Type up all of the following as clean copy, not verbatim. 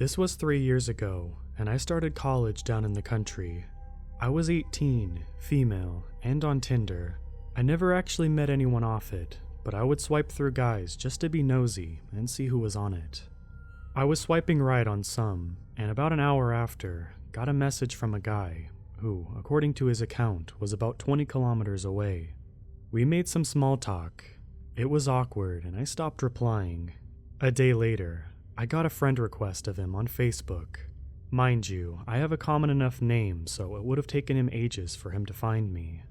This was 3 years ago, and I started college down in the country. I was 18, female, and on Tinder. I never actually met anyone off it, but I would swipe through guys just to be nosy and see who was on it. I was swiping right on some, and about an hour after, got a message from a guy who, according to his account, was about 20 kilometers away. We made some small talk. It was awkward, and I stopped replying. A day later, I got a friend request of him on Facebook. Mind you, I have a common enough name, so it would have taken him ages for him to find me.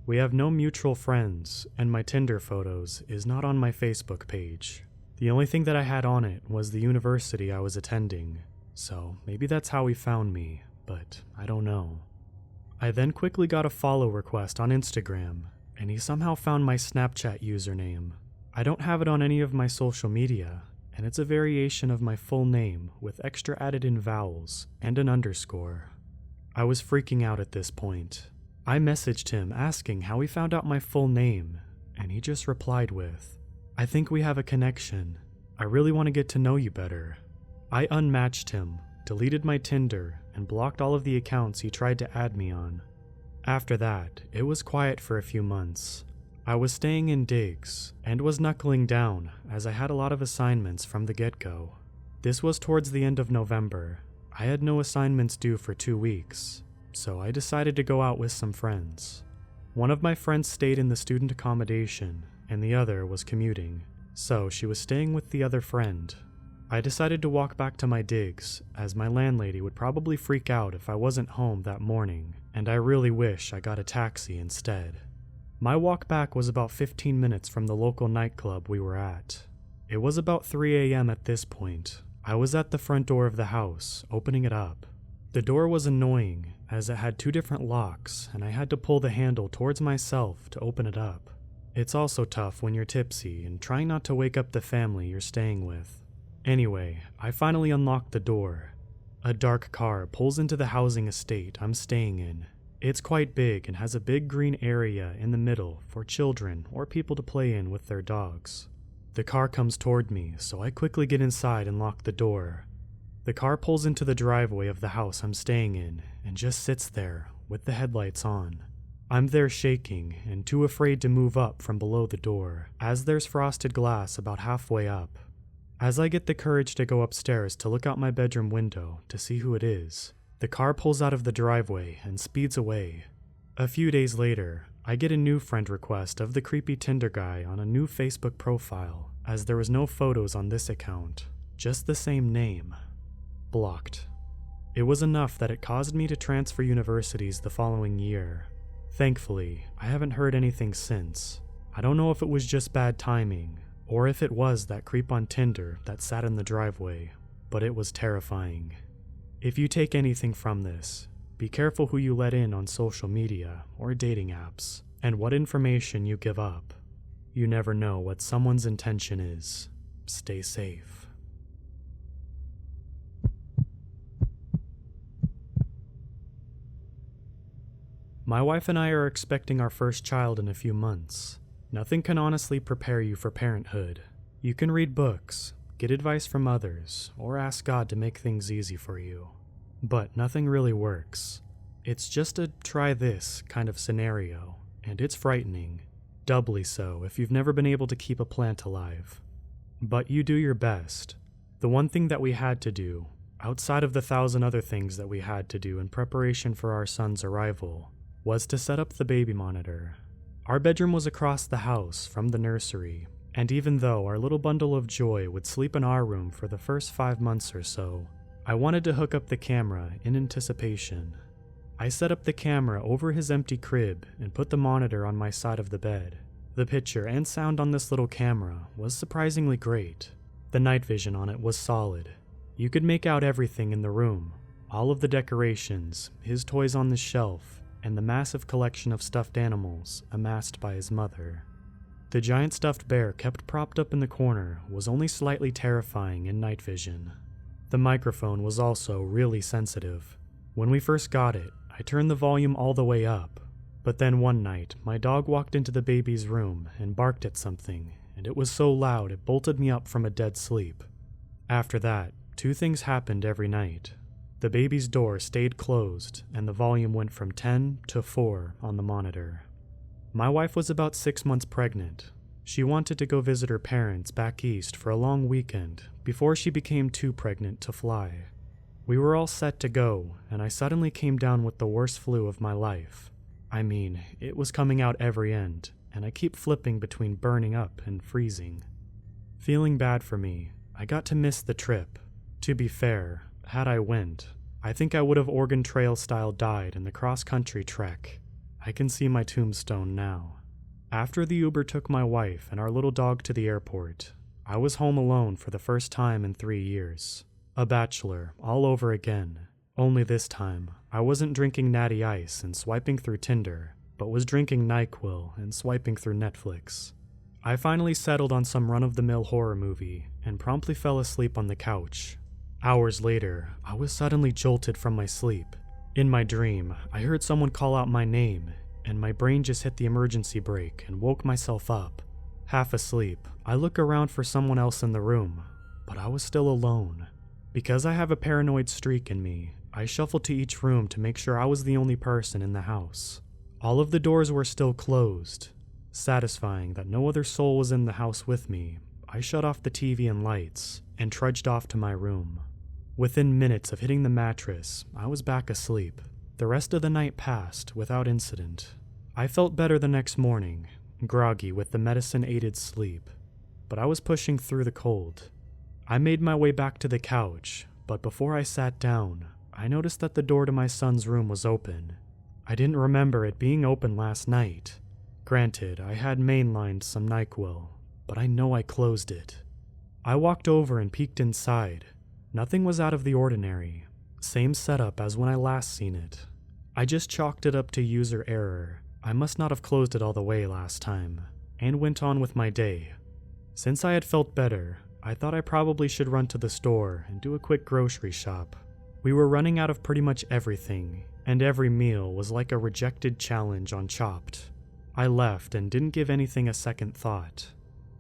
We have no mutual friends, and my Tinder photos is not on my Facebook page. The only thing that I had on it was the university I was attending, so maybe that's how he found me, but I don't know. I then quickly got a follow request on Instagram, and he somehow found my Snapchat username. I don't have it on any of my social media, and it's a variation of my full name with extra added in vowels and an underscore. I was freaking out at this point. I messaged him asking how he found out my full name, and he just replied with, "I think we have a connection. I really want to get to know you better." I unmatched him, deleted my Tinder, and blocked all of the accounts he tried to add me on. After that, it was quiet for a few months. I was staying in digs, and was knuckling down as I had a lot of assignments from the get-go. This was towards the end of November. I had no assignments due for 2 weeks, so I decided to go out with some friends. One of my friends stayed in the student accommodation, and the other was commuting, so she was staying with the other friend. I decided to walk back to my digs, as my landlady would probably freak out if I wasn't home that morning, and I really wish I got a taxi instead. My walk back was about 15 minutes from the local nightclub we were at. It was about 3 a.m. at this point. I was at the front door of the house, opening it up. The door was annoying, as it had 2 different locks, and I had to pull the handle towards myself to open it up. It's also tough when you're tipsy and trying not to wake up the family you're staying with. Anyway, I finally unlocked the door. A dark car pulls into the housing estate I'm staying in. It's quite big and has a big green area in the middle for children or people to play in with their dogs. The car comes toward me, so I quickly get inside and lock the door. The car pulls into the driveway of the house I'm staying in and just sits there with the headlights on. I'm there shaking and too afraid to move up from below the door, as there's frosted glass about halfway up. As I get the courage to go upstairs to look out my bedroom window to see who it is, the car pulls out of the driveway and speeds away. A few days later, I get a new friend request of the creepy Tinder guy on a new Facebook profile, as there was no photos on this account, just the same name. Blocked. It was enough that it caused me to transfer universities the following year. Thankfully, I haven't heard anything since. I don't know if it was just bad timing, or if it was that creep on Tinder that sat in the driveway, but it was terrifying. If you take anything from this, be careful who you let in on social media or dating apps, and what information you give up. You never know what someone's intention is. Stay safe. My wife and I are expecting our first child in a few months. Nothing can honestly prepare you for parenthood. You can read books, get advice from others, or ask God to make things easy for you. But nothing really works. It's just a try this kind of scenario, and it's frightening. Doubly so if you've never been able to keep a plant alive. But you do your best. The one thing that we had to do, outside of the 1,000 other things that we had to do in preparation for our son's arrival, was to set up the baby monitor. Our bedroom was across the house from the nursery, and even though our little bundle of joy would sleep in our room for the first 5 months or so, I wanted to hook up the camera in anticipation. I set up the camera over his empty crib and put the monitor on my side of the bed. The picture and sound on this little camera was surprisingly great. The night vision on it was solid. You could make out everything in the room, all of the decorations, his toys on the shelf, and the massive collection of stuffed animals amassed by his mother. The giant stuffed bear kept propped up in the corner was only slightly terrifying in night vision. The microphone was also really sensitive. When we first got it, I turned the volume all the way up, but then one night my dog walked into the baby's room and barked at something, and it was so loud it bolted me up from a dead sleep. After that, Two things happened every night. The baby's door stayed closed, and the volume went from 10 to 4 on the monitor. My wife was about 6 months pregnant. She wanted to go visit her parents back east for a long weekend before she became too pregnant to fly. We were all set to go, and I suddenly came down with the worst flu of my life. I mean, it was coming out every end, and I keep flipping between burning up and freezing. Feeling bad for me, I got to miss the trip. To be fair, had I went, I think I would have Oregon Trail style died in the cross-country trek. I can see my tombstone now. After the Uber took my wife and our little dog to the airport, I was home alone for the first time in 3 years. A bachelor, all over again. Only this time, I wasn't drinking Natty Ice and swiping through Tinder, but was drinking NyQuil and swiping through Netflix. I finally settled on some run-of-the-mill horror movie and promptly fell asleep on the couch. Hours later, I was suddenly jolted from my sleep. In my dream, I heard someone call out my name, and my brain just hit the emergency brake and woke myself up. Half asleep, I look around for someone else in the room, but I was still alone. Because I have a paranoid streak in me, I shuffled to each room to make sure I was the only person in the house. All of the doors were still closed. Satisfying that no other soul was in the house with me, I shut off the TV and lights and trudged off to my room. Within minutes of hitting the mattress, I was back asleep. The rest of the night passed without incident. I felt better the next morning, groggy with the medicine-aided sleep, but I was pushing through the cold. I made my way back to the couch, but before I sat down, I noticed that the door to my son's room was open. I didn't remember it being open last night. Granted, I had mainlined some NyQuil, but I know I closed it. I walked over and peeked inside. Nothing was out of the ordinary. Same setup as when I last seen it. I just chalked it up to user error. I must not have closed it all the way last time, and went on with my day. Since I had felt better, I thought I probably should run to the store and do a quick grocery shop. We were running out of pretty much everything, and every meal was like a rejected challenge on Chopped. I left and didn't give anything a second thought.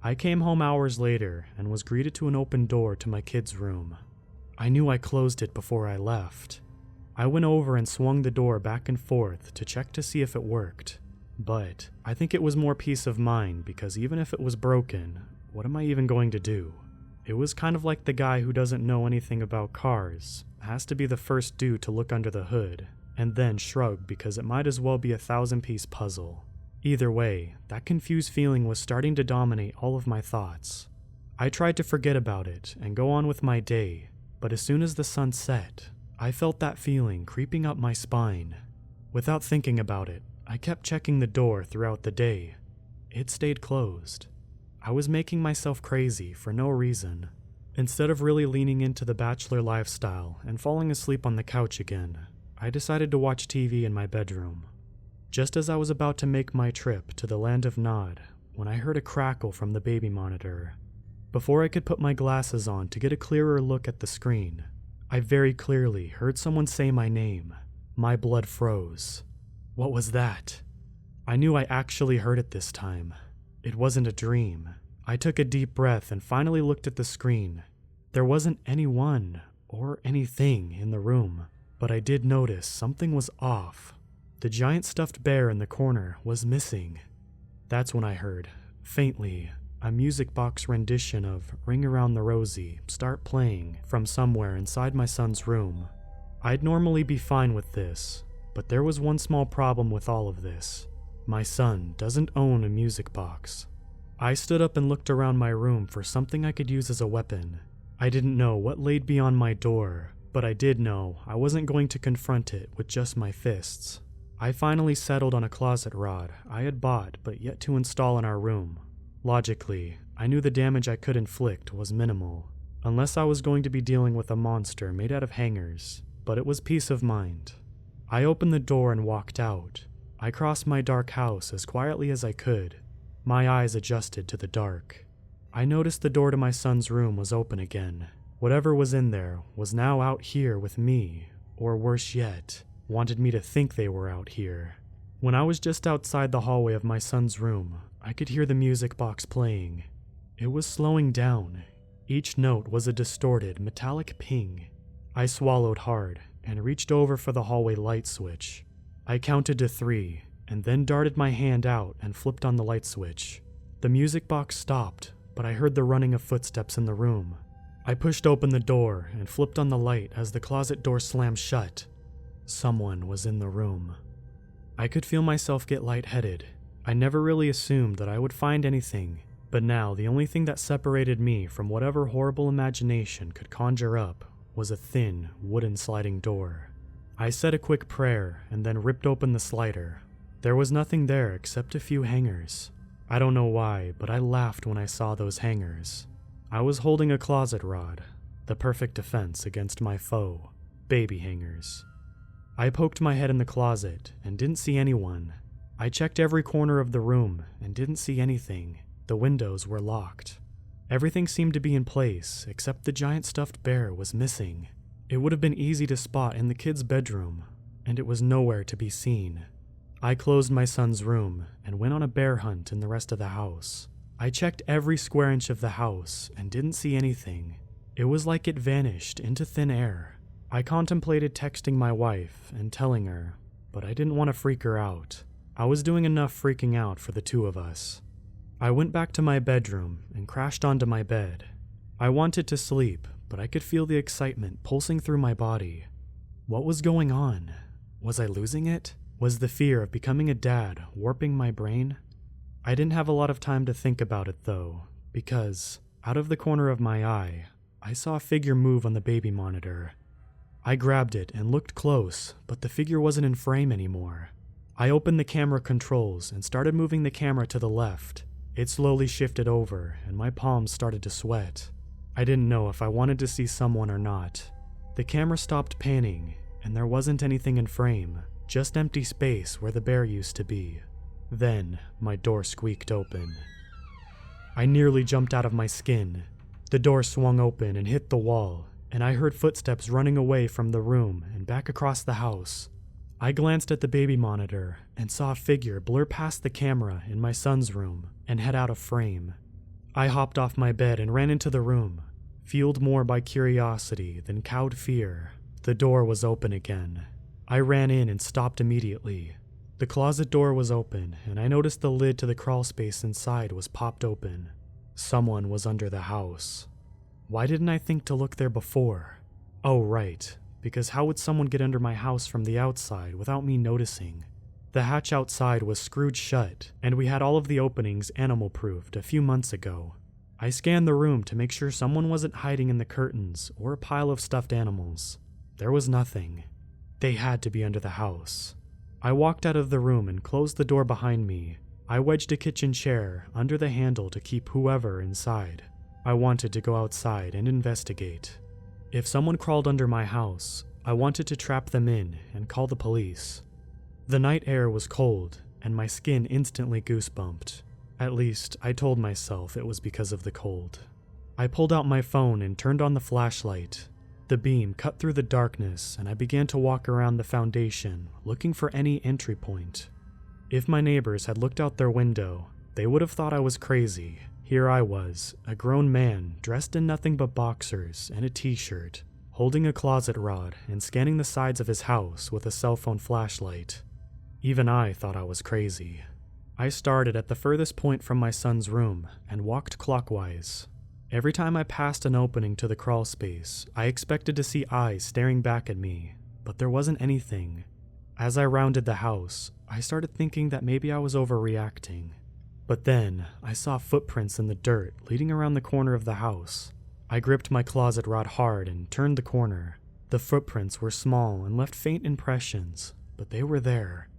I came home hours later and was greeted to an open door to my kid's room. I knew I closed it before I left. I went over and swung the door back and forth to check to see if it worked. But I think it was more peace of mind because even if it was broken, what am I even going to do? It was kind of like the guy who doesn't know anything about cars has to be the first dude to look under the hood, and then shrug because it might as well be a 1,000-piece puzzle. Either way, that confused feeling was starting to dominate all of my thoughts. I tried to forget about it and go on with my day, but as soon as the sun set, I felt that feeling creeping up my spine. Without thinking about it, I kept checking the door throughout the day. It stayed closed. I was making myself crazy for no reason. Instead of really leaning into the bachelor lifestyle and falling asleep on the couch again, I decided to watch TV in my bedroom. Just as I was about to make my trip to the land of Nod, when I heard a crackle from the baby monitor. Before I could put my glasses on to get a clearer look at the screen, I very clearly heard someone say my name. My blood froze. What was that? I knew I actually heard it this time. It wasn't a dream. I took a deep breath and finally looked at the screen. There wasn't anyone or anything in the room, but I did notice something was off. The giant stuffed bear in the corner was missing. That's when I heard, faintly, a music box rendition of Ring Around the Rosie start playing from somewhere inside my son's room. I'd normally be fine with this, but there was one small problem with all of this. My son doesn't own a music box. I stood up and looked around my room for something I could use as a weapon. I didn't know what laid beyond my door, but I did know I wasn't going to confront it with just my fists. I finally settled on a closet rod I had bought but yet to install in our room. Logically, I knew the damage I could inflict was minimal, unless I was going to be dealing with a monster made out of hangers, but it was peace of mind. I opened the door and walked out. I crossed my dark house as quietly as I could. My eyes adjusted to the dark. I noticed the door to my son's room was open again. Whatever was in there was now out here with me, or worse yet, wanted me to think they were out here. When I was just outside the hallway of my son's room, I could hear the music box playing. It was slowing down. Each note was a distorted, metallic ping. I swallowed hard and reached over for the hallway light switch. I counted to 3 and then darted my hand out and flipped on the light switch. The music box stopped, but I heard the running of footsteps in the room. I pushed open the door and flipped on the light as the closet door slammed shut. Someone was in the room. I could feel myself get lightheaded. I never really assumed that I would find anything, but now the only thing that separated me from whatever horrible imagination could conjure up was a thin, wooden sliding door. I said a quick prayer and then ripped open the slider. There was nothing there except a few hangers. I don't know why, but I laughed when I saw those hangers. I was holding a closet rod, the perfect defense against my foe, baby hangers. I poked my head in the closet and didn't see anyone. I checked every corner of the room and didn't see anything. The windows were locked. Everything seemed to be in place, except the giant stuffed bear was missing. It would have been easy to spot in the kid's bedroom, and it was nowhere to be seen. I closed my son's room and went on a bear hunt in the rest of the house. I checked every square inch of the house and didn't see anything. It was like it vanished into thin air. I contemplated texting my wife and telling her, but I didn't want to freak her out. I was doing enough freaking out for the two of us. I went back to my bedroom and crashed onto my bed. I wanted to sleep, but I could feel the excitement pulsing through my body. What was going on? Was I losing it? Was the fear of becoming a dad warping my brain? I didn't have a lot of time to think about it though, because, out of the corner of my eye, I saw a figure move on the baby monitor. I grabbed it and looked close, but the figure wasn't in frame anymore. I opened the camera controls and started moving the camera to the left. It slowly shifted over, and my palms started to sweat. I didn't know if I wanted to see someone or not. The camera stopped panning, and there wasn't anything in frame, just empty space where the bear used to be. Then, my door squeaked open. I nearly jumped out of my skin. The door swung open and hit the wall, and I heard footsteps running away from the room and back across the house. I glanced at the baby monitor and saw a figure blur past the camera in my son's room and head out of frame. I hopped off my bed and ran into the room, fueled more by curiosity than cowed fear. The door was open again. I ran in and stopped immediately. The closet door was open, and I noticed the lid to the crawl space inside was popped open. Someone was under the house. Why didn't I think to look there before? Oh, right, because how would someone get under my house from the outside without me noticing? The hatch outside was screwed shut, and we had all of the openings animal-proofed a few months ago. I scanned the room to make sure someone wasn't hiding in the curtains or a pile of stuffed animals. There was nothing. They had to be under the house. I walked out of the room and closed the door behind me. I wedged a kitchen chair under the handle to keep whoever inside. I wanted to go outside and investigate. If someone crawled under my house, I wanted to trap them in and call the police. The night air was cold, and my skin instantly goosebumped. At least, I told myself it was because of the cold. I pulled out my phone and turned on the flashlight. The beam cut through the darkness, and I began to walk around the foundation, looking for any entry point. If my neighbors had looked out their window, they would have thought I was crazy. Here I was, a grown man, dressed in nothing but boxers and a t-shirt, holding a closet rod and scanning the sides of his house with a cell phone flashlight. Even I thought I was crazy. I started at the furthest point from my son's room and walked clockwise. Every time I passed an opening to the crawl space, I expected to see eyes staring back at me, but there wasn't anything. As I rounded the house, I started thinking that maybe I was overreacting. But then, I saw footprints in the dirt leading around the corner of the house. I gripped my closet rod hard and turned the corner. The footprints were small and left faint impressions, but they were there.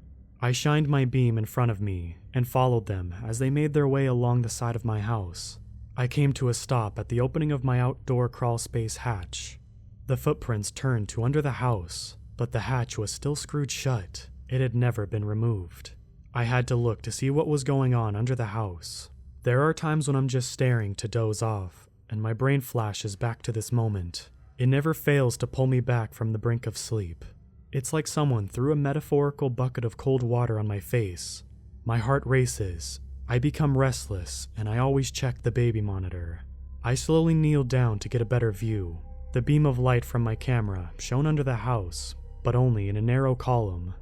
I shined my beam in front of me and followed them as they made their way along the side of my house. I came to a stop at the opening of my outdoor crawl space hatch. The footprints turned to under the house, but the hatch was still screwed shut. It had never been removed. I had to look to see what was going on under the house. There are times when I'm just staring to doze off, and my brain flashes back to this moment. It never fails to pull me back from the brink of sleep. It's like someone threw a metaphorical bucket of cold water on my face. My heart races. I become restless, and I always check the baby monitor. I slowly kneeled down to get a better view. The beam of light from my camera shone under the house, but only in a narrow column.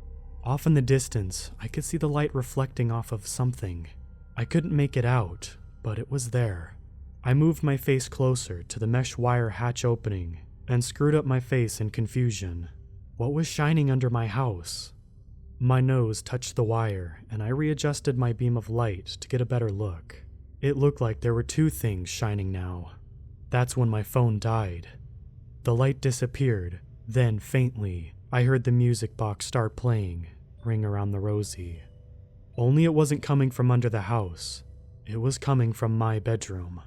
Off in the distance, I could see the light reflecting off of something. I couldn't make it out, but it was there. I moved my face closer to the mesh wire hatch opening and screwed up my face in confusion. What was shining under my house? My nose touched the wire, and I readjusted my beam of light to get a better look. It looked like there were two things shining now. That's when my phone died. The light disappeared, then faintly, I heard the music box start playing, Ring Around the Rosie. Only it wasn't coming from under the house. It was coming from my bedroom.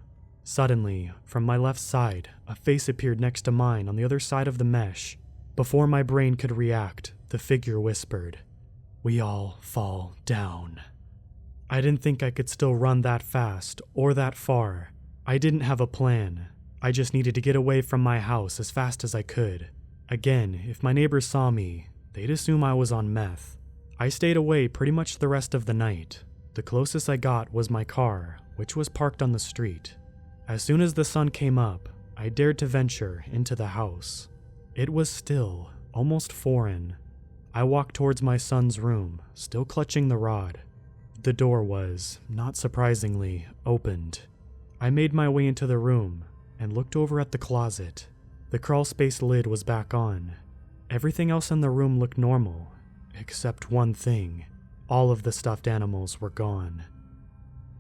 Suddenly, from my left side, a face appeared next to mine on the other side of the mesh. Before my brain could react, the figure whispered, "We all fall down." I didn't think I could still run that fast or that far. I didn't have a plan. I just needed to get away from my house as fast as I could. Again, if my neighbors saw me, they'd assume I was on meth. I stayed away pretty much the rest of the night. The closest I got was my car, which was parked on the street. As soon as the sun came up, I dared to venture into the house. It was still, almost foreign. I walked towards my son's room, still clutching the rod. The door was, not surprisingly, opened. I made my way into the room and looked over at the closet. The crawlspace lid was back on. Everything else in the room looked normal, except one thing. All of the stuffed animals were gone.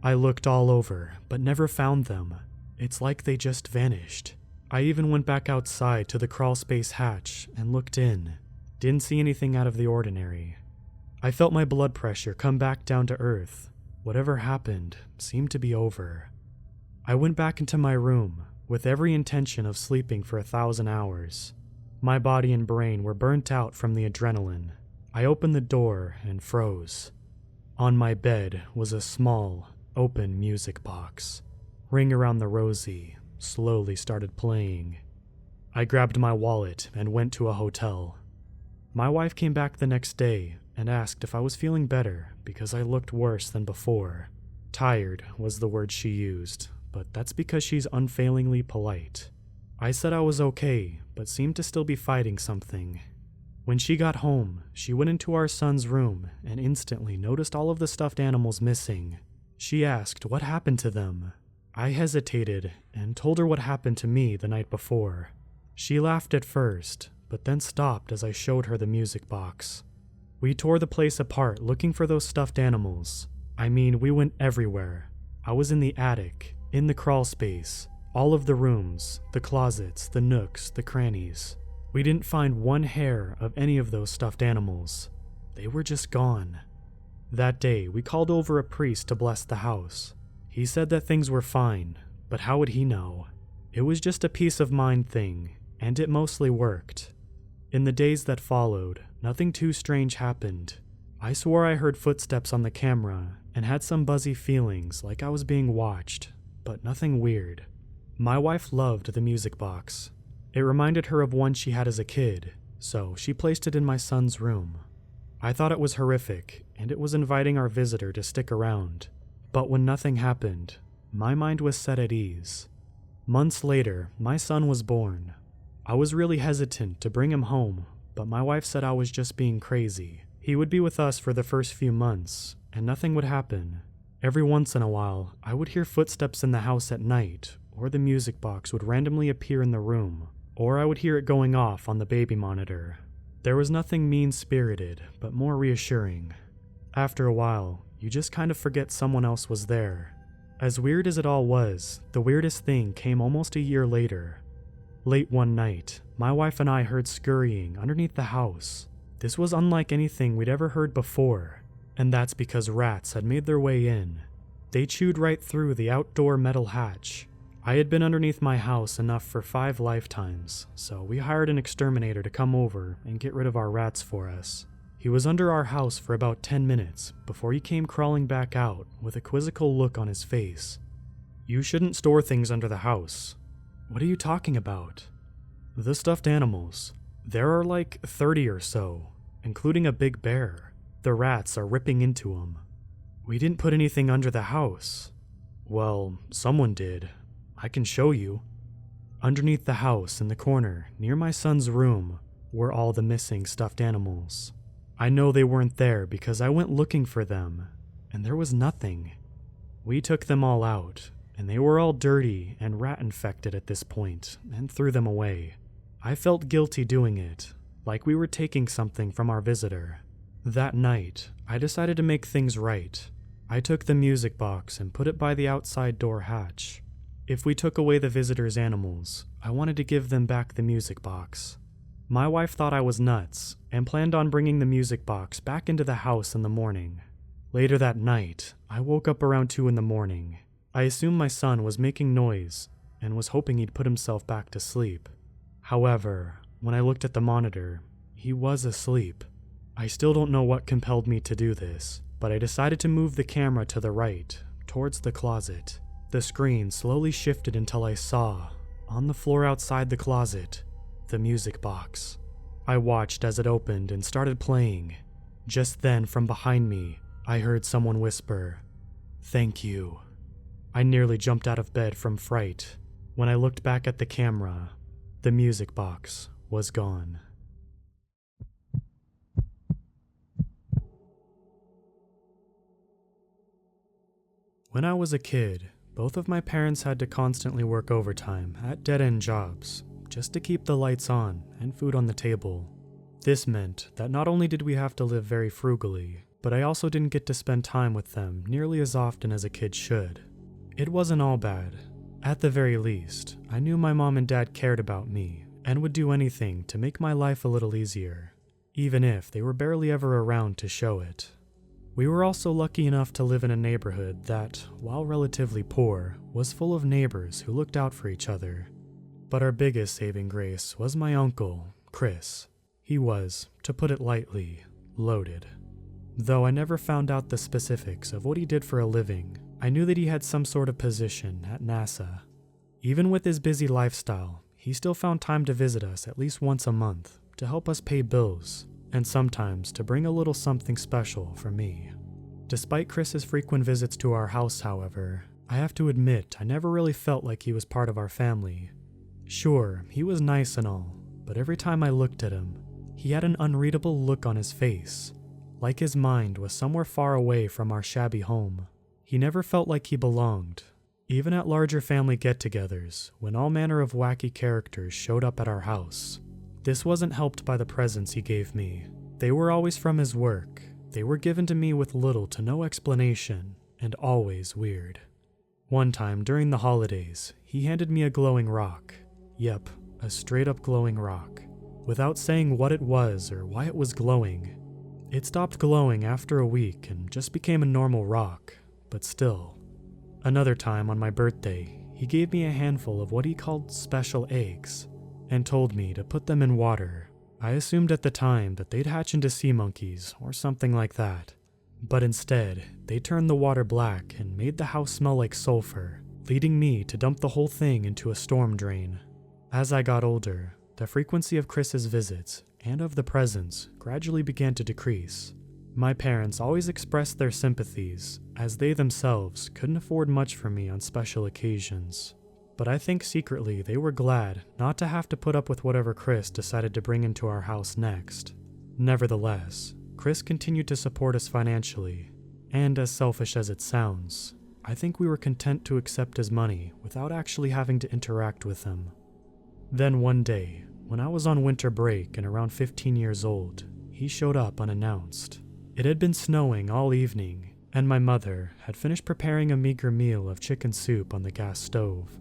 I looked all over, but never found them. It's like they just vanished. I even went back outside to the crawlspace hatch and looked in. Didn't see anything out of the ordinary. I felt my blood pressure come back down to earth. Whatever happened seemed to be over. I went back into my room, with every intention of sleeping for 1,000 hours. My body and brain were burnt out from the adrenaline. I opened the door and froze. On my bed was a small, open music box. Ring Around the Rosie slowly started playing. I grabbed my wallet and went to a hotel. My wife came back the next day and asked if I was feeling better because I looked worse than before. Tired was the word she used, but that's because she's unfailingly polite. I said I was okay, but seemed to still be fighting something. When she got home, she went into our son's room and instantly noticed all of the stuffed animals missing. She asked what happened to them. I hesitated and told her what happened to me the night before. She laughed at first, but then stopped as I showed her the music box. We tore the place apart looking for those stuffed animals. I mean, we went everywhere. I was in the attic, in the crawl space, all of the rooms, the closets, the nooks, the crannies. We didn't find one hair of any of those stuffed animals. They were just gone. That day, we called over a priest to bless the house. He said that things were fine, but how would he know? It was just a peace of mind thing, and it mostly worked. In the days that followed, nothing too strange happened. I swore I heard footsteps on the camera and had some buzzy feelings like I was being watched, but nothing weird. My wife loved the music box. It reminded her of one she had as a kid, so she placed it in my son's room. I thought it was horrific, and it was inviting our visitor to stick around. But when nothing happened, my mind was set at ease. Months later, my son was born. I was really hesitant to bring him home, but my wife said I was just being crazy. He would be with us for the first few months, and nothing would happen. Every once in a while, I would hear footsteps in the house at night, or the music box would randomly appear in the room, or I would hear it going off on the baby monitor. There was nothing mean-spirited, but more reassuring. After a while, you just kind of forget someone else was there. As weird as it all was, the weirdest thing came almost a year later. Late one night, my wife and I heard scurrying underneath the house. This was unlike anything we'd ever heard before, and that's because rats had made their way in. They chewed right through the outdoor metal hatch. I had been underneath my house enough for 5 lifetimes, so we hired an exterminator to come over and get rid of our rats for us. He was under our house for about 10 minutes before he came crawling back out with a quizzical look on his face. "You shouldn't store things under the house." "What are you talking about?" "The stuffed animals. There are like 30 or so, including a big bear. The rats are ripping into them." "We didn't put anything under the house." "Well, someone did. I can show you. Underneath the house in the corner, near my son's room, were all the missing stuffed animals. I know they weren't there because I went looking for them, and there was nothing. We took them all out, and they were all dirty and rat-infected at this point, and threw them away. I felt guilty doing it, like we were taking something from our visitor. That night, I decided to make things right. I took the music box and put it by the outside door hatch. If we took away the visitor's animals, I wanted to give them back the music box. My wife thought I was nuts and planned on bringing the music box back into the house in the morning. Later that night, I woke up around 2 a.m. I assumed my son was making noise and was hoping he'd put himself back to sleep. However, when I looked at the monitor, he was asleep. I still don't know what compelled me to do this, but I decided to move the camera to the right, towards the closet. The screen slowly shifted until I saw, on the floor outside the closet, the music box. I watched as it opened and started playing. Just then, from behind me, I heard someone whisper, "Thank you." I nearly jumped out of bed from fright. When I looked back at the camera, the music box was gone. When I was a kid, both of my parents had to constantly work overtime at dead-end jobs just to keep the lights on and food on the table. This meant that not only did we have to live very frugally, but I also didn't get to spend time with them nearly as often as a kid should. It wasn't all bad. At the very least, I knew my mom and dad cared about me and would do anything to make my life a little easier, even if they were barely ever around to show it. We were also lucky enough to live in a neighborhood that, while relatively poor, was full of neighbors who looked out for each other. But our biggest saving grace was my uncle, Chris. He was, to put it lightly, loaded. Though I never found out the specifics of what he did for a living, I knew that he had some sort of position at NASA. Even with his busy lifestyle, he still found time to visit us at least once a month to help us pay bills, and sometimes to bring a little something special for me. Despite Chris's frequent visits to our house, however, I have to admit I never really felt like he was part of our family. Sure, he was nice and all, but every time I looked at him, he had an unreadable look on his face, like his mind was somewhere far away from our shabby home. He never felt like he belonged, even at larger family get-togethers, when all manner of wacky characters showed up at our house. This wasn't helped by the presents he gave me. They were always from his work. They were given to me with little to no explanation, and always weird. One time during the holidays, he handed me a glowing rock. Yep, a straight-up glowing rock, without saying what it was or why it was glowing. It stopped glowing after a week and just became a normal rock, but still. Another time on my birthday, he gave me a handful of what he called special eggs, and told me to put them in water. I assumed at the time that they'd hatch into sea monkeys or something like that. But instead, they turned the water black and made the house smell like sulfur, leading me to dump the whole thing into a storm drain. As I got older, the frequency of Chris's visits and of the presents gradually began to decrease. My parents always expressed their sympathies, as they themselves couldn't afford much for me on special occasions. But I think secretly they were glad not to have to put up with whatever Chris decided to bring into our house next. Nevertheless, Chris continued to support us financially, and as selfish as it sounds, I think we were content to accept his money without actually having to interact with him. Then one day, when I was on winter break and around 15 years old, he showed up unannounced. It had been snowing all evening, and my mother had finished preparing a meager meal of chicken soup on the gas stove.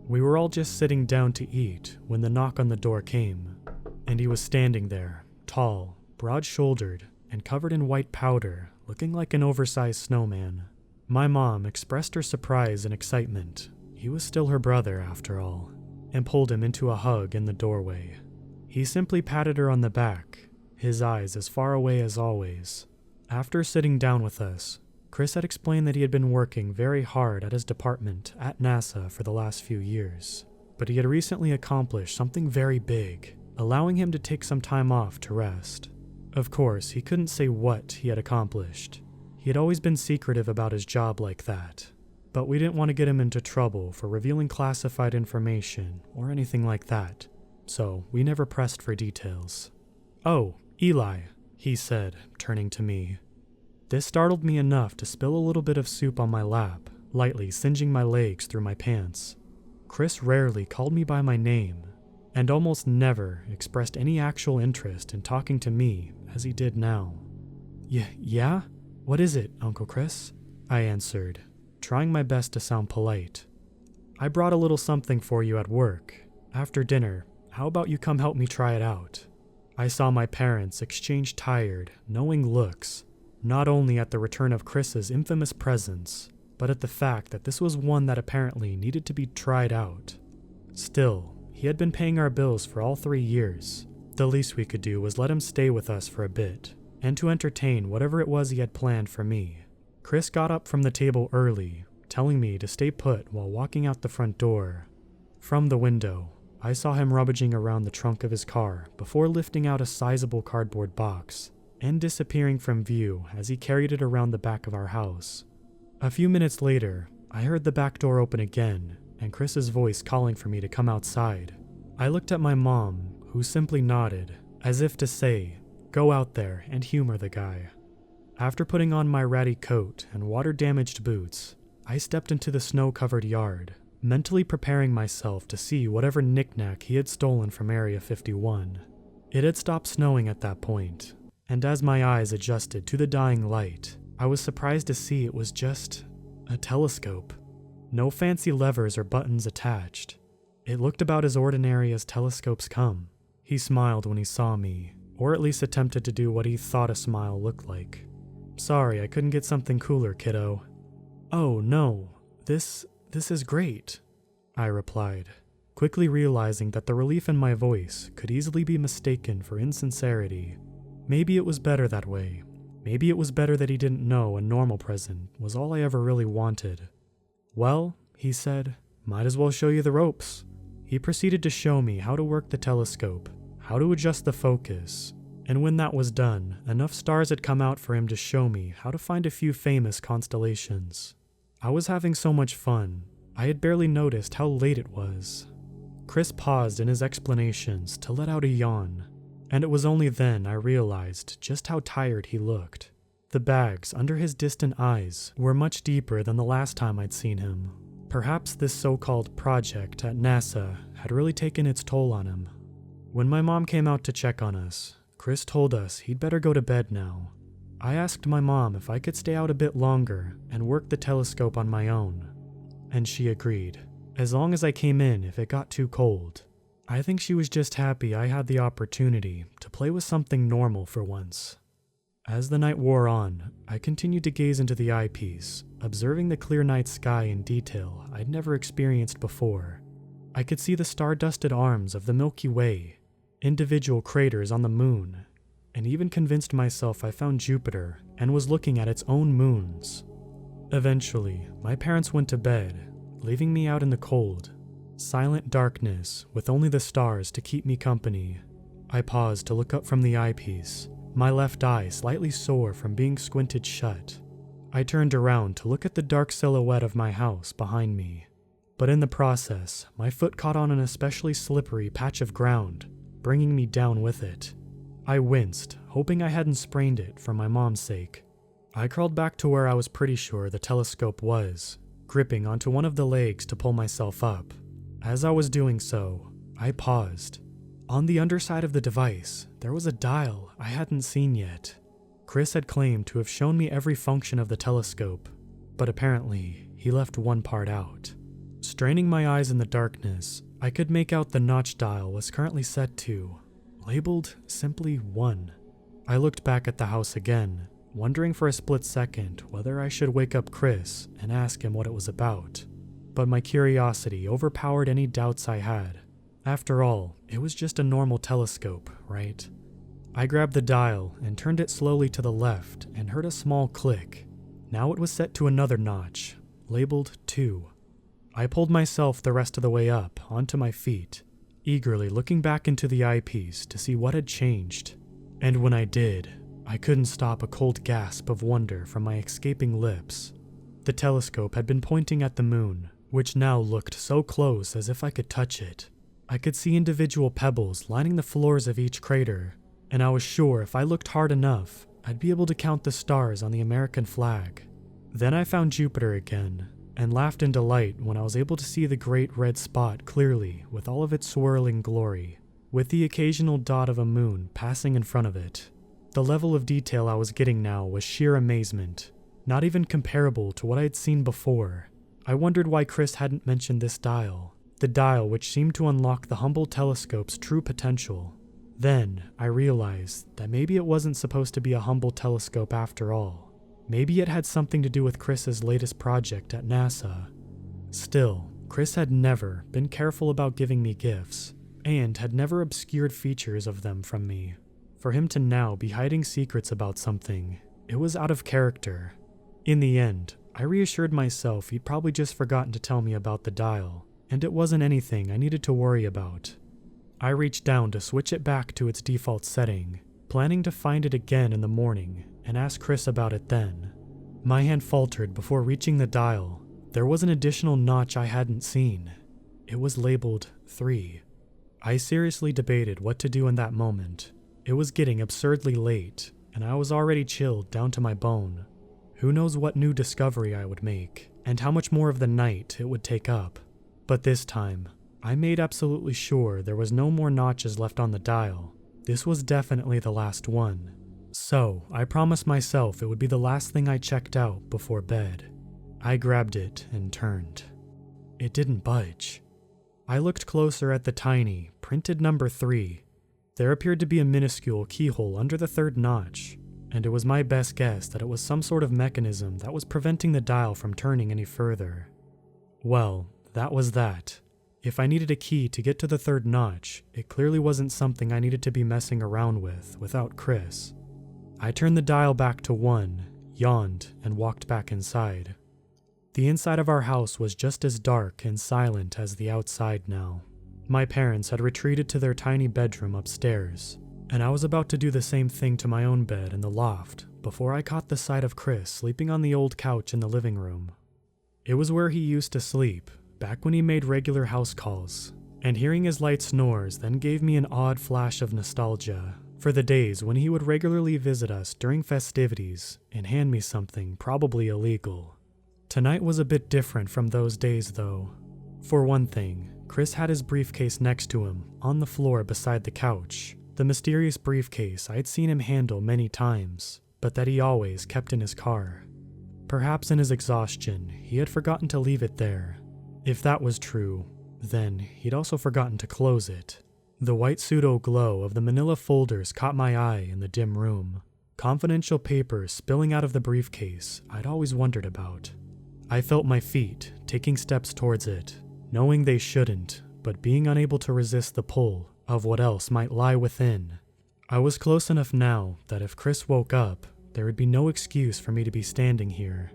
We were all just sitting down to eat when the knock on the door came, and he was standing there, tall, broad-shouldered, and covered in white powder, looking like an oversized snowman. My mom expressed her surprise and excitement. He was still her brother, after all, and pulled him into a hug in the doorway. He simply patted her on the back, his eyes as far away as always. After sitting down with us, Chris had explained that he had been working very hard at his department at NASA for the last few years, but he had recently accomplished something very big, allowing him to take some time off to rest. Of course, he couldn't say what he had accomplished. He had always been secretive about his job like that. but we didn't want to get him into trouble for revealing classified information or anything like that, so we never pressed for details. "Oh, Eli," he said, turning to me. This startled me enough to spill a little bit of soup on my lap, lightly singeing my legs through my pants. Chris rarely called me by my name, and almost never expressed any actual interest in talking to me as he did now. Yeah? What is it, Uncle Chris?" I answered, trying my best to sound polite. "I brought a little something for you at work. After dinner, how about you come help me try it out?" I saw my parents exchange tired, knowing looks, not only at the return of Chris's infamous presence, but at the fact that this was one that apparently needed to be tried out. Still, he had been paying our bills for all 3 years. The least we could do was let him stay with us for a bit, and to entertain whatever it was he had planned for me. Chris got up from the table early, telling me to stay put while walking out the front door. From the window, I saw him rummaging around the trunk of his car before lifting out a sizable cardboard box and disappearing from view as he carried it around the back of our house. A few minutes later, I heard the back door open again and Chris's voice calling for me to come outside. I looked at my mom, who simply nodded, as if to say, "Go out there and humor the guy." After putting on my ratty coat and water-damaged boots, I stepped into the snow-covered yard, mentally preparing myself to see whatever knick-knack he had stolen from Area 51. It had stopped snowing at that point, and as my eyes adjusted to the dying light, I was surprised to see it was just a telescope. No fancy levers or buttons attached. It looked about as ordinary as telescopes come. He smiled when he saw me, or at least attempted to do what he thought a smile looked like. "Sorry, I couldn't get something cooler, kiddo." "Oh, no, this is great," I replied, quickly realizing that the relief in my voice could easily be mistaken for insincerity. Maybe it was better that way. Maybe it was better that he didn't know a normal present was all I ever really wanted. "Well," he said, "might as well show you the ropes." He proceeded to show me how to work the telescope, how to adjust the focus, and when that was done, enough stars had come out for him to show me how to find a few famous constellations. I was having so much fun, I had barely noticed how late it was. Chris paused in his explanations to let out a yawn, and it was only then I realized just how tired he looked. The bags under his distant eyes were much deeper than the last time I'd seen him. Perhaps this so-called project at NASA had really taken its toll on him. When my mom came out to check on us, Chris told us he'd better go to bed now. I asked my mom if I could stay out a bit longer and work the telescope on my own, and she agreed, as long as I came in if it got too cold. I think she was just happy I had the opportunity to play with something normal for once. As the night wore on, I continued to gaze into the eyepiece, observing the clear night sky in detail I'd never experienced before. I could see the star-dusted arms of the Milky Way, individual craters on the moon, and even convinced myself I found Jupiter and was looking at its own moons. Eventually, my parents went to bed, leaving me out in the cold. Silent darkness with only the stars to keep me company. I paused to look up from the eyepiece, my left eye slightly sore from being squinted shut. I turned around to look at the dark silhouette of my house behind me, but in the process, my foot caught on an especially slippery patch of ground, bringing me down with it. I winced, hoping I hadn't sprained it for my mom's sake. I crawled back to where I was pretty sure the telescope was, gripping onto one of the legs to pull myself up. As I was doing so, I paused. On the underside of the device, there was a dial I hadn't seen yet. Chris had claimed to have shown me every function of the telescope, but apparently he left one part out. Straining my eyes in the darkness, I could make out the notch dial was currently set to, labeled simply 1. I looked back at the house again, wondering for a split second whether I should wake up Chris and ask him what it was about. But my curiosity overpowered any doubts I had. After all, it was just a normal telescope, right? I grabbed the dial and turned it slowly to the left and heard a small click. Now it was set to another notch, labeled 2. I pulled myself the rest of the way up onto my feet, eagerly looking back into the eyepiece to see what had changed. And when I did, I couldn't stop a cold gasp of wonder from my escaping lips. The telescope had been pointing at the moon, which now looked so close as if I could touch it. I could see individual pebbles lining the floors of each crater, and I was sure if I looked hard enough, I'd be able to count the stars on the American flag. Then I found Jupiter again, and laughed in delight when I was able to see the great red spot clearly with all of its swirling glory, with the occasional dot of a moon passing in front of it. The level of detail I was getting now was sheer amazement, not even comparable to what I had seen before. I wondered why Chris hadn't mentioned this dial, the dial which seemed to unlock the Hubble telescope's true potential. Then I realized that maybe it wasn't supposed to be a Hubble telescope after all. Maybe it had something to do with Chris's latest project at NASA. Still, Chris had never been careful about giving me gifts, and had never obscured features of them from me. For him to now be hiding secrets about something, it was out of character. In the end, I reassured myself he'd probably just forgotten to tell me about the dial, and it wasn't anything I needed to worry about. I reached down to switch it back to its default setting, planning to find it again in the morning and ask Chris about it then. My hand faltered before reaching the dial. There was an additional notch I hadn't seen. It was labeled 3. I seriously debated what to do in that moment. It was getting absurdly late, and I was already chilled down to my bone. Who knows what new discovery I would make, and how much more of the night it would take up. But this time, I made absolutely sure there was no more notches left on the dial. This was definitely the last one. So, I promised myself it would be the last thing I checked out before bed. I grabbed it and turned. It didn't budge. I looked closer at the tiny, printed number 3. There appeared to be a minuscule keyhole under the 3rd notch, and it was my best guess that it was some sort of mechanism that was preventing the dial from turning any further. Well, that was that. If I needed a key to get to the 3rd notch, it clearly wasn't something I needed to be messing around with without Chris. I turned the dial back to 1, yawned, and walked back inside. The inside of our house was just as dark and silent as the outside now. My parents had retreated to their tiny bedroom upstairs, and I was about to do the same thing to my own bed in the loft before I caught the sight of Chris sleeping on the old couch in the living room. It was where he used to sleep, back when he made regular house calls, and hearing his light snores then gave me an odd flash of nostalgia for the days when he would regularly visit us during festivities and hand me something probably illegal. Tonight was a bit different from those days though. For one thing, Chris had his briefcase next to him, on the floor beside the couch. The mysterious briefcase I'd seen him handle many times, but that he always kept in his car. Perhaps in his exhaustion, he had forgotten to leave it there. If that was true, then he'd also forgotten to close it. The white pseudo-glow of the manila folders caught my eye in the dim room. Confidential papers spilling out of the briefcase I'd always wondered about. I felt my feet taking steps towards it, knowing they shouldn't, but being unable to resist the pull of what else might lie within. I was close enough now that if Chris woke up, there would be no excuse for me to be standing here.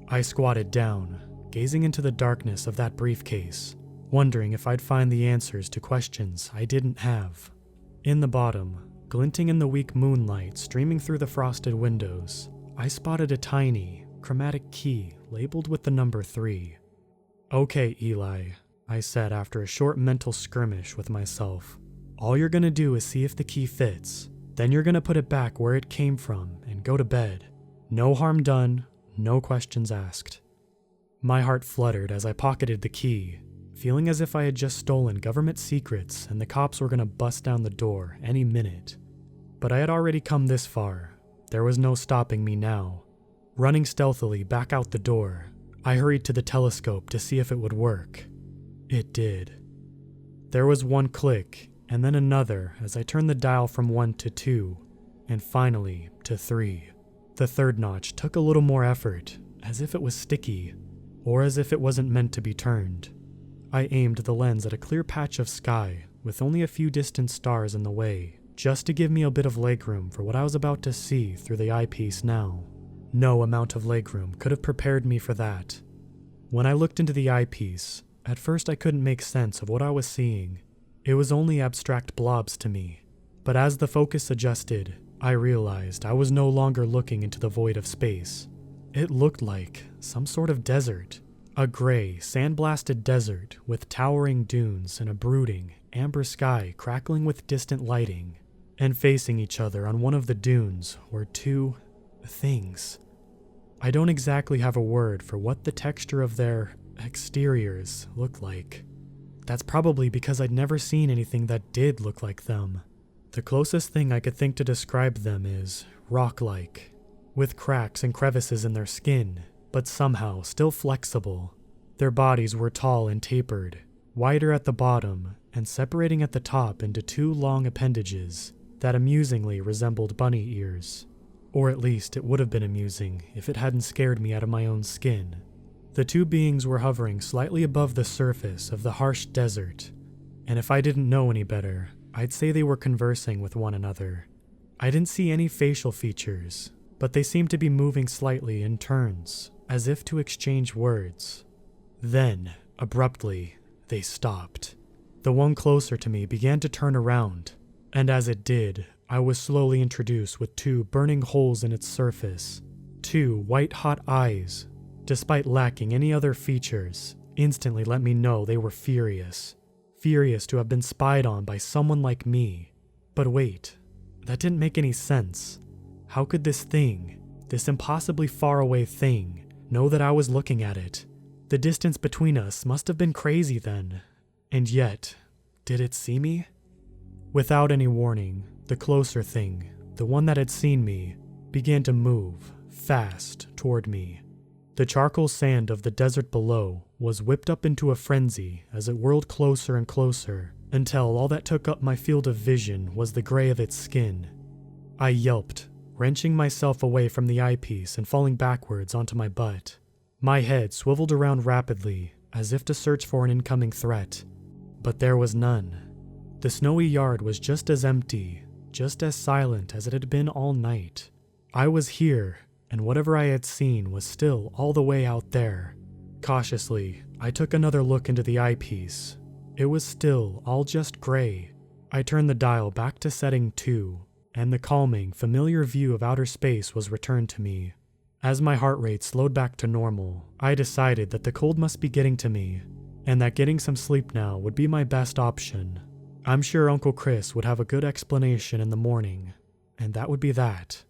I squatted down, gazing into the darkness of that briefcase, wondering if I'd find the answers to questions I didn't have. In the bottom, glinting in the weak moonlight streaming through the frosted windows, I spotted a tiny, chromatic key labeled with the number 3. "Okay, Eli," I said after a short mental skirmish with myself. "All you're gonna do is see if the key fits. Then you're gonna put it back where it came from and go to bed. No harm done, no questions asked." My heart fluttered as I pocketed the key, feeling as if I had just stolen government secrets and the cops were gonna bust down the door any minute. But I had already come this far. There was no stopping me now. Running stealthily back out the door, I hurried to the telescope to see if it would work. It did. There was one click, and then another as I turned the dial from 1 to 2, and finally to 3. The 3rd notch took a little more effort, as if it was sticky, or as if it wasn't meant to be turned. I aimed the lens at a clear patch of sky, with only a few distant stars in the way, just to give me a bit of legroom for what I was about to see through the eyepiece now. No amount of legroom could have prepared me for that. When I looked into the eyepiece, at first I couldn't make sense of what I was seeing. It was only abstract blobs to me, but as the focus adjusted, I realized I was no longer looking into the void of space. It looked like some sort of desert. A gray, sandblasted desert with towering dunes and a brooding, amber sky crackling with distant lighting. And facing each other on one of the dunes were two things. I don't exactly have a word for what the texture of their exteriors looked like. That's probably because I'd never seen anything that did look like them. The closest thing I could think to describe them is rock-like, with cracks and crevices in their skin, but somehow still flexible. Their bodies were tall and tapered, wider at the bottom, and separating at the top into two long appendages that amusingly resembled bunny ears. Or at least it would have been amusing if it hadn't scared me out of my own skin. The two beings were hovering slightly above the surface of the harsh desert, and if I didn't know any better, I'd say they were conversing with one another. I didn't see any facial features, but they seemed to be moving slightly in turns, as if to exchange words. Then, abruptly, they stopped. The one closer to me began to turn around, and as it did, I was slowly introduced with two burning holes in its surface, two white-hot eyes. Despite lacking any other features, instantly let me know they were furious. Furious to have been spied on by someone like me. But wait, that didn't make any sense. How could this thing, this impossibly faraway thing, know that I was looking at it? The distance between us must have been crazy then. And yet, did it see me? Without any warning, the closer thing, the one that had seen me, began to move, fast, toward me. The charcoal sand of the desert below was whipped up into a frenzy as it whirled closer and closer, until all that took up my field of vision was the gray of its skin. I yelped, wrenching myself away from the eyepiece and falling backwards onto my butt. My head swiveled around rapidly, as if to search for an incoming threat. But there was none. The snowy yard was just as empty, just as silent as it had been all night. I was here, and whatever I had seen was still all the way out there. Cautiously, I took another look into the eyepiece. It was still all just gray. I turned the dial back to setting 2, and the calming, familiar view of outer space was returned to me. As my heart rate slowed back to normal, I decided that the cold must be getting to me, and that getting some sleep now would be my best option. I'm sure Uncle Chris would have a good explanation in the morning, and that would be that.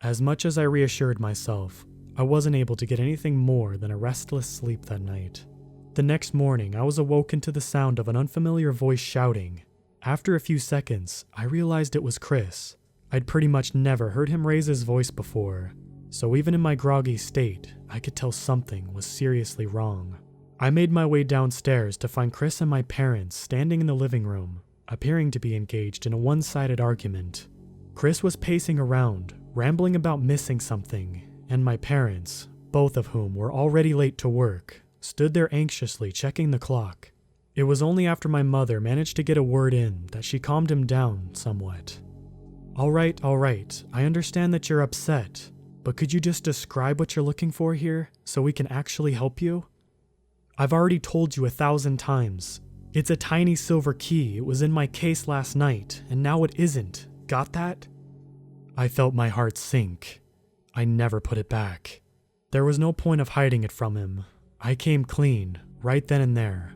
As much as I reassured myself, I wasn't able to get anything more than a restless sleep that night. The next morning, I was awoken to the sound of an unfamiliar voice shouting. After a few seconds, I realized it was Chris. I'd pretty much never heard him raise his voice before, so even in my groggy state, I could tell something was seriously wrong. I made my way downstairs to find Chris and my parents standing in the living room, appearing to be engaged in a one-sided argument. Chris was pacing around, rambling about missing something, and my parents, both of whom were already late to work, stood there anxiously checking the clock. It was only after my mother managed to get a word in that she calmed him down somewhat. All right, I understand that you're upset, but could you just describe what you're looking for here so we can actually help you? I've already told you 1,000 times. It's a tiny silver key. It was in my case last night, and now it isn't. Got that? I felt my heart sink. I never put it back. There was no point of hiding it from him. I came clean, right then and there.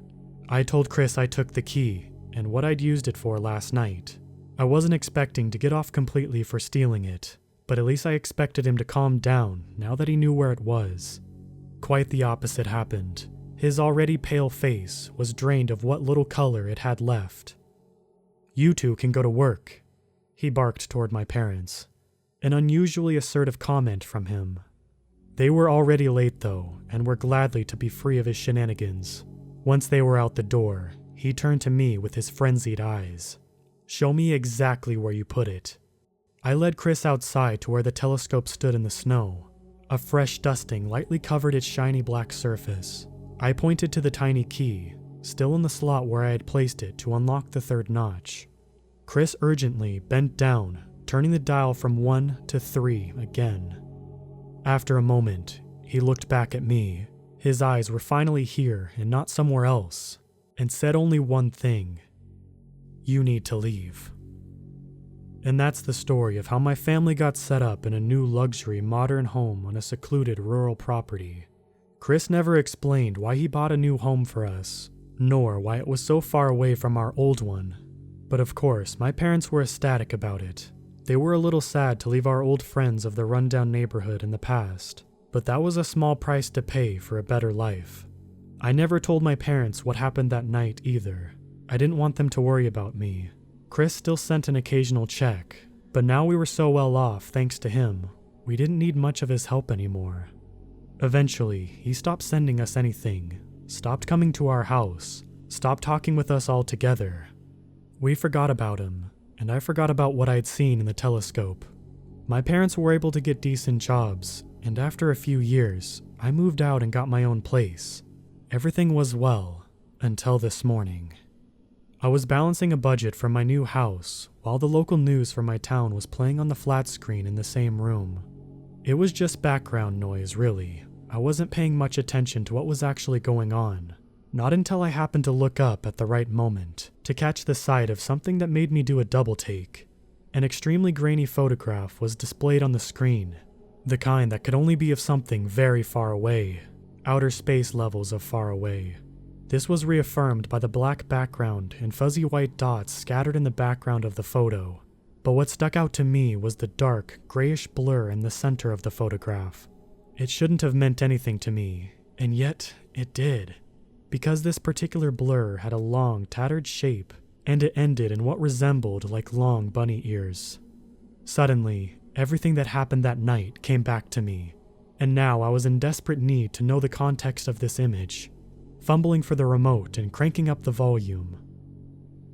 I told Chris I took the key, and what I'd used it for last night. I wasn't expecting to get off completely for stealing it, but at least I expected him to calm down now that he knew where it was. Quite the opposite happened. His already pale face was drained of what little color it had left. You two can go to work, he barked toward my parents. An unusually assertive comment from him. They were already late though, and were gladly to be free of his shenanigans. Once they were out the door, he turned to me with his frenzied eyes. Show me exactly where you put it. I led Chris outside to where the telescope stood in the snow. A fresh dusting lightly covered its shiny black surface. I pointed to the tiny key, still in the slot where I had placed it to unlock the third notch. Chris urgently bent down, turning the dial from 1 to 3 again. After a moment, he looked back at me. His eyes were finally here and not somewhere else, and said only one thing. You need to leave. And that's the story of how my family got set up in a new luxury modern home on a secluded rural property. Chris never explained why he bought a new home for us, nor why it was so far away from our old one. But of course, my parents were ecstatic about it. They were a little sad to leave our old friends of the rundown neighborhood in the past, but that was a small price to pay for a better life. I never told my parents what happened that night either. I didn't want them to worry about me. Chris still sent an occasional check, but now we were so well off thanks to him, we didn't need much of his help anymore. Eventually, he stopped sending us anything, stopped coming to our house, stopped talking with us altogether. We forgot about him, and I forgot about what I'd seen in the telescope. My parents were able to get decent jobs, and after a few years, I moved out and got my own place. Everything was well, until this morning. I was balancing a budget for my new house while the local news from my town was playing on the flat screen in the same room. It was just background noise, really. I wasn't paying much attention to what was actually going on. Not until I happened to look up at the right moment to catch the sight of something that made me do a double take. An extremely grainy photograph was displayed on the screen, the kind that could only be of something very far away, outer space levels of far away. This was reaffirmed by the black background and fuzzy white dots scattered in the background of the photo. But what stuck out to me was the dark, grayish blur in the center of the photograph. It shouldn't have meant anything to me, and yet it did. Because this particular blur had a long, tattered shape, and it ended in what resembled like long bunny ears. Suddenly, everything that happened that night came back to me, and now I was in desperate need to know the context of this image. Fumbling for the remote and cranking up the volume.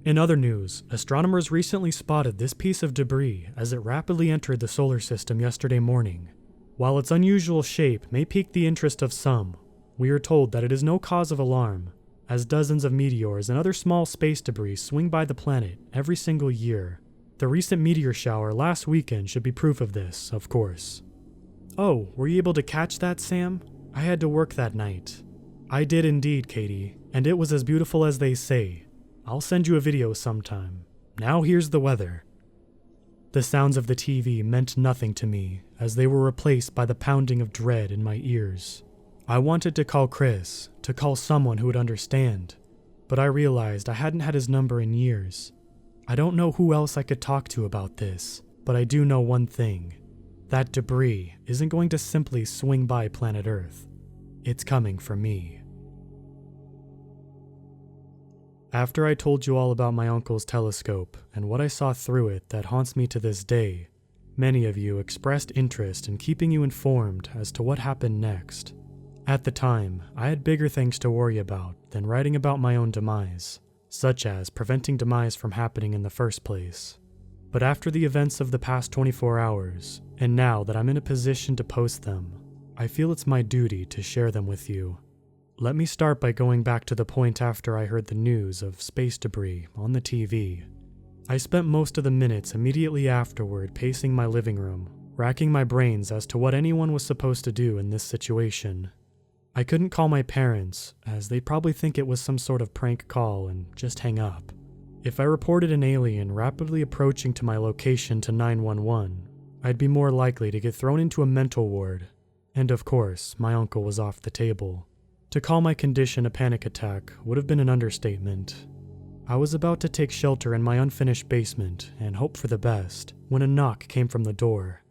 In other news, astronomers recently spotted this piece of debris as it rapidly entered the solar system yesterday morning. While its unusual shape may pique the interest of some, we are told that it is no cause of alarm, as dozens of meteors and other small space debris swing by the planet every single year. The recent meteor shower last weekend should be proof of this, of course. Oh, were you able to catch that, Sam? I had to work that night. I did indeed, Katie, and it was as beautiful as they say. I'll send you a video sometime. Now here's the weather. The sounds of the TV meant nothing to me, as they were replaced by the pounding of dread in my ears. I wanted to call Chris, to call someone who would understand, but I realized I hadn't had his number in years. I don't know who else I could talk to about this, but I do know one thing. That debris isn't going to simply swing by planet Earth. It's coming for me. After I told you all about my uncle's telescope and what I saw through it that haunts me to this day, many of you expressed interest in keeping you informed as to what happened next. At the time, I had bigger things to worry about than writing about my own demise, such as preventing demise from happening in the first place. But after the events of the past 24 hours, and now that I'm in a position to post them, I feel it's my duty to share them with you. Let me start by going back to the point after I heard the news of space debris on the TV. I spent most of the minutes immediately afterward pacing my living room, racking my brains as to what anyone was supposed to do in this situation. I couldn't call my parents, as they'd probably think it was some sort of prank call and just hang up. If I reported an alien rapidly approaching to my location to 911, I'd be more likely to get thrown into a mental ward. And of course, my uncle was off the table. To call my condition a panic attack would have been an understatement. I was about to take shelter in my unfinished basement and hope for the best when a knock came from the door.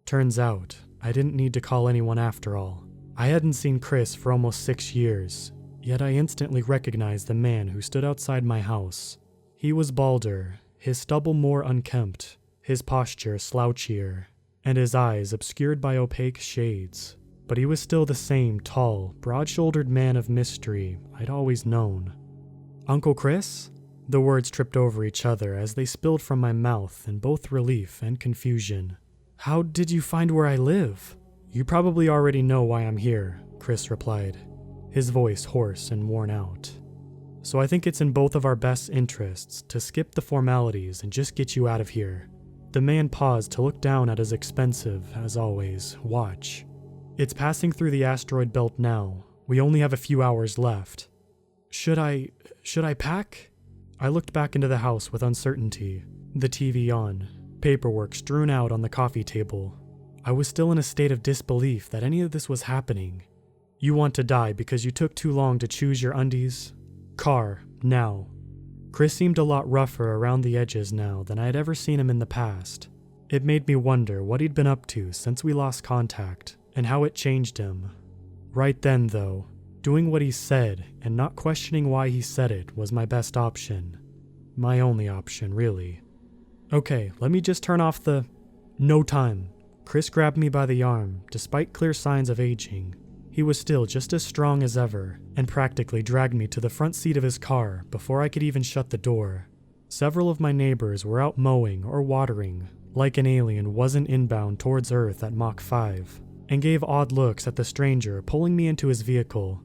Turns out, I didn't need to call anyone after all. I hadn't seen Chris for almost 6 years, yet I instantly recognized the man who stood outside my house. He was balder, his stubble more unkempt, his posture slouchier, and his eyes obscured by opaque shades. But he was still the same tall, broad-shouldered man of mystery I'd always known. Uncle Chris? The words tripped over each other as they spilled from my mouth in both relief and confusion. How did you find where I live? You probably already know why I'm here, Chris replied, his voice hoarse and worn out. So I think it's in both of our best interests to skip the formalities and just get you out of here. The man paused to look down at his expensive, as always, watch. It's passing through the asteroid belt now. We only have a few hours left. Should I pack? I looked back into the house with uncertainty. The TV on, paperwork strewn out on the coffee table. I was still in a state of disbelief that any of this was happening. You want to die because you took too long to choose your undies? Car, now. Chris seemed a lot rougher around the edges now than I had ever seen him in the past. It made me wonder what he'd been up to since we lost contact, and how it changed him. Right then, though, doing what he said and not questioning why he said it was my best option. My only option, really. Okay, let me just turn off the... No time. Chris grabbed me by the arm, despite clear signs of aging. He was still just as strong as ever, and practically dragged me to the front seat of his car before I could even shut the door. Several of my neighbors were out mowing or watering, like an alien wasn't inbound towards Earth at Mach 5, and gave odd looks at the stranger pulling me into his vehicle.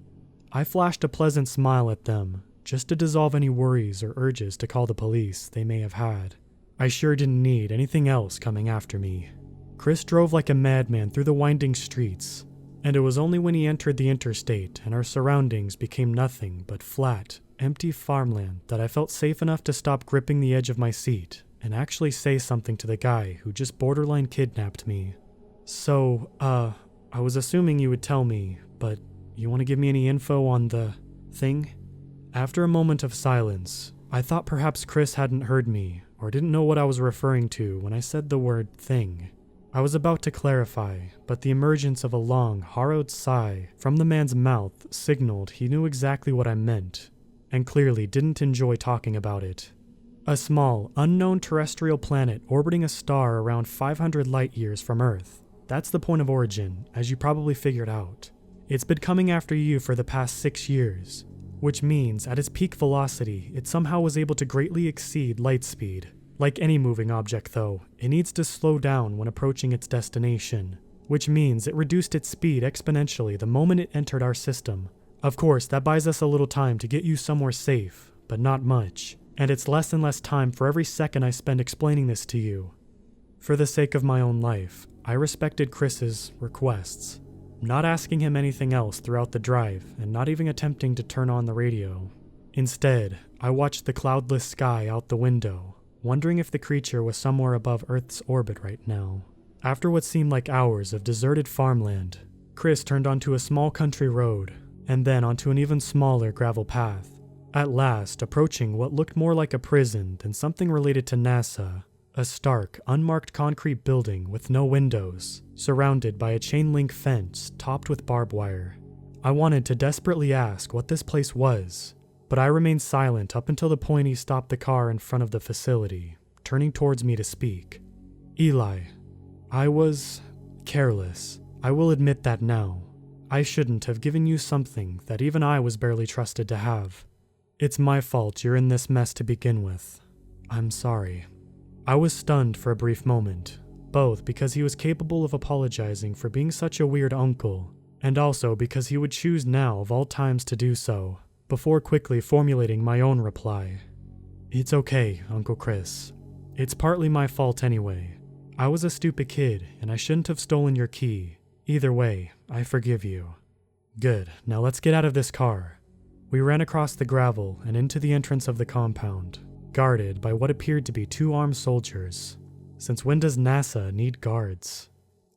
I flashed a pleasant smile at them, just to dissolve any worries or urges to call the police they may have had. I sure didn't need anything else coming after me. Chris drove like a madman through the winding streets, and it was only when he entered the interstate and our surroundings became nothing but flat, empty farmland that I felt safe enough to stop gripping the edge of my seat and actually say something to the guy who just borderline kidnapped me. So, I was assuming you would tell me, but you want to give me any info on the thing? After a moment of silence, I thought perhaps Chris hadn't heard me or didn't know what I was referring to when I said the word thing. I was about to clarify, but the emergence of a long, harrowed sigh from the man's mouth signaled he knew exactly what I meant, and clearly didn't enjoy talking about it. A small, unknown terrestrial planet orbiting a star around 500 light-years from Earth. That's the point of origin, as you probably figured out. It's been coming after you for the past 6 years, which means at its peak velocity, it somehow was able to greatly exceed light speed. Like any moving object though, it needs to slow down when approaching its destination, which means it reduced its speed exponentially the moment it entered our system. Of course, that buys us a little time to get you somewhere safe, but not much, and it's less and less time for every second I spend explaining this to you. For the sake of my own life, I respected Chris's requests, not asking him anything else throughout the drive and not even attempting to turn on the radio. Instead, I watched the cloudless sky out the window, wondering if the creature was somewhere above Earth's orbit right now. After what seemed like hours of deserted farmland, Chris turned onto a small country road, and then onto an even smaller gravel path, at last approaching what looked more like a prison than something related to NASA, a stark, unmarked concrete building with no windows, surrounded by a chain-link fence topped with barbed wire. I wanted to desperately ask what this place was, but I remained silent up until the point he stopped the car in front of the facility, turning towards me to speak. Eli, I was careless. I will admit that now. I shouldn't have given you something that even I was barely trusted to have. It's my fault you're in this mess to begin with. I'm sorry. I was stunned for a brief moment, both because he was capable of apologizing for being such a weird uncle, and also because he would choose now of all times to do so, before quickly formulating my own reply. It's okay, Uncle Chris. It's partly my fault anyway. I was a stupid kid, and I shouldn't have stolen your key. Either way, I forgive you. Good, now let's get out of this car. We ran across the gravel and into the entrance of the compound, guarded by what appeared to be 2 armed soldiers. Since when does NASA need guards?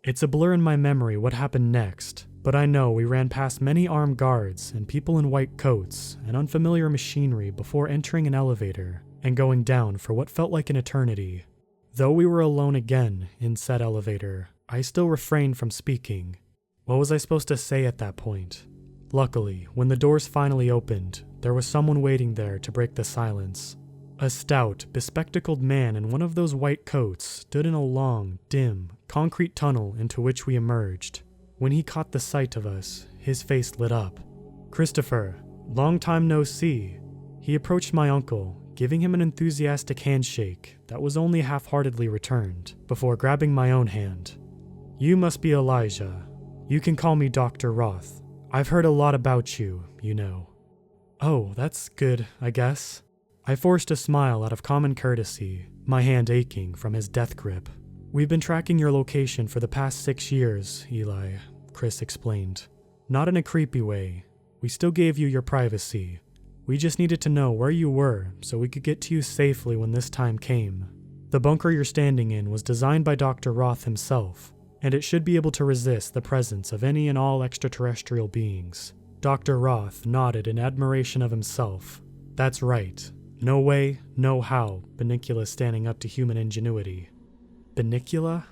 It's a blur in my memory what happened next, but I know we ran past many armed guards and people in white coats and unfamiliar machinery before entering an elevator and going down for what felt like an eternity. Though we were alone again in said elevator, I still refrained from speaking. What was I supposed to say at that point? Luckily, when the doors finally opened, there was someone waiting there to break the silence. A stout, bespectacled man in one of those white coats stood in a long, dim, concrete tunnel into which we emerged. When he caught the sight of us, his face lit up. Christopher, long time no see. He approached my uncle, giving him an enthusiastic handshake that was only half-heartedly returned, before grabbing my own hand. You must be Elijah. You can call me Dr. Roth. I've heard a lot about you, you know. Oh, that's good, I guess. I forced a smile out of common courtesy, my hand aching from his death grip. We've been tracking your location for the past 6 years, Eli, Chris explained. Not in a creepy way. We still gave you your privacy. We just needed to know where you were so we could get to you safely when this time came. The bunker you're standing in was designed by Dr. Roth himself, and it should be able to resist the presence of any and all extraterrestrial beings. Dr. Roth nodded in admiration of himself. That's right. No way, no how, Benicula's standing up to human ingenuity. Benicula?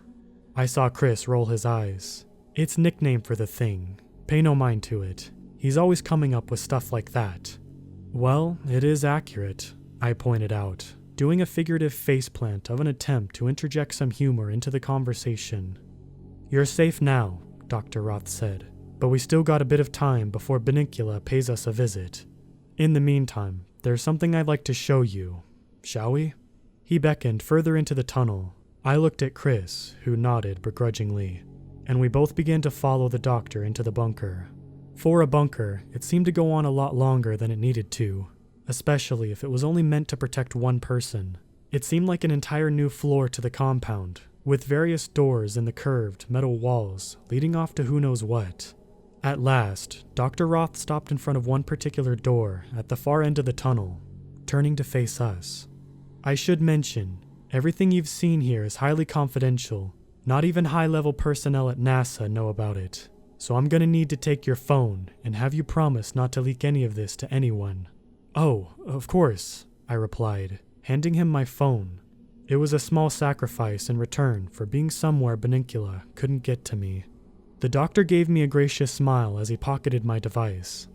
I saw Chris roll his eyes. It's nickname for the thing. Pay no mind to it. He's always coming up with stuff like that. Well, it is accurate, I pointed out, doing a figurative faceplant of an attempt to interject some humor into the conversation. You're safe now, Dr. Roth said, but we still got a bit of time before Benicula pays us a visit. In the meantime, there's something I'd like to show you. Shall we? He beckoned further into the tunnel. I looked at Chris, who nodded begrudgingly, and we both began to follow the doctor into the bunker. For a bunker, it seemed to go on a lot longer than it needed to, especially if it was only meant to protect one person. It seemed like an entire new floor to the compound, with various doors in the curved metal walls leading off to who knows what. At last, Dr. Roth stopped in front of one particular door at the far end of the tunnel, turning to face us. I should mention, everything you've seen here is highly confidential. Not even high-level personnel at NASA know about it, so I'm gonna need to take your phone and have you promise not to leak any of this to anyone. Oh, of course, I replied, handing him my phone. It was a small sacrifice in return for being somewhere Benicula couldn't get to me. The doctor gave me a gracious smile as he pocketed my device.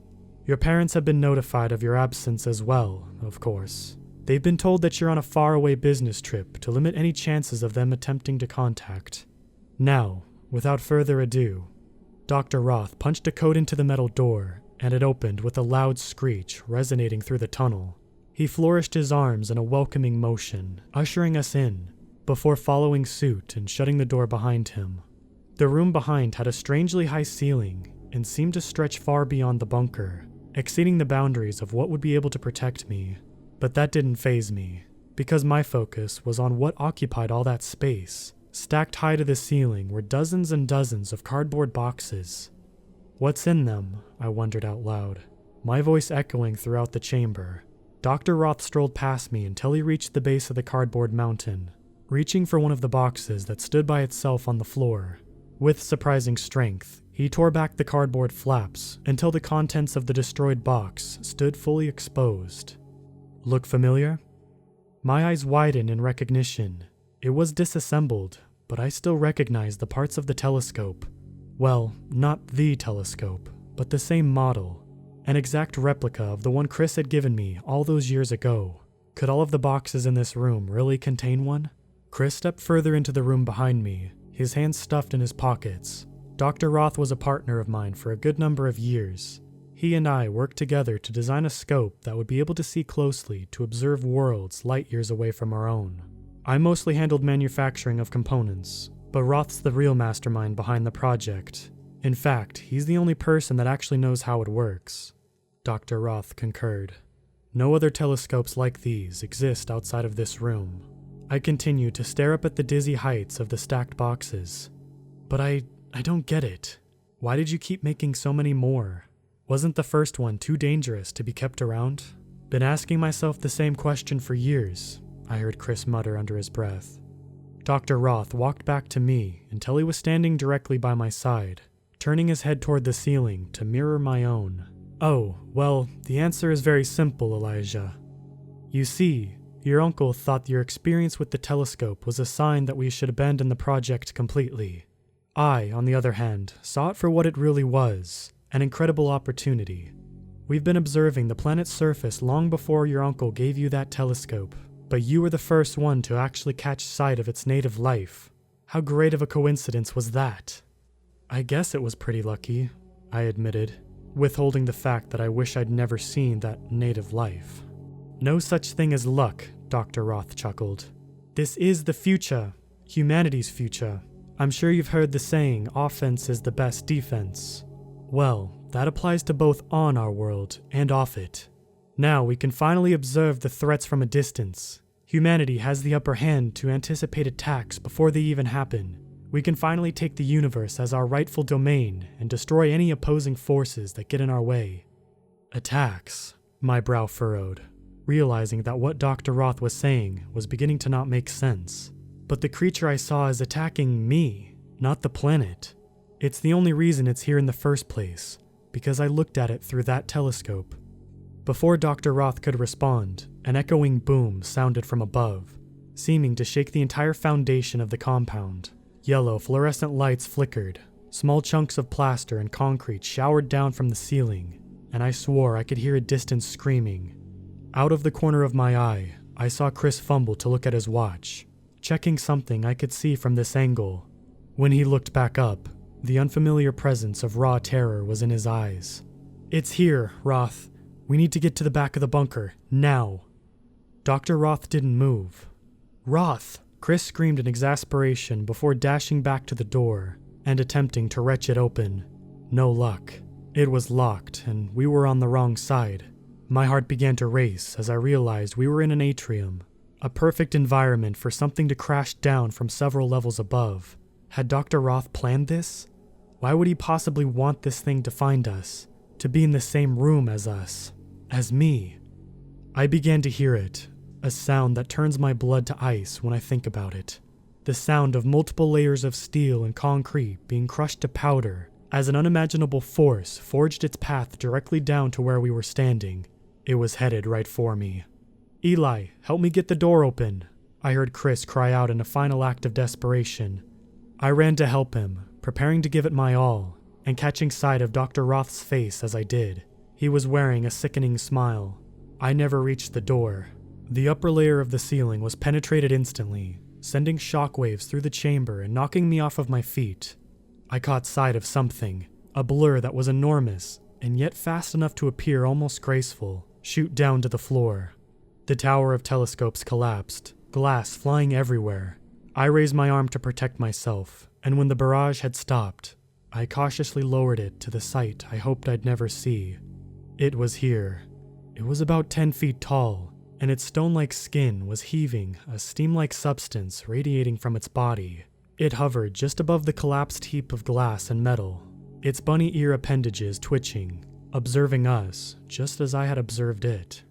Your parents have been notified of your absence as well, of course. They've been told that you're on a faraway business trip to limit any chances of them attempting to contact. Now, without further ado, Dr. Roth punched a code into the metal door, and it opened with a loud screech resonating through the tunnel. He flourished his arms in a welcoming motion, ushering us in, before following suit and shutting the door behind him. The room behind had a strangely high ceiling and seemed to stretch far beyond the bunker, exceeding the boundaries of what would be able to protect me. But that didn't faze me, because my focus was on what occupied all that space. Stacked high to the ceiling were dozens and dozens of cardboard boxes. What's in them? I wondered out loud, my voice echoing throughout the chamber. Dr. Roth strolled past me until he reached the base of the cardboard mountain, reaching for one of the boxes that stood by itself on the floor. With surprising strength, he tore back the cardboard flaps until the contents of the destroyed box stood fully exposed. Look familiar? My eyes widened in recognition. It was disassembled, but I still recognized the parts of the telescope. Well, not the telescope, but the same model. An exact replica of the one Chris had given me all those years ago. Could all of the boxes in this room really contain one? Chris stepped further into the room behind me, his hands stuffed in his pockets. Dr. Roth was a partner of mine for a good number of years. He and I worked together to design a scope that would be able to see closely to observe worlds light years away from our own. I mostly handled manufacturing of components, but Roth's the real mastermind behind the project. In fact, he's the only person that actually knows how it works. Dr. Roth concurred. No other telescopes like these exist outside of this room. I continued to stare up at the dizzy heights of the stacked boxes. But I don't get it. Why did you keep making so many more? Wasn't the first one too dangerous to be kept around? Been asking myself the same question for years, I heard Chris mutter under his breath. Dr. Roth walked back to me until he was standing directly by my side, turning his head toward the ceiling to mirror my own. Oh, well, the answer is very simple, Elijah. You see, your uncle thought your experience with the telescope was a sign that we should abandon the project completely. I, on the other hand, saw it for what it really was, an incredible opportunity. We've been observing the planet's surface long before your uncle gave you that telescope, but you were the first one to actually catch sight of its native life. How great of a coincidence was that? I guess it was pretty lucky, I admitted, withholding the fact that I wish I'd never seen that native life. No such thing as luck, Dr. Roth chuckled. This is the future, humanity's future. I'm sure you've heard the saying, offense is the best defense. Well, that applies to both on our world and off it. Now we can finally observe the threats from a distance. Humanity has the upper hand to anticipate attacks before they even happen. We can finally take the universe as our rightful domain and destroy any opposing forces that get in our way. Attacks, my brow furrowed. realizing that what Dr. Roth was saying was beginning to not make sense. But the creature I saw is attacking me, not the planet. It's the only reason it's here in the first place, because I looked at it through that telescope. Before Dr. Roth could respond, an echoing boom sounded from above, seeming to shake the entire foundation of the compound. Yellow fluorescent lights flickered, small chunks of plaster and concrete showered down from the ceiling, and I swore I could hear a distant screaming. Out of the corner of my eye, I saw Chris fumble to look at his watch, checking something I could see from this angle. When he looked back up, the unfamiliar presence of raw terror was in his eyes. "It's here, Roth. We need to get to the back of the bunker, now." Dr. Roth didn't move. "Roth!" Chris screamed in exasperation before dashing back to the door and attempting to wrench it open. No luck. It was locked, and we were on the wrong side. My heart began to race as I realized we were in an atrium, a perfect environment for something to crash down from several levels above. Had Dr. Roth planned this? Why would he possibly want this thing to find us, to be in the same room as us, as me? I began to hear it, a sound that turns my blood to ice when I think about it. The sound of multiple layers of steel and concrete being crushed to powder as an unimaginable force forged its path directly down to where we were standing. It was headed right for me. "Eli, help me get the door open," I heard Chris cry out in a final act of desperation. I ran to help him, preparing to give it my all, and catching sight of Dr. Roth's face as I did. He was wearing a sickening smile. I never reached the door. The upper layer of the ceiling was penetrated instantly, sending shockwaves through the chamber and knocking me off of my feet. I caught sight of something, a blur that was enormous, and yet fast enough to appear almost graceful, shoot down to the floor. The tower of telescopes collapsed, glass flying everywhere. I raised my arm to protect myself, and when the barrage had stopped, I cautiously lowered it to the sight I hoped I'd never see. It was here. It was about 10 feet tall, and its stone-like skin was heaving, a steam-like substance radiating from its body. It hovered just above the collapsed heap of glass and metal, its bunny ear appendages twitching, observing us just as I had observed it.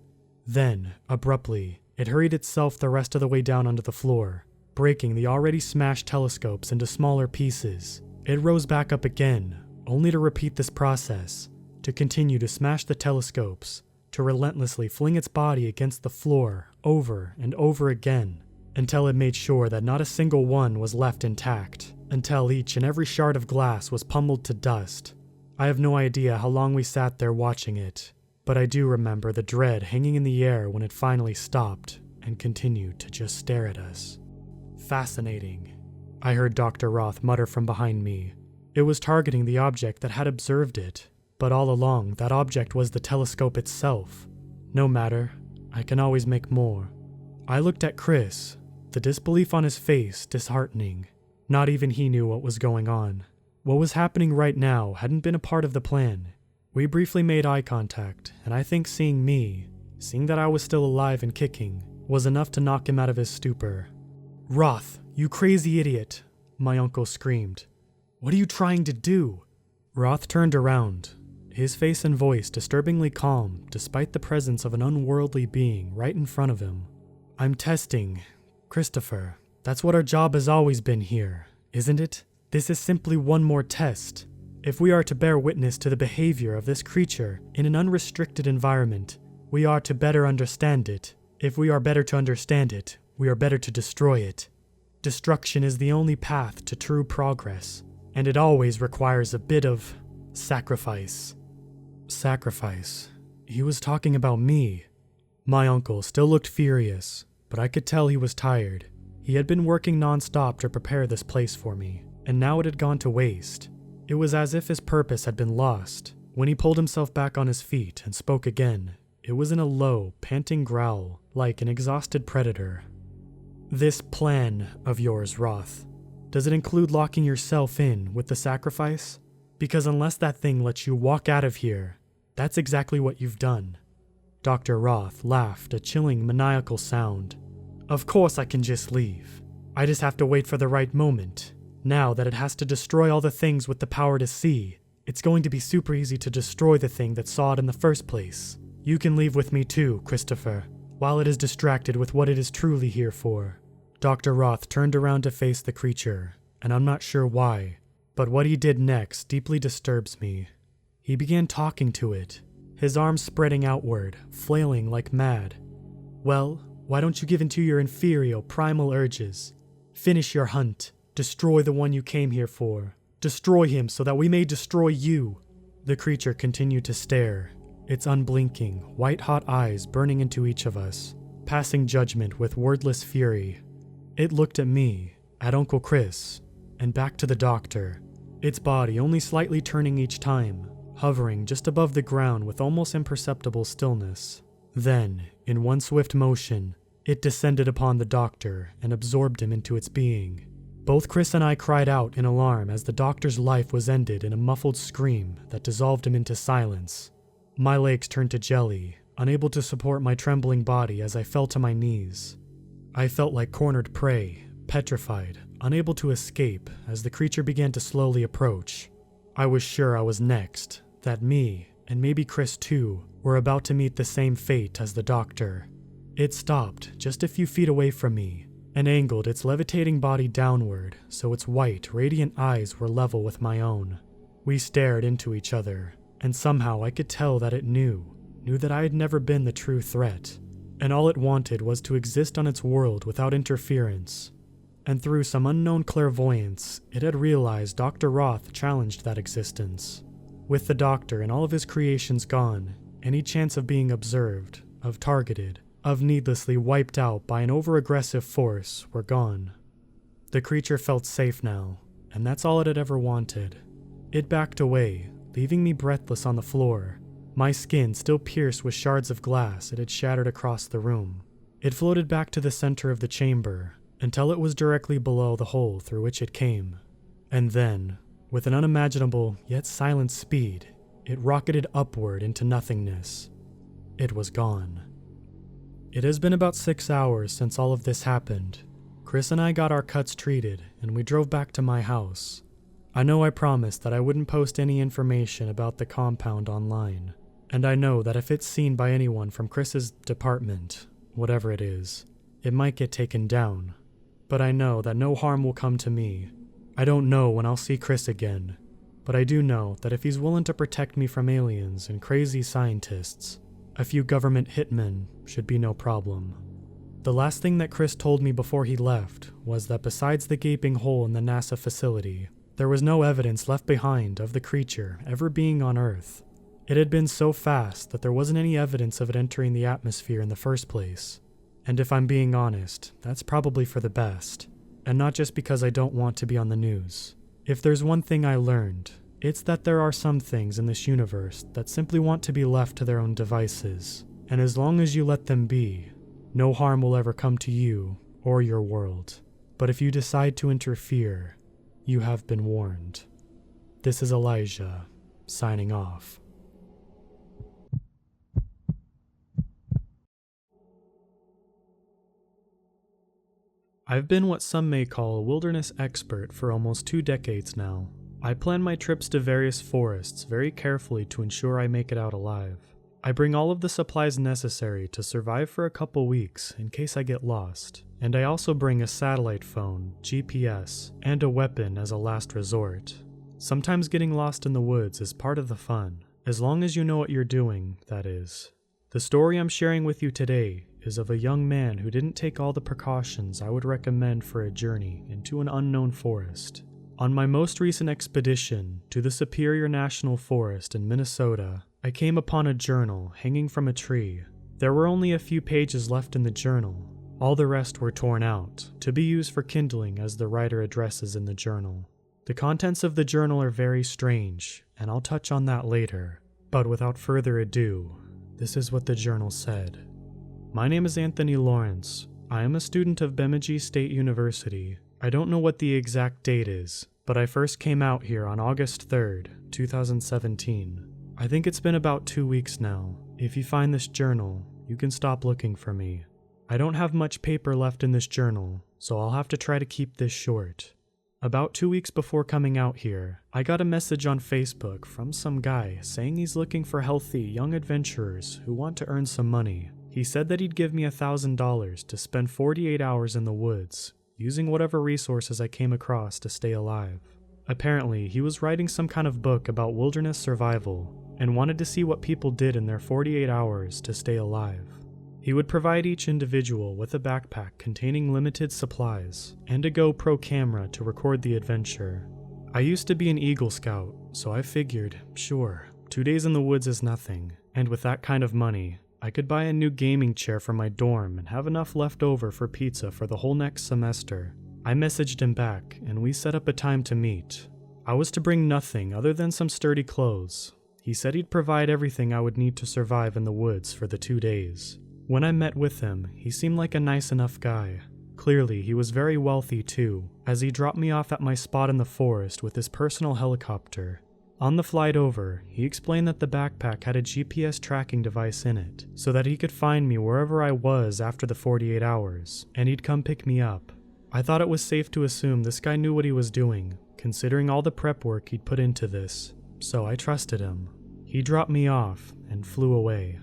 Then, abruptly, it hurried itself the rest of the way down onto the floor, breaking the already smashed telescopes into smaller pieces. It rose back up again, only to repeat this process, to continue to smash the telescopes, to relentlessly fling its body against the floor over and over again, until it made sure that not a single one was left intact, until each and every shard of glass was pummeled to dust. I have no idea how long we sat there watching it, but I do remember the dread hanging in the air when it finally stopped and continued to just stare at us. "Fascinating," I heard Dr. Roth mutter from behind me. It was targeting the object that had observed it, but all along that object was the telescope itself. No matter, I can always make more. I looked at Chris, the disbelief on his face disheartening. Not even he knew what was going on. What was happening right now hadn't been a part of the plan. We briefly made eye contact, and I think seeing that I was still alive and kicking, was enough to knock him out of his stupor. "Roth, you crazy idiot," my uncle screamed. "What are you trying to do?" Roth turned around, his face and voice disturbingly calm despite the presence of an unworldly being right in front of him. "I'm testing, Christopher. That's what our job has always been here, isn't it? This is simply one more test. If we are to bear witness to the behavior of this creature in an unrestricted environment, we are to better understand it. If we are better to understand it, we are better to destroy it. Destruction is the only path to true progress, and it always requires a bit of sacrifice." Sacrifice? He was talking about me. My uncle still looked furious, but I could tell he was tired. He had been working non-stop to prepare this place for me, and now it had gone to waste. It was as if his purpose had been lost. When he pulled himself back on his feet and spoke again, it was in a low, panting growl, like an exhausted predator. "This plan of yours, Roth, does it include locking yourself in with the sacrifice? Because unless that thing lets you walk out of here, that's exactly what you've done." Dr. Roth laughed a chilling, maniacal sound. "Of course I can just leave. I just have to wait for the right moment. Now that it has to destroy all the things with the power to see, it's going to be super easy to destroy the thing that saw it in the first place. You can leave with me too, Christopher. while it is distracted with what it is truly here for. Dr. Roth turned around to face the creature, and I'm not sure why, but what he did next deeply disturbs me. He began talking to it, his arms spreading outward, flailing like mad. Well, why don't you give in to your inferior, primal urges? Finish your hunt. Destroy the one you came here for. Destroy him so that we may destroy you. The creature continued to stare, its unblinking, white-hot eyes burning into each of us, passing judgment with wordless fury. It looked at me, at Uncle Chris, and back to the doctor, its body only slightly turning each time, hovering just above the ground with almost imperceptible stillness. Then, in one swift motion, it descended upon the doctor and absorbed him into its being. Both Chris and I cried out in alarm as the doctor's life was ended in a muffled scream that dissolved him into silence. My legs turned to jelly, unable to support my trembling body as I fell to my knees. I felt like cornered prey, petrified, unable to escape as the creature began to slowly approach. I was sure I was next, that me, and maybe Chris too, were about to meet the same fate as the doctor. It stopped just a few feet away from me and angled its levitating body downward so its white, radiant eyes were level with my own. We stared into each other, and somehow I could tell that it knew that I had never been the true threat, and all it wanted was to exist on its world without interference. And through some unknown clairvoyance, it had realized Dr. Roth challenged that existence. With the doctor and all of his creations gone, any chance of being observed, of targeted, of needlessly wiped out by an over-aggressive force were gone. The creature felt safe now, and that's all it had ever wanted. It backed away, leaving me breathless on the floor, my skin still pierced with shards of glass it had shattered across the room. It floated back to the center of the chamber, until it was directly below the hole through which it came. And then, with an unimaginable yet silent speed, it rocketed upward into nothingness. It was gone. It has been about 6 hours since all of this happened. Chris and I got our cuts treated, and we drove back to my house. I know I promised that I wouldn't post any information about the compound online, and I know that if it's seen by anyone from Chris's department, whatever it is, it might get taken down. But I know that no harm will come to me. I don't know when I'll see Chris again, but I do know that if he's willing to protect me from aliens and crazy scientists, a few government hitmen should be no problem. The last thing that Chris told me before he left was that besides the gaping hole in the NASA facility, there was no evidence left behind of the creature ever being on Earth. It had been so fast that there wasn't any evidence of it entering the atmosphere in the first place. And if I'm being honest, that's probably for the best. And not just because I don't want to be on the news. If there's one thing I learned, it's that there are some things in this universe that simply want to be left to their own devices. And as long as you let them be, no harm will ever come to you or your world. But if you decide to interfere, you have been warned. This is Elijah, signing off. I've been what some may call a wilderness expert for almost 2 decades now. I plan my trips to various forests very carefully to ensure I make it out alive. I bring all of the supplies necessary to survive for a couple weeks in case I get lost, and I also bring a satellite phone, GPS, and a weapon as a last resort. Sometimes getting lost in the woods is part of the fun, as long as you know what you're doing, that is. The story I'm sharing with you today is of a young man who didn't take all the precautions I would recommend for a journey into an unknown forest. On my most recent expedition to the Superior National Forest in Minnesota, I came upon a journal hanging from a tree. There were only a few pages left in the journal. All the rest were torn out, to be used for kindling as the writer addresses in the journal. The contents of the journal are very strange, and I'll touch on that later. But without further ado, this is what the journal said. My name is Anthony Lawrence. I am a student of Bemidji State University. I don't know what the exact date is, but I first came out here on August 3rd, 2017. I think it's been about 2 weeks now. If you find this journal, you can stop looking for me. I don't have much paper left in this journal, so I'll have to try to keep this short. About 2 weeks before coming out here, I got a message on Facebook from some guy saying he's looking for healthy young adventurers who want to earn some money. He said that he'd give me $1,000 to spend 48 hours in the woods, using whatever resources I came across to stay alive. Apparently, he was writing some kind of book about wilderness survival and wanted to see what people did in their 48 hours to stay alive. He would provide each individual with a backpack containing limited supplies and a GoPro camera to record the adventure. I used to be an Eagle Scout, so I figured, sure, 2 days in the woods is nothing, and with that kind of money, I could buy a new gaming chair for my dorm and have enough left over for pizza for the whole next semester. I messaged him back, and we set up a time to meet. I was to bring nothing other than some sturdy clothes. He said he'd provide everything I would need to survive in the woods for the 2 days. When I met with him, he seemed like a nice enough guy. Clearly, he was very wealthy too, as he dropped me off at my spot in the forest with his personal helicopter. On the flight over, he explained that the backpack had a GPS tracking device in it, so that he could find me wherever I was after the 48 hours, and he'd come pick me up. I thought it was safe to assume this guy knew what he was doing, considering all the prep work he'd put into this, so I trusted him. He dropped me off and flew away.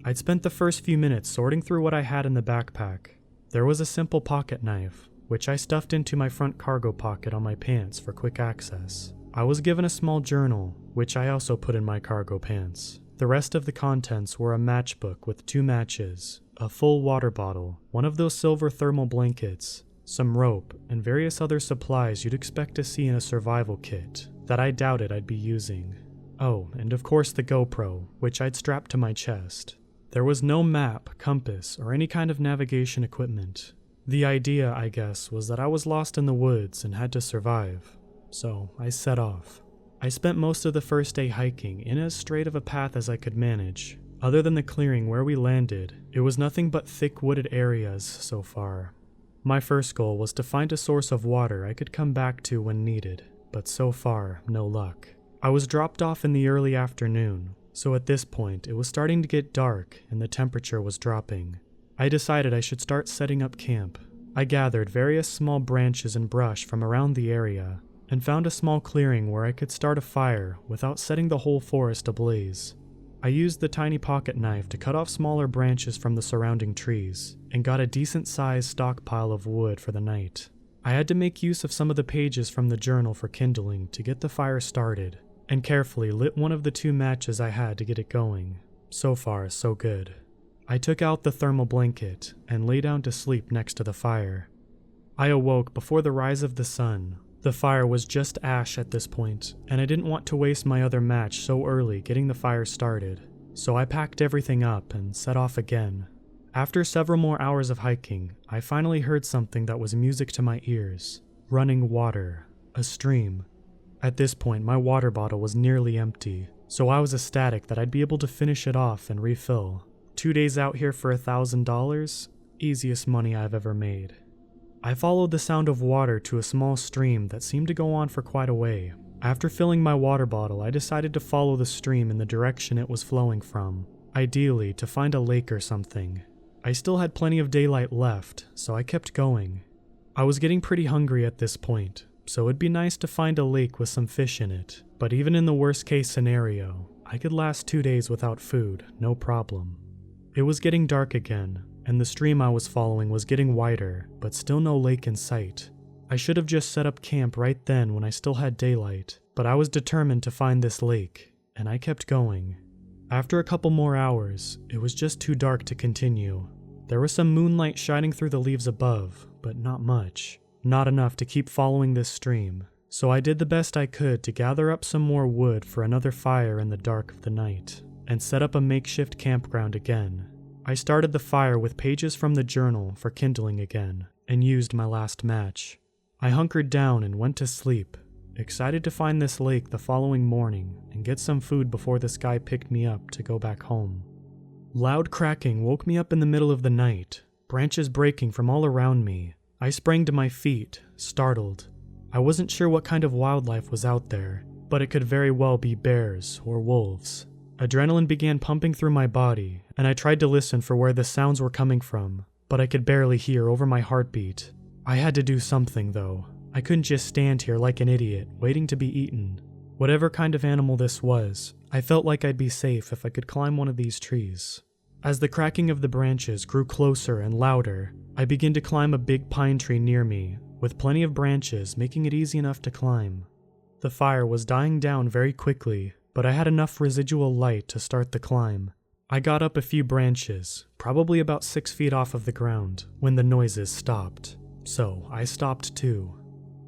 I'd spent the first few minutes sorting through what I had in the backpack. There was a simple pocket knife, which I stuffed into my front cargo pocket on my pants for quick access. I was given a small journal, which I also put in my cargo pants. The rest of the contents were a matchbook with 2 matches, a full water bottle, one of those silver thermal blankets, some rope, and various other supplies you'd expect to see in a survival kit that I doubted I'd be using. Oh, and of course the GoPro, which I'd strapped to my chest. There was no map, compass, or any kind of navigation equipment. The idea, I guess, was that I was lost in the woods and had to survive. So I set off. I spent most of the first day hiking in as straight of a path as I could manage. Other than the clearing where we landed, it was nothing but thick wooded areas so far. My first goal was to find a source of water I could come back to when needed, but so far, no luck. I was dropped off in the early afternoon, so at this point it was starting to get dark and the temperature was dropping. I decided I should start setting up camp. I gathered various small branches and brush from around the area, and found a small clearing where I could start a fire without setting the whole forest ablaze. I used the tiny pocket knife to cut off smaller branches from the surrounding trees, and got a decent-sized stockpile of wood for the night. I had to make use of some of the pages from the journal for kindling to get the fire started, and carefully lit one of the 2 matches I had to get it going. So far, so good. I took out the thermal blanket and lay down to sleep next to the fire. I awoke before the rise of the sun. The fire was just ash at this point, and I didn't want to waste my other match so early getting the fire started, so I packed everything up and set off again. After several more hours of hiking, I finally heard something that was music to my ears. Running water. A stream. At this point, my water bottle was nearly empty, so I was ecstatic that I'd be able to finish it off and refill. 2 days out here for $1,000? Easiest money I've ever made. I followed the sound of water to a small stream that seemed to go on for quite a way. After filling my water bottle, I decided to follow the stream in the direction it was flowing from, ideally to find a lake or something. I still had plenty of daylight left, so I kept going. I was getting pretty hungry at this point, so it'd be nice to find a lake with some fish in it, but even in the worst case scenario, I could last 2 days without food, no problem. It was getting dark again, and the stream I was following was getting wider, but still no lake in sight. I should have just set up camp right then when I still had daylight, but I was determined to find this lake, and I kept going. After a couple more hours, it was just too dark to continue. There was some moonlight shining through the leaves above, but not much. Not enough to keep following this stream, so I did the best I could to gather up some more wood for another fire in the dark of the night, and set up a makeshift campground again. I started the fire with pages from the journal for kindling again, and used my last match. I hunkered down and went to sleep, excited to find this lake the following morning and get some food before this guy picked me up to go back home. Loud cracking woke me up in the middle of the night, branches breaking from all around me. I sprang to my feet, startled. I wasn't sure what kind of wildlife was out there, but it could very well be bears or wolves. Adrenaline began pumping through my body, and I tried to listen for where the sounds were coming from, but I could barely hear over my heartbeat. I had to do something, though. I couldn't just stand here like an idiot, waiting to be eaten. Whatever kind of animal this was, I felt like I'd be safe if I could climb one of these trees. As the cracking of the branches grew closer and louder, I began to climb a big pine tree near me, with plenty of branches making it easy enough to climb. The fire was dying down very quickly, but I had enough residual light to start the climb. I got up a few branches, probably about 6 feet off of the ground, when the noises stopped. So I stopped too.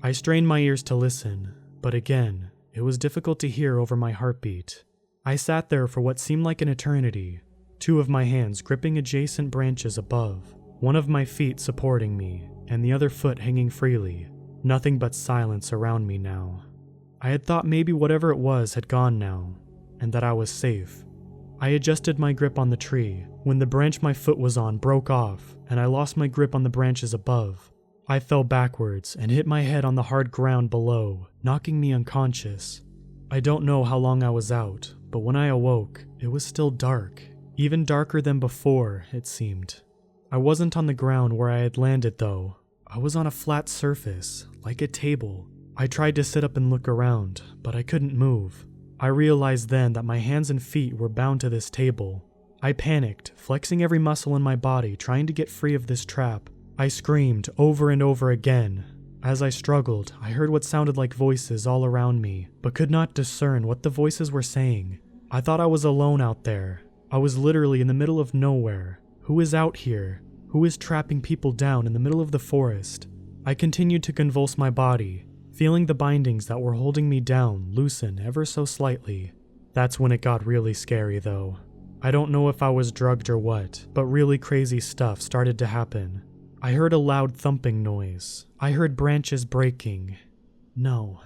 I strained my ears to listen, but again, it was difficult to hear over my heartbeat. I sat there for what seemed like an eternity, 2 of my hands gripping adjacent branches above, one of my feet supporting me, and the other foot hanging freely. Nothing but silence around me now. I had thought maybe whatever it was had gone now, and that I was safe. I adjusted my grip on the tree when the branch my foot was on broke off, and I lost my grip on the branches above. I fell backwards and hit my head on the hard ground below, knocking me unconscious. I don't know how long I was out, but when I awoke, it was still dark. Even darker than before, it seemed. I wasn't on the ground where I had landed though. I was on a flat surface, like a table. I tried to sit up and look around, but I couldn't move. I realized then that my hands and feet were bound to this table. I panicked, flexing every muscle in my body, trying to get free of this trap. I screamed over and over again. As I struggled, I heard what sounded like voices all around me, but could not discern what the voices were saying. I thought I was alone out there. I was literally in the middle of nowhere. Who is out here? Who is trapping people down in the middle of the forest? I continued to convulse my body, feeling the bindings that were holding me down loosen ever so slightly. That's when it got really scary though. I don't know if I was drugged or what, but really crazy stuff started to happen. I heard a loud thumping noise. I heard branches breaking. No.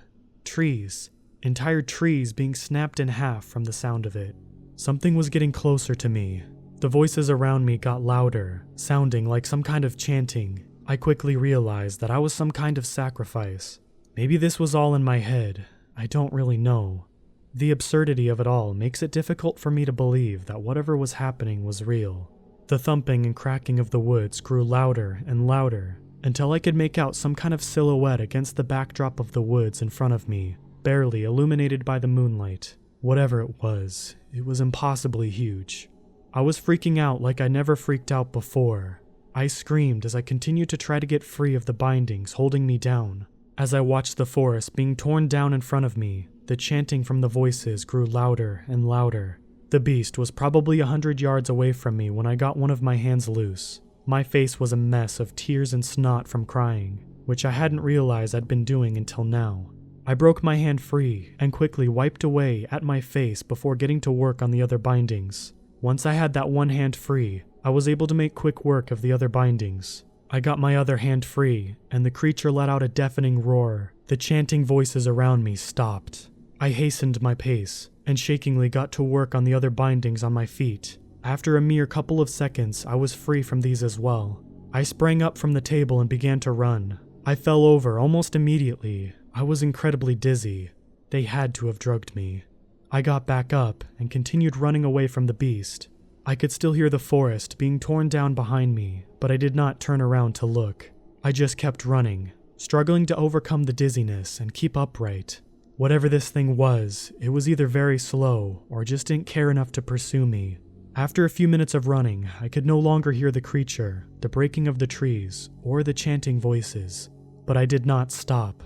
Trees. Entire trees being snapped in half from the sound of it. Something was getting closer to me. The voices around me got louder, sounding like some kind of chanting. I quickly realized that I was some kind of sacrifice. Maybe this was all in my head. I don't really know. The absurdity of it all makes it difficult for me to believe that whatever was happening was real. The thumping and cracking of the woods grew louder and louder, until I could make out some kind of silhouette against the backdrop of the woods in front of me, barely illuminated by the moonlight. Whatever it was impossibly huge. I was freaking out like I never freaked out before. I screamed as I continued to try to get free of the bindings holding me down. As I watched the forest being torn down in front of me, the chanting from the voices grew louder and louder. The beast was probably 100 yards away from me when I got one of my hands loose. My face was a mess of tears and snot from crying, which I hadn't realized I'd been doing until now. I broke my hand free and quickly wiped away at my face before getting to work on the other bindings. Once I had that one hand free, I was able to make quick work of the other bindings. I got my other hand free, and the creature let out a deafening roar. The chanting voices around me stopped. I hastened my pace, and shakingly got to work on the other bindings on my feet. After a mere couple of seconds, I was free from these as well. I sprang up from the table and began to run. I fell over almost immediately. I was incredibly dizzy. They had to have drugged me. I got back up and continued running away from the beast. I could still hear the forest being torn down behind me, but I did not turn around to look. I just kept running, struggling to overcome the dizziness and keep upright. Whatever this thing was, it was either very slow or just didn't care enough to pursue me. After a few minutes of running, I could no longer hear the creature, the breaking of the trees, or the chanting voices. But I did not stop.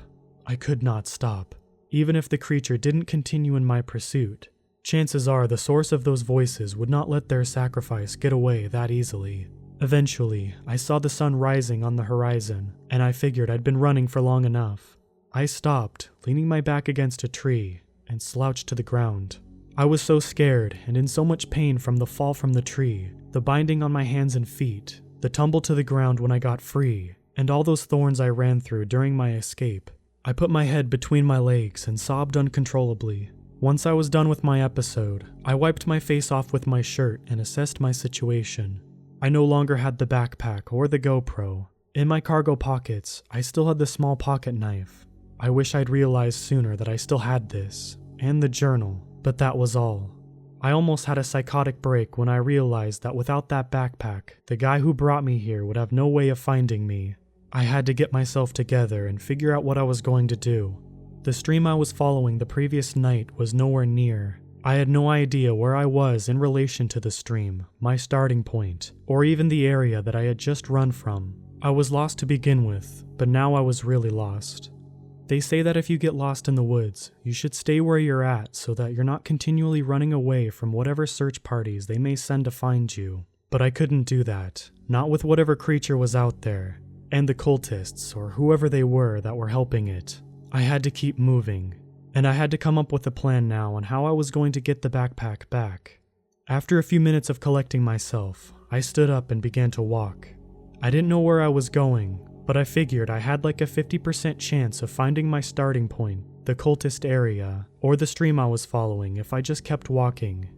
I could not stop. Even if the creature didn't continue in my pursuit, chances are the source of those voices would not let their sacrifice get away that easily. Eventually, I saw the sun rising on the horizon, and I figured I'd been running for long enough. I stopped, leaning my back against a tree, and slouched to the ground. I was so scared and in so much pain from the fall from the tree, the binding on my hands and feet, the tumble to the ground when I got free, and all those thorns I ran through during my escape. I put my head between my legs and sobbed uncontrollably. Once I was done with my episode, I wiped my face off with my shirt and assessed my situation. I no longer had the backpack or the GoPro. In my cargo pockets, I still had the small pocket knife. I wish I'd realized sooner that I still had this, and the journal, but that was all. I almost had a psychotic break when I realized that without that backpack, the guy who brought me here would have no way of finding me. I had to get myself together and figure out what I was going to do. The stream I was following the previous night was nowhere near, I had no idea where I was in relation to the stream, my starting point, or even the area that I had just run from. I was lost to begin with, but now I was really lost. They say that if you get lost in the woods, you should stay where you're at so that you're not continually running away from whatever search parties they may send to find you. But I couldn't do that, not with whatever creature was out there, and the cultists, or whoever they were that were helping it. I had to keep moving, and I had to come up with a plan now on how I was going to get the backpack back. After a few minutes of collecting myself, I stood up and began to walk. I didn't know where I was going, but I figured I had like a 50% chance of finding my starting point, the cultist area, or the stream I was following if I just kept walking.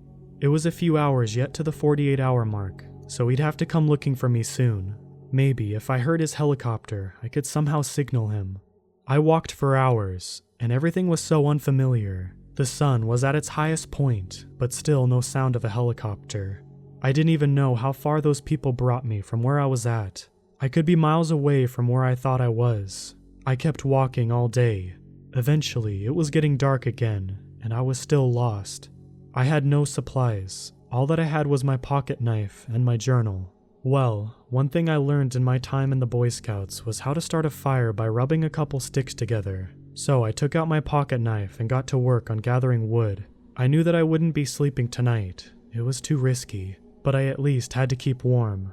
It was a few hours yet to the 48-hour mark, so he'd have to come looking for me soon. Maybe if I heard his helicopter, I could somehow signal him. I walked for hours, and everything was so unfamiliar. The sun was at its highest point, but still no sound of a helicopter. I didn't even know how far those people brought me from where I was at. I could be miles away from where I thought I was. I kept walking all day. Eventually, it was getting dark again, and I was still lost. I had no supplies. All that I had was my pocket knife and my journal. Well, one thing I learned in my time in the Boy Scouts was how to start a fire by rubbing a couple sticks together. So I took out my pocket knife and got to work on gathering wood. I knew that I wouldn't be sleeping tonight. It was too risky, but I at least had to keep warm.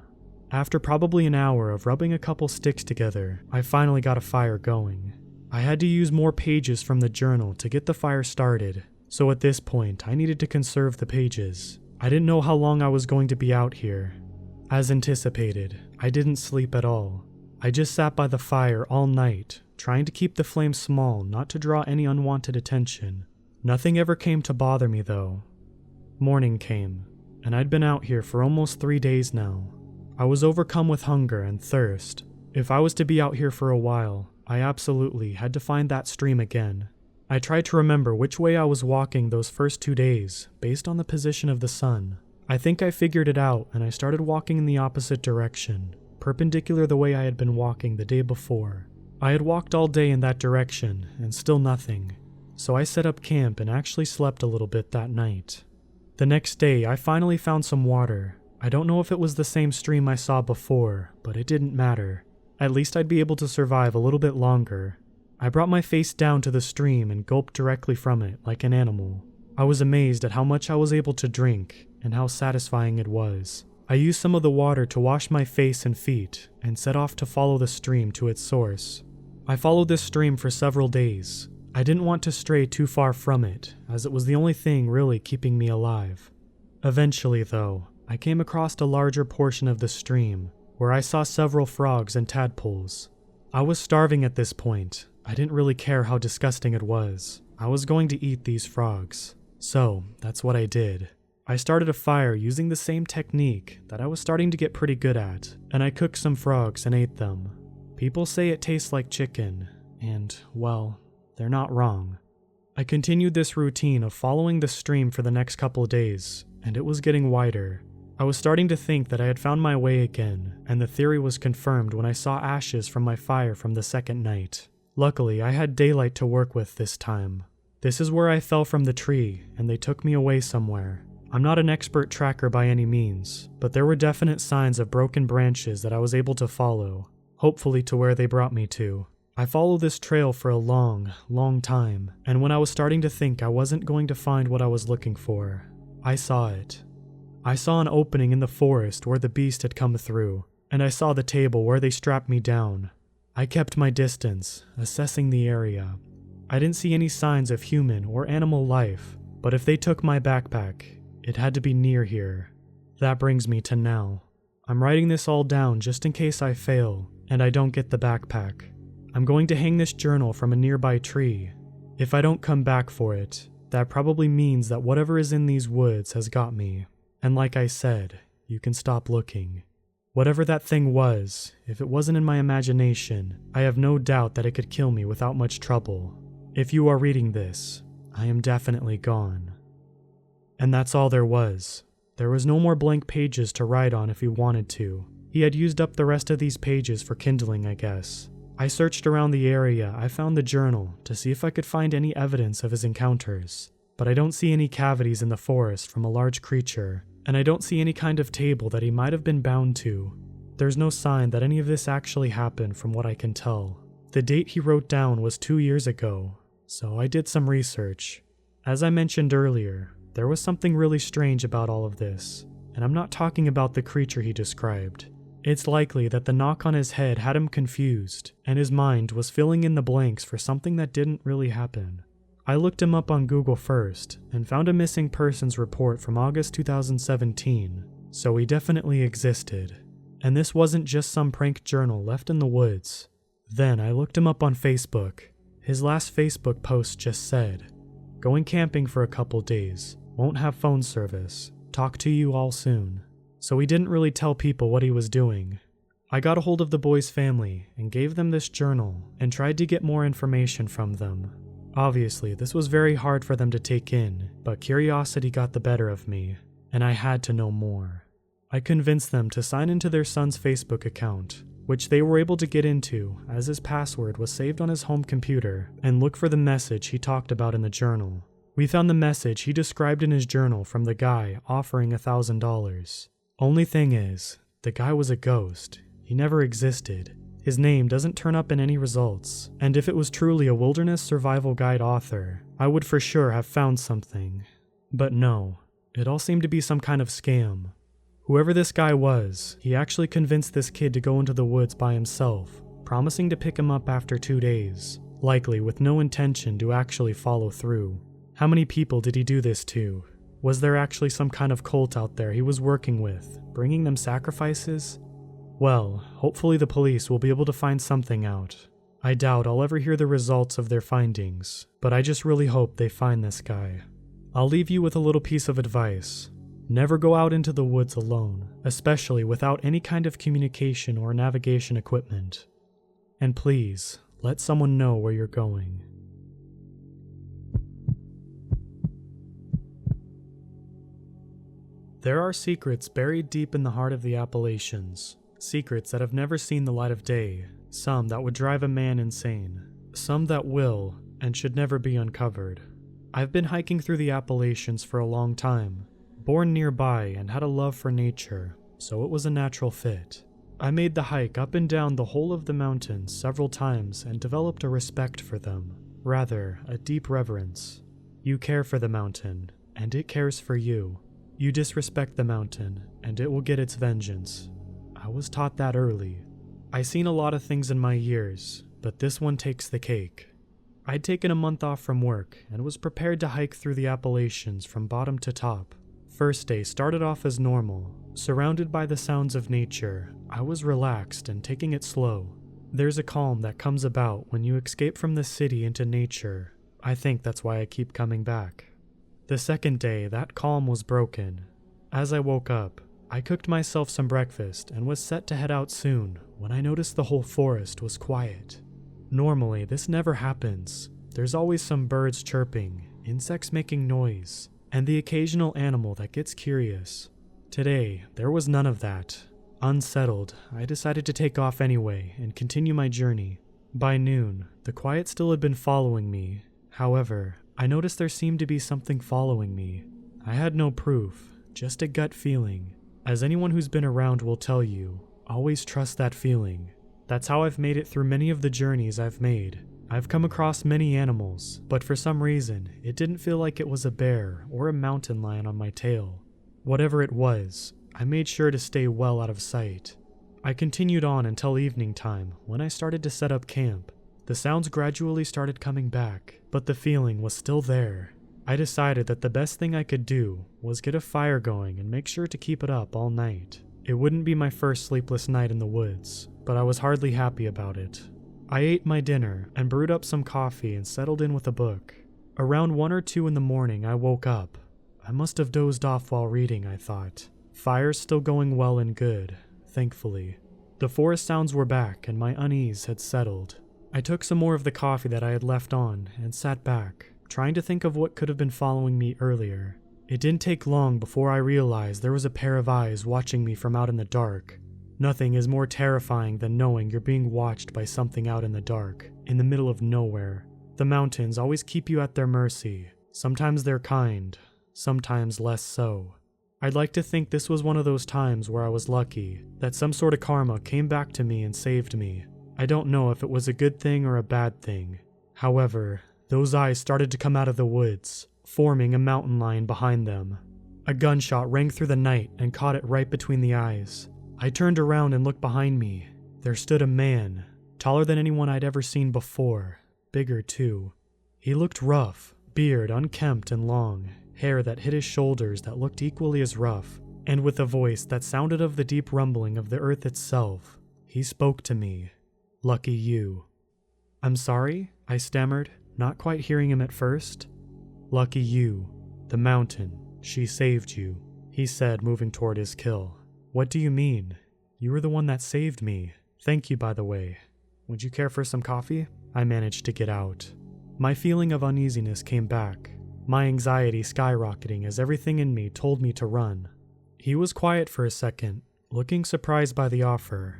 After probably an hour of rubbing a couple sticks together, I finally got a fire going. I had to use more pages from the journal to get the fire started, so at this point I needed to conserve the pages. I didn't know how long I was going to be out here. As anticipated, I didn't sleep at all. I just sat by the fire all night, trying to keep the flame small not to draw any unwanted attention. Nothing ever came to bother me though. Morning came, and I'd been out here for almost 3 days now. I was overcome with hunger and thirst. If I was to be out here for a while, I absolutely had to find that stream again. I tried to remember which way I was walking those first 2 days, based on the position of the sun. I think I figured it out, and I started walking in the opposite direction, perpendicular the way I had been walking the day before. I had walked all day in that direction, and still nothing, so I set up camp and actually slept a little bit that night. The next day, I finally found some water. I don't know if it was the same stream I saw before, but it didn't matter. At least I'd be able to survive a little bit longer. I brought my face down to the stream and gulped directly from it like an animal. I was amazed at how much I was able to drink and how satisfying it was. I used some of the water to wash my face and feet and set off to follow the stream to its source. I followed this stream for several days. I didn't want to stray too far from it, as it was the only thing really keeping me alive. Eventually, though, I came across a larger portion of the stream, where I saw several frogs and tadpoles. I was starving at this point. I didn't really care how disgusting it was. I was going to eat these frogs. So, that's what I did. I started a fire using the same technique that I was starting to get pretty good at, and I cooked some frogs and ate them. People say it tastes like chicken, and, well, they're not wrong. I continued this routine of following the stream for the next couple of days, and it was getting wider. I was starting to think that I had found my way again, and the theory was confirmed when I saw ashes from my fire from the second night. Luckily, I had daylight to work with this time. This is where I fell from the tree, and they took me away somewhere. I'm not an expert tracker by any means, but there were definite signs of broken branches that I was able to follow, hopefully to where they brought me to. I followed this trail for a long, long time, and when I was starting to think I wasn't going to find what I was looking for, I saw it. I saw an opening in the forest where the beast had come through, and I saw the table where they strapped me down. I kept my distance, assessing the area. I didn't see any signs of human or animal life, but if they took my backpack, it had to be near here. That brings me to now. I'm writing this all down just in case I fail, and I don't get the backpack. I'm going to hang this journal from a nearby tree. If I don't come back for it, that probably means that whatever is in these woods has got me. And like I said, you can stop looking. Whatever that thing was, if it wasn't in my imagination, I have no doubt that it could kill me without much trouble. If you are reading this, I am definitely gone. And that's all there was. There was no more blank pages to write on if he wanted to. He had used up the rest of these pages for kindling, I guess. I searched around the area. I found the journal to see if I could find any evidence of his encounters. but I don't see any cavities in the forest from a large creature, and I don't see any kind of table that he might have been bound to. There's no sign that any of this actually happened from what I can tell. The date he wrote down was 2 years ago, so I did some research. As I mentioned earlier, there was something really strange about all of this, and I'm not talking about the creature he described. It's likely that the knock on his head had him confused, and his mind was filling in the blanks for something that didn't really happen. I looked him up on Google first, and found a missing persons report from August 2017, so he definitely existed. And this wasn't just some prank journal left in the woods. Then I looked him up on Facebook. His last Facebook post just said, "Going camping for a couple days, won't have phone service, talk to you all soon." So he didn't really tell people what he was doing. I got a hold of the boy's family and gave them this journal and tried to get more information from them. Obviously, this was very hard for them to take in, but curiosity got the better of me, and I had to know more. I convinced them to sign into their son's Facebook account, which they were able to get into as his password was saved on his home computer, and look for the message he talked about in the journal. We found the message he described in his journal from the guy offering $1,000. Only thing is, the guy was a ghost. He never existed. His name doesn't turn up in any results, and if it was truly a wilderness survival guide author, I would for sure have found something. But no, it all seemed to be some kind of scam. Whoever this guy was, he actually convinced this kid to go into the woods by himself, promising to pick him up after 2 days, likely with no intention to actually follow through. How many people did he do this to? Was there actually some kind of cult out there he was working with, bringing them sacrifices? Well, hopefully the police will be able to find something out. I doubt I'll ever hear the results of their findings, but I just really hope they find this guy. I'll leave you with a little piece of advice. Never go out into the woods alone, especially without any kind of communication or navigation equipment. And please, let someone know where you're going. There are secrets buried deep in the heart of the Appalachians. Secrets that have never seen the light of day, some that would drive a man insane, some that will and should never be uncovered. I've been hiking through the Appalachians for a long time, born nearby and had a love for nature, so it was a natural fit. I made the hike up and down the whole of the mountains several times and developed a respect for them, rather, a deep reverence. You care for the mountain, and it cares for you. You disrespect the mountain, and it will get its vengeance. I was taught that early. I've seen a lot of things in my years, but this one takes the cake. I'd taken a month off from work and was prepared to hike through the Appalachians from bottom to top. First day started off as normal. Surrounded by the sounds of nature, I was relaxed and taking it slow. There's a calm that comes about when you escape from the city into nature. I think that's why I keep coming back. The second day, that calm was broken. As I woke up, I cooked myself some breakfast and was set to head out soon when I noticed the whole forest was quiet. Normally, this never happens. There's always some birds chirping, insects making noise, and the occasional animal that gets curious. Today, there was none of that. Unsettled, I decided to take off anyway and continue my journey. By noon, the quiet still had been following me. However, I noticed there seemed to be something following me. I had no proof, just a gut feeling. As anyone who's been around will tell you, always trust that feeling. That's how I've made it through many of the journeys I've made. I've come across many animals, but for some reason, it didn't feel like it was a bear or a mountain lion on my tail. Whatever it was, I made sure to stay well out of sight. I continued on until evening time when I started to set up camp. The sounds gradually started coming back, but the feeling was still there. I decided that the best thing I could do was get a fire going and make sure to keep it up all night. It wouldn't be my first sleepless night in the woods, but I was hardly happy about it. I ate my dinner and brewed up some coffee and settled in with a book. Around 1 or 2 in the morning, I woke up. I must have dozed off while reading, I thought. Fire's still going well and good, thankfully. The forest sounds were back and my unease had settled. I took some more of the coffee that I had left on and sat back, trying to think of what could have been following me earlier. It didn't take long before I realized there was a pair of eyes watching me from out in the dark. Nothing is more terrifying than knowing you're being watched by something out in the dark, in the middle of nowhere. The mountains always keep you at their mercy, Sometimes they're kind, sometimes less so. I'd like to think this was one of those times where I was lucky, that some sort of karma came back to me and saved me. I don't know if it was a good thing or a bad thing. However, those eyes started to come out of the woods, forming a mountain lion behind them. A gunshot rang through the night and caught it right between the eyes. I turned around and looked behind me. There stood a man, taller than anyone I'd ever seen before, bigger too. He looked rough, beard unkempt and long, hair that hit his shoulders that looked equally as rough, and with a voice that sounded of the deep rumbling of the earth itself. He spoke to me. Lucky you. I'm sorry, I stammered, not quite hearing him at first. Lucky you. The mountain. She saved you, he said, moving toward his kill. What do you mean? You were the one that saved me. Thank you, by the way. Would you care for some coffee? I managed to get out. My feeling of uneasiness came back, my anxiety skyrocketing as everything in me told me to run. He was quiet for a second, looking surprised by the offer.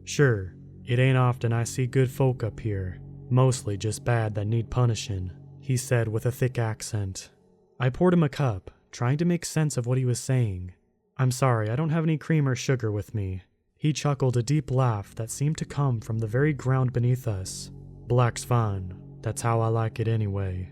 Sure, it ain't often I see good folk up here, mostly just bad that need punishing, he said with a thick accent. I poured him a cup, trying to make sense of what he was saying. I'm sorry, I don't have any cream or sugar with me. He chuckled a deep laugh that seemed to come from the very ground beneath us. Black's fine. That's how I like it anyway.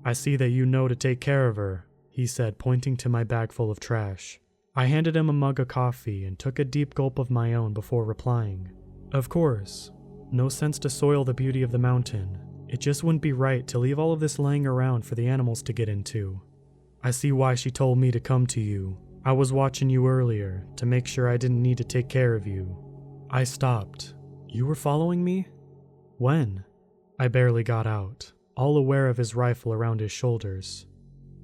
I see that you know to take care of her, he said, pointing to my bag full of trash. I handed him a mug of coffee and took a deep gulp of my own before replying. Of course. No sense to soil the beauty of the mountain. It just wouldn't be right to leave all of this laying around for the animals to get into. I see why she told me to come to you. I was watching you earlier to make sure I didn't need to take care of you. I stopped. You were following me? When? I barely got out, all aware of his rifle around his shoulders.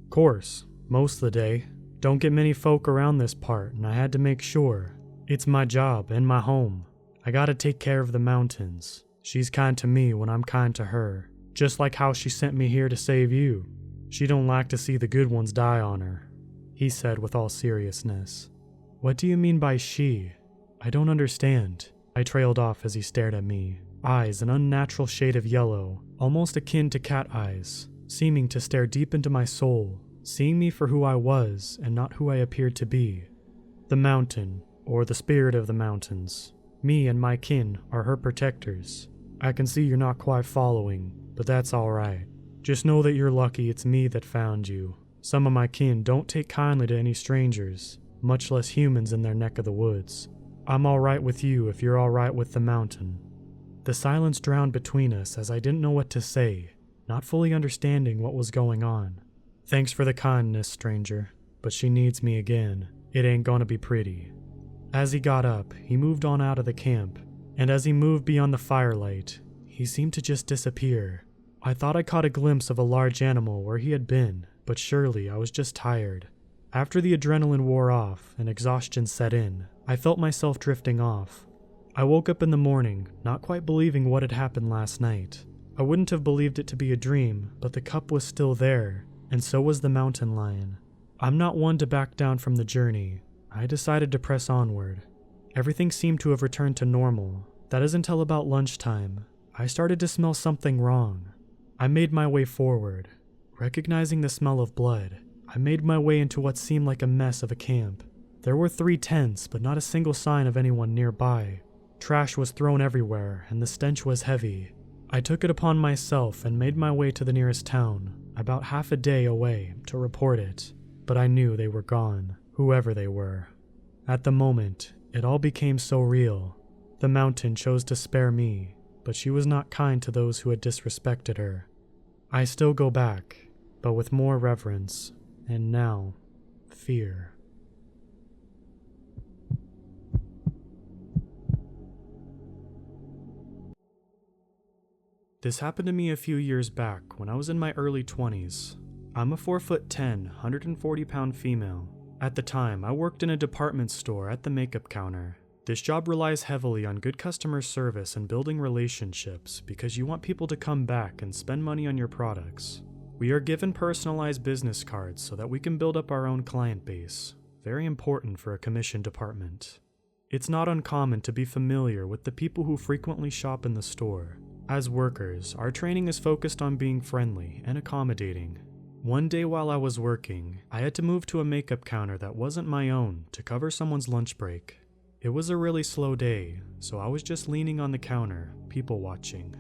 Course, most of the day. Don't get many folk around this part, and I had to make sure. It's my job and my home. I gotta take care of the mountains. She's kind to me when I'm kind to her, just like how she sent me here to save you. She don't like to see the good ones die on her, he said with all seriousness. What do you mean by she? I don't understand. I trailed off as he stared at me. Eyes an unnatural shade of yellow, almost akin to cat eyes, seeming to stare deep into my soul, seeing me for who I was and not who I appeared to be. The mountain, or the spirit of the mountains. Me and my kin are her protectors. I can see you're not quite following, but that's alright. Just know that you're lucky it's me that found you. Some of my kin don't take kindly to any strangers, much less humans in their neck of the woods. I'm alright with you if you're alright with the mountain. The silence drowned between us as I didn't know what to say, not fully understanding what was going on. Thanks for the kindness, stranger, but she needs me again. It ain't gonna be pretty. As he got up, he moved on out of the camp, and as he moved beyond the firelight, he seemed to just disappear. I thought I caught a glimpse of a large animal where he had been, but surely I was just tired. After the adrenaline wore off and exhaustion set in, I felt myself drifting off. I woke up in the morning, not quite believing what had happened last night. I wouldn't have believed it to be a dream, but the cup was still there, and so was the mountain lion. I'm not one to back down from the journey. I decided to press onward. Everything seemed to have returned to normal. That is until about lunchtime. I started to smell something wrong. I made my way forward. Recognizing the smell of blood, I made my way into what seemed like a mess of a camp. There were 3 tents, but not a single sign of anyone nearby. Trash was thrown everywhere, and the stench was heavy. I took it upon myself and made my way to the nearest town, about half a day away, to report it. But I knew they were gone, whoever they were. At the moment, it all became so real. The mountain chose to spare me, but she was not kind to those who had disrespected her. I still go back, but with more reverence, and now, fear. This happened to me a few years back when I was in my early 20s. I'm a 4'10", 140-pound female. At the time, I worked in a department store at the makeup counter. This job relies heavily on good customer service and building relationships because you want people to come back and spend money on your products. We are given personalized business cards so that we can build up our own client base. Very important for a commission department. It's not uncommon to be familiar with the people who frequently shop in the store. As workers, our training is focused on being friendly and accommodating. One day while I was working, I had to move to a makeup counter that wasn't my own to cover someone's lunch break. It was a really slow day, so I was just leaning on the counter, people watching.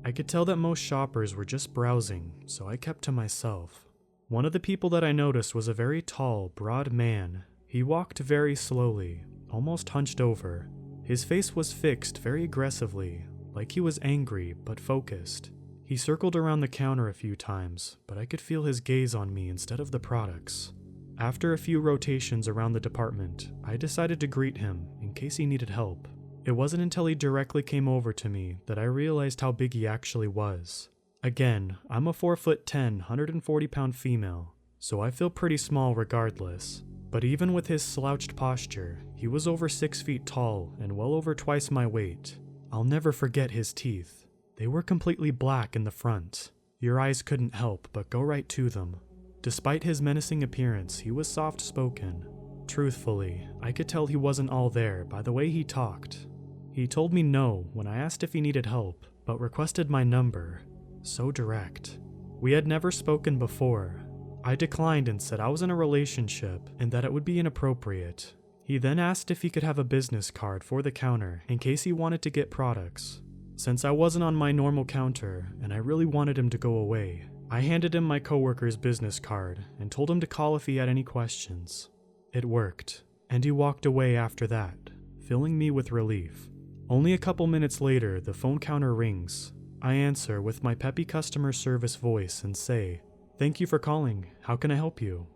I could tell that most shoppers were just browsing, so I kept to myself. One of the people that I noticed was a very tall, broad man. He walked very slowly, almost hunched over. His face was fixed very aggressively, like he was angry but focused. He circled around the counter a few times, but I could feel his gaze on me instead of the products. After a few rotations around the department, I decided to greet him in case he needed help. It wasn't until he directly came over to me that I realized how big he actually was. Again, I'm a 4'10", 140-pound female, so I feel pretty small regardless. But even with his slouched posture, he was over 6 feet tall and well over twice my weight. I'll never forget his teeth. They were completely black in the front. Your eyes couldn't help but go right to them. Despite his menacing appearance, he was soft-spoken. Truthfully, I could tell he wasn't all there by the way he talked. He told me no when I asked if he needed help, but requested my number. So direct. We had never spoken before. I declined and said I was in a relationship and that it would be inappropriate. He then asked if he could have a business card for the counter in case he wanted to get products. Since I wasn't on my normal counter and I really wanted him to go away, I handed him my coworker's business card and told him to call if he had any questions. It worked, and he walked away after that, filling me with relief. Only a couple minutes later, the phone counter rings. I answer with my peppy customer service voice and say, "Thank you for calling. How can I help you?"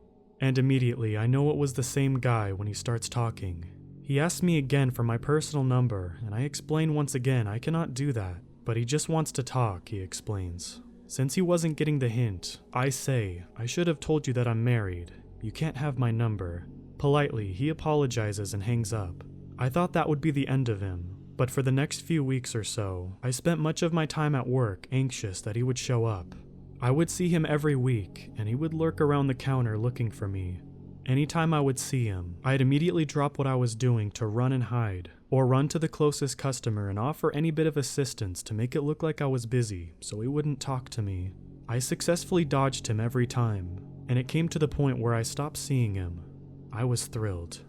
And immediately I know it was the same guy when he starts talking. He asks me again for my personal number, and I explain once again I cannot do that, but he just wants to talk, he explains. Since he wasn't getting the hint, I say, "I should have told you that I'm married. You can't have my number." Politely, he apologizes and hangs up. I thought that would be the end of him, but for the next few weeks or so, I spent much of my time at work anxious that he would show up. I would see him every week, and he would lurk around the counter looking for me. Anytime I would see him, I'd immediately drop what I was doing to run and hide, or run to the closest customer and offer any bit of assistance to make it look like I was busy so he wouldn't talk to me. I successfully dodged him every time, and it came to the point where I stopped seeing him. I was thrilled.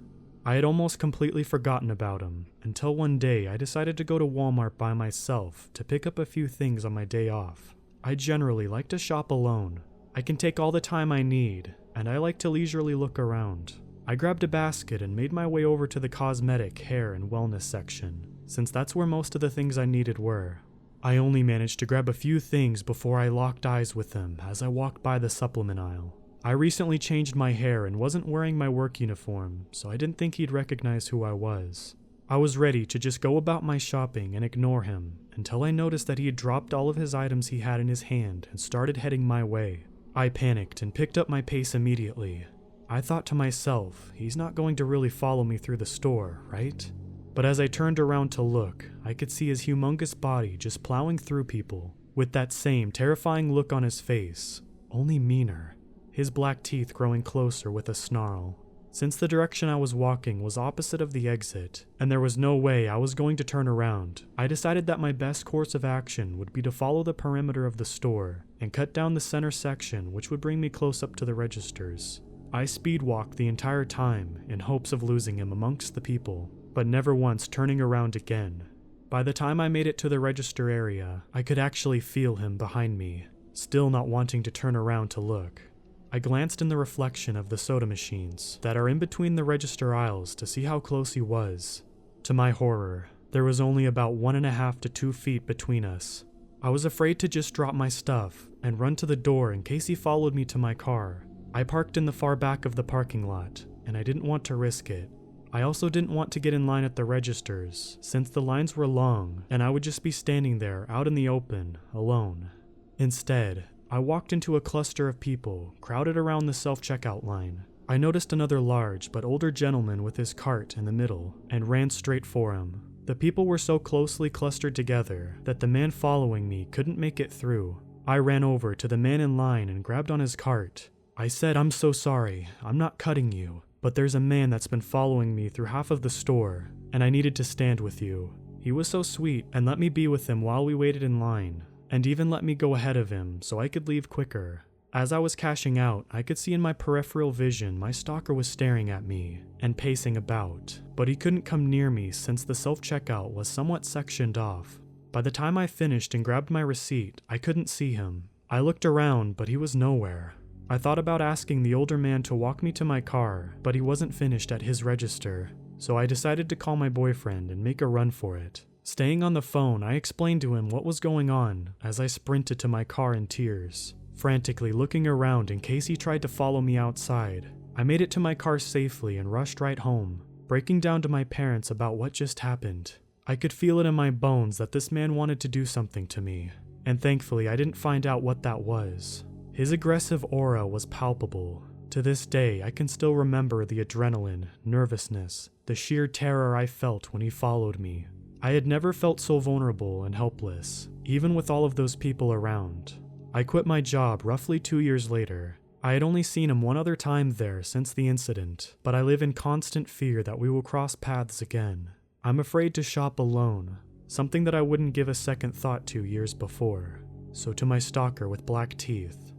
I had almost completely forgotten about him, until one day I decided to go to Walmart by myself to pick up a few things on my day off. I generally like to shop alone. I can take all the time I need, and I like to leisurely look around. I grabbed a basket and made my way over to the cosmetic, hair, and wellness section, since that's where most of the things I needed were. I only managed to grab a few things before I locked eyes with him as I walked by the supplement aisle. I recently changed my hair and wasn't wearing my work uniform, so I didn't think he'd recognize who I was. I was ready to just go about my shopping and ignore him, until I noticed that he had dropped all of his items he had in his hand and started heading my way. I panicked and picked up my pace immediately. I thought to myself, he's not going to really follow me through the store, right? But as I turned around to look, I could see his humongous body just plowing through people, with that same terrifying look on his face, only meaner. His black teeth growing closer with a snarl. Since the direction I was walking was opposite of the exit, and there was no way I was going to turn around, I decided that my best course of action would be to follow the perimeter of the store and cut down the center section, which would bring me close up to the registers. I speed walked the entire time in hopes of losing him amongst the people, but never once turning around again. By the time I made it to the register area, I could actually feel him behind me, still not wanting to turn around to look. I glanced in the reflection of the soda machines that are in between the register aisles to see how close he was. To my horror, there was only about 1.5 to 2 feet between us. I was afraid to just drop my stuff and run to the door in case he followed me to my car. I parked in the far back of the parking lot, and I didn't want to risk it. I also didn't want to get in line at the registers, since the lines were long and I would just be standing there out in the open, alone. Instead, I walked into a cluster of people crowded around the self-checkout line. I noticed another large but older gentleman with his cart in the middle and ran straight for him. The people were so closely clustered together that the man following me couldn't make it through. I ran over to the man in line and grabbed on his cart. I said, "I'm so sorry, I'm not cutting you, but there's a man that's been following me through half of the store, and I needed to stand with you." He was so sweet and let me be with him while we waited in line, and even let me go ahead of him so I could leave quicker. As I was cashing out, I could see in my peripheral vision my stalker was staring at me and pacing about, but he couldn't come near me since the self-checkout was somewhat sectioned off. By the time I finished and grabbed my receipt, I couldn't see him. I looked around, but he was nowhere. I thought about asking the older man to walk me to my car, but he wasn't finished at his register, so I decided to call my boyfriend and make a run for it. Staying on the phone, I explained to him what was going on as I sprinted to my car in tears, frantically looking around in case he tried to follow me outside. I made it to my car safely and rushed right home, breaking down to my parents about what just happened. I could feel it in my bones that this man wanted to do something to me, and thankfully I didn't find out what that was. His aggressive aura was palpable. To this day, I can still remember the adrenaline, nervousness, the sheer terror I felt when he followed me. I had never felt so vulnerable and helpless, even with all of those people around. I quit my job roughly 2 years later. I had only seen him one other time there since the incident, but I live in constant fear that we will cross paths again. I'm afraid to shop alone, something that I wouldn't give a second thought to years before. So to my stalker with black teeth,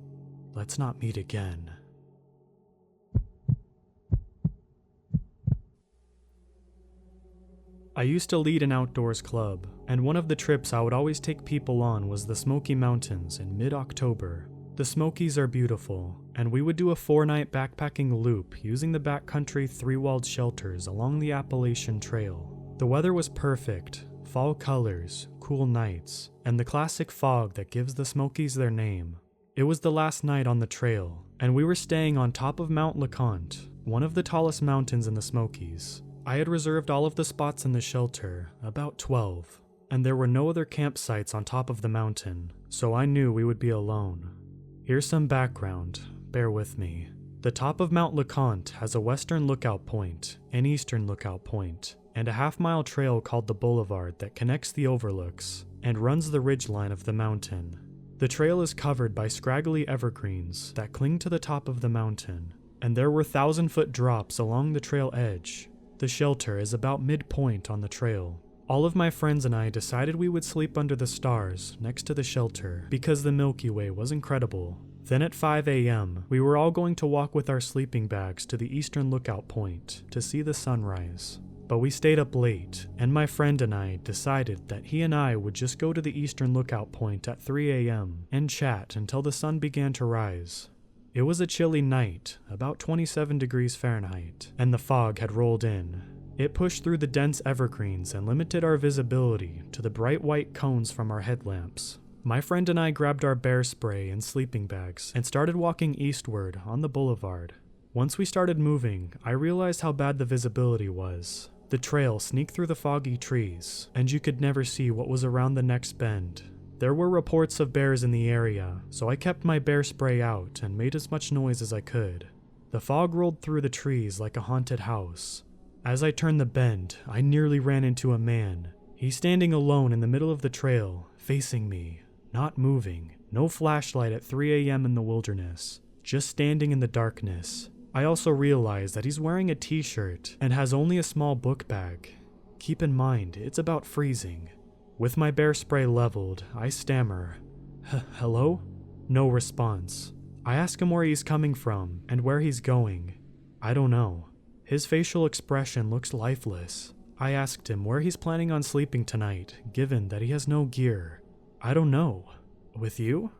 let's not meet again. I used to lead an outdoors club, and one of the trips I would always take people on was the Smoky Mountains in mid-October. The Smokies are beautiful, and we would do a 4-night backpacking loop using the backcountry 3-walled shelters along the Appalachian Trail. The weather was perfect, fall colors, cool nights, and the classic fog that gives the Smokies their name. It was the last night on the trail, and we were staying on top of Mount LeConte, one of the tallest mountains in the Smokies. I had reserved all of the spots in the shelter, about 12, and there were no other campsites on top of the mountain, so I knew we would be alone. Here's some background, bear with me. The top of Mount LeConte has a western lookout point, an eastern lookout point, and a half-mile trail called the Boulevard that connects the overlooks and runs the ridgeline of the mountain. The trail is covered by scraggly evergreens that cling to the top of the mountain, and there were 1,000-foot drops along the trail edge. The shelter is about midpoint on the trail. All of my friends and I decided we would sleep under the stars next to the shelter because the Milky Way was incredible. Then at 5 a.m., we were all going to walk with our sleeping bags to the eastern lookout point to see the sunrise. But we stayed up late, and my friend and I decided that he and I would just go to the eastern lookout point at 3 a.m. and chat until the sun began to rise. It was a chilly night, about 27 degrees Fahrenheit, and the fog had rolled in. It pushed through the dense evergreens and limited our visibility to the bright white cones from our headlamps. My friend and I grabbed our bear spray and sleeping bags and started walking eastward on the boulevard. Once we started moving, I realized how bad the visibility was. The trail sneaked through the foggy trees, and you could never see what was around the next bend. There were reports of bears in the area, so I kept my bear spray out and made as much noise as I could. The fog rolled through the trees like a haunted house. As I turned the bend, I nearly ran into a man. He's standing alone in the middle of the trail, facing me, not moving, no flashlight at 3 a.m. in the wilderness, just standing in the darkness. I also realize that he's wearing a t-shirt and has only a small book bag. Keep in mind, it's about freezing. With my bear spray leveled, I stammer, "Hello?" No response. I ask him where he's coming from and where he's going. I don't know. His facial expression looks lifeless. I asked him where he's planning on sleeping tonight, given that he has no gear. I don't know. With you?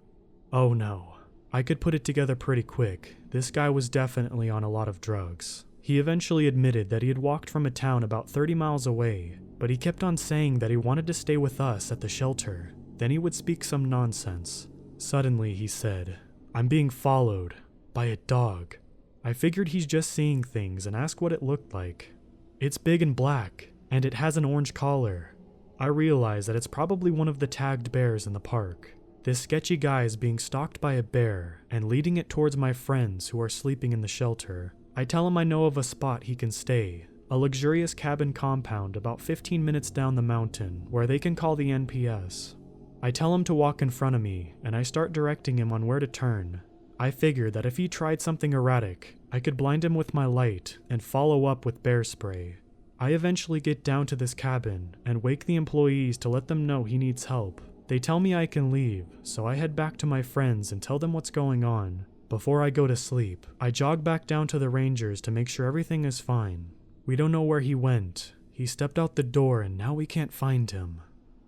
Oh no. I could put it together pretty quick. This guy was definitely on a lot of drugs. He eventually admitted that he had walked from a town about 30 miles away, but he kept on saying that he wanted to stay with us at the shelter. Then he would speak some nonsense. Suddenly he said, "I'm being followed by a dog." I figured he's just seeing things and asked what it looked like. It's big and black, and it has an orange collar. I realize that it's probably one of the tagged bears in the park. This sketchy guy is being stalked by a bear and leading it towards my friends who are sleeping in the shelter. I tell him I know of a spot he can stay, a luxurious cabin compound about 15 minutes down the mountain where they can call the NPS. I tell him to walk in front of me, and I start directing him on where to turn. I figured that if he tried something erratic, I could blind him with my light and follow up with bear spray. I eventually get down to this cabin and wake the employees to let them know he needs help, They tell me I can leave, so I head back to my friends and tell them what's going on. Before I go to sleep, I jog back down to the rangers to make sure everything is fine. We don't know where he went. He stepped out the door and now we can't find him.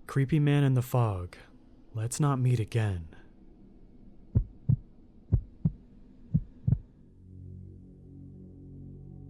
Creepy man in the fog. Let's not meet again.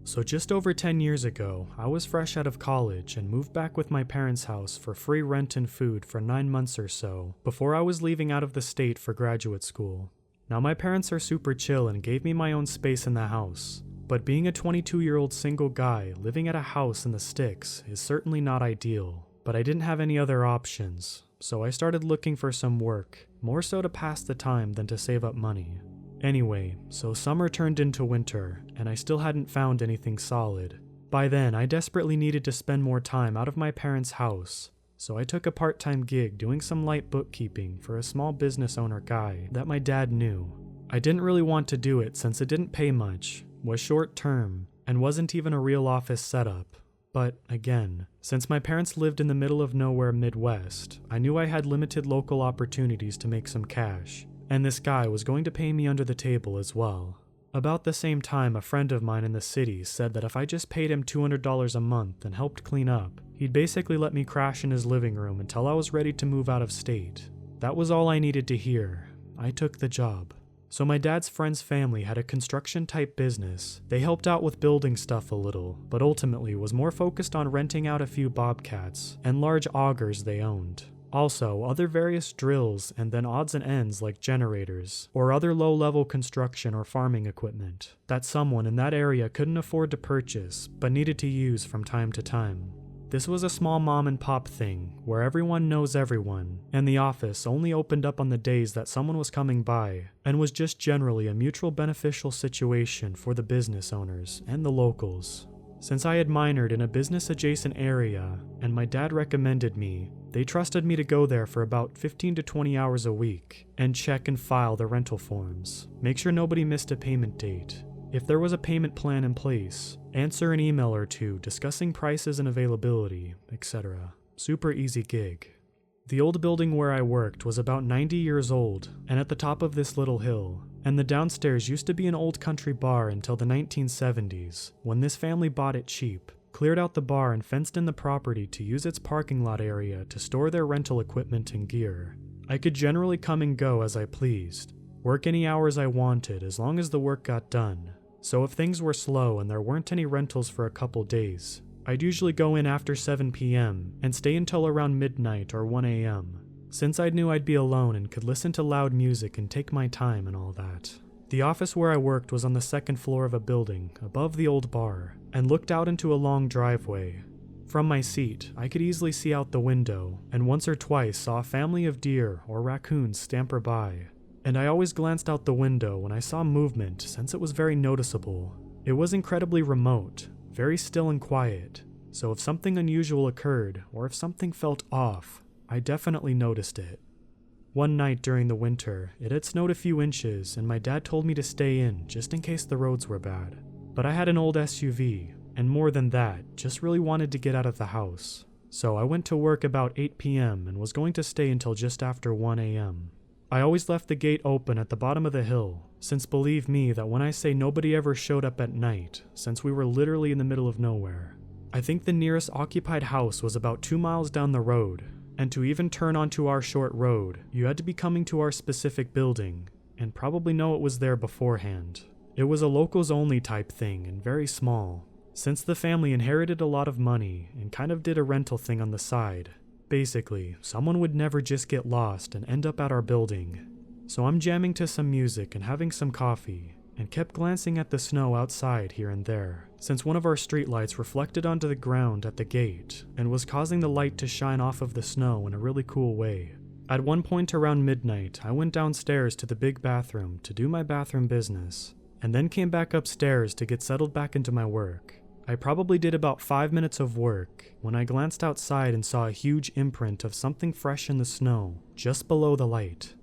So just over 10 years ago, I was fresh out of college and moved back with my parents' house for free rent and food for 9 months or so before I was leaving out of the state for graduate school. Now my parents are super chill and gave me my own space in the house, but being a 22-year-old single guy living at a house in the sticks is certainly not ideal. But I didn't have any other options, so I started looking for some work, more so to pass the time than to save up money. Anyway, so summer turned into winter, and I still hadn't found anything solid. By then, I desperately needed to spend more time out of my parents' house, so I took a part-time gig doing some light bookkeeping for a small business owner guy that my dad knew. I didn't really want to do it since it didn't pay much, was short-term, and wasn't even a real office setup. But again, since my parents lived in the middle of nowhere Midwest, I knew I had limited local opportunities to make some cash. And this guy was going to pay me under the table as well. About the same time, a friend of mine in the city said that if I just paid him $200 a month and helped clean up, he'd basically let me crash in his living room until I was ready to move out of state. That was all I needed to hear. I took the job. So my dad's friend's family had a construction-type business. They helped out with building stuff a little, but ultimately was more focused on renting out a few bobcats and large augers they owned. Also, other various drills and then odds and ends like generators, or other low-level construction or farming equipment that someone in that area couldn't afford to purchase but needed to use from time to time. This was a small mom-and-pop thing where everyone knows everyone, and the office only opened up on the days that someone was coming by, and was just generally a mutual beneficial situation for the business owners and the locals. Since I had minored in a business-adjacent area, and my dad recommended me, they trusted me to go there for about 15 to 20 hours a week, and check and file the rental forms, make sure nobody missed a payment date. If there was a payment plan in place, answer an email or two discussing prices and availability, etc. Super easy gig. The old building where I worked was about 90 years old, and at the top of this little hill, and the downstairs used to be an old country bar until the 1970s, when this family bought it cheap, cleared out the bar and fenced in the property to use its parking lot area to store their rental equipment and gear. I could generally come and go as I pleased, work any hours I wanted as long as the work got done. So if things were slow and there weren't any rentals for a couple days, I'd usually go in after 7 p.m. and stay until around midnight or 1 a.m. since I knew I'd be alone and could listen to loud music and take my time and all that. The office where I worked was on the second floor of a building above the old bar and looked out into a long driveway. From my seat, I could easily see out the window and once or twice saw a family of deer or raccoons scamper by. And I always glanced out the window when I saw movement since it was very noticeable. It was incredibly remote, very still and quiet, so if something unusual occurred or if something felt off, I definitely noticed it. One night during the winter, it had snowed a few inches and my dad told me to stay in just in case the roads were bad. But I had an old SUV, and more than that, just really wanted to get out of the house. So I went to work about 8 p.m. and was going to stay until just after 1 a.m. I always left the gate open at the bottom of the hill, since believe me that when I say nobody ever showed up at night, since we were literally in the middle of nowhere. I think the nearest occupied house was about 2 miles down the road, and to even turn onto our short road, you had to be coming to our specific building, and probably know it was there beforehand. It was a locals only type thing and very small, since the family inherited a lot of money and kind of did a rental thing on the side. Basically, someone would never just get lost and end up at our building. So I'm jamming to some music and having some coffee, and kept glancing at the snow outside here and there, since one of our streetlights reflected onto the ground at the gate and was causing the light to shine off of the snow in a really cool way. At one point around midnight, I went downstairs to the big bathroom to do my bathroom business, and then came back upstairs to get settled back into my work. I probably did about 5 minutes of work when I glanced outside and saw a huge imprint of something fresh in the snow just below the light.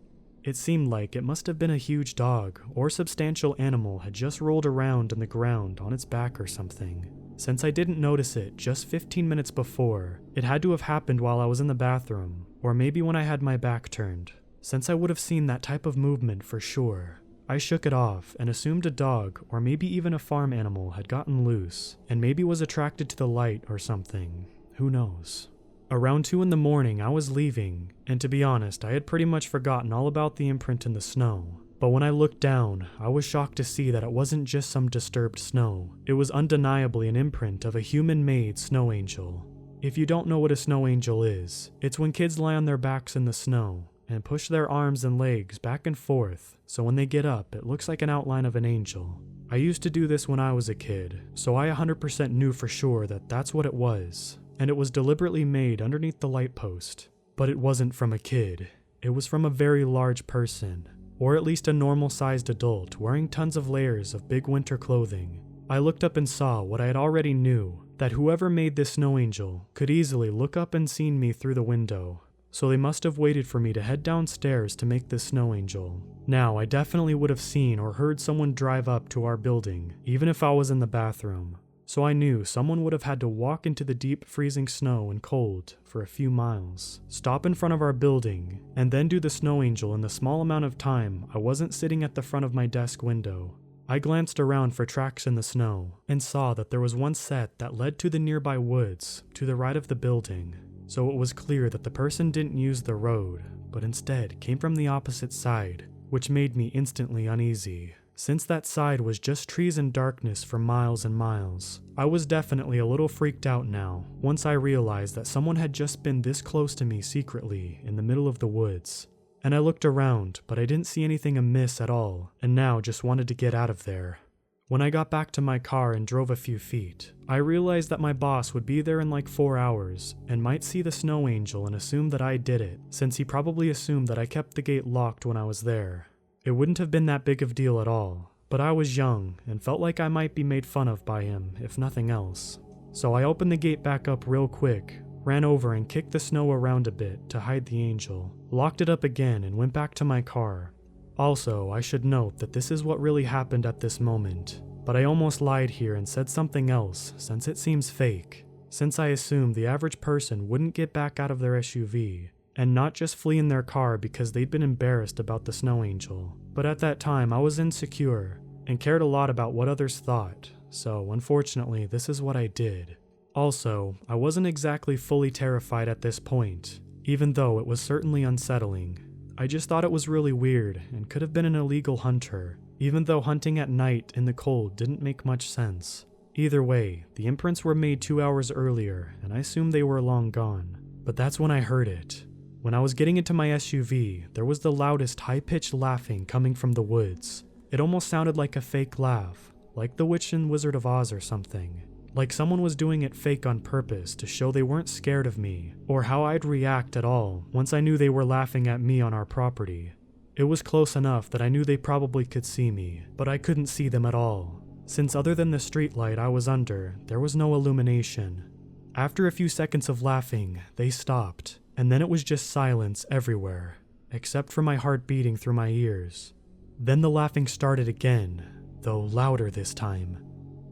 It seemed like it must have been a huge dog or substantial animal had just rolled around in the ground on its back or something. Since I didn't notice it just 15 minutes before, it had to have happened while I was in the bathroom, or maybe when I had my back turned, since I would have seen that type of movement for sure. I shook it off and assumed a dog or maybe even a farm animal had gotten loose and maybe was attracted to the light or something. Who knows? Around 2 in the morning, I was leaving, and to be honest, I had pretty much forgotten all about the imprint in the snow. But when I looked down, I was shocked to see that it wasn't just some disturbed snow. It was undeniably an imprint of a human-made snow angel. If you don't know what a snow angel is, it's when kids lie on their backs in the snow and push their arms and legs back and forth, so when they get up, it looks like an outline of an angel. I used to do this when I was a kid, so I 100% knew for sure that that's what it was, and it was deliberately made underneath the light post. But it wasn't from a kid. It was from a very large person, or at least a normal-sized adult wearing tons of layers of big winter clothing. I looked up and saw what I had already knew, that whoever made this snow angel could easily look up and seen me through the window. So they must have waited for me to head downstairs to make this snow angel. Now, I definitely would have seen or heard someone drive up to our building, even if I was in the bathroom. So I knew someone would have had to walk into the deep freezing snow and cold for a few miles, stop in front of our building, and then do the snow angel in the small amount of time I wasn't sitting at the front of my desk window. I glanced around for tracks in the snow and saw that there was one set that led to the nearby woods to the right of the building. So it was clear that the person didn't use the road, but instead came from the opposite side, which made me instantly uneasy. Since that side was just trees and darkness for miles and miles, I was definitely a little freaked out now, once I realized that someone had just been this close to me secretly in the middle of the woods. And I looked around, but I didn't see anything amiss at all, and now just wanted to get out of there. When I got back to my car and drove a few feet, I realized that my boss would be there in like 4 hours and might see the snow angel and assume that I did it, since he probably assumed that I kept the gate locked when I was there. It wouldn't have been that big of a deal at all, but I was young and felt like I might be made fun of by him, if nothing else. So I opened the gate back up real quick, ran over and kicked the snow around a bit to hide the angel, locked it up again and went back to my car. Also, I should note that this is what really happened at this moment, but I almost lied here and said something else since it seems fake, since I assumed the average person wouldn't get back out of their SUV and not just flee in their car because they'd been embarrassed about the snow angel. But at that time, I was insecure and cared a lot about what others thought, so unfortunately, this is what I did. Also, I wasn't exactly fully terrified at this point, even though it was certainly unsettling. I just thought it was really weird and could have been an illegal hunter, even though hunting at night in the cold didn't make much sense. Either way, the imprints were made 2 hours earlier, and I assumed they were long gone. But that's when I heard it. When I was getting into my SUV, there was the loudest high-pitched laughing coming from the woods. It almost sounded like a fake laugh, like the Witch and Wizard of Oz or something. Like someone was doing it fake on purpose to show they weren't scared of me, or how I'd react at all once I knew they were laughing at me on our property. It was close enough that I knew they probably could see me, but I couldn't see them at all, since other than the streetlight I was under, there was no illumination. After a few seconds of laughing, they stopped, and then it was just silence everywhere, except for my heart beating through my ears. Then the laughing started again, though louder this time.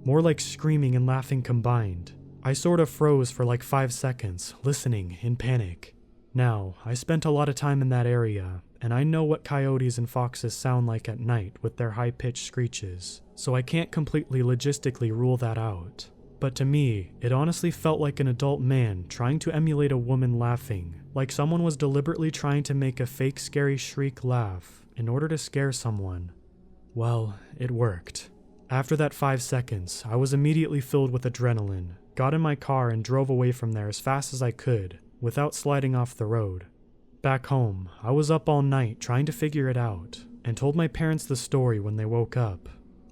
More like screaming and laughing combined. I sort of froze for like 5 seconds, listening in panic. Now, I spent a lot of time in that area, and I know what coyotes and foxes sound like at night with their high-pitched screeches, so I can't completely logistically rule that out. But to me, it honestly felt like an adult man trying to emulate a woman laughing, like someone was deliberately trying to make a fake scary shriek laugh in order to scare someone. Well, it worked. After that 5 seconds, I was immediately filled with adrenaline, got in my car and drove away from there as fast as I could, without sliding off the road. Back home, I was up all night trying to figure it out, and told my parents the story when they woke up.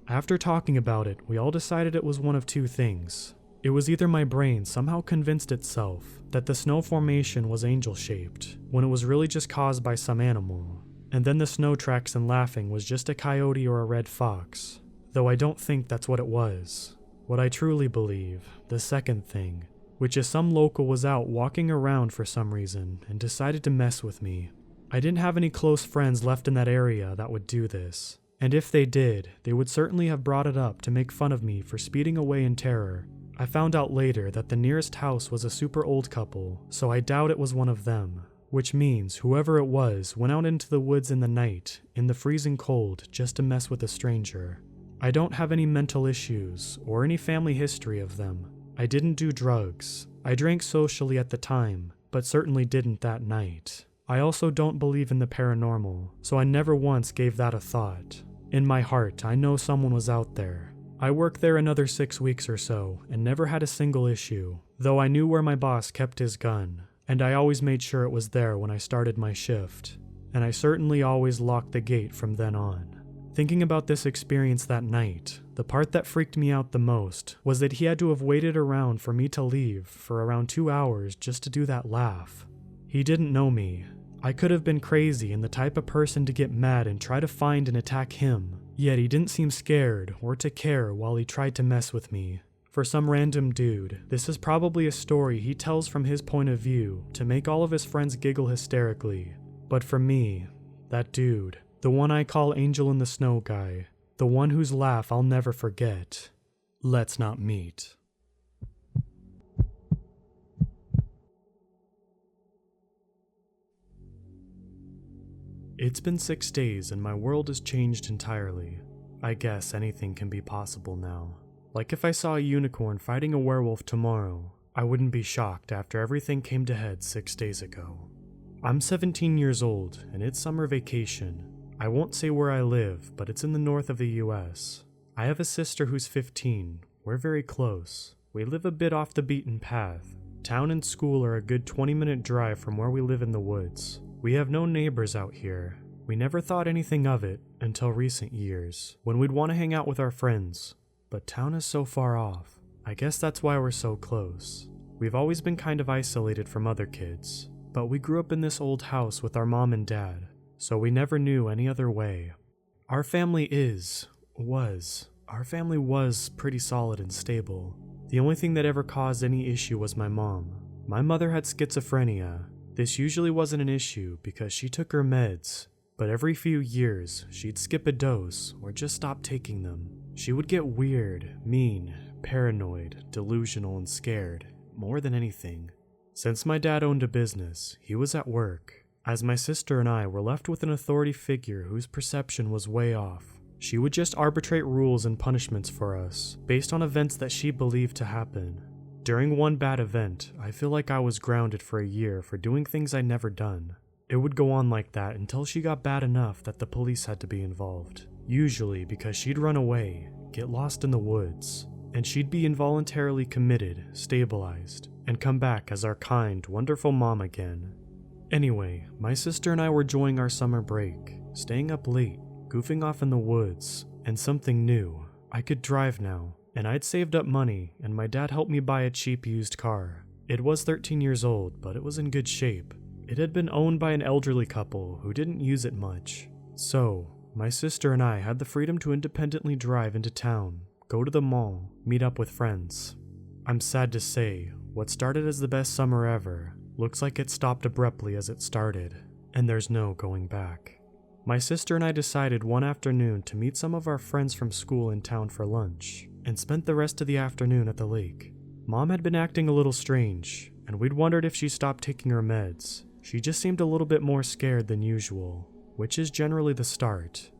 After talking about it, we all decided it was one of 2 things. It was either my brain somehow convinced itself that the snow formation was angel-shaped, when it was really just caused by some animal, and then the snow tracks and laughing was just a coyote or a red fox. Though I don't think that's what it was. What I truly believe, the second thing, which is some local was out walking around for some reason and decided to mess with me. I didn't have any close friends left in that area that would do this, and if they did, they would certainly have brought it up to make fun of me for speeding away in terror. I found out later that the nearest house was a super old couple, so I doubt it was one of them. which means whoever it was went out into the woods in the night, in the freezing cold, just to mess with a stranger. I don't have any mental issues or any family history of them. I didn't do drugs. I drank socially at the time, but certainly didn't that night. I also don't believe in the paranormal, so I never once gave that a thought. In my heart, I know someone was out there. I worked there another 6 weeks or so and never had a single issue, though I knew where my boss kept his gun, and I always made sure it was there when I started my shift, and I certainly always locked the gate from then on. Thinking about this experience that night, the part that freaked me out the most was that he had to have waited around for me to leave for around 2 hours just to do that laugh. He didn't know me. I could have been crazy and the type of person to get mad and try to find and attack him, yet he didn't seem scared or to care while he tried to mess with me. For some random dude, this is probably a story he tells from his point of view to make all of his friends giggle hysterically. But for me, that dude, the one I call Angel in the Snow guy, the one whose laugh I'll never forget. Let's not meet. It's been 6 days and my world has changed entirely. I guess anything can be possible now. Like if I saw a unicorn fighting a werewolf tomorrow, I wouldn't be shocked after everything came to head 6 days ago. I'm 17 years old and it's summer vacation. I won't say where I live, but it's in the north of the US. I have a sister who's 15. We're very close. We live a bit off the beaten path. Town and school are a good 20-minute drive from where we live in the woods. We have no neighbors out here. We never thought anything of it until recent years, when we'd want to hang out with our friends. But town is so far off. I guess that's why we're so close. We've always been kind of isolated from other kids, but we grew up in this old house with our mom and dad, so we never knew any other way. Our family was pretty solid and stable. The only thing that ever caused any issue was my mom. My mother had schizophrenia. This usually wasn't an issue because she took her meds, but every few years she'd skip a dose or just stop taking them. She would get weird, mean, paranoid, delusional, and scared, more than anything. Since my dad owned a business, he was at work. As my sister and I were left with an authority figure whose perception was way off. She would just arbitrate rules and punishments for us, based on events that she believed to happen. During one bad event, I feel like I was grounded for a year for doing things I'd never done. It would go on like that until she got bad enough that the police had to be involved. Usually because she'd run away, get lost in the woods, and she'd be involuntarily committed, stabilized, and come back as our kind, wonderful mom again. Anyway, my sister and I were enjoying our summer break, staying up late, goofing off in the woods, and something new. I could drive now, and I'd saved up money, and my dad helped me buy a cheap used car. It was 13 years old, but it was in good shape. It had been owned by an elderly couple who didn't use it much. So, my sister and I had the freedom to independently drive into town, go to the mall, meet up with friends. I'm sad to say, what started as the best summer ever looks like it stopped abruptly as it started, and there's no going back. My sister and I decided one afternoon to meet some of our friends from school in town for lunch, and spent the rest of the afternoon at the lake. Mom had been acting a little strange, and we'd wondered if she stopped taking her meds. She just seemed a little bit more scared than usual, which is generally the start.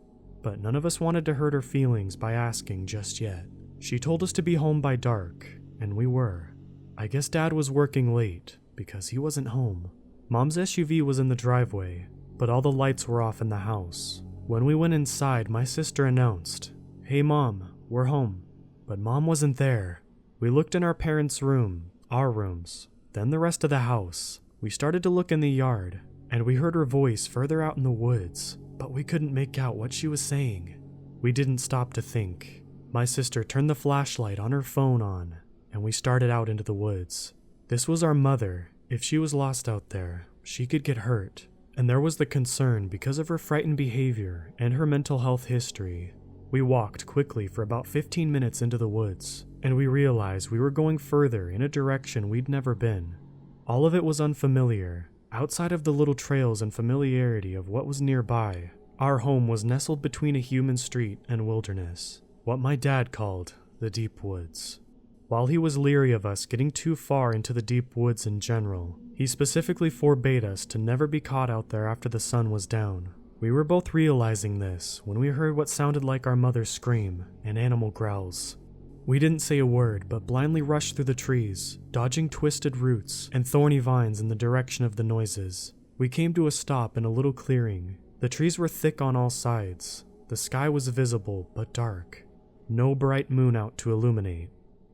But none of us wanted to hurt her feelings by asking just yet. She told us to be home by dark, and we were. I guess Dad was working late, because he wasn't home. Mom's SUV was in the driveway, but all the lights were off in the house. When we went inside, my sister announced, "Hey Mom, we're home." But Mom wasn't there. We looked in our parents' room, our rooms, then the rest of the house. We started to look in the yard, and we heard her voice further out in the woods, but we couldn't make out what she was saying. We didn't stop to think. My sister turned the flashlight on her phone on, and we started out into the woods. This was our mother. If she was lost out there, she could get hurt. And there was the concern because of her frightened behavior and her mental health history. We walked quickly for about 15 minutes into the woods, and we realized we were going further in a direction we'd never been. All of it was unfamiliar. Outside of the little trails and familiarity of what was nearby, our home was nestled between a human street and wilderness, what my dad called the deep woods. While he was leery of us getting too far into the deep woods in general, he specifically forbade us to never be caught out there after the sun was down. We were both realizing this when we heard what sounded like our mother scream and animal growls. We didn't say a word, but blindly rushed through the trees, dodging twisted roots and thorny vines in the direction of the noises. We came to a stop in a little clearing. The trees were thick on all sides. The sky was visible but dark. No bright moon out to illuminate.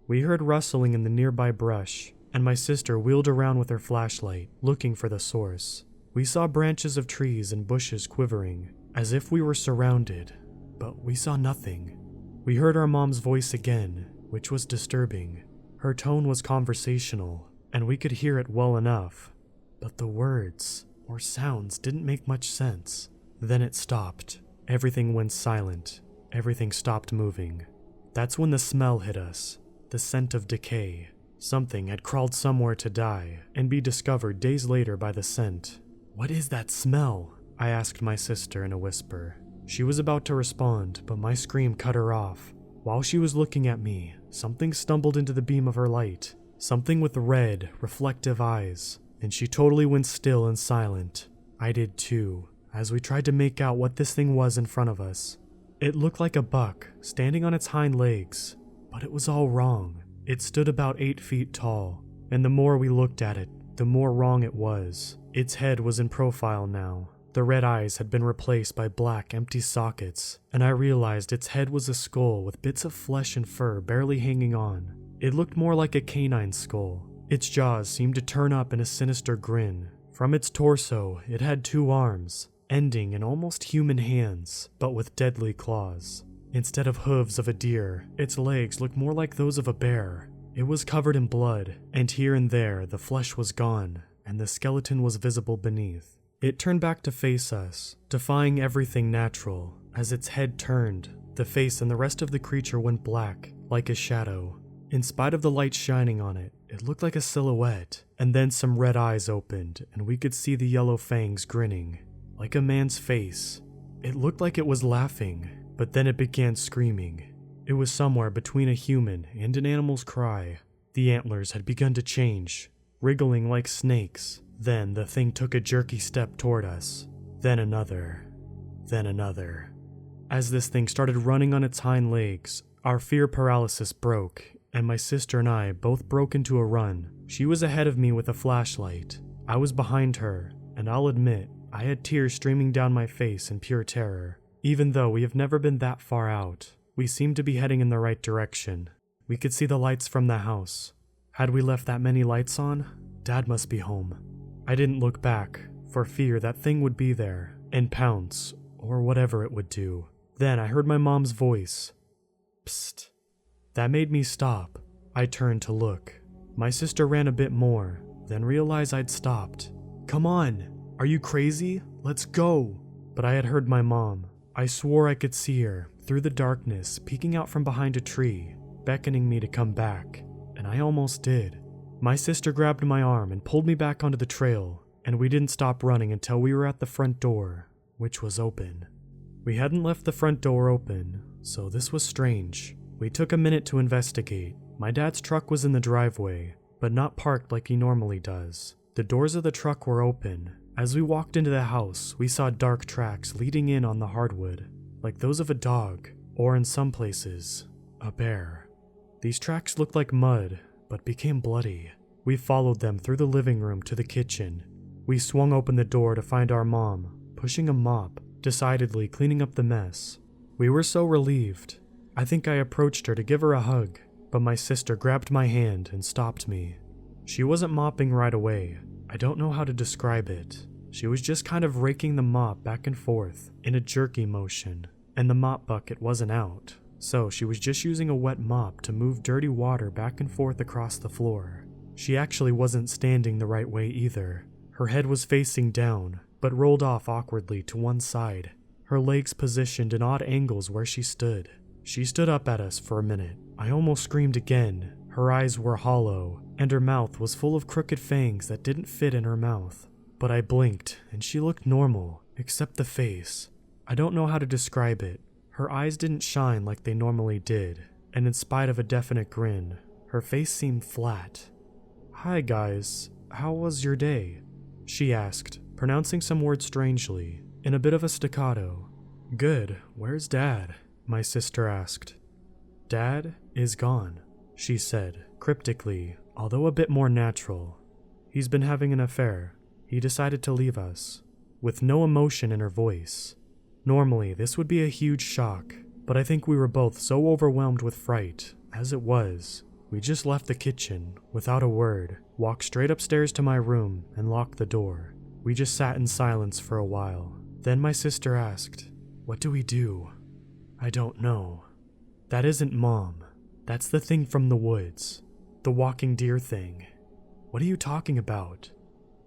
We heard rustling in the nearby brush, and my sister wheeled around with her flashlight, looking for the source. We saw branches of trees and bushes quivering, as if we were surrounded, but we saw nothing. We heard our mom's voice again, which was disturbing. Her tone was conversational, and we could hear it well enough, but the words or sounds didn't make much sense. Then it stopped. Everything went silent. Everything stopped moving. That's when the smell hit us. The scent of decay. Something had crawled somewhere to die and be discovered days later by the scent. "What is that smell?" I asked my sister in a whisper. She was about to respond, but my scream cut her off. While she was looking at me, something stumbled into the beam of her light. Something with red, reflective eyes, and she totally went still and silent. I did too, as we tried to make out what this thing was in front of us. It looked like a buck, standing on its hind legs, but it was all wrong. It stood about 8 feet tall, and the more we looked at it, the more wrong it was. Its head was in profile now. The red eyes had been replaced by black, empty sockets, and I realized its head was a skull with bits of flesh and fur barely hanging on. It looked more like a canine skull. Its jaws seemed to turn up in a sinister grin. From its torso, it had 2 arms, ending in almost human hands, but with deadly claws. Instead of hooves of a deer, its legs looked more like those of a bear. It was covered in blood, and here and there the flesh was gone, and the skeleton was visible beneath. It turned back to face us, defying everything natural. As its head turned, the face and the rest of the creature went black, like a shadow. In spite of the light shining on it, it looked like a silhouette, and then some red eyes opened, and we could see the yellow fangs grinning, like a man's face. It looked like it was laughing, but then it began screaming. It was somewhere between a human and an animal's cry. The antlers had begun to change, wriggling like snakes. Then the thing took a jerky step toward us. Then another. Then another. As this thing started running on its hind legs, our fear paralysis broke, and my sister and I both broke into a run. She was ahead of me with a flashlight. I was behind her, and I'll admit, I had tears streaming down my face in pure terror. Even though we have never been that far out, we seemed to be heading in the right direction. We could see the lights from the house. Had we left that many lights on, Dad must be home. I didn't look back, for fear that thing would be there, and pounce, or whatever it would do. Then I heard my mom's voice. Psst. That made me stop. I turned to look. My sister ran a bit more, then realized I'd stopped. "Come on! Are you crazy? Let's go!" But I had heard my mom. I swore I could see her, through the darkness, peeking out from behind a tree, beckoning me to come back, and I almost did. My sister grabbed my arm and pulled me back onto the trail, and we didn't stop running until we were at the front door, which was open. We hadn't left the front door open, so this was strange. We took a minute to investigate. My dad's truck was in the driveway, but not parked like he normally does. The doors of the truck were open. As we walked into the house, we saw dark tracks leading in on the hardwood, like those of a dog, or in some places, a bear. These tracks looked like mud, but became bloody. We followed them through the living room to the kitchen. We swung open the door to find our mom, pushing a mop, decidedly cleaning up the mess. We were so relieved. I think I approached her to give her a hug, but my sister grabbed my hand and stopped me. She wasn't mopping right away. I don't know how to describe it. She was just kind of raking the mop back and forth in a jerky motion, and the mop bucket wasn't out, so she was just using a wet mop to move dirty water back and forth across the floor. She actually wasn't standing the right way either. Her head was facing down, but rolled off awkwardly to one side, her legs positioned in odd angles where she stood. She stood up at us for a minute. I almost screamed again. Her eyes were hollow, and her mouth was full of crooked fangs that didn't fit in her mouth. But I blinked, and she looked normal, except the face. I don't know how to describe it. Her eyes didn't shine like they normally did, and in spite of a definite grin, Her face seemed flat. "Hi guys, how was your day?" she asked, pronouncing some words strangely, in a bit of a staccato. "Good, where's Dad?" my sister asked. "Dad is gone," she said, cryptically, although a bit more natural. "He's been having an affair. He decided to leave us," with no emotion in her voice. Normally, this would be a huge shock, but I think we were both so overwhelmed with fright. As it was, we just left the kitchen, without a word, walked straight upstairs to my room, and locked the door. We just sat in silence for a while. Then my sister asked, "What do we do?" "I don't know." "That isn't Mom. That's the thing from the woods. The walking deer thing." "What are you talking about?"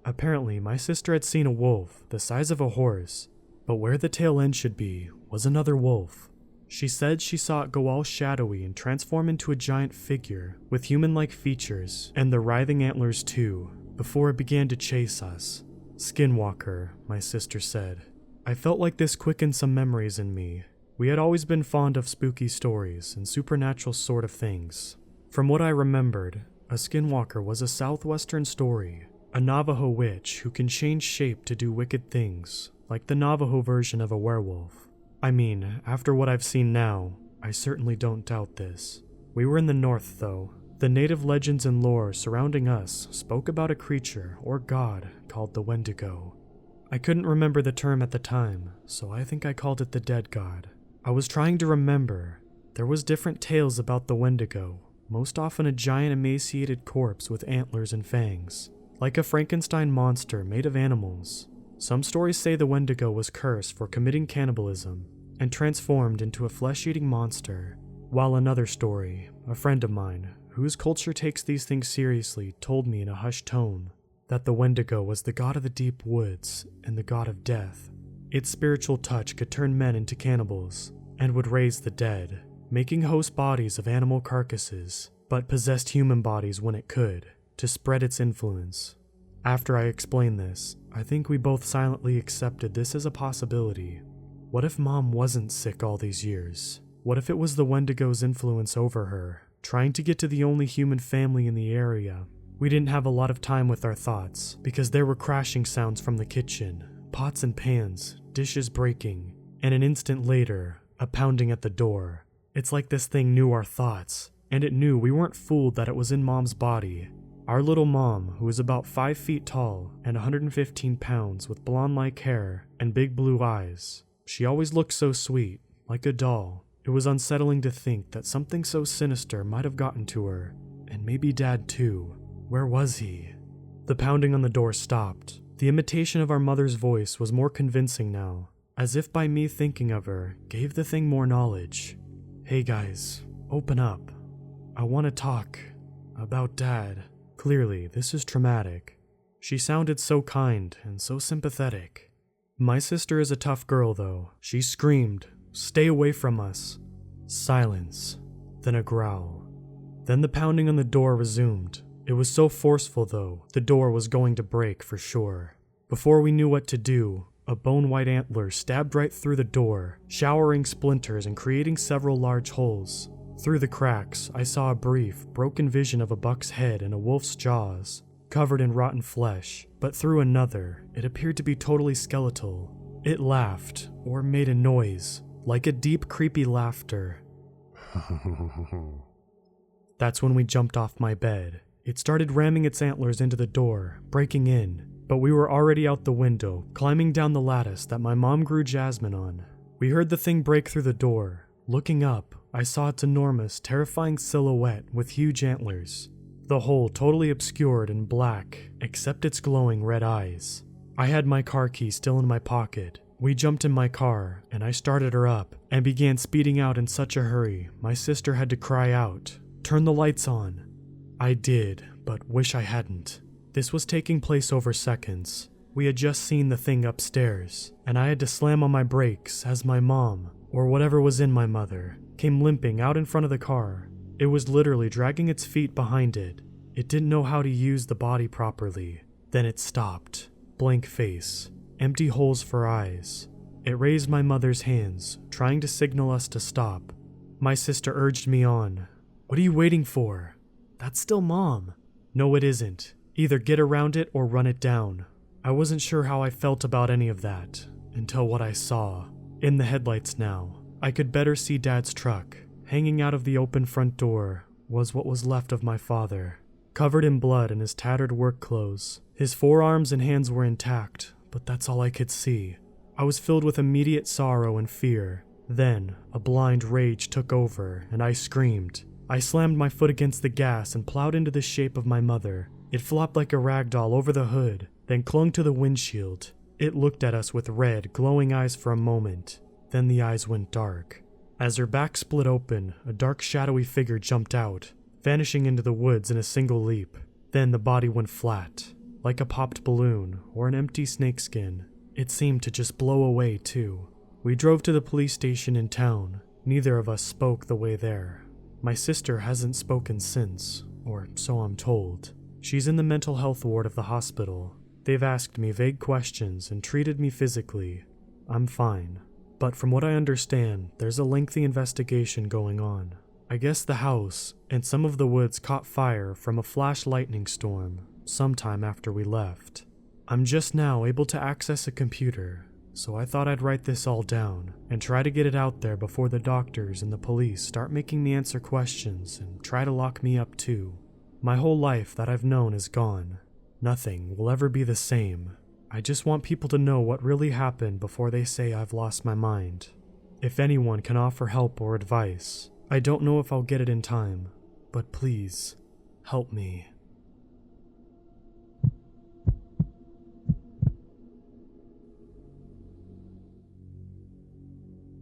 Apparently, my sister had seen a wolf the size of a horse, but where the tail end should be was another wolf. She said she saw it go all shadowy and transform into a giant figure with human-like features and the writhing antlers too, before it began to chase us. "Skinwalker," my sister said. I felt like this quickened some memories in me. We had always been fond of spooky stories and supernatural sort of things. From what I remembered, a skinwalker was a southwestern story, a Navajo witch who can change shape to do wicked things, like the Navajo version of a werewolf. I mean, after what I've seen now, I certainly don't doubt this. We were in the north, though. The native legends and lore surrounding us spoke about a creature or god called the Wendigo. I couldn't remember the term at the time, so I think I called it the dead god. I was trying to remember. There was different tales about the Wendigo, most often a giant emaciated corpse with antlers and fangs, like a Frankenstein monster made of animals. Some stories say the Wendigo was cursed for committing cannibalism and transformed into a flesh-eating monster, while another story, a friend of mine, whose culture takes these things seriously, told me in a hushed tone that the Wendigo was the god of the deep woods and the god of death. Its spiritual touch could turn men into cannibals and would raise the dead, making host bodies of animal carcasses, but possessed human bodies when it could, to spread its influence. After I explained this, I think we both silently accepted this as a possibility. What if Mom wasn't sick all these years? What if it was the Wendigo's influence over her, trying to get to the only human family in the area? We didn't have a lot of time with our thoughts, because there were crashing sounds from the kitchen, pots and pans, dishes breaking, and an instant later, a pounding at the door. It's like this thing knew our thoughts, and it knew we weren't fooled that it was in Mom's body. Our little Mom, who was about 5 feet tall and 115 pounds with blonde-like hair and big blue eyes. She always looked so sweet, like a doll. It was unsettling to think that something so sinister might have gotten to her, and maybe Dad too. Where was he? The pounding on the door stopped. The imitation of our mother's voice was more convincing now, as if by me thinking of her gave the thing more knowledge. "Hey guys, open up. I want to talk about Dad." Clearly, this is traumatic. She sounded so kind and so sympathetic. My sister is a tough girl, though. She screamed, "Stay away from us." Silence. Then a growl. Then the pounding on the door resumed. It was so forceful, though, the door was going to break for sure. Before we knew what to do, a bone-white antler stabbed right through the door, showering splinters and creating several large holes. Through the cracks, I saw a brief, broken vision of a buck's head and a wolf's jaws, covered in rotten flesh, but through another, it appeared to be totally skeletal. It laughed, or made a noise, like a deep, creepy laughter. That's when we jumped off my bed. It started ramming its antlers into the door, breaking in, but we were already out the window, climbing down the lattice that my mom grew jasmine on. We heard the thing break through the door. Looking up, I saw its enormous, terrifying silhouette with huge antlers. The whole totally obscured and black, except its glowing red eyes. I had my car key still in my pocket. We jumped in my car, and I started her up, and began speeding out in such a hurry, my sister had to cry out, "Turn the lights on." I did, but wish I hadn't. This was taking place over seconds. We had just seen the thing upstairs, and I had to slam on my brakes as my mom, or whatever was in my mother, came limping out in front of the car. It was literally dragging its feet behind it. It didn't know how to use the body properly. Then it stopped. Blank face. Empty holes for eyes. It raised my mother's hands, trying to signal us to stop. My sister urged me on. "What are you waiting for? That's still Mom. No, it isn't. Either get around it or run it down. I wasn't sure how I felt about any of that, until what I saw. In the headlights now, I could better see Dad's truck. Hanging out of the open front door was what was left of my father, covered in blood in his tattered work clothes. His forearms and hands were intact, but that's all I could see. I was filled with immediate sorrow and fear. Then, a blind rage took over, and I screamed. I slammed my foot against the gas and plowed into the shape of my mother. It flopped like a rag doll over the hood, then clung to the windshield. It looked at us with red, glowing eyes for a moment. Then the eyes went dark. As her back split open, a dark, shadowy figure jumped out, vanishing into the woods in a single leap. Then the body went flat, like a popped balloon or an empty snakeskin. It seemed to just blow away, too. We drove to the police station in town. Neither of us spoke the way there. My sister hasn't spoken since, or so I'm told. She's in the mental health ward of the hospital. They've asked me vague questions and treated me physically. I'm fine. But from what I understand, there's a lengthy investigation going on. I guess the house and some of the woods caught fire from a flash lightning storm sometime after we left. I'm just now able to access a computer, so I thought I'd write this all down and try to get it out there before the doctors and the police start making me answer questions and try to lock me up too. My whole life that I've known is gone. Nothing will ever be the same. I just want people to know what really happened before they say I've lost my mind. If anyone can offer help or advice, I don't know if I'll get it in time, but please, help me.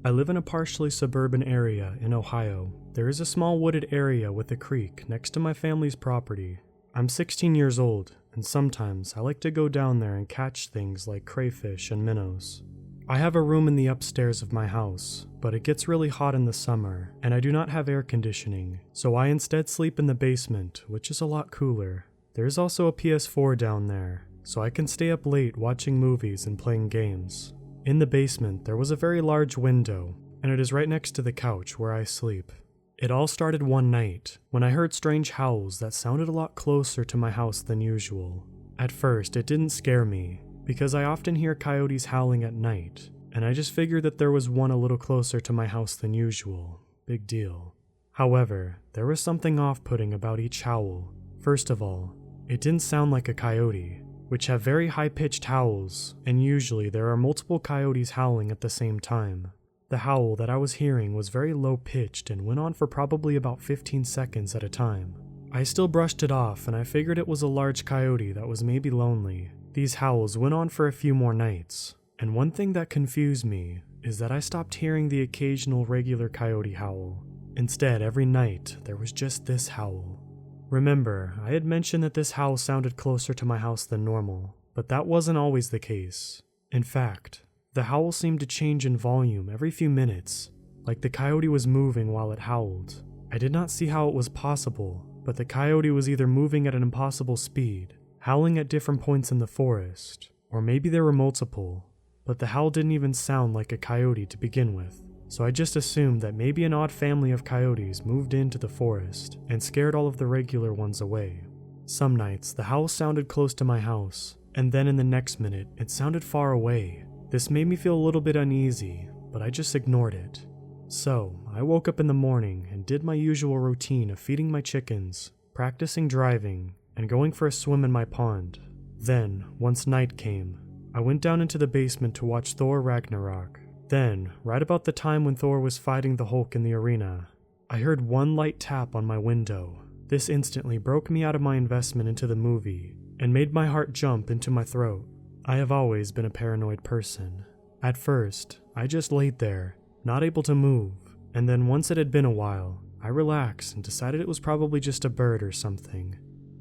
I live in a partially suburban area in Ohio. There is a small wooded area with a creek next to my family's property. I'm 16 years old, and sometimes I like to go down there and catch things like crayfish and minnows. I have a room in the upstairs of my house, but it gets really hot in the summer, and I do not have air conditioning, so I instead sleep in the basement, which is a lot cooler. There's also a PS4 down there, so I can stay up late watching movies and playing games. In the basement, there was a very large window, and it is right next to the couch where I sleep. It all started one night, when I heard strange howls that sounded a lot closer to my house than usual. At first, it didn't scare me, because I often hear coyotes howling at night, and I just figured that there was one a little closer to my house than usual. Big deal. However, there was something off-putting about each howl. First of all, it didn't sound like a coyote, which have very high-pitched howls, and usually there are multiple coyotes howling at the same time. The howl that I was hearing was very low-pitched and went on for probably about 15 seconds at a time. I still brushed it off, and I figured it was a large coyote that was maybe lonely. These howls went on for a few more nights, and one thing that confused me is that I stopped hearing the occasional regular coyote howl. Instead, every night, there was just this howl. Remember, I had mentioned that this howl sounded closer to my house than normal, but that wasn't always the case. In fact, the howl seemed to change in volume every few minutes, like the coyote was moving while it howled. I did not see how it was possible, but the coyote was either moving at an impossible speed, howling at different points in the forest, or maybe there were multiple, but the howl didn't even sound like a coyote to begin with. So I just assumed that maybe an odd family of coyotes moved into the forest and scared all of the regular ones away. Some nights, the howl sounded close to my house, and then in the next minute, it sounded far away. This made me feel a little bit uneasy, but I just ignored it. So, I woke up in the morning and did my usual routine of feeding my chickens, practicing driving, and going for a swim in my pond. Then, once night came, I went down into the basement to watch Thor Ragnarok. Then, right about the time when Thor was fighting the Hulk in the arena, I heard one light tap on my window. This instantly broke me out of my investment into the movie and made my heart jump into my throat. I have always been a paranoid person. At first, I just laid there, not able to move, and then once it had been a while, I relaxed and decided it was probably just a bird or something.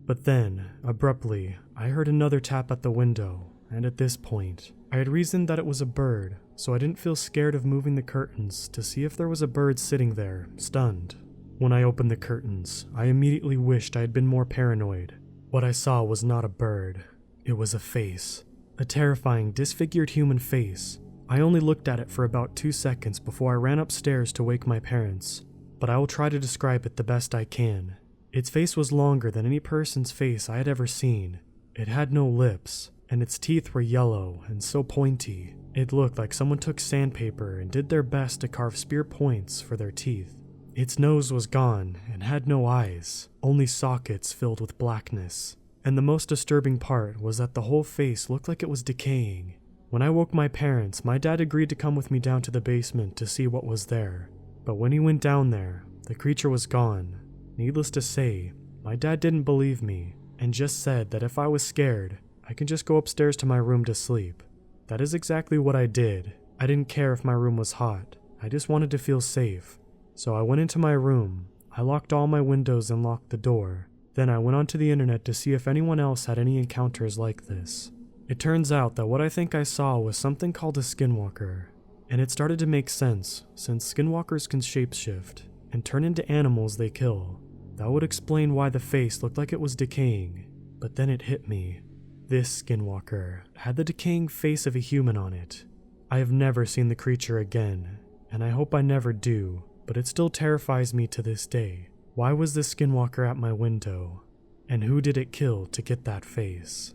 But then, abruptly, I heard another tap at the window, and at this point, I had reasoned that it was a bird, so I didn't feel scared of moving the curtains to see if there was a bird sitting there, stunned. When I opened the curtains, I immediately wished I had been more paranoid. What I saw was not a bird. It was a face. A terrifying, disfigured human face. I only looked at it for about 2 seconds before I ran upstairs to wake my parents, but I will try to describe it the best I can. Its face was longer than any person's face I had ever seen. It had no lips, and its teeth were yellow and so pointy. It looked like someone took sandpaper and did their best to carve spear points for their teeth. Its nose was gone and had no eyes, only sockets filled with blackness. And the most disturbing part was that the whole face looked like it was decaying. When I woke my parents, my dad agreed to come with me down to the basement to see what was there. But when he went down there, the creature was gone. Needless to say, my dad didn't believe me and just said that if I was scared, I could just go upstairs to my room to sleep. That is exactly what I did. I didn't care if my room was hot. I just wanted to feel safe. So I went into my room. I locked all my windows and locked the door. Then I went onto the internet to see if anyone else had any encounters like this. It turns out that what I think I saw was something called a Skinwalker. And it started to make sense, since Skinwalkers can shapeshift and turn into animals they kill. That would explain why the face looked like it was decaying. But then it hit me. This Skinwalker had the decaying face of a human on it. I have never seen the creature again, and I hope I never do, but it still terrifies me to this day. Why was this Skinwalker at my window? And who did it kill to get that face?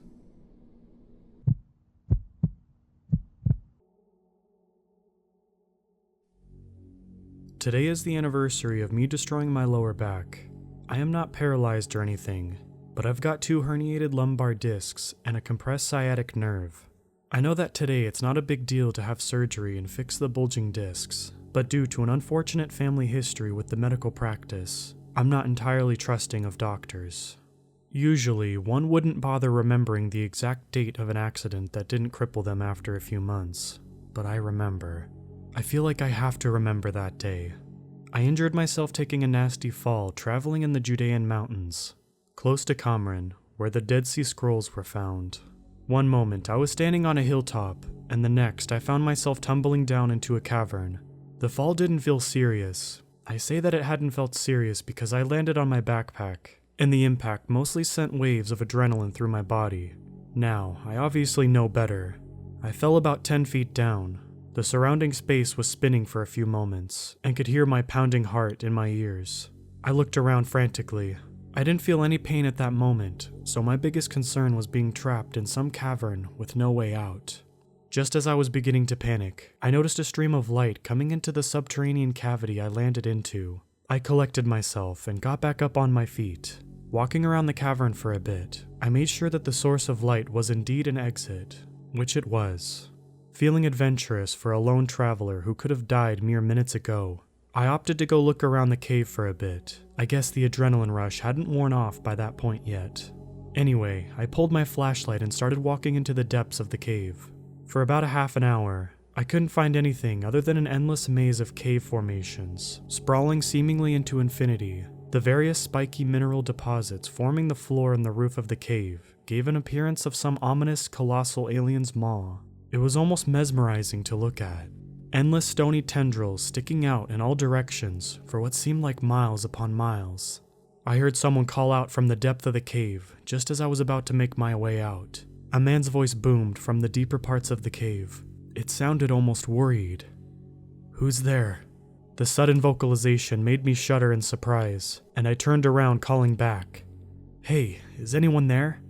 Today is the anniversary of me destroying my lower back. I am not paralyzed or anything, but I've got 2 herniated lumbar discs and a compressed sciatic nerve. I know that today it's not a big deal to have surgery and fix the bulging discs, but due to an unfortunate family history with the medical practice, I'm not entirely trusting of doctors. Usually, one wouldn't bother remembering the exact date of an accident that didn't cripple them after a few months, but I remember. I feel like I have to remember that day. I injured myself taking a nasty fall traveling in the Judean mountains, close to Qumran, where the Dead Sea Scrolls were found. One moment I was standing on a hilltop, and the next I found myself tumbling down into a cavern. The fall didn't feel serious. I say that it hadn't felt serious because I landed on my backpack, and the impact mostly sent waves of adrenaline through my body. Now, I obviously know better. I fell about 10 feet down. The surrounding space was spinning for a few moments, and could hear my pounding heart in my ears. I looked around frantically. I didn't feel any pain at that moment, so my biggest concern was being trapped in some cavern with no way out. Just as I was beginning to panic, I noticed a stream of light coming into the subterranean cavity I landed into. I collected myself and got back up on my feet. Walking around the cavern for a bit, I made sure that the source of light was indeed an exit, which it was. Feeling adventurous for a lone traveler who could have died mere minutes ago, I opted to go look around the cave for a bit. I guess the adrenaline rush hadn't worn off by that point yet. Anyway, I pulled my flashlight and started walking into the depths of the cave. For about a half an hour, I couldn't find anything other than an endless maze of cave formations, sprawling seemingly into infinity. The various spiky mineral deposits forming the floor and the roof of the cave gave an appearance of some ominous, colossal alien's maw. It was almost mesmerizing to look at. Endless stony tendrils sticking out in all directions for what seemed like miles upon miles. I heard someone call out from the depth of the cave just as I was about to make my way out. A man's voice boomed from the deeper parts of the cave. It sounded almost worried. "Who's there?" The sudden vocalization made me shudder in surprise, and I turned around calling back. "Hey, is anyone there?"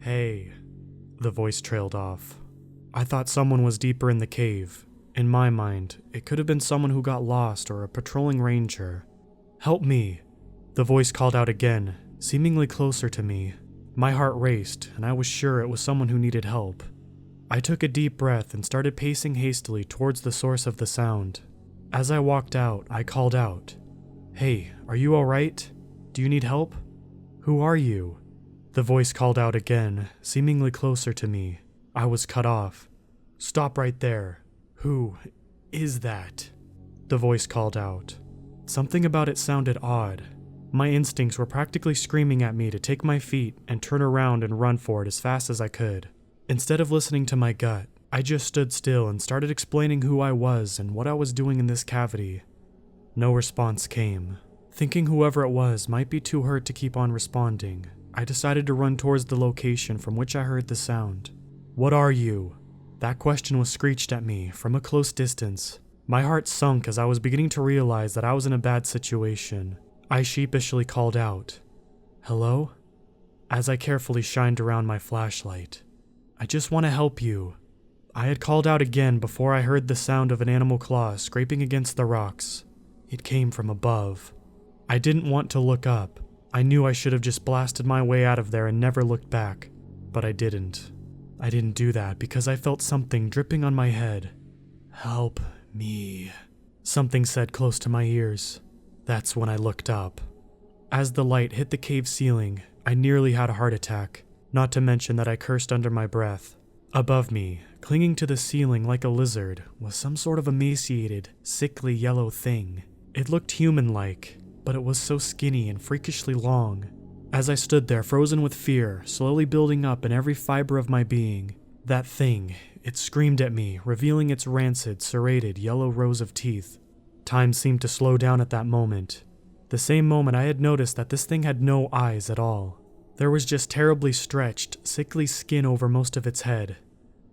"Hey." The voice trailed off. I thought someone was deeper in the cave. In my mind, it could have been someone who got lost or a patrolling ranger. "Help me." The voice called out again, seemingly closer to me. My heart raced, and I was sure it was someone who needed help. I took a deep breath and started pacing hastily towards the source of the sound. As I walked out, I called out, "Hey, are you alright? Do you need help? Who are you?" The voice called out again, seemingly closer to me. I was cut off. "Stop right there. Who is that?" The voice called out. Something about it sounded odd. My instincts were practically screaming at me to take my feet and turn around and run for it as fast as I could. Instead of listening to my gut, I just stood still and started explaining who I was and what I was doing in this cavity. No response came. Thinking whoever it was might be too hurt to keep on responding, I decided to run towards the location from which I heard the sound. "What are you?" That question was screeched at me from a close distance. My heart sunk as I was beginning to realize that I was in a bad situation. I sheepishly called out, "Hello?" as I carefully shined around my flashlight. "I just want to help you." I had called out again before I heard the sound of an animal claw scraping against the rocks. It came from above. I didn't want to look up. I knew I should have just blasted my way out of there and never looked back, but I didn't. I didn't do that because I felt something dripping on my head. "Help me," something said close to my ears. That's when I looked up. As the light hit the cave ceiling, I nearly had a heart attack, not to mention that I cursed under my breath. Above me, clinging to the ceiling like a lizard, was some sort of emaciated, sickly yellow thing. It looked human-like, but it was so skinny and freakishly long. As I stood there frozen with fear, slowly building up in every fiber of my being, that thing, it screamed at me, revealing its rancid, serrated, yellow rows of teeth. Time seemed to slow down at that moment. The same moment I had noticed that this thing had no eyes at all. There was just terribly stretched, sickly skin over most of its head.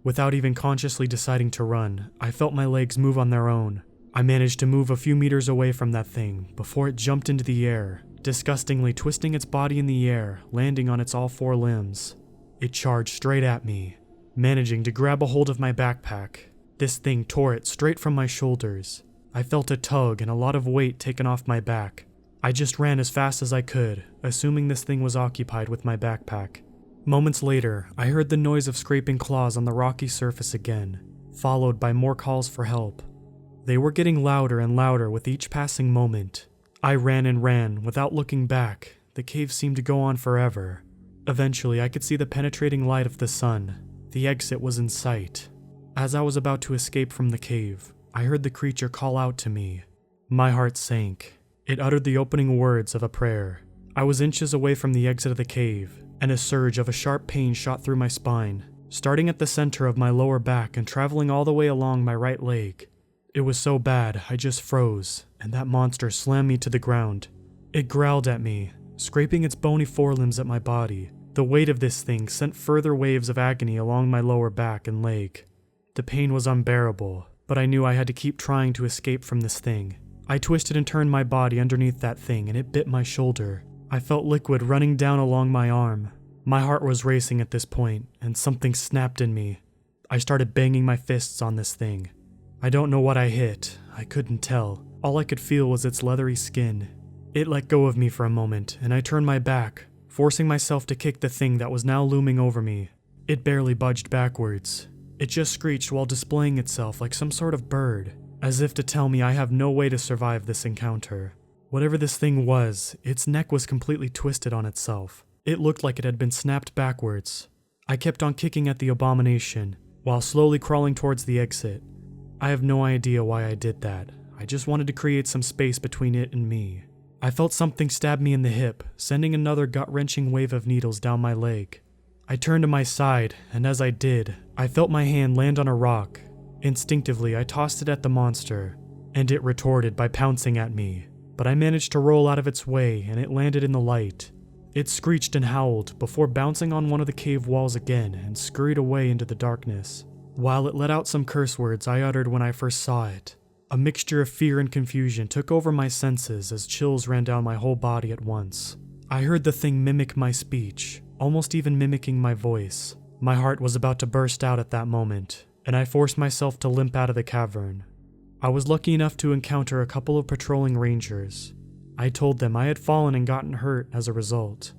Without even consciously deciding to run, I felt my legs move on their own. I managed to move a few meters away from that thing before it jumped into the air, disgustingly twisting its body in the air, landing on its all four limbs. It charged straight at me, managing to grab a hold of my backpack. This thing tore it straight from my shoulders. I felt a tug and a lot of weight taken off my back. I just ran as fast as I could, assuming this thing was occupied with my backpack. Moments later, I heard the noise of scraping claws on the rocky surface again, followed by more calls for help. They were getting louder and louder with each passing moment. I ran and ran without looking back. The cave seemed to go on forever. Eventually, I could see the penetrating light of the sun. The exit was in sight. As I was about to escape from the cave, I heard the creature call out to me. My heart sank. It uttered the opening words of a prayer. I was inches away from the exit of the cave, and a surge of a sharp pain shot through my spine, starting at the center of my lower back and traveling all the way along my right leg. It was so bad, I just froze, and that monster slammed me to the ground. It growled at me, scraping its bony forelimbs at my body. The weight of this thing sent further waves of agony along my lower back and leg. The pain was unbearable, but I knew I had to keep trying to escape from this thing. I twisted and turned my body underneath that thing, and it bit my shoulder. I felt liquid running down along my arm. My heart was racing at this point, and something snapped in me. I started banging my fists on this thing. I don't know what I hit. I couldn't tell. All I could feel was its leathery skin. It let go of me for a moment, and I turned my back, forcing myself to kick the thing that was now looming over me. It barely budged backwards. It just screeched while displaying itself like some sort of bird, as if to tell me I have no way to survive this encounter. Whatever this thing was, its neck was completely twisted on itself. It looked like it had been snapped backwards. I kept on kicking at the abomination, while slowly crawling towards the exit. I have no idea why I did that. I just wanted to create some space between it and me. I felt something stab me in the hip, sending another gut-wrenching wave of needles down my leg. I turned to my side, and as I did, I felt my hand land on a rock. Instinctively, I tossed it at the monster, and it retorted by pouncing at me, but I managed to roll out of its way and it landed in the light. It screeched and howled before bouncing on one of the cave walls again and scurried away into the darkness. While it let out some curse words I uttered when I first saw it, a mixture of fear and confusion took over my senses as chills ran down my whole body at once. I heard the thing mimic my speech, almost even mimicking my voice. My heart was about to burst out at that moment, and I forced myself to limp out of the cavern. I was lucky enough to encounter a couple of patrolling rangers. I told them I had fallen and gotten hurt as a result.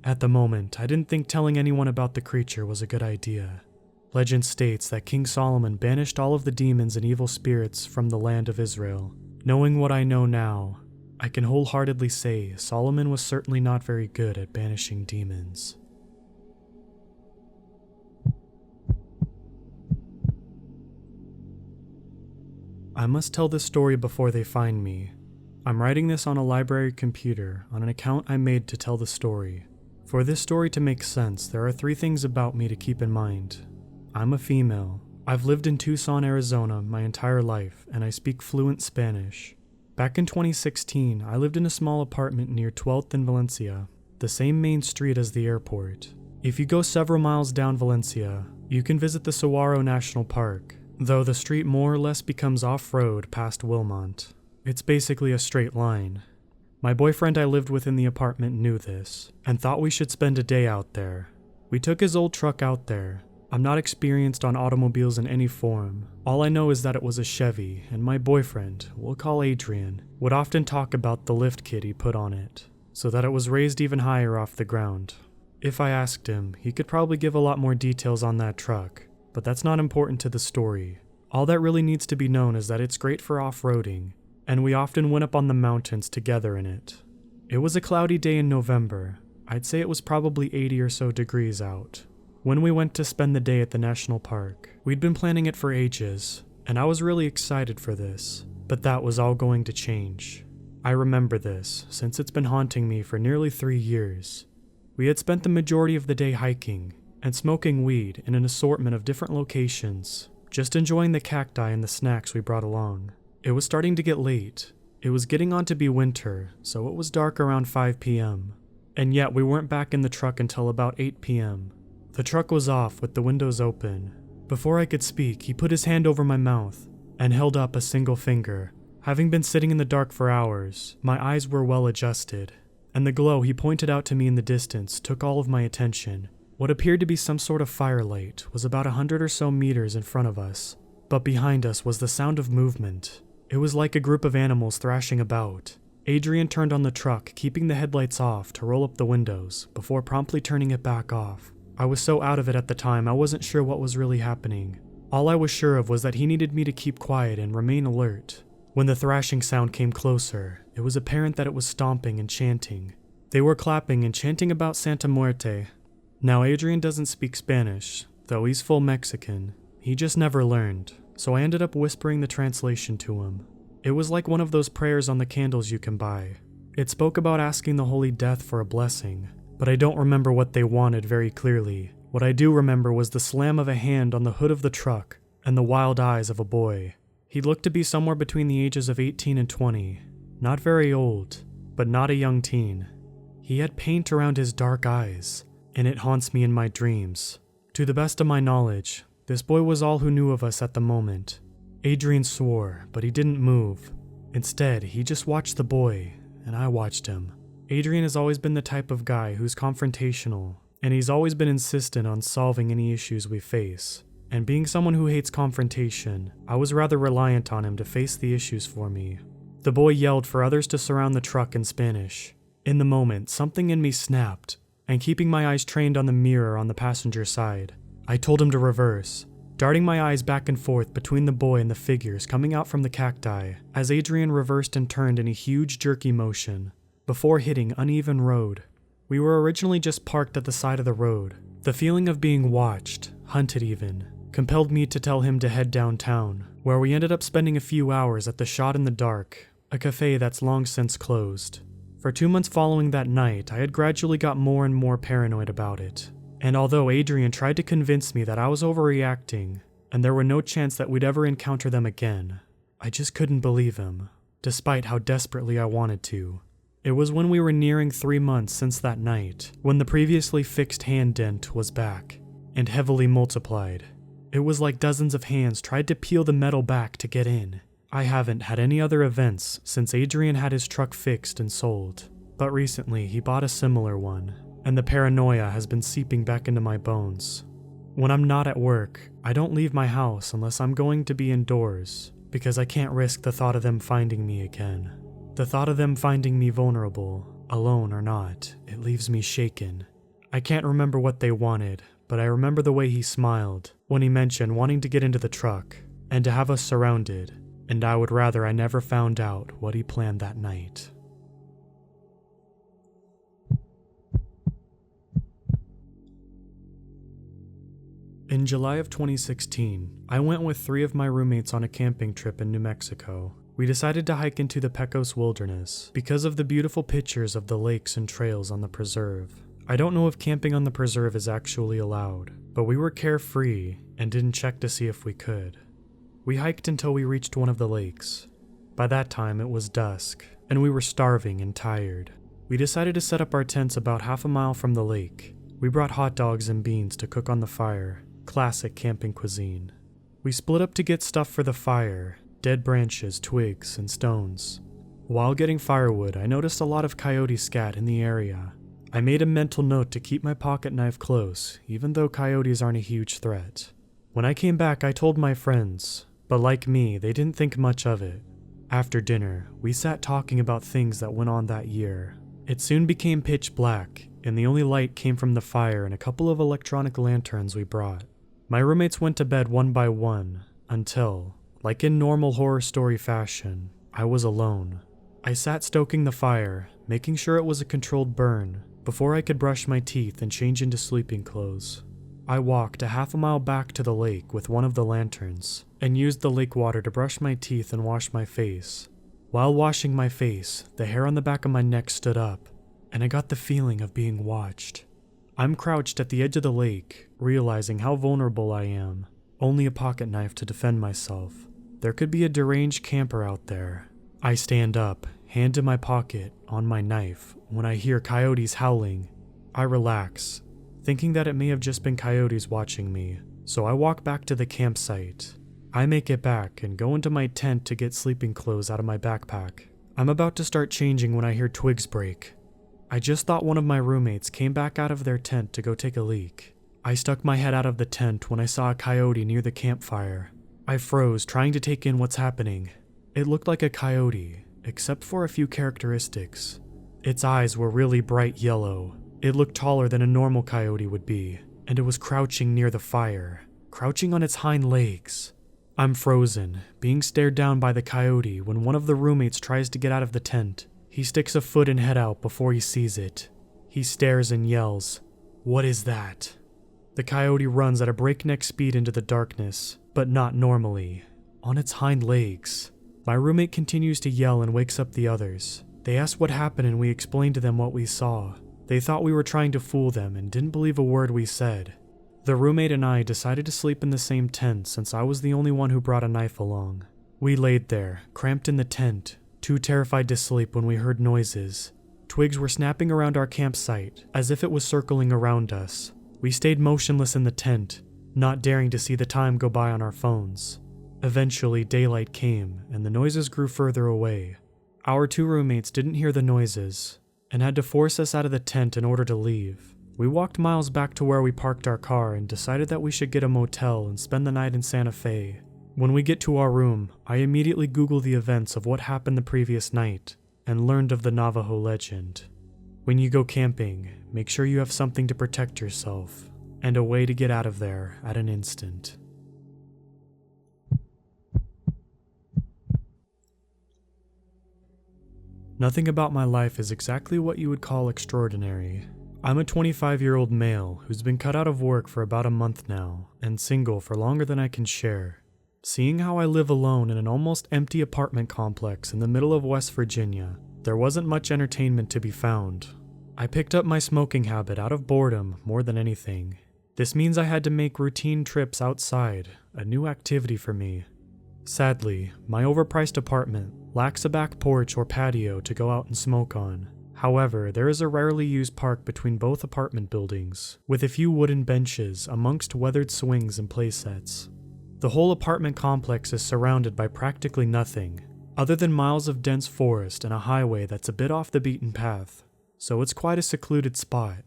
At the moment, I didn't think telling anyone about the creature was a good idea. Legend states that King Solomon banished all of the demons and evil spirits from the land of Israel. Knowing what I know now, I can wholeheartedly say Solomon was certainly not very good at banishing demons. I must tell this story before they find me. I'm writing this on a library computer on an account I made to tell the story. For this story to make sense, there are 3 things about me to keep in mind. I'm a female. I've lived in Tucson, Arizona my entire life, and I speak fluent Spanish. Back in 2016, I lived in a small apartment near 12th and Valencia, the same main street as the airport. If you go several miles down Valencia, you can visit the Saguaro National Park, though the street more or less becomes off-road past Wilmont. It's basically a straight line. My boyfriend I lived with in the apartment knew this, and thought we should spend a day out there. We took his old truck out there. I'm not experienced on automobiles in any form. All I know is that it was a Chevy, and my boyfriend, we'll call Adrian, would often talk about the lift kit he put on it, so that it was raised even higher off the ground. If I asked him, he could probably give a lot more details on that truck, but that's not important to the story. All that really needs to be known is that it's great for off-roading, and we often went up on the mountains together in it. It was a cloudy day in November. I'd say it was probably 80 or so degrees out. When we went to spend the day at the national park, we'd been planning it for ages, and I was really excited for this, but that was all going to change. I remember this, since it's been haunting me for nearly 3 years. We had spent the majority of the day hiking, and smoking weed in an assortment of different locations, just enjoying the cacti and the snacks we brought along. It was starting to get late. It was getting on to be winter, so it was dark around 5 p.m., and yet we weren't back in the truck until about 8 p.m. The truck was off with the windows open. Before I could speak, he put his hand over my mouth and held up a single finger. Having been sitting in the dark for hours, my eyes were well adjusted, and the glow he pointed out to me in the distance took all of my attention. What appeared to be some sort of firelight was about 100 or so meters in front of us, but behind us was the sound of movement. It was like a group of animals thrashing about. Adrian turned on the truck, keeping the headlights off to roll up the windows, before promptly turning it back off. I was so out of it at the time I wasn't sure what was really happening. All I was sure of was that he needed me to keep quiet and remain alert. When the thrashing sound came closer, it was apparent that it was stomping and chanting. They were clapping and chanting about Santa Muerte. Now Adrian doesn't speak Spanish, though he's full Mexican. He just never learned, so I ended up whispering the translation to him. It was like one of those prayers on the candles you can buy. It spoke about asking the Holy Death for a blessing, but I don't remember what they wanted very clearly. What I do remember was the slam of a hand on the hood of the truck and the wild eyes of a boy. He looked to be somewhere between the ages of 18 and 20. Not very old, but not a young teen. He had paint around his dark eyes, and it haunts me in my dreams. To the best of my knowledge, this boy was all who knew of us at the moment. Adrian swore, but he didn't move. Instead, he just watched the boy, and I watched him. Adrian has always been the type of guy who's confrontational, and he's always been insistent on solving any issues we face. And being someone who hates confrontation, I was rather reliant on him to face the issues for me. The boy yelled for others to surround the truck in Spanish. In the moment, something in me snapped, and keeping my eyes trained on the mirror on the passenger side, I told him to reverse, darting my eyes back and forth between the boy and the figures coming out from the cacti, as Adrian reversed and turned in a huge jerky motion, before hitting uneven road. We were originally just parked at the side of the road. The feeling of being watched, hunted even, compelled me to tell him to head downtown, where we ended up spending a few hours at the Shot in the Dark, a cafe that's long since closed. For 2 months following that night, I had gradually got more and more paranoid about it. And although Adrian tried to convince me that I was overreacting, and there were no chance that we'd ever encounter them again, I just couldn't believe him, despite how desperately I wanted to. It was when we were nearing 3 months since that night, when the previously fixed hand dent was back, and heavily multiplied. It was like dozens of hands tried to peel the metal back to get in. I haven't had any other events since Adrian had his truck fixed and sold, but recently he bought a similar one, and the paranoia has been seeping back into my bones. When I'm not at work, I don't leave my house unless I'm going to be indoors, because I can't risk the thought of them finding me again. The thought of them finding me vulnerable, alone or not, it leaves me shaken. I can't remember what they wanted, but I remember the way he smiled when he mentioned wanting to get into the truck and to have us surrounded, and I would rather I never found out what he planned that night. In July of 2016, I went with 3 of my roommates on a camping trip in New Mexico. We decided to hike into the Pecos Wilderness because of the beautiful pictures of the lakes and trails on the preserve. I don't know if camping on the preserve is actually allowed, but we were carefree and didn't check to see if we could. We hiked until we reached one of the lakes. By that time it was dusk, and we were starving and tired. We decided to set up our tents about half a mile from the lake. We brought hot dogs and beans to cook on the fire, classic camping cuisine. We split up to get stuff for the fire, dead branches, twigs, and stones. While getting firewood, I noticed a lot of coyote scat in the area. I made a mental note to keep my pocket knife close, even though coyotes aren't a huge threat. When I came back, I told my friends, but like me, they didn't think much of it. After dinner, we sat talking about things that went on that year. It soon became pitch black, and the only light came from the fire and a couple of electronic lanterns we brought. My roommates went to bed one by one, until, like in normal horror story fashion, I was alone. I sat stoking the fire, making sure it was a controlled burn, before I could brush my teeth and change into sleeping clothes. I walked a half a mile back to the lake with one of the lanterns, and used the lake water to brush my teeth and wash my face. While washing my face, the hair on the back of my neck stood up, and I got the feeling of being watched. I'm crouched at the edge of the lake, realizing how vulnerable I am. Only a pocket knife to defend myself. There could be a deranged camper out there. I stand up, hand in my pocket, on my knife, when I hear coyotes howling. I relax, thinking that it may have just been coyotes watching me, so I walk back to the campsite. I make it back and go into my tent to get sleeping clothes out of my backpack. I'm about to start changing when I hear twigs break. I just thought one of my roommates came back out of their tent to go take a leak. I stuck my head out of the tent when I saw a coyote near the campfire. I froze, trying to take in what's happening. It looked like a coyote, except for a few characteristics. Its eyes were really bright yellow. It looked taller than a normal coyote would be, and it was crouching near the fire, crouching on its hind legs. I'm frozen, being stared down by the coyote when one of the roommates tries to get out of the tent. He sticks a foot and head out before he sees it. He stares and yells, "What is that?" The coyote runs at a breakneck speed into the darkness, but not normally, on its hind legs. My roommate continues to yell and wakes up the others. They ask what happened and we explain to them what we saw. They thought we were trying to fool them and didn't believe a word we said. The roommate and I decided to sleep in the same tent since I was the only one who brought a knife along. We laid there, cramped in the tent, too terrified to sleep when we heard noises. Twigs were snapping around our campsite, as if it was circling around us. We stayed motionless in the tent, not daring to see the time go by on our phones. Eventually, daylight came, and the noises grew further away. Our two roommates didn't hear the noises, and had to force us out of the tent in order to leave. We walked miles back to where we parked our car and decided that we should get a motel and spend the night in Santa Fe. When we get to our room, I immediately Google the events of what happened the previous night, and learned of the Navajo legend. When you go camping, make sure you have something to protect yourself, and a way to get out of there at an instant. Nothing about my life is exactly what you would call extraordinary. I'm a 25-year-old male who's been cut out of work for about a month now, and single for longer than I can share. Seeing how I live alone in an almost empty apartment complex in the middle of West Virginia, there wasn't much entertainment to be found. I picked up my smoking habit out of boredom more than anything. This means I had to make routine trips outside, a new activity for me. Sadly, my overpriced apartment lacks a back porch or patio to go out and smoke on. However, there is a rarely used park between both apartment buildings, with a few wooden benches amongst weathered swings and playsets. The whole apartment complex is surrounded by practically nothing, other than miles of dense forest and a highway that's a bit off the beaten path, so it's quite a secluded spot.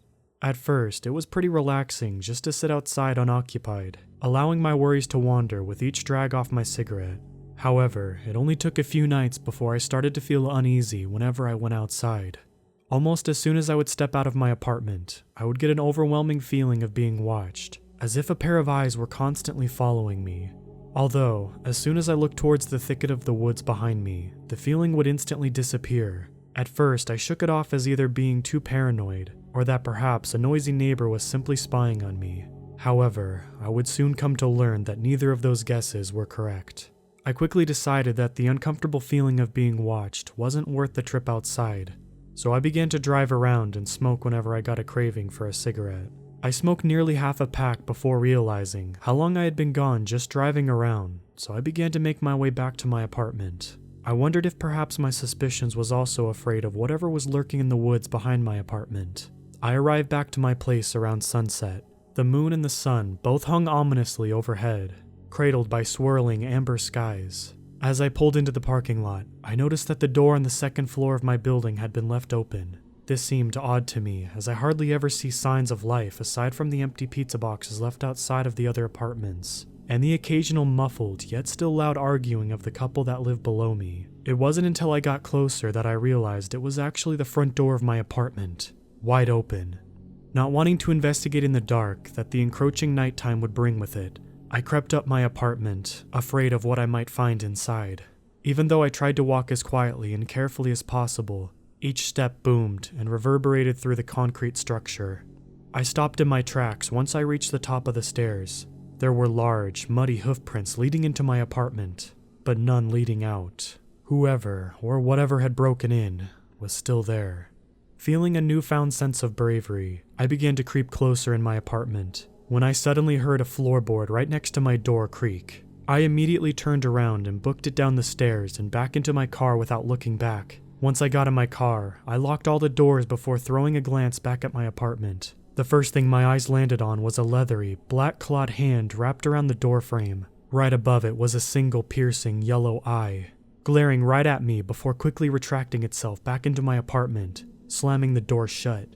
At first, it was pretty relaxing just to sit outside unoccupied, allowing my worries to wander with each drag off my cigarette. However, it only took a few nights before I started to feel uneasy whenever I went outside. Almost as soon as I would step out of my apartment, I would get an overwhelming feeling of being watched, as if a pair of eyes were constantly following me. Although, as soon as I looked towards the thicket of the woods behind me, the feeling would instantly disappear. At first, I shook it off as either being too paranoid, or that perhaps a noisy neighbor was simply spying on me. However, I would soon come to learn that neither of those guesses were correct. I quickly decided that the uncomfortable feeling of being watched wasn't worth the trip outside, so I began to drive around and smoke whenever I got a craving for a cigarette. I smoked nearly half a pack before realizing how long I had been gone just driving around, so I began to make my way back to my apartment. I wondered if perhaps my suspicions was also afraid of whatever was lurking in the woods behind my apartment. I arrived back to my place around sunset. The moon and the sun both hung ominously overhead, cradled by swirling amber skies. As I pulled into the parking lot, I noticed that the door on the second floor of my building had been left open. This seemed odd to me, as I hardly ever see signs of life aside from the empty pizza boxes left outside of the other apartments, and the occasional muffled yet still loud arguing of the couple that lived below me. It wasn't until I got closer that I realized it was actually the front door of my apartment, wide open. Not wanting to investigate in the dark that the encroaching nighttime would bring with it, I crept up my apartment, afraid of what I might find inside. Even though I tried to walk as quietly and carefully as possible, each step boomed and reverberated through the concrete structure. I stopped in my tracks once I reached the top of the stairs. There were large, muddy hoofprints leading into my apartment, but none leading out. Whoever, or whatever had broken in, was still there. Feeling a newfound sense of bravery, I began to creep closer in my apartment, when I suddenly heard a floorboard right next to my door creak. I immediately turned around and booked it down the stairs and back into my car without looking back. Once I got in my car, I locked all the doors before throwing a glance back at my apartment. The first thing my eyes landed on was a leathery, black-clawed hand wrapped around the doorframe. Right above it was a single piercing yellow eye, glaring right at me before quickly retracting itself back into my apartment, slamming the door shut.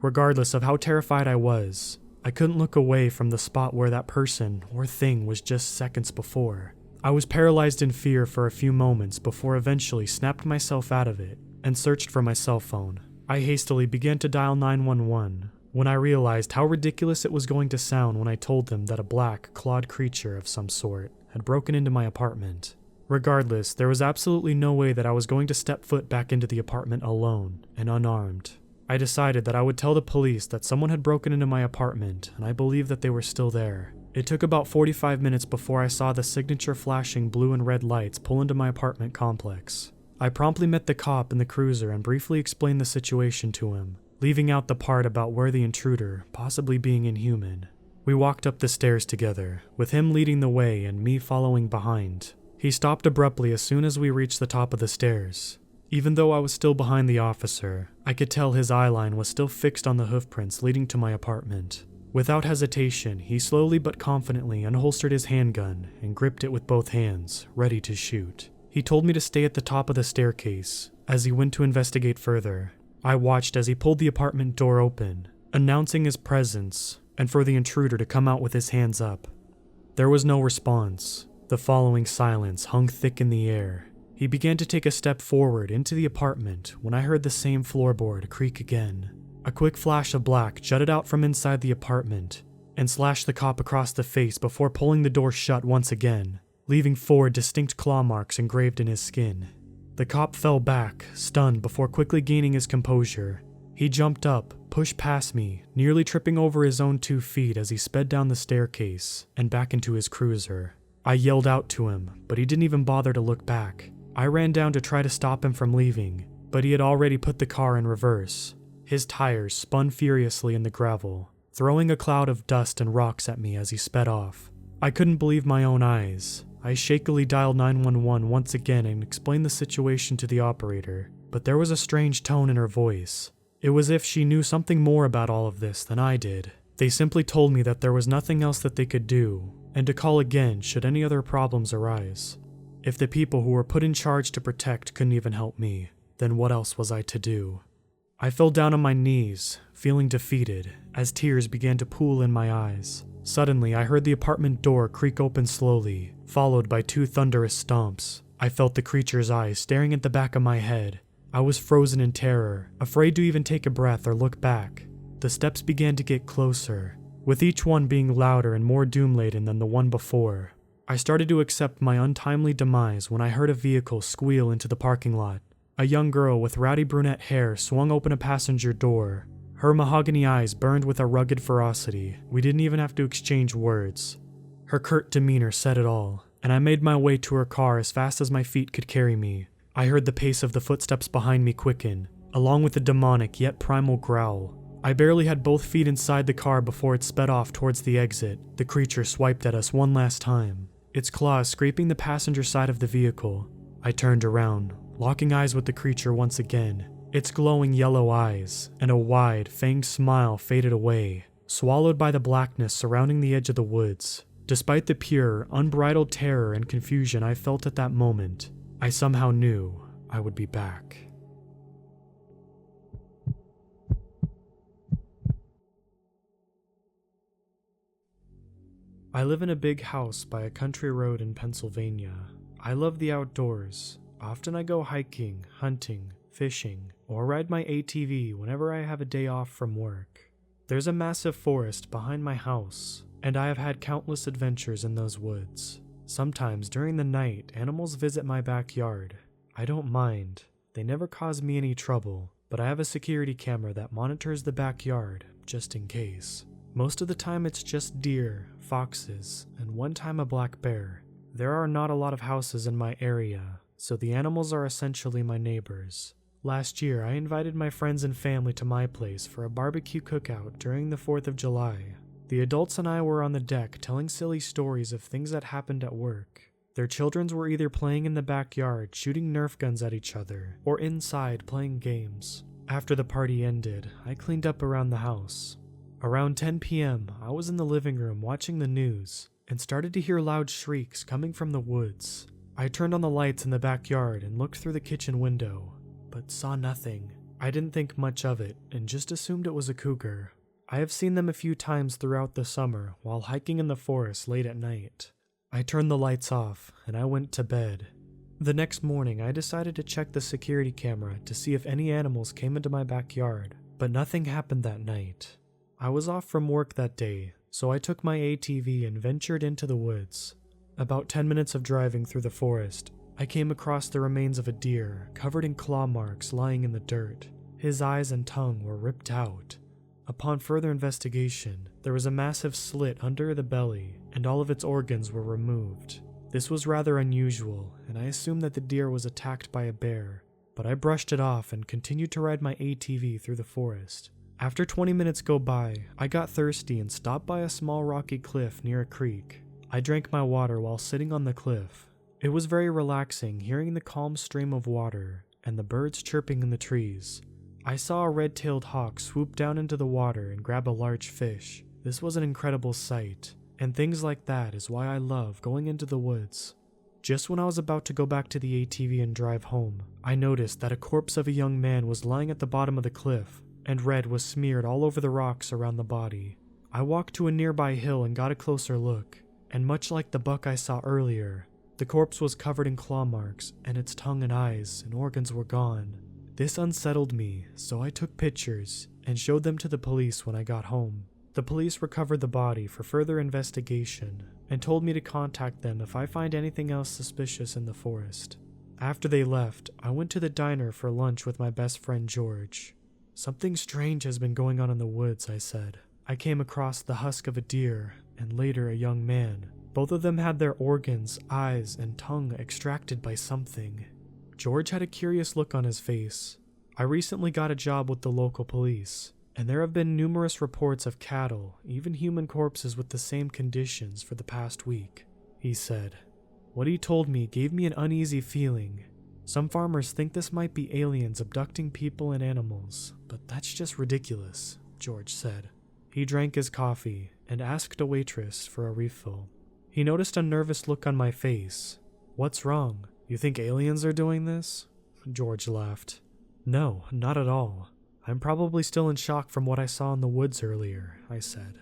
Regardless of how terrified I was, I couldn't look away from the spot where that person or thing was just seconds before. I was paralyzed in fear for a few moments before eventually snapped myself out of it and searched for my cell phone. I hastily began to dial 911 when I realized how ridiculous it was going to sound when I told them that a black, clawed creature of some sort had broken into my apartment. Regardless, there was absolutely no way that I was going to step foot back into the apartment alone and unarmed. I decided that I would tell the police that someone had broken into my apartment, and I believed that they were still there. It took about 45 minutes before I saw the signature flashing blue and red lights pull into my apartment complex. I promptly met the cop in the cruiser and briefly explained the situation to him, leaving out the part about where the intruder, possibly being inhuman. We walked up the stairs together, with him leading the way and me following behind. He stopped abruptly as soon as we reached the top of the stairs. Even though I was still behind the officer, I could tell his eyeline was still fixed on the hoofprints leading to my apartment. Without hesitation, he slowly but confidently unholstered his handgun and gripped it with both hands, ready to shoot. He told me to stay at the top of the staircase as he went to investigate further. I watched as he pulled the apartment door open, announcing his presence, and for the intruder to come out with his hands up. There was no response. The following silence hung thick in the air. He began to take a step forward into the apartment when I heard the same floorboard creak again. A quick flash of black jutted out from inside the apartment and slashed the cop across the face before pulling the door shut once again, leaving 4 distinct claw marks engraved in his skin. The cop fell back, stunned, before quickly gaining his composure. He jumped up, pushed past me, nearly tripping over his own 2 feet as he sped down the staircase and back into his cruiser. I yelled out to him, but he didn't even bother to look back. I ran down to try to stop him from leaving, but he had already put the car in reverse. His tires spun furiously in the gravel, throwing a cloud of dust and rocks at me as he sped off. I couldn't believe my own eyes. I shakily dialed 911 once again and explained the situation to the operator, but there was a strange tone in her voice. It was as if she knew something more about all of this than I did. They simply told me that there was nothing else that they could do, and to call again should any other problems arise. If the people who were put in charge to protect couldn't even help me, then what else was I to do? I fell down on my knees, feeling defeated, as tears began to pool in my eyes. Suddenly, I heard the apartment door creak open slowly, followed by 2 thunderous stomps. I felt the creature's eyes staring at the back of my head. I was frozen in terror, afraid to even take a breath or look back. The steps began to get closer, with each one being louder and more doom-laden than the one before. I started to accept my untimely demise when I heard a vehicle squeal into the parking lot. A young girl with rowdy brunette hair swung open a passenger door. Her mahogany eyes burned with a rugged ferocity. We didn't even have to exchange words. Her curt demeanor said it all, and I made my way to her car as fast as my feet could carry me. I heard the pace of the footsteps behind me quicken, along with the demonic yet primal growl. I barely had both feet inside the car before it sped off towards the exit. The creature swiped at us one last time, its claws scraping the passenger side of the vehicle. I turned around, locking eyes with the creature once again. Its glowing yellow eyes and a wide, fanged smile faded away, swallowed by the blackness surrounding the edge of the woods. Despite the pure, unbridled terror and confusion I felt at that moment, I somehow knew I would be back. I live in a big house by a country road in Pennsylvania. I love the outdoors. Often I go hiking, hunting, fishing, or ride my ATV whenever I have a day off from work. There's a massive forest behind my house, and I have had countless adventures in those woods. Sometimes during the night, animals visit my backyard. I don't mind. They never cause me any trouble, but I have a security camera that monitors the backyard, just in case. Most of the time it's just deer, foxes, and one time a black bear. There are not a lot of houses in my area, so the animals are essentially my neighbors. Last year, I invited my friends and family to my place for a barbecue cookout during the 4th of July. The adults and I were on the deck telling silly stories of things that happened at work. Their children were either playing in the backyard shooting Nerf guns at each other, or inside playing games. After the party ended, I cleaned up around the house. Around 10 p.m., I was in the living room watching the news and started to hear loud shrieks coming from the woods. I turned on the lights in the backyard and looked through the kitchen window, but saw nothing. I didn't think much of it and just assumed it was a cougar. I have seen them a few times throughout the summer while hiking in the forest late at night. I turned the lights off and I went to bed. The next morning, I decided to check the security camera to see if any animals came into my backyard, but nothing happened that night. I was off from work that day, so I took my ATV and ventured into the woods. About 10 minutes of driving through the forest, I came across the remains of a deer covered in claw marks lying in the dirt. His eyes and tongue were ripped out. Upon further investigation, there was a massive slit under the belly, and all of its organs were removed. This was rather unusual, and I assumed that the deer was attacked by a bear, but I brushed it off and continued to ride my ATV through the forest. After 20 minutes go by, I got thirsty and stopped by a small rocky cliff near a creek. I drank my water while sitting on the cliff. It was very relaxing hearing the calm stream of water and the birds chirping in the trees. I saw a red-tailed hawk swoop down into the water and grab a large fish. This was an incredible sight, and things like that is why I love going into the woods. Just when I was about to go back to the ATV and drive home, I noticed that a corpse of a young man was lying at the bottom of the cliff, and red was smeared all over the rocks around the body. I walked to a nearby hill and got a closer look, and much like the buck I saw earlier, the corpse was covered in claw marks, and its tongue and eyes and organs were gone. This unsettled me, so I took pictures and showed them to the police when I got home. The police recovered the body for further investigation and told me to contact them if I find anything else suspicious in the forest. After they left, I went to the diner for lunch with my best friend George. "Something strange has been going on in the woods," I said. "I came across the husk of a deer, and later a young man. Both of them had their organs, eyes, and tongue extracted by something." George had a curious look on his face. "I recently got a job with the local police, and there have been numerous reports of cattle, even human corpses with the same conditions for the past week," he said. What he told me gave me an uneasy feeling. Some farmers think this might be aliens abducting people and animals, but that's just ridiculous, George said. He drank his coffee and asked a waitress for a refill. He noticed a nervous look on my face. "What's wrong? You think aliens are doing this?" George laughed. "No, not at all. I'm probably still in shock from what I saw in the woods earlier," I said.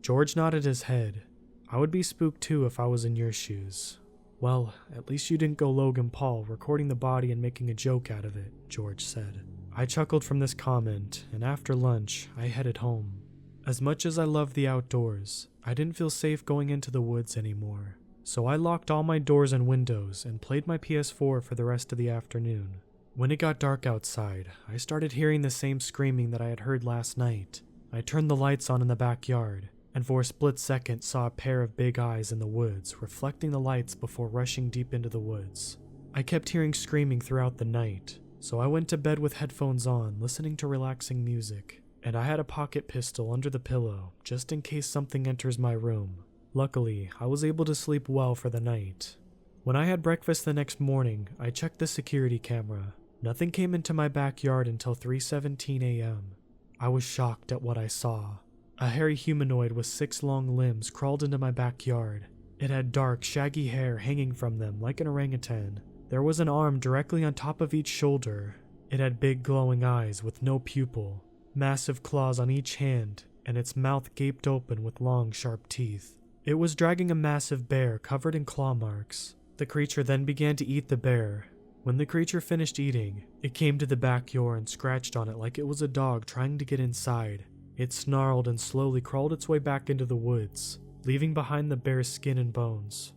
George nodded his head. "I would be spooked too if I was in your shoes." "Well, at least you didn't go Logan Paul recording the body and making a joke out of it," George said. I chuckled from this comment, and after lunch, I headed home. As much as I love the outdoors, I didn't feel safe going into the woods anymore, so I locked all my doors and windows and played my PS4 for the rest of the afternoon. When it got dark outside, I started hearing the same screaming that I had heard last night. I turned the lights on in the backyard, and for a split second saw a pair of big eyes in the woods reflecting the lights before rushing deep into the woods. I kept hearing screaming throughout the night, so I went to bed with headphones on, listening to relaxing music, and I had a pocket pistol under the pillow just in case something enters my room. Luckily, I was able to sleep well for the night. When I had breakfast the next morning, I checked the security camera. Nothing came into my backyard until 3:17 a.m. I was shocked at what I saw. A hairy humanoid with 6 long limbs crawled into my backyard. It had dark, shaggy hair hanging from them like an orangutan. There was an arm directly on top of each shoulder. It had big glowing eyes with no pupil, massive claws on each hand, and its mouth gaped open with long, sharp teeth. It was dragging a massive bear covered in claw marks. The creature then began to eat the bear. When the creature finished eating, it came to the backyard and scratched on it like it was a dog trying to get inside. It snarled and slowly crawled its way back into the woods, leaving behind the bear's skin and bones.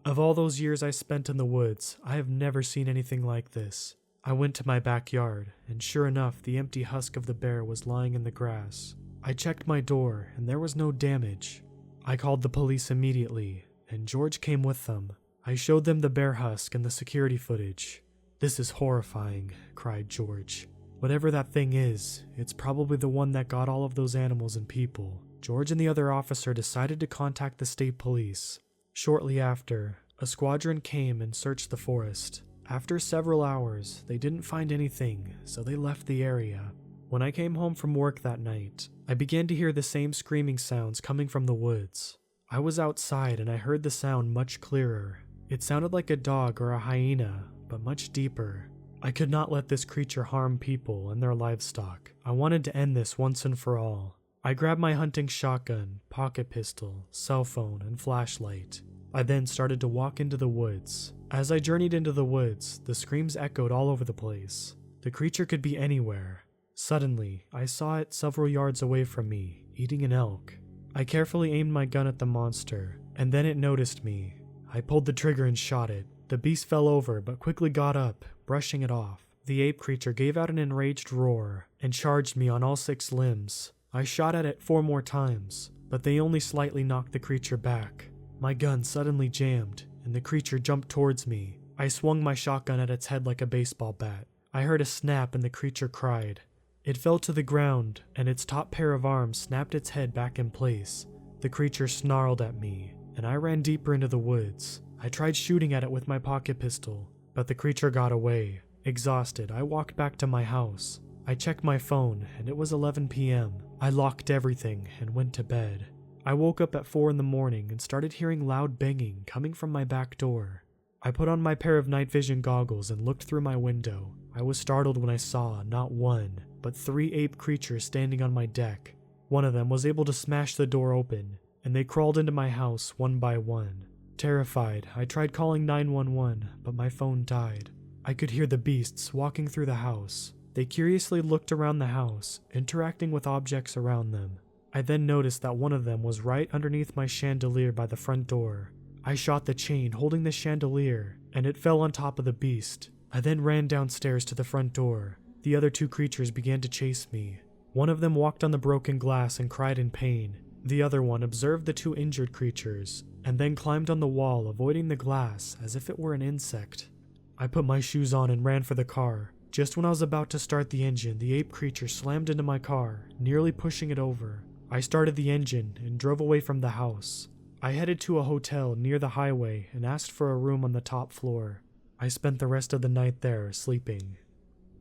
Of all those years I spent in the woods, I have never seen anything like this. I went to my backyard, and sure enough, the empty husk of the bear was lying in the grass. I checked my door, and there was no damage. I called the police immediately, and George came with them. I showed them the bear husk and the security footage. "This is horrifying," cried George. "Whatever that thing is, it's probably the one that got all of those animals and people." George and the other officer decided to contact the state police. Shortly after, a squadron came and searched the forest. After several hours, they didn't find anything, so they left the area. When I came home from work that night, I began to hear the same screaming sounds coming from the woods. I was outside and I heard the sound much clearer. It sounded like a dog or a hyena, but much deeper. I could not let this creature harm people and their livestock. I wanted to end this once and for all. I grabbed my hunting shotgun, pocket pistol, cell phone, and flashlight. I then started to walk into the woods. As I journeyed into the woods, the screams echoed all over the place. The creature could be anywhere. Suddenly, I saw it several yards away from me, eating an elk. I carefully aimed my gun at the monster, and then it noticed me. I pulled the trigger and shot it. The beast fell over, but quickly got up, brushing it off. The ape creature gave out an enraged roar and charged me on all 6 limbs. I shot at it 4 more times, but they only slightly knocked the creature back. My gun suddenly jammed, and the creature jumped towards me. I swung my shotgun at its head like a baseball bat. I heard a snap and the creature cried. It fell to the ground, and its top pair of arms snapped its head back in place. The creature snarled at me, and I ran deeper into the woods. I tried shooting at it with my pocket pistol, but the creature got away. Exhausted, I walked back to my house. I checked my phone, and it was 11 p.m. I locked everything and went to bed. I woke up at 4 in the morning and started hearing loud banging coming from my back door. I put on my pair of night vision goggles and looked through my window. I was startled when I saw not 1, but 3 ape creatures standing on my deck. One of them was able to smash the door open, and they crawled into my house one by one. Terrified, I tried calling 911, but my phone died. I could hear the beasts walking through the house. They curiously looked around the house, interacting with objects around them. I then noticed that one of them was right underneath my chandelier by the front door. I shot the chain holding the chandelier, and it fell on top of the beast. I then ran downstairs to the front door. The other 2 creatures began to chase me. One of them walked on the broken glass and cried in pain. The other one observed the 2 injured creatures, and then climbed on the wall, avoiding the glass as if it were an insect. I put my shoes on and ran for the car. Just when I was about to start the engine, the ape creature slammed into my car, nearly pushing it over. I started the engine and drove away from the house. I headed to a hotel near the highway and asked for a room on the top floor. I spent the rest of the night there, sleeping.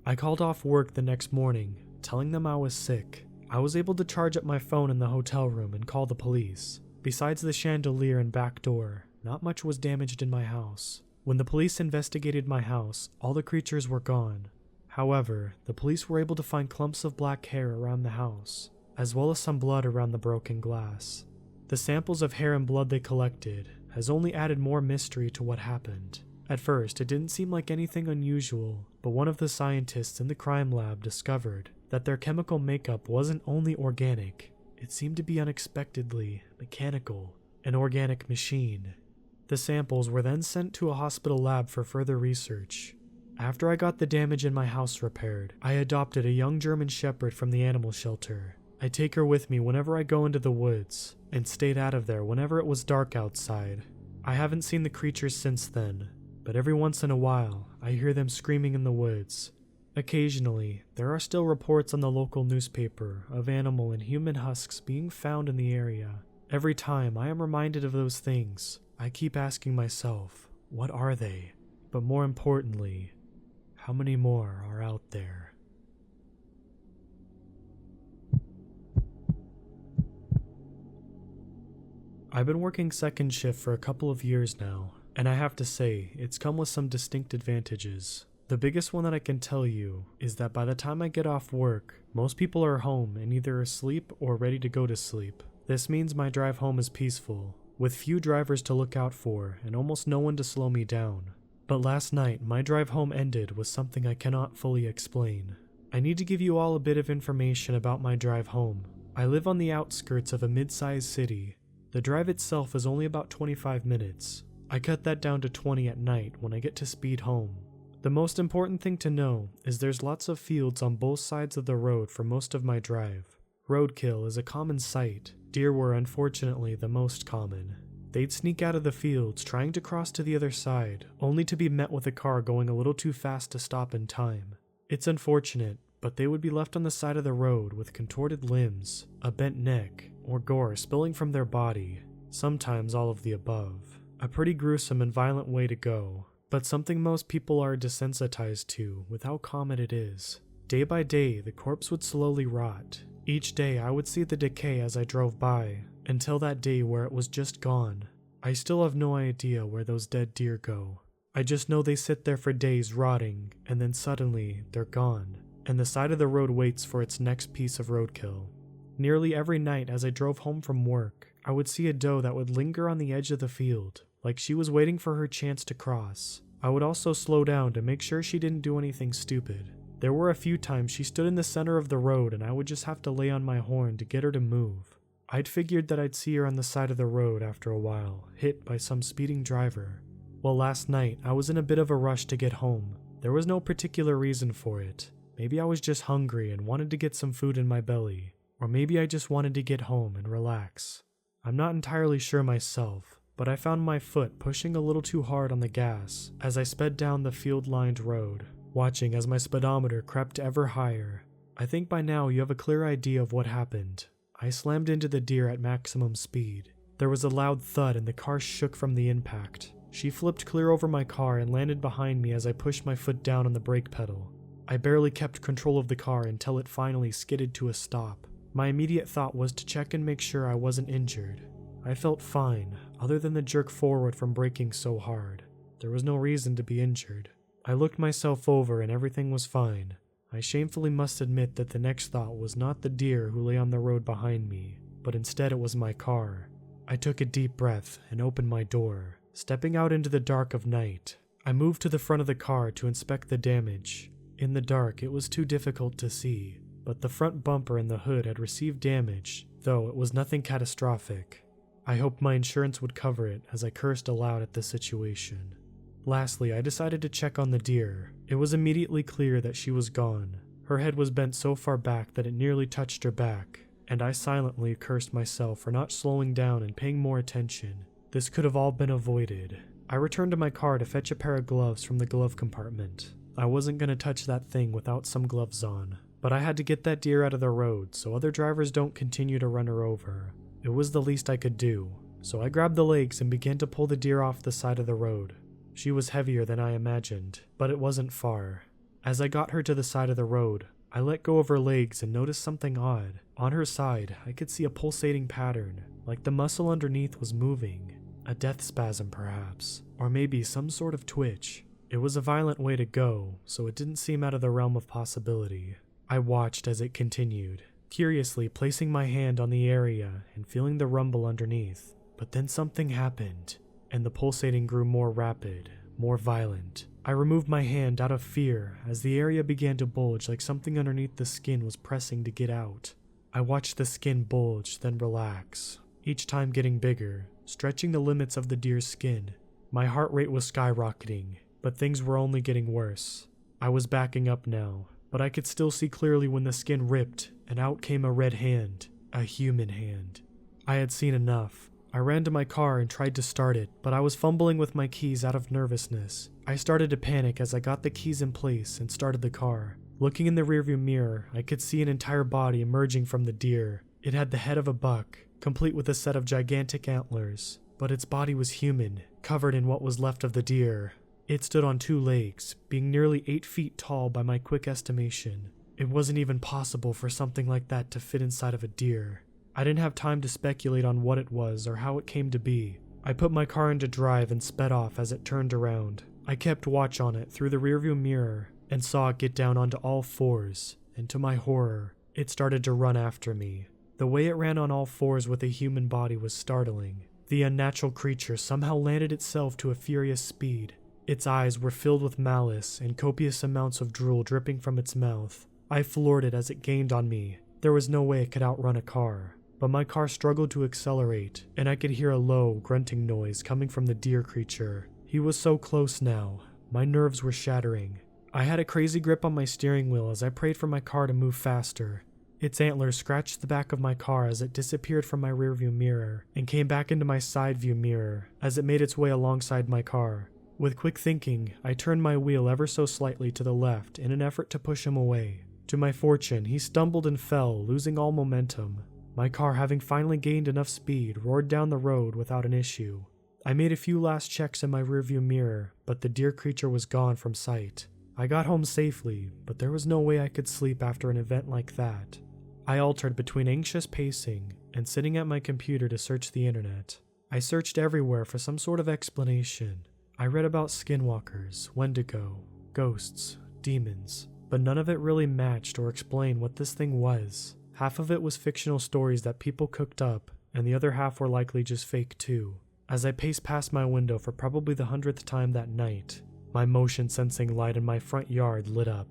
I called off work the next morning, telling them I was sick. I was able to charge up my phone in the hotel room and call the police. Besides the chandelier and back door, not much was damaged in my house. When the police investigated my house, all the creatures were gone. However, the police were able to find clumps of black hair around the house, as well as some blood around the broken glass. The samples of hair and blood they collected has only added more mystery to what happened. At first, it didn't seem like anything unusual, but one of the scientists in the crime lab discovered that their chemical makeup wasn't only organic, it seemed to be unexpectedly mechanical, an organic machine. The samples were then sent to a hospital lab for further research. After I got the damage in my house repaired, I adopted a young German Shepherd from the animal shelter. I take her with me whenever I go into the woods, and stayed out of there whenever it was dark outside. I haven't seen the creatures since then, but every once in a while, I hear them screaming in the woods. Occasionally, there are still reports on the local newspaper of animal and human husks being found in the area. Every time I am reminded of those things, I keep asking myself, what are they? But more importantly, how many more are out there? I've been working second shift for a couple of years now, and I have to say, it's come with some distinct advantages. The biggest one that I can tell you is that by the time I get off work, most people are home and either asleep or ready to go to sleep. This means my drive home is peaceful, with few drivers to look out for and almost no one to slow me down. But last night, my drive home ended with something I cannot fully explain. I need to give you all a bit of information about my drive home. I live on the outskirts of a mid-sized city. The drive itself is only about 25 minutes. I cut that down to 20 at night when I get to speed home. The most important thing to know is there's lots of fields on both sides of the road for most of my drive. Roadkill is a common sight. Deer were unfortunately the most common. They'd sneak out of the fields trying to cross to the other side, only to be met with a car going a little too fast to stop in time. It's unfortunate, but they would be left on the side of the road with contorted limbs, a bent neck, or gore spilling from their body, sometimes all of the above. A pretty gruesome and violent way to go, but something most people are desensitized to with how common it is. Day by day, the corpse would slowly rot. Each day I would see the decay as I drove by, until that day where it was just gone. I still have no idea where those dead deer go. I just know they sit there for days rotting, and then suddenly they're gone, and the side of the road waits for its next piece of roadkill. Nearly every night as I drove home from work, I would see a doe that would linger on the edge of the field, like she was waiting for her chance to cross. I would also slow down to make sure she didn't do anything stupid. There were a few times she stood in the center of the road and I would just have to lay on my horn to get her to move. I'd figured that I'd see her on the side of the road after a while, hit by some speeding driver. Well, last night I was in a bit of a rush to get home. There was no particular reason for it. Maybe I was just hungry and wanted to get some food in my belly. Or maybe I just wanted to get home and relax. I'm not entirely sure myself, but I found my foot pushing a little too hard on the gas as I sped down the field-lined road, watching as my speedometer crept ever higher. I think by now you have a clear idea of what happened. I slammed into the deer at maximum speed. There was a loud thud and the car shook from the impact. She flipped clear over my car and landed behind me as I pushed my foot down on the brake pedal. I barely kept control of the car until it finally skidded to a stop. My immediate thought was to check and make sure I wasn't injured. I felt fine, other than the jerk forward from braking so hard. There was no reason to be injured. I looked myself over and everything was fine. I shamefully must admit that the next thought was not the deer who lay on the road behind me, but instead it was my car. I took a deep breath and opened my door, stepping out into the dark of night. I moved to the front of the car to inspect the damage. In the dark, it was too difficult to see, but the front bumper and the hood had received damage, though it was nothing catastrophic. I hoped my insurance would cover it as I cursed aloud at the situation. Lastly, I decided to check on the deer. It was immediately clear that she was gone. Her head was bent so far back that it nearly touched her back, and I silently cursed myself for not slowing down and paying more attention. This could have all been avoided. I returned to my car to fetch a pair of gloves from the glove compartment. I wasn't going to touch that thing without some gloves on, but I had to get that deer out of the road so other drivers don't continue to run her over. It was the least I could do, so I grabbed the legs and began to pull the deer off the side of the road. She was heavier than I imagined, but it wasn't far. As I got her to the side of the road, I let go of her legs and noticed something odd. On her side, I could see a pulsating pattern, like the muscle underneath was moving. A death spasm perhaps, or maybe some sort of twitch. It was a violent way to go, so it didn't seem out of the realm of possibility. I watched as it continued, curiously placing my hand on the area and feeling the rumble underneath. But then something happened, and the pulsating grew more rapid, more violent. I removed my hand out of fear as the area began to bulge like something underneath the skin was pressing to get out. I watched the skin bulge, then relax, each time getting bigger, stretching the limits of the deer's skin. My heart rate was skyrocketing, but things were only getting worse. I was backing up now, but I could still see clearly when the skin ripped and out came a red hand, a human hand. I had seen enough. I ran to my car and tried to start it, but I was fumbling with my keys out of nervousness. I started to panic as I got the keys in place and started the car. Looking in the rearview mirror, I could see an entire body emerging from the deer. It had the head of a buck, complete with a set of gigantic antlers, but its body was human, covered in what was left of the deer. It stood on two legs, being nearly 8 feet tall by my quick estimation. It wasn't even possible for something like that to fit inside of a deer. I didn't have time to speculate on what it was or how it came to be. I put my car into drive and sped off as it turned around. I kept watch on it through the rearview mirror and saw it get down onto all fours, and to my horror, it started to run after me. The way it ran on all fours with a human body was startling. The unnatural creature somehow landed itself to a furious speed. Its eyes were filled with malice and copious amounts of drool dripping from its mouth. I floored it as it gained on me. There was no way it could outrun a car. But my car struggled to accelerate, and I could hear a low, grunting noise coming from the deer creature. He was so close now. My nerves were shattering. I had a crazy grip on my steering wheel as I prayed for my car to move faster. Its antlers scratched the back of my car as it disappeared from my rearview mirror and came back into my side view mirror as it made its way alongside my car. With quick thinking, I turned my wheel ever so slightly to the left in an effort to push him away. To my fortune, he stumbled and fell, losing all momentum. My car, having finally gained enough speed, roared down the road without an issue. I made a few last checks in my rearview mirror, but the deer creature was gone from sight. I got home safely, but there was no way I could sleep after an event like that. I altered between anxious pacing and sitting at my computer to search the internet. I searched everywhere for some sort of explanation. I read about skinwalkers, Wendigo, ghosts, demons, but none of it really matched or explained what this thing was. Half of it was fictional stories that people cooked up, and the other half were likely just fake too. As I paced past my window for probably the 100th time that night, my motion-sensing light in my front yard lit up.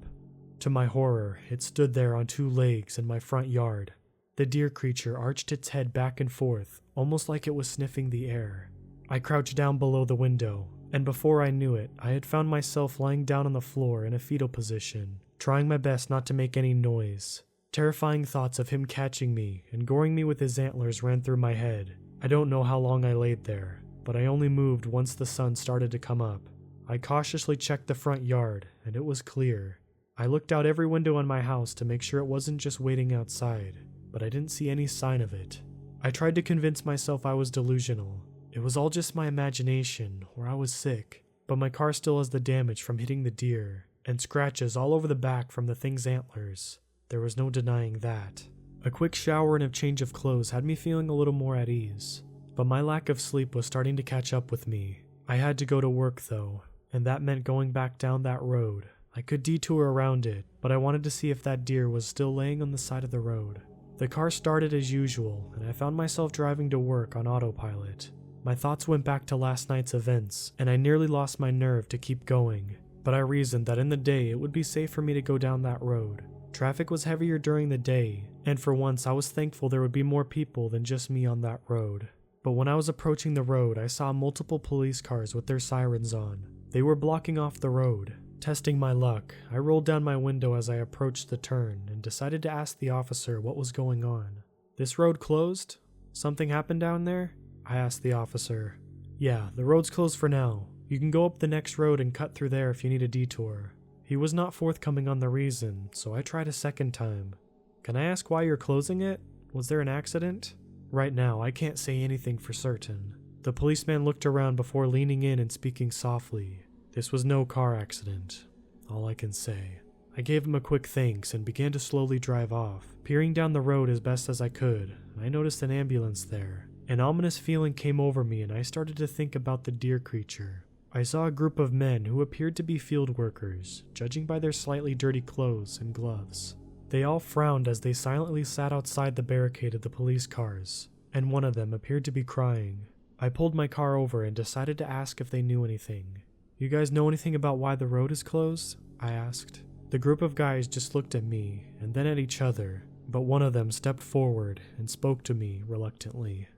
To my horror, it stood there on 2 legs in my front yard. The deer creature arched its head back and forth, almost like it was sniffing the air. I crouched down below the window, and before I knew it, I had found myself lying down on the floor in a fetal position, trying my best not to make any noise. Terrifying thoughts of him catching me and goring me with his antlers ran through my head. I don't know how long I laid there, but I only moved once the sun started to come up. I cautiously checked the front yard, and it was clear. I looked out every window in my house to make sure it wasn't just waiting outside, but I didn't see any sign of it. I tried to convince myself I was delusional. It was all just my imagination, or I was sick, but my car still has the damage from hitting the deer, and scratches all over the back from the thing's antlers. There was no denying that. A quick shower and a change of clothes had me feeling a little more at ease, but my lack of sleep was starting to catch up with me. I had to go to work though, and that meant going back down that road. I could detour around it, but I wanted to see if that deer was still laying on the side of the road. The car started as usual, and I found myself driving to work on autopilot. My thoughts went back to last night's events, and I nearly lost my nerve to keep going, but I reasoned that in the day it would be safe for me to go down that road. Traffic was heavier during the day, and for once I was thankful there would be more people than just me on that road. But when I was approaching the road, I saw multiple police cars with their sirens on. They were blocking off the road. Testing my luck, I rolled down my window as I approached the turn and decided to ask the officer what was going on. "This road closed? Something happened down there?" I asked the officer. "Yeah, the road's closed for now. You can go up the next road and cut through there if you need a detour." He was not forthcoming on the reason, so I tried a second time. "Can I ask why you're closing it? Was there an accident?" Right now, I can't say anything for certain. The policeman looked around before leaning in and speaking softly. "This was no car accident. All I can say." I gave him a quick thanks and began to slowly drive off. Peering down the road as best as I could, I noticed an ambulance there. An ominous feeling came over me and I started to think about the deer creature. I saw a group of men who appeared to be field workers, judging by their slightly dirty clothes and gloves. They all frowned as they silently sat outside the barricade of the police cars, and one of them appeared to be crying. I pulled my car over and decided to ask if they knew anything. "You guys know anything about why the road is closed?" I asked. The group of guys just looked at me and then at each other, but one of them stepped forward and spoke to me reluctantly.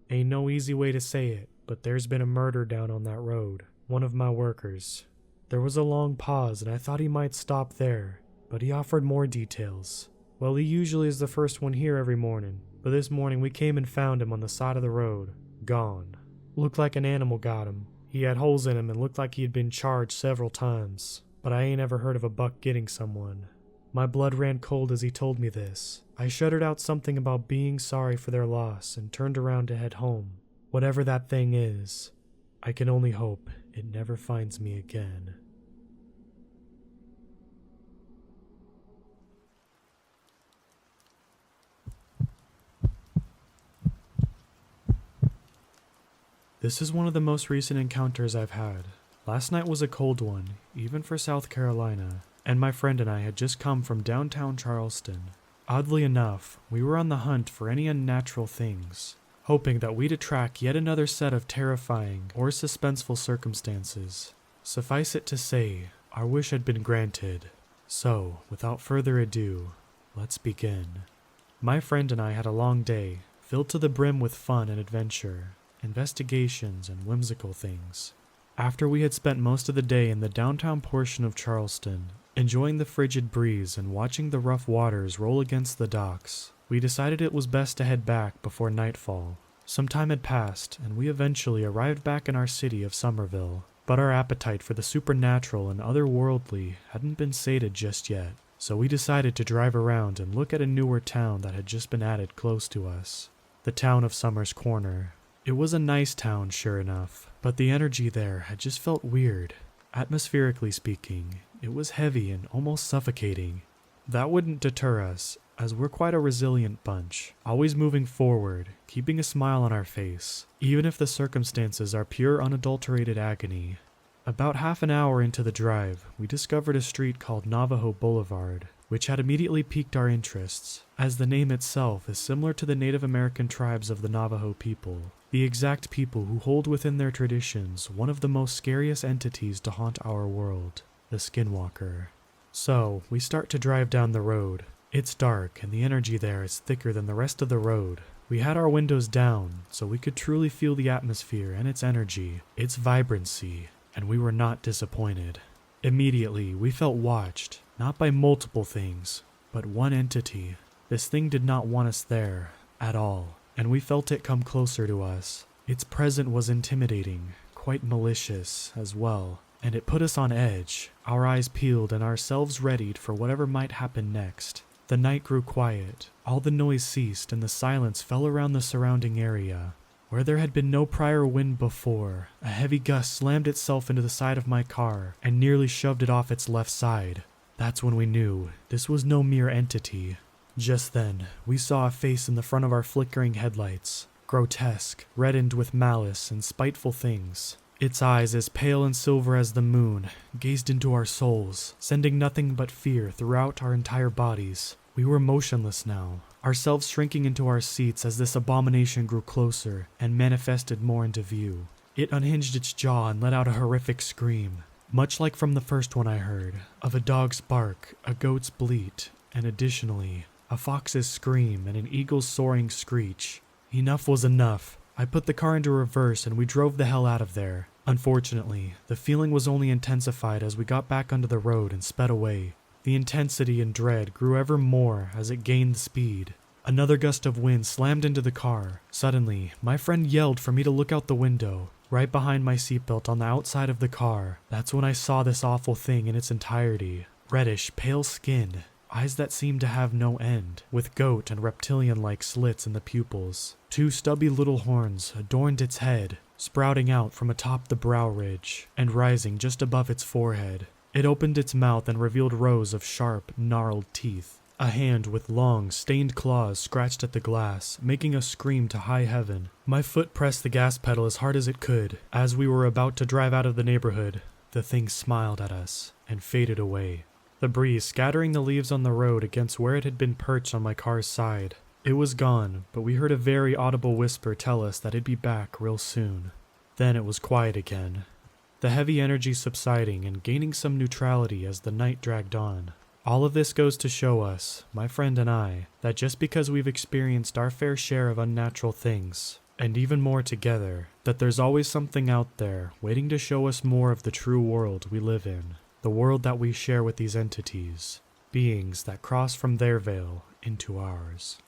"Ain't no easy way to say it, but there's been a murder down on that road. One of my workers." There was a long pause and I thought he might stop there, but he offered more details. "Well, he usually is the first one here every morning, but this morning we came and found him on the side of the road, gone. Looked like an animal got him. He had holes in him and looked like he had been charged several times, but I ain't ever heard of a buck getting someone." My blood ran cold as he told me this. I shuddered out something about being sorry for their loss and turned around to head home. Whatever that thing is, I can only hope it never finds me again. This is one of the most recent encounters I've had. Last night was a cold one, even for South Carolina, and my friend and I had just come from downtown Charleston. Oddly enough, we were on the hunt for any unnatural things, hoping that we'd attract yet another set of terrifying or suspenseful circumstances. Suffice it to say, our wish had been granted. So, without further ado, let's begin. My friend and I had a long day, filled to the brim with fun and adventure, investigations and whimsical things. After we had spent most of the day in the downtown portion of Charleston, enjoying the frigid breeze and watching the rough waters roll against the docks, we decided it was best to head back before nightfall. Some time had passed, and we eventually arrived back in our city of Somerville, but our appetite for the supernatural and otherworldly hadn't been sated just yet, so we decided to drive around and look at a newer town that had just been added close to us, the town of Summers Corner. It was a nice town, sure enough, but the energy there had just felt weird. Atmospherically speaking, it was heavy and almost suffocating. That wouldn't deter us, as we're quite a resilient bunch, always moving forward, keeping a smile on our face, even if the circumstances are pure unadulterated agony. About half an hour into the drive, we discovered a street called Navajo Boulevard, which had immediately piqued our interests, as the name itself is similar to the Native American tribes of the Navajo people, the exact people who hold within their traditions one of the most scariest entities to haunt our world, the Skinwalker. So, we start to drive down the road. It's dark, and the energy there is thicker than the rest of the road. We had our windows down, so we could truly feel the atmosphere and its energy, its vibrancy, and we were not disappointed. Immediately, we felt watched, not by multiple things, but one entity. This thing did not want us there, at all, and we felt it come closer to us. Its presence was intimidating, quite malicious as well, and it put us on edge, our eyes peeled and ourselves readied for whatever might happen next. The night grew quiet, all the noise ceased, and the silence fell around the surrounding area. Where there had been no prior wind before, a heavy gust slammed itself into the side of my car and nearly shoved it off its left side. That's when we knew this was no mere entity. Just then, we saw a face in the front of our flickering headlights, grotesque, reddened with malice and spiteful things. Its eyes, as pale and silver as the moon, gazed into our souls, sending nothing but fear throughout our entire bodies. We were motionless now, ourselves shrinking into our seats as this abomination grew closer and manifested more into view. It unhinged its jaw and let out a horrific scream, much like from the first one I heard, of a dog's bark, a goat's bleat, and additionally, a fox's scream and an eagle's soaring screech. Enough was enough. I put the car into reverse and we drove the hell out of there. Unfortunately, the feeling was only intensified as we got back onto the road and sped away. The intensity and dread grew ever more as it gained speed. Another gust of wind slammed into the car. Suddenly, my friend yelled for me to look out the window, right behind my seatbelt on the outside of the car. That's when I saw this awful thing in its entirety. Reddish, pale skin, eyes that seemed to have no end, with goat and reptilian-like slits in the pupils. Two stubby little horns adorned its head, sprouting out from atop the brow ridge, and rising just above its forehead. It opened its mouth and revealed rows of sharp, gnarled teeth. A hand with long, stained claws scratched at the glass, making us scream to high heaven. My foot pressed the gas pedal as hard as it could. As we were about to drive out of the neighborhood, the thing smiled at us and faded away, the breeze scattering the leaves on the road against where it had been perched on my car's side. It was gone, but we heard a very audible whisper tell us that it'd be back real soon. Then it was quiet again, the heavy energy subsiding and gaining some neutrality as the night dragged on. All of this goes to show us, my friend and I, that just because we've experienced our fair share of unnatural things, and even more together, that there's always something out there waiting to show us more of the true world we live in, the world that we share with these entities, beings that cross from their veil into ours.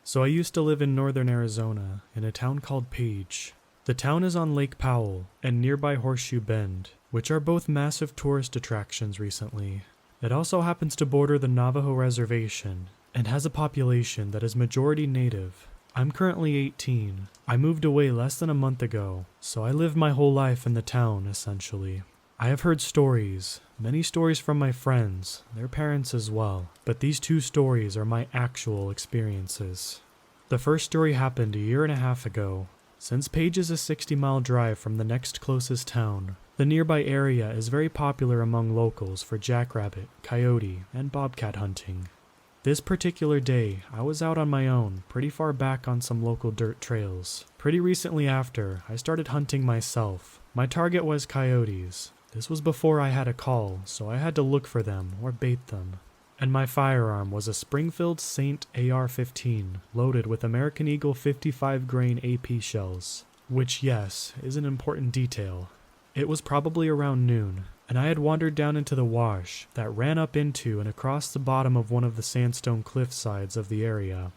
So I used to live in northern Arizona, in a town called Page. The town is on Lake Powell and nearby Horseshoe Bend, which are both massive tourist attractions recently. It also happens to border the Navajo Reservation, and has a population that is majority native. I'm currently 18. I moved away less than a month ago, so I lived my whole life in the town, essentially. I have heard stories, many stories from my friends, their parents as well, but these 2 stories are my actual experiences. The first story happened a year and a half ago. Since Page is a 60-mile drive from the next closest town, the nearby area is very popular among locals for jackrabbit, coyote, and bobcat hunting. This particular day, I was out on my own, pretty far back on some local dirt trails. Pretty recently after, I started hunting myself. My target was coyotes. This was before I had a call, so I had to look for them or bait them. And my firearm was a Springfield Saint AR-15, loaded with American Eagle 55 grain AP shells, which, yes, is an important detail. It was probably around noon, and I had wandered down into the wash that ran up into and across the bottom of one of the sandstone cliff sides of the area.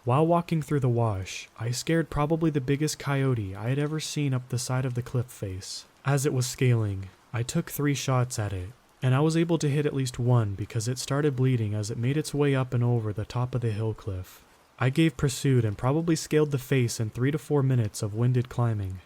While walking through the wash, I scared probably the biggest coyote I had ever seen up the side of the cliff face. As it was scaling, I took 3 shots at it, and I was able to hit at least one because it started bleeding as it made its way up and over the top of the hill cliff. I gave pursuit and probably scaled the face in 3 to 4 minutes of winded climbing.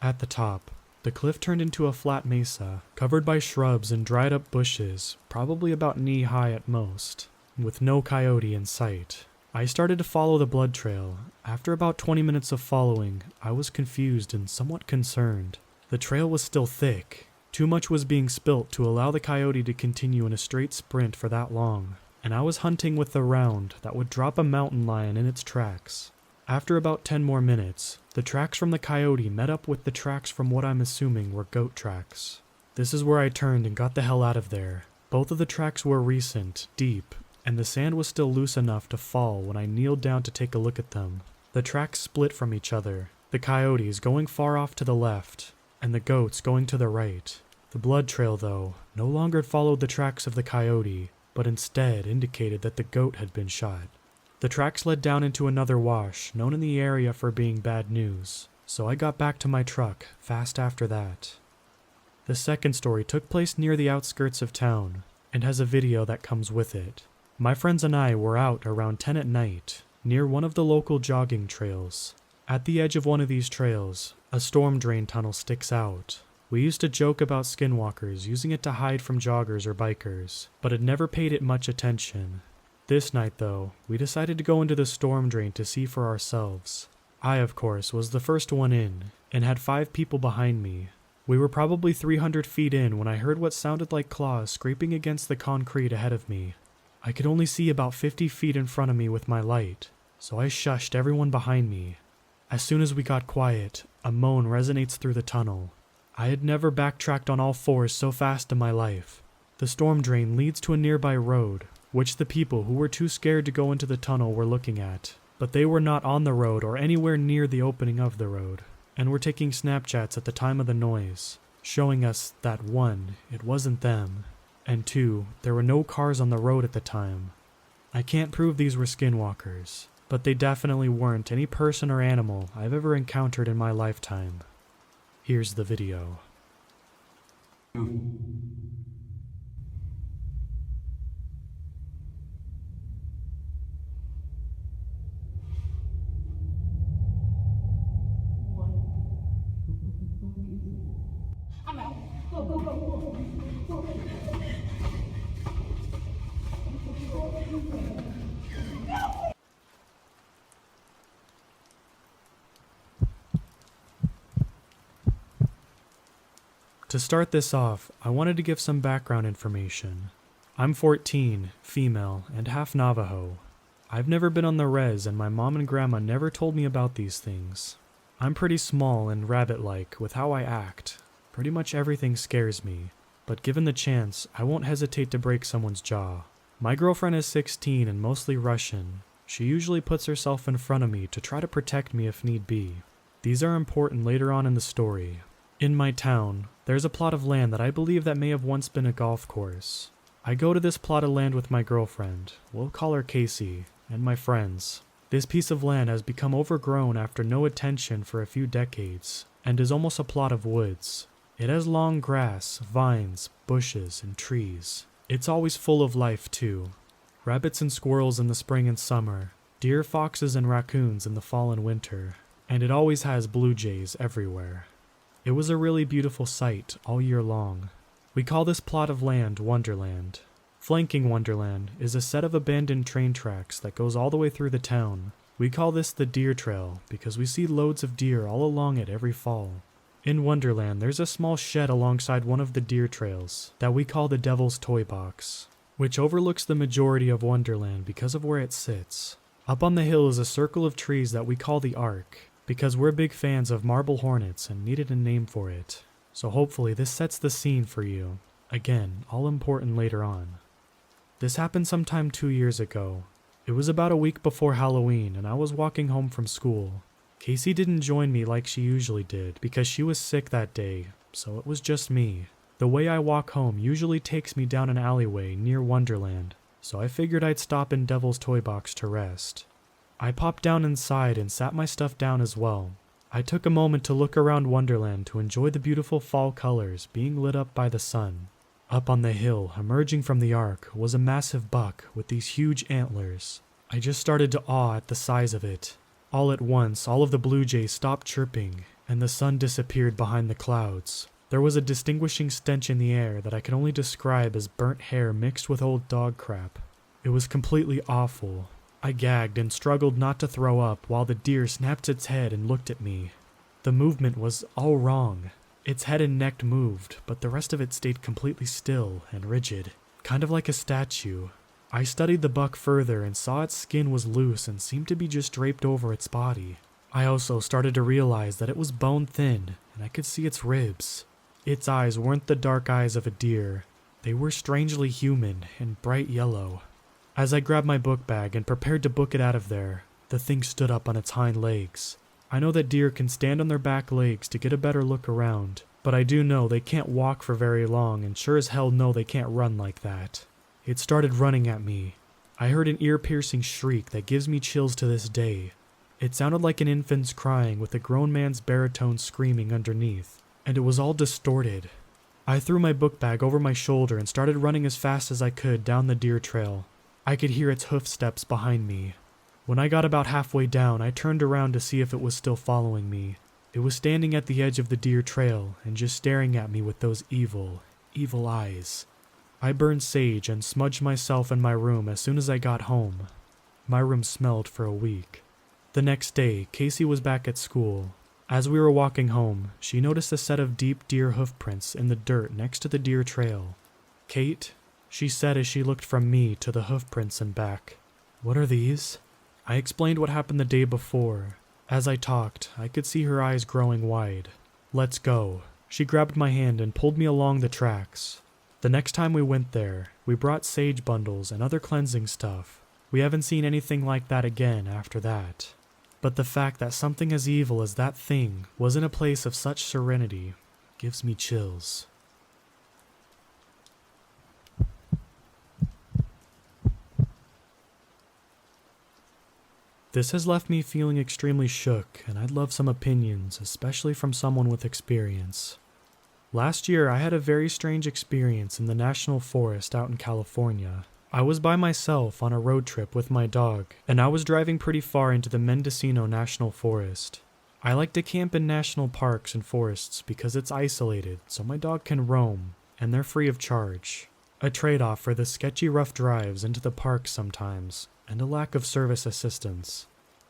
At the top, the cliff turned into a flat mesa, covered by shrubs and dried up bushes, probably about knee-high at most, with no coyote in sight. I started to follow the blood trail. After about 20 minutes of following, I was confused and somewhat concerned. The trail was still thick. Too much was being spilt to allow the coyote to continue in a straight sprint for that long, and I was hunting with the round that would drop a mountain lion in its tracks. After about 10 more minutes, the tracks from the coyote met up with the tracks from what I'm assuming were goat tracks. This is where I turned and got the hell out of there. Both of the tracks were recent, deep, and the sand was still loose enough to fall when I kneeled down to take a look at them. The tracks split from each other, the coyotes going far off to the left, and the goats going to the right. The blood trail, though, no longer followed the tracks of the coyote, but instead indicated that the goat had been shot. The tracks led down into another wash, known in the area for being bad news, so I got back to my truck fast after that. The second story took place near the outskirts of town, and has a video that comes with it. My friends and I were out around 10 at night, near one of the local jogging trails. At the edge of one of these trails, a storm drain tunnel sticks out. We used to joke about skinwalkers using it to hide from joggers or bikers, but had never paid it much attention. This night, though, we decided to go into the storm drain to see for ourselves. I, of course, was the first one in, and had 5 people behind me. We were probably 300 feet in when I heard what sounded like claws scraping against the concrete ahead of me. I could only see about 50 feet in front of me with my light, so I shushed everyone behind me. As soon as we got quiet, a moan resonates through the tunnel. I had never backtracked on all 4s so fast in my life. The storm drain leads to a nearby road, which the people who were too scared to go into the tunnel were looking at, but they were not on the road or anywhere near the opening of the road, and were taking Snapchats at the time of the noise, showing us that 1, it wasn't them, and 2, there were no cars on the road at the time. I can't prove these were skinwalkers, but they definitely weren't any person or animal I've ever encountered in my lifetime. Here's the video. To start this off, I wanted to give some background information. I'm 14, female, and half Navajo. I've never been on the res, and my mom and grandma never told me about these things. I'm pretty small and rabbit-like with how I act. Pretty much everything scares me, but given the chance, I won't hesitate to break someone's jaw. My girlfriend is 16 and mostly Russian. She usually puts herself in front of me to try to protect me if need be. These are important later on in the story. In my town, there's a plot of land that I believe that may have once been a golf course. I go to this plot of land with my girlfriend, we'll call her Casey, and my friends. This piece of land has become overgrown after no attention for a few decades, and is almost a plot of woods. It has long grass, vines, bushes, and trees. It's always full of life too. Rabbits and squirrels in the spring and summer, deer, foxes, and raccoons in the fall and winter, and it always has blue jays everywhere. It was a really beautiful sight all year long. We call this plot of land Wonderland. Flanking Wonderland is a set of abandoned train tracks that goes all the way through the town. We call this the Deer Trail because we see loads of deer all along it every fall. In Wonderland, there's a small shed alongside one of the deer trails that we call the Devil's Toy Box, which overlooks the majority of Wonderland because of where it sits. Up on the hill is a circle of trees that we call the Ark because we're big fans of marble hornets and needed a name for it. So hopefully this sets the scene for you. Again, all important later on. This happened sometime 2 years ago. It was about a week before Halloween and I was walking home from school. Casey didn't join me like she usually did because she was sick that day, so it was just me. The way I walk home usually takes me down an alleyway near Wonderland, so I figured I'd stop in Devil's Toy Box to rest. I popped down inside and sat my stuff down as well. I took a moment to look around Wonderland to enjoy the beautiful fall colors being lit up by the sun. Up on the hill, emerging from the Ark, was a massive buck with these huge antlers. I just started to awe at the size of it. All at once, all of the blue jays stopped chirping, and the sun disappeared behind the clouds. There was a distinguishing stench in the air that I can only describe as burnt hair mixed with old dog crap. It was completely awful. I gagged and struggled not to throw up while the deer snapped its head and looked at me. The movement was all wrong. Its head and neck moved, but the rest of it stayed completely still and rigid, kind of like a statue. I studied the buck further and saw its skin was loose and seemed to be just draped over its body. I also started to realize that it was bone thin, and I could see its ribs. Its eyes weren't the dark eyes of a deer. They were strangely human and bright yellow. As I grabbed my book bag and prepared to book it out of there, the thing stood up on its hind legs. I know that deer can stand on their back legs to get a better look around, but I do know they can't walk for very long and sure as hell know they can't run like that. It started running at me. I heard an ear-piercing shriek that gives me chills to this day. It sounded like an infant's crying with a grown man's baritone screaming underneath, and it was all distorted. I threw my book bag over my shoulder and started running as fast as I could down the deer trail. I could hear its hoof steps behind me. When I got about halfway down, I turned around to see if it was still following me. It was standing at the edge of the deer trail and just staring at me with those evil, evil eyes. I burned sage and smudged myself in my room as soon as I got home. My room smelled for a week. The next day, Casey was back at school. As we were walking home, she noticed a set of deep deer hoof prints in the dirt next to the deer trail. "Kate," she said as she looked from me to the hoof prints and back. "What are these?" I explained what happened the day before. As I talked, I could see her eyes growing wide. "Let's go." She grabbed my hand and pulled me along the tracks. The next time we went there, we brought sage bundles and other cleansing stuff. We haven't seen anything like that again after that. But the fact that something as evil as that thing was in a place of such serenity gives me chills. This has left me feeling extremely shook, and I'd love some opinions, especially from someone with experience. Last year, I had a very strange experience in the National Forest out in California. I was by myself on a road trip with my dog, and I was driving pretty far into the Mendocino National Forest. I like to camp in national parks and forests because it's isolated, so my dog can roam, and they're free of charge. A trade-off for the sketchy rough drives into the parks sometimes, and a lack of service assistance.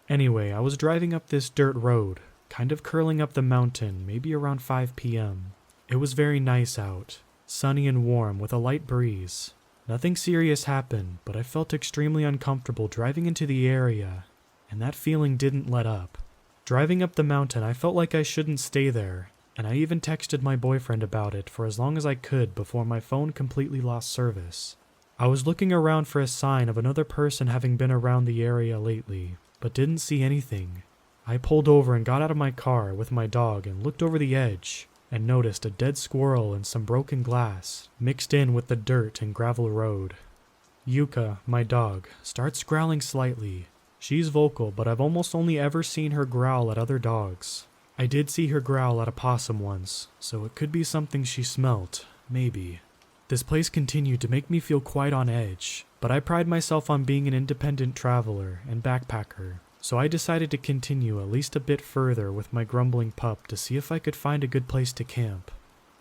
Anyway, I was driving up this dirt road, kind of curling up the mountain, maybe around 5 p.m. It was very nice out, sunny and warm with a light breeze. Nothing serious happened, but I felt extremely uncomfortable driving into the area, and that feeling didn't let up. Driving up the mountain, I felt like I shouldn't stay there, and I even texted my boyfriend about it for as long as I could before my phone completely lost service. I was looking around for a sign of another person having been around the area lately, but didn't see anything. I pulled over and got out of my car with my dog and looked over the edge, and noticed a dead squirrel and some broken glass, mixed in with the dirt and gravel road. Yuka, my dog, starts growling slightly. She's vocal, but I've almost only ever seen her growl at other dogs. I did see her growl at a possum once, so it could be something she smelt, maybe. This place continued to make me feel quite on edge, but I pride myself on being an independent traveler and backpacker, so I decided to continue at least a bit further with my grumbling pup to see if I could find a good place to camp.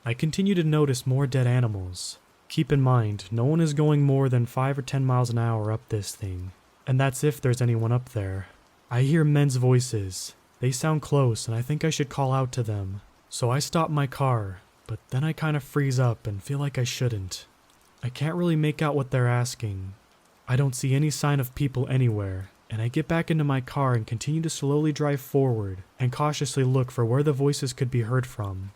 I continue to notice more dead animals. Keep in mind, no one is going more than 5 or 10 miles an hour up this thing, and that's if there's anyone up there. I hear men's voices. They sound close, and I think I should call out to them. So I stop my car, but then I kind of freeze up and feel like I shouldn't. I can't really make out what they're asking. I don't see any sign of people anywhere, and I get back into my car and continue to slowly drive forward and cautiously look for where the voices could be heard from.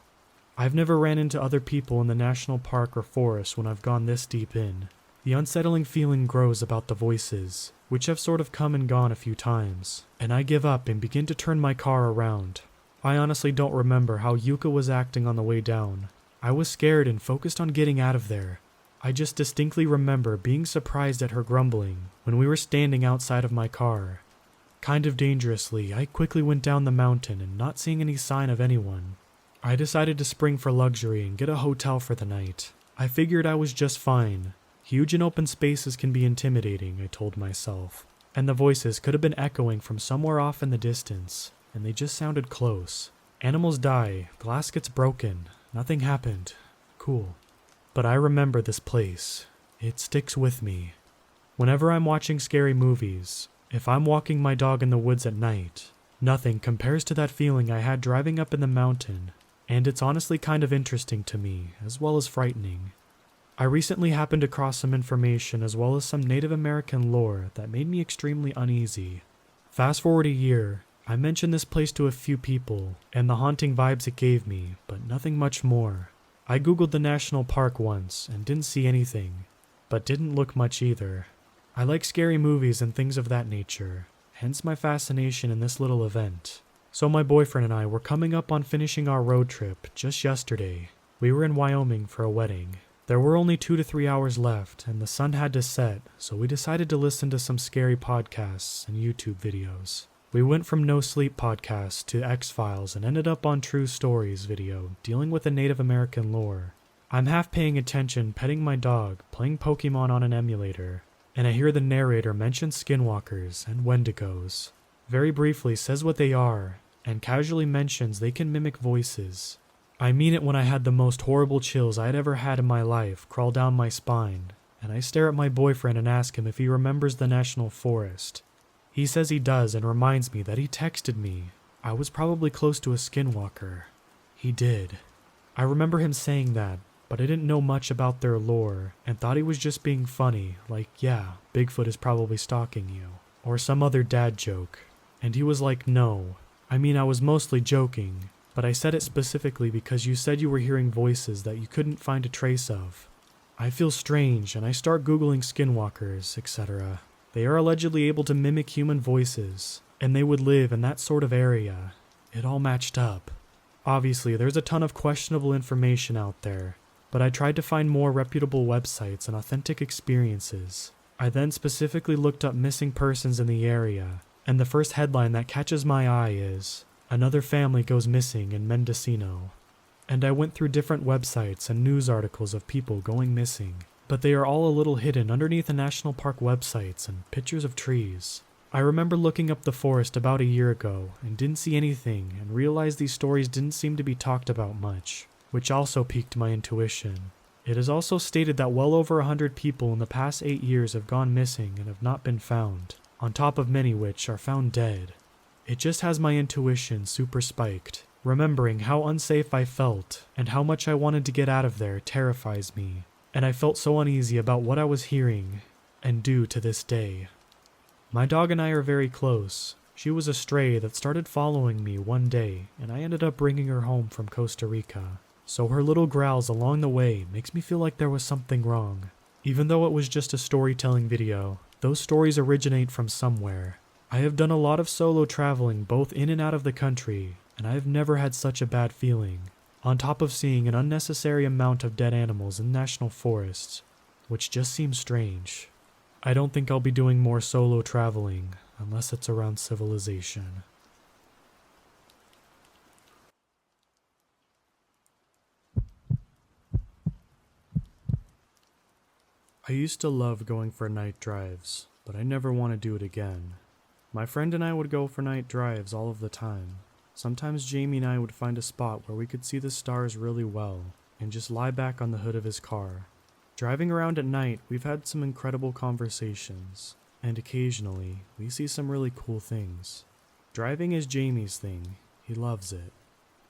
I've never ran into other people in the national park or forest when I've gone this deep in. The unsettling feeling grows about the voices, which have sort of come and gone a few times, and I give up and begin to turn my car around. I honestly don't remember how Yuka was acting on the way down. I was scared and focused on getting out of there. I just distinctly remember being surprised at her grumbling when we were standing outside of my car. Kind of dangerously, I quickly went down the mountain and not seeing any sign of anyone. I decided to spring for luxury and get a hotel for the night. I figured I was just fine. Huge and open spaces can be intimidating, I told myself. And the voices could have been echoing from somewhere off in the distance, and they just sounded close. Animals die, glass gets broken, nothing happened. Cool. But I remember this place. It sticks with me. Whenever I'm watching scary movies, if I'm walking my dog in the woods at night, nothing compares to that feeling I had driving up in the mountain, and it's honestly kind of interesting to me, as well as frightening. I recently happened across some information as well as some Native American lore that made me extremely uneasy. Fast forward a year, I mentioned this place to a few people, and the haunting vibes it gave me, but nothing much more. I googled the national park once and didn't see anything, but didn't look much either. I like scary movies and things of that nature, hence my fascination in this little event. So my boyfriend and I were coming up on finishing our road trip just yesterday. We were in Wyoming for a wedding. There were only 2 to 3 hours left, and the sun had to set, so we decided to listen to some scary podcasts and YouTube videos. We went from No Sleep podcast to X-Files and ended up on True Stories video, dealing with the Native American lore. I'm half paying attention, petting my dog, playing Pokemon on an emulator, and I hear the narrator mention Skinwalkers and Wendigos. Very briefly says what they are, and casually mentions they can mimic voices. I mean it when I had the most horrible chills I had ever had in my life crawl down my spine, and I stare at my boyfriend and ask him if he remembers the national forest. He says he does and reminds me that he texted me. I was probably close to a skinwalker. He did. I remember him saying that, but I didn't know much about their lore and thought he was just being funny, like, yeah, Bigfoot is probably stalking you, or some other dad joke. And he was like, no. I mean, I was mostly joking, but I said it specifically because you said you were hearing voices that you couldn't find a trace of. I feel strange, and I start Googling skinwalkers, etc. They are allegedly able to mimic human voices, and they would live in that sort of area. It all matched up. Obviously, there's a ton of questionable information out there, but I tried to find more reputable websites and authentic experiences. I then specifically looked up missing persons in the area, and the first headline that catches my eye is, "Another family goes missing in Mendocino." And I went through different websites and news articles of people going missing, but they are all a little hidden underneath the national park websites and pictures of trees. I remember looking up the forest about a year ago and didn't see anything and realized these stories didn't seem to be talked about much, which also piqued my intuition. It is also stated that well over 100 people in the past 8 years have gone missing and have not been found, on top of many which are found dead. It just has my intuition super spiked. Remembering how unsafe I felt and how much I wanted to get out of there terrifies me, and I felt so uneasy about what I was hearing, and do to this day. My dog and I are very close. She was a stray that started following me one day, and I ended up bringing her home from Costa Rica. So her little growls along the way makes me feel like there was something wrong. Even though it was just a storytelling video, those stories originate from somewhere. I have done a lot of solo traveling both in and out of the country, and I have never had such a bad feeling, on top of seeing an unnecessary amount of dead animals in national forests, which just seems strange. I don't think I'll be doing more solo traveling, unless it's around civilization. I used to love going for night drives, but I never want to do it again. My friend and I would go for night drives all of the time. Sometimes Jamie and I would find a spot where we could see the stars really well, and just lie back on the hood of his car. Driving around at night, we've had some incredible conversations, and occasionally, we see some really cool things. Driving is Jamie's thing. He loves it.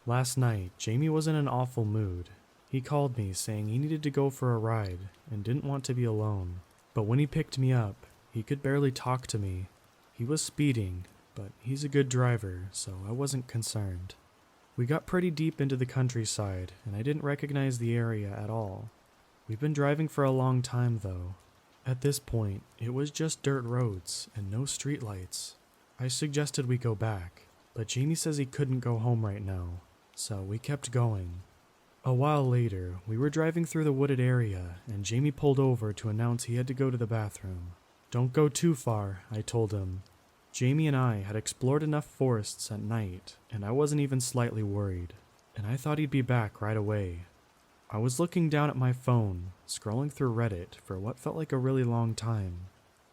Last night, Jamie was in an awful mood. He called me saying he needed to go for a ride and didn't want to be alone. But when he picked me up, he could barely talk to me. He was speeding, but he's a good driver, so I wasn't concerned. We got pretty deep into the countryside, and I didn't recognize the area at all. We've been driving for a long time, though. At this point, it was just dirt roads and no streetlights. I suggested we go back, but Jamie says he couldn't go home right now, so we kept going. A while later, we were driving through the wooded area, and Jamie pulled over to announce he had to go to the bathroom. "Don't go too far," I told him. Jamie and I had explored enough forests at night, and I wasn't even slightly worried, and I thought he'd be back right away. I was looking down at my phone, scrolling through Reddit for what felt like a really long time.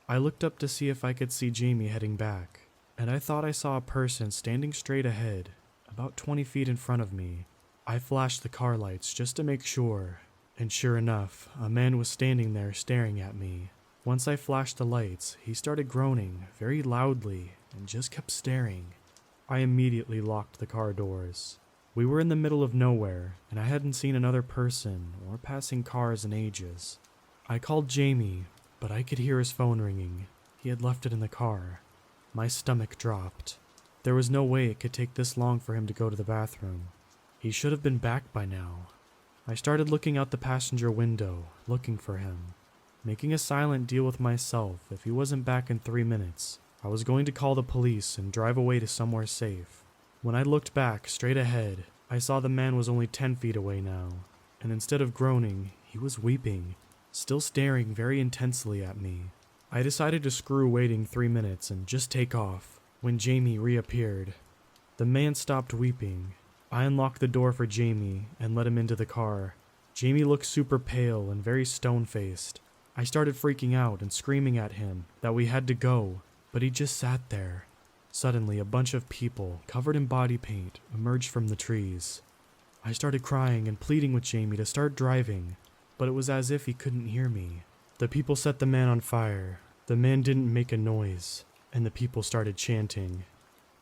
I looked up to see if I could see Jamie heading back, and I thought I saw a person standing straight ahead, about 20 feet in front of me. I flashed the car lights just to make sure, and sure enough, a man was standing there staring at me. Once I flashed the lights, he started groaning very loudly and just kept staring. I immediately locked the car doors. We were in the middle of nowhere, and I hadn't seen another person or passing cars in ages. I called Jamie, but I could hear his phone ringing. He had left it in the car. My stomach dropped. There was no way it could take this long for him to go to the bathroom. He should have been back by now. I started looking out the passenger window, looking for him. Making a silent deal with myself, if he wasn't back in 3 minutes, I was going to call the police and drive away to somewhere safe. When I looked back, straight ahead, I saw the man was only 10 feet away now, and instead of groaning, he was weeping, still staring very intensely at me. I decided to screw waiting 3 minutes and just take off, when Jamie reappeared. The man stopped weeping. I unlocked the door for Jamie and let him into the car. Jamie looked super pale and very stone-faced. I started freaking out and screaming at him that we had to go, but he just sat there. Suddenly, a bunch of people, covered in body paint, emerged from the trees. I started crying and pleading with Jamie to start driving, but it was as if he couldn't hear me. The people set the man on fire. The man didn't make a noise, and the people started chanting.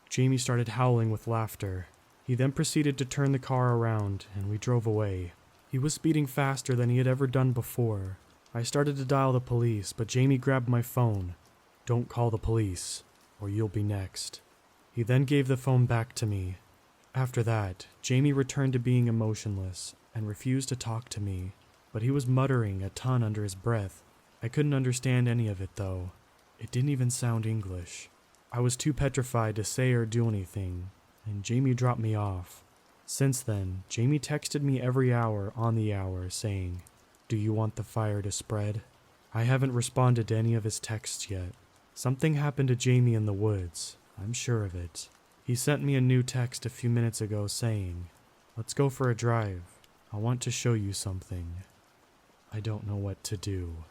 Jamie started howling with laughter. He then proceeded to turn the car around, and we drove away. He was speeding faster than he had ever done before. I started to dial the police, but Jamie grabbed my phone. "Don't call the police, or you'll be next." He then gave the phone back to me. After that, Jamie returned to being emotionless and refused to talk to me, but he was muttering a ton under his breath. I couldn't understand any of it though. It didn't even sound English. I was too petrified to say or do anything, and Jamie dropped me off. Since then, Jamie texted me every hour on the hour saying, "Do you want the fire to spread?" I haven't responded to any of his texts yet. Something happened to Jamie in the woods, I'm sure of it. He sent me a new text a few minutes ago saying, "Let's go for a drive. I want to show you something." I don't know what to do.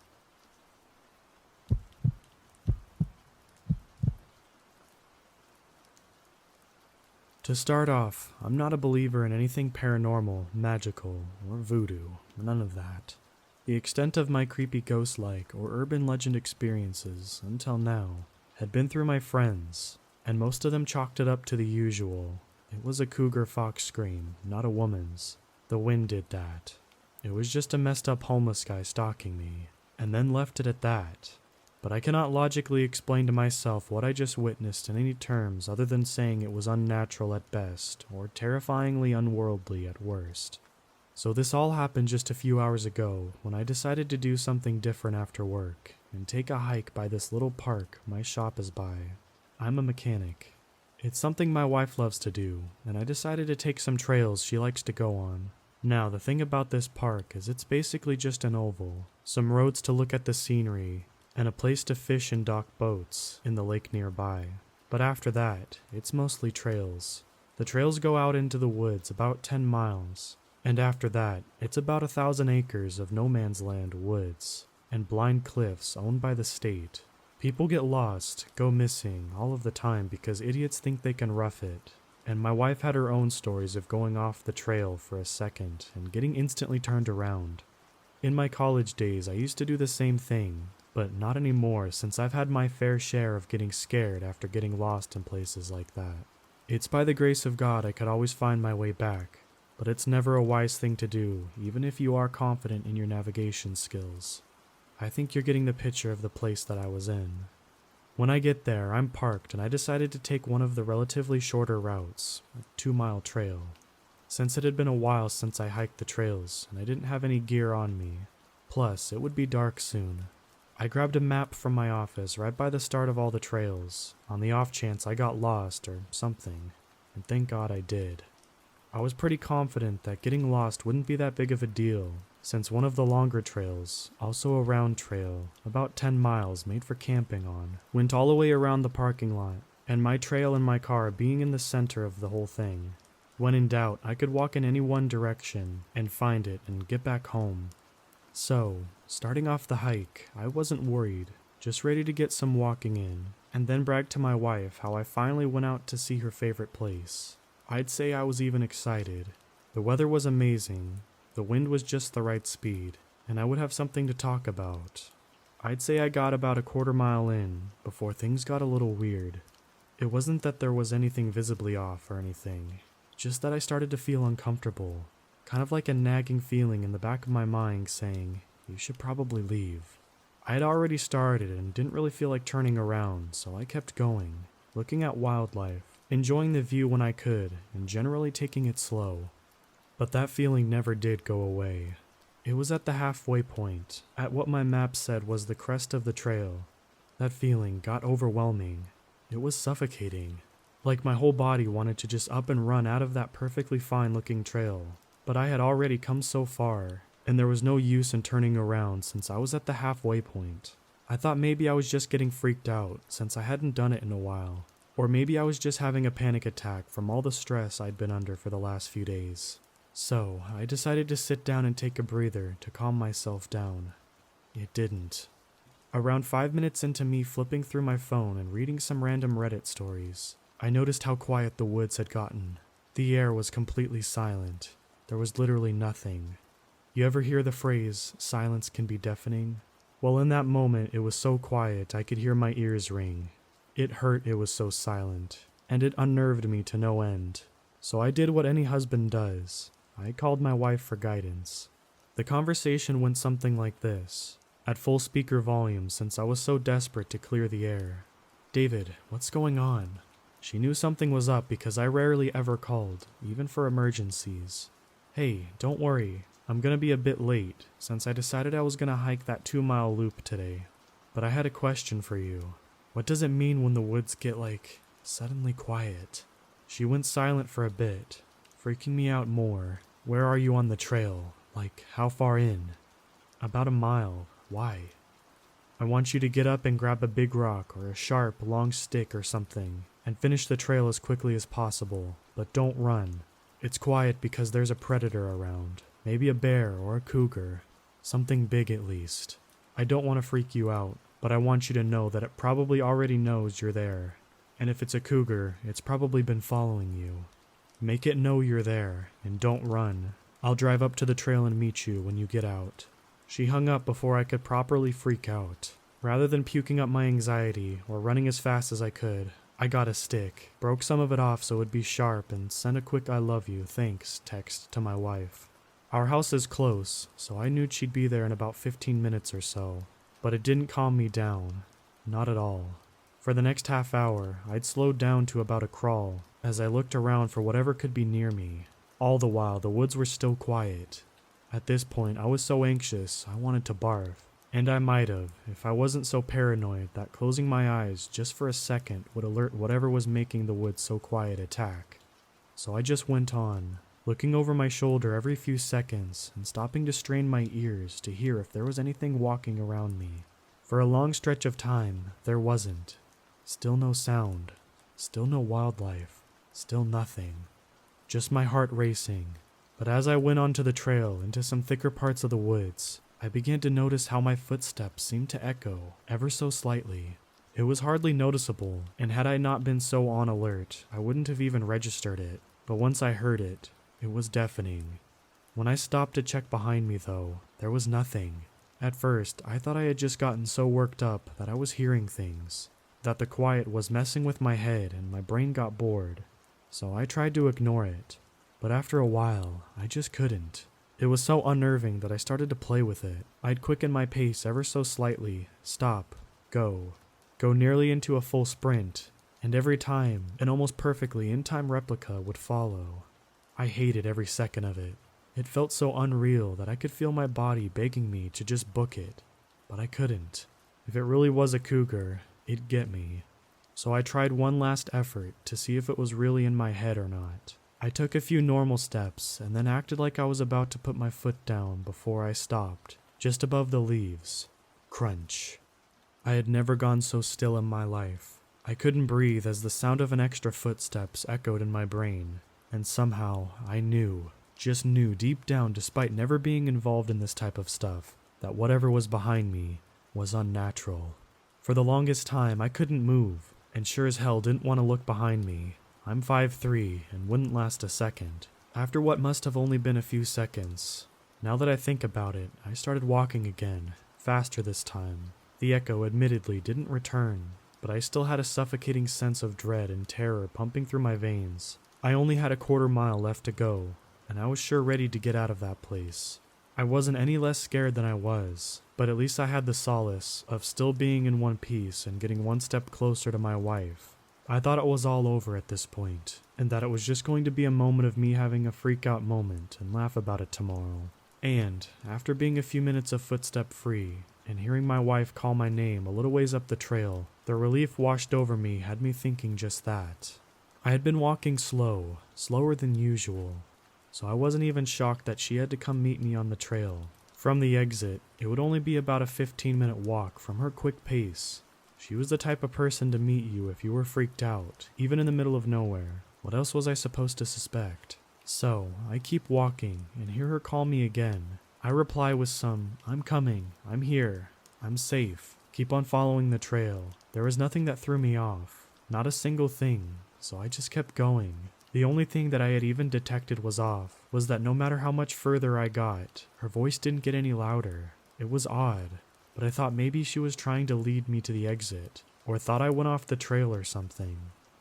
To start off, I'm not a believer in anything paranormal, magical, or voodoo, none of that. The extent of my creepy ghost-like or urban legend experiences, until now, had been through my friends, and most of them chalked it up to the usual. It was a cougar fox scream, not a woman's. The wind did that. It was just a messed up homeless guy stalking me, and then left it at that. But I cannot logically explain to myself what I just witnessed in any terms other than saying it was unnatural at best, or terrifyingly unworldly at worst. So this all happened just a few hours ago, when I decided to do something different after work, and take a hike by this little park my shop is by. I'm a mechanic. It's something my wife loves to do, and I decided to take some trails she likes to go on. Now, the thing about this park is it's basically just an oval, some roads to look at the scenery, and a place to fish and dock boats in the lake nearby. But after that, it's mostly trails. The trails go out into the woods about 10 miles, and after that, it's about 1,000 acres of no man's land woods, and blind cliffs owned by the state. People get lost, go missing all of the time because idiots think they can rough it, and my wife had her own stories of going off the trail for a second and getting instantly turned around. In my college days, I used to do the same thing, but not anymore since I've had my fair share of getting scared after getting lost in places like that. It's by the grace of God I could always find my way back, but it's never a wise thing to do, even if you are confident in your navigation skills. I think you're getting the picture of the place that I was in. When I get there, I'm parked and I decided to take one of the relatively shorter routes, a 2-mile trail. Since it had been a while since I hiked the trails and I didn't have any gear on me, plus it would be dark soon, I grabbed a map from my office right by the start of all the trails, on the off chance I got lost or something, and thank God I did. I was pretty confident that getting lost wouldn't be that big of a deal, since one of the longer trails, also a round trail, about 10 miles made for camping on, went all the way around the parking lot, and my trail and my car being in the center of the whole thing. When in doubt, I could walk in any one direction and find it and get back home. So, starting off the hike, I wasn't worried, just ready to get some walking in, and then brag to my wife how I finally went out to see her favorite place. I'd say I was even excited. The weather was amazing, the wind was just the right speed, and I would have something to talk about. I'd say I got about a quarter mile in before things got a little weird. It wasn't that there was anything visibly off or anything, just that I started to feel uncomfortable, kind of like a nagging feeling in the back of my mind saying, you should probably leave. I had already started and didn't really feel like turning around, so I kept going, looking at wildlife, enjoying the view when I could, and generally taking it slow. But that feeling never did go away. It was at the halfway point, at what my map said was the crest of the trail. That feeling got overwhelming. It was suffocating. Like my whole body wanted to just up and run out of that perfectly fine looking trail. But I had already come so far, and there was no use in turning around since I was at the halfway point. I thought maybe I was just getting freaked out since I hadn't done it in a while. Or maybe I was just having a panic attack from all the stress I'd been under for the last few days. So, I decided to sit down and take a breather to calm myself down. It didn't. Around 5 minutes into me flipping through my phone and reading some random Reddit stories, I noticed how quiet the woods had gotten. The air was completely silent. There was literally nothing. You ever hear the phrase, silence can be deafening? Well, in that moment, it was so quiet I could hear my ears ring. It hurt it was so silent, and it unnerved me to no end. So I did what any husband does. I called my wife for guidance. The conversation went something like this, at full speaker volume since I was so desperate to clear the air. David, what's going on? She knew something was up because I rarely ever called, even for emergencies. Hey, don't worry, I'm gonna be a bit late since I decided I was gonna hike that 2-mile loop today. But I had a question for you. What does it mean when the woods get, suddenly quiet? She went silent for a bit, freaking me out more. Where are you on the trail? How far in? About a mile. Why? I want you to get up and grab a big rock or a sharp, long stick or something, and finish the trail as quickly as possible, but don't run. It's quiet because there's a predator around, maybe a bear or a cougar, something big at least. I don't want to freak you out, but I want you to know that it probably already knows you're there, and if it's a cougar, it's probably been following you. Make it know you're there, and don't run. I'll drive up to the trail and meet you when you get out. She hung up before I could properly freak out. Rather than puking up my anxiety or running as fast as I could, I got a stick, broke some of it off so it would be sharp, and sent a quick I love you, thanks text to my wife. Our house is close, so I knew she'd be there in about 15 minutes or so, but it didn't calm me down. Not at all. For the next half hour, I'd slowed down to about a crawl as I looked around for whatever could be near me. All the while, the woods were still quiet. At this point, I was so anxious, I wanted to barf. And I might have, if I wasn't so paranoid that closing my eyes just for a second would alert whatever was making the woods so quiet attack. So I just went on, looking over my shoulder every few seconds and stopping to strain my ears to hear if there was anything walking around me. For a long stretch of time, there wasn't. Still no sound. Still no wildlife. Still nothing. Just my heart racing. But as I went onto the trail into some thicker parts of the woods, I began to notice how my footsteps seemed to echo ever so slightly. It was hardly noticeable, and had I not been so on alert, I wouldn't have even registered it. But once I heard it, it was deafening. When I stopped to check behind me though, there was nothing. At first, I thought I had just gotten so worked up that I was hearing things, that the quiet was messing with my head and my brain got bored. So I tried to ignore it, but after a while, I just couldn't. It was so unnerving that I started to play with it. I'd quicken my pace ever so slightly, stop, go nearly into a full sprint, and every time, an almost perfectly in-time replica would follow. I hated every second of it. It felt so unreal that I could feel my body begging me to just book it, but I couldn't. If it really was a cougar, it'd get me. So I tried one last effort to see if it was really in my head or not. I took a few normal steps and then acted like I was about to put my foot down before I stopped, just above the leaves. Crunch. I had never gone so still in my life. I couldn't breathe as the sound of an extra footsteps echoed in my brain, and somehow I knew, just knew deep down despite never being involved in this type of stuff, that whatever was behind me was unnatural. For the longest time I couldn't move, and sure as hell didn't want to look behind me. I'm 5'3" and wouldn't last a second. After what must have only been a few seconds, now that I think about it, I started walking again, faster this time. The echo admittedly didn't return, but I still had a suffocating sense of dread and terror pumping through my veins. I only had a quarter mile left to go, and I was sure ready to get out of that place. I wasn't any less scared than I was, but at least I had the solace of still being in one piece and getting one step closer to my wife. I thought it was all over at this point, and that it was just going to be a moment of me having a freak-out moment and laugh about it tomorrow. And, after being a few minutes of footstep free, and hearing my wife call my name a little ways up the trail, the relief washed over me had me thinking just that. I had been walking slower than usual, so I wasn't even shocked that she had to come meet me on the trail. From the exit, it would only be about a 15-minute walk from her quick pace. She was the type of person to meet you if you were freaked out, even in the middle of nowhere. What else was I supposed to suspect? So, I keep walking and hear her call me again. I reply with some, "I'm coming, I'm here, I'm safe." Keep on following the trail. There was nothing that threw me off, not a single thing, so I just kept going. The only thing that I had even detected was off was that no matter how much further I got, her voice didn't get any louder. It was odd, but I thought maybe she was trying to lead me to the exit, or thought I went off the trail or something.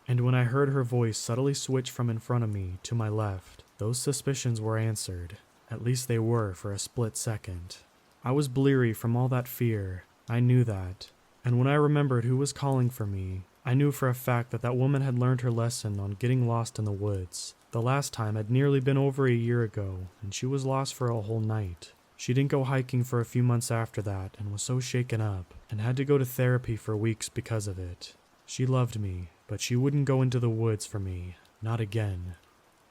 And when I heard her voice subtly switch from in front of me to my left, those suspicions were answered. At least they were for a split second. I was bleary from all that fear. I knew that. And when I remembered who was calling for me, I knew for a fact that that woman had learned her lesson on getting lost in the woods. The last time had nearly been over a year ago, and she was lost for a whole night. She didn't go hiking for a few months after that and was so shaken up, and had to go to therapy for weeks because of it. She loved me, but she wouldn't go into the woods for me. Not again.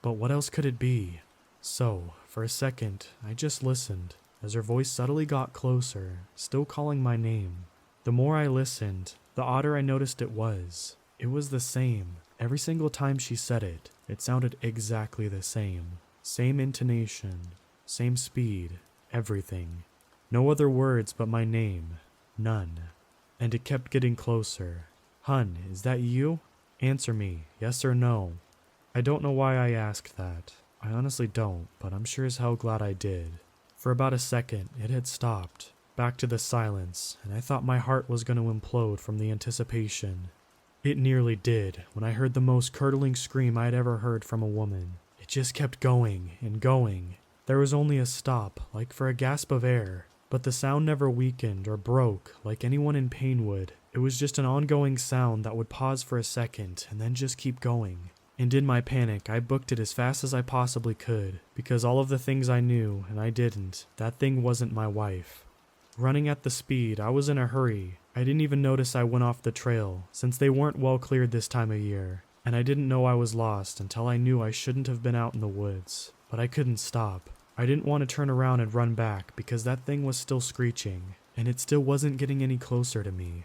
But what else could it be? So, for a second, I just listened, as her voice subtly got closer, still calling my name. The more I listened, the odder I noticed it was. It was the same. Every single time she said it, it sounded exactly the same. Same intonation, same speed, everything. No other words but my name. None. And it kept getting closer. "Hun, is that you? Answer me, yes or no." I don't know why I asked that. I honestly don't, but I'm sure as hell glad I did. For about a second, it had stopped. Back to the silence, and I thought my heart was going to implode from the anticipation. It nearly did when I heard the most curdling scream I'd ever heard from a woman. It just kept going and going. There was only a stop, like for a gasp of air, but the sound never weakened or broke like anyone in pain would. It was just an ongoing sound that would pause for a second and then just keep going. And in my panic, I booked it as fast as I possibly could, because all of the things I knew, and I didn't, that thing wasn't my wife. Running at the speed, I was in a hurry. I didn't even notice I went off the trail, since they weren't well cleared this time of year, and I didn't know I was lost until I knew I shouldn't have been out in the woods. But I couldn't stop. I didn't want to turn around and run back because that thing was still screeching, and it still wasn't getting any closer to me.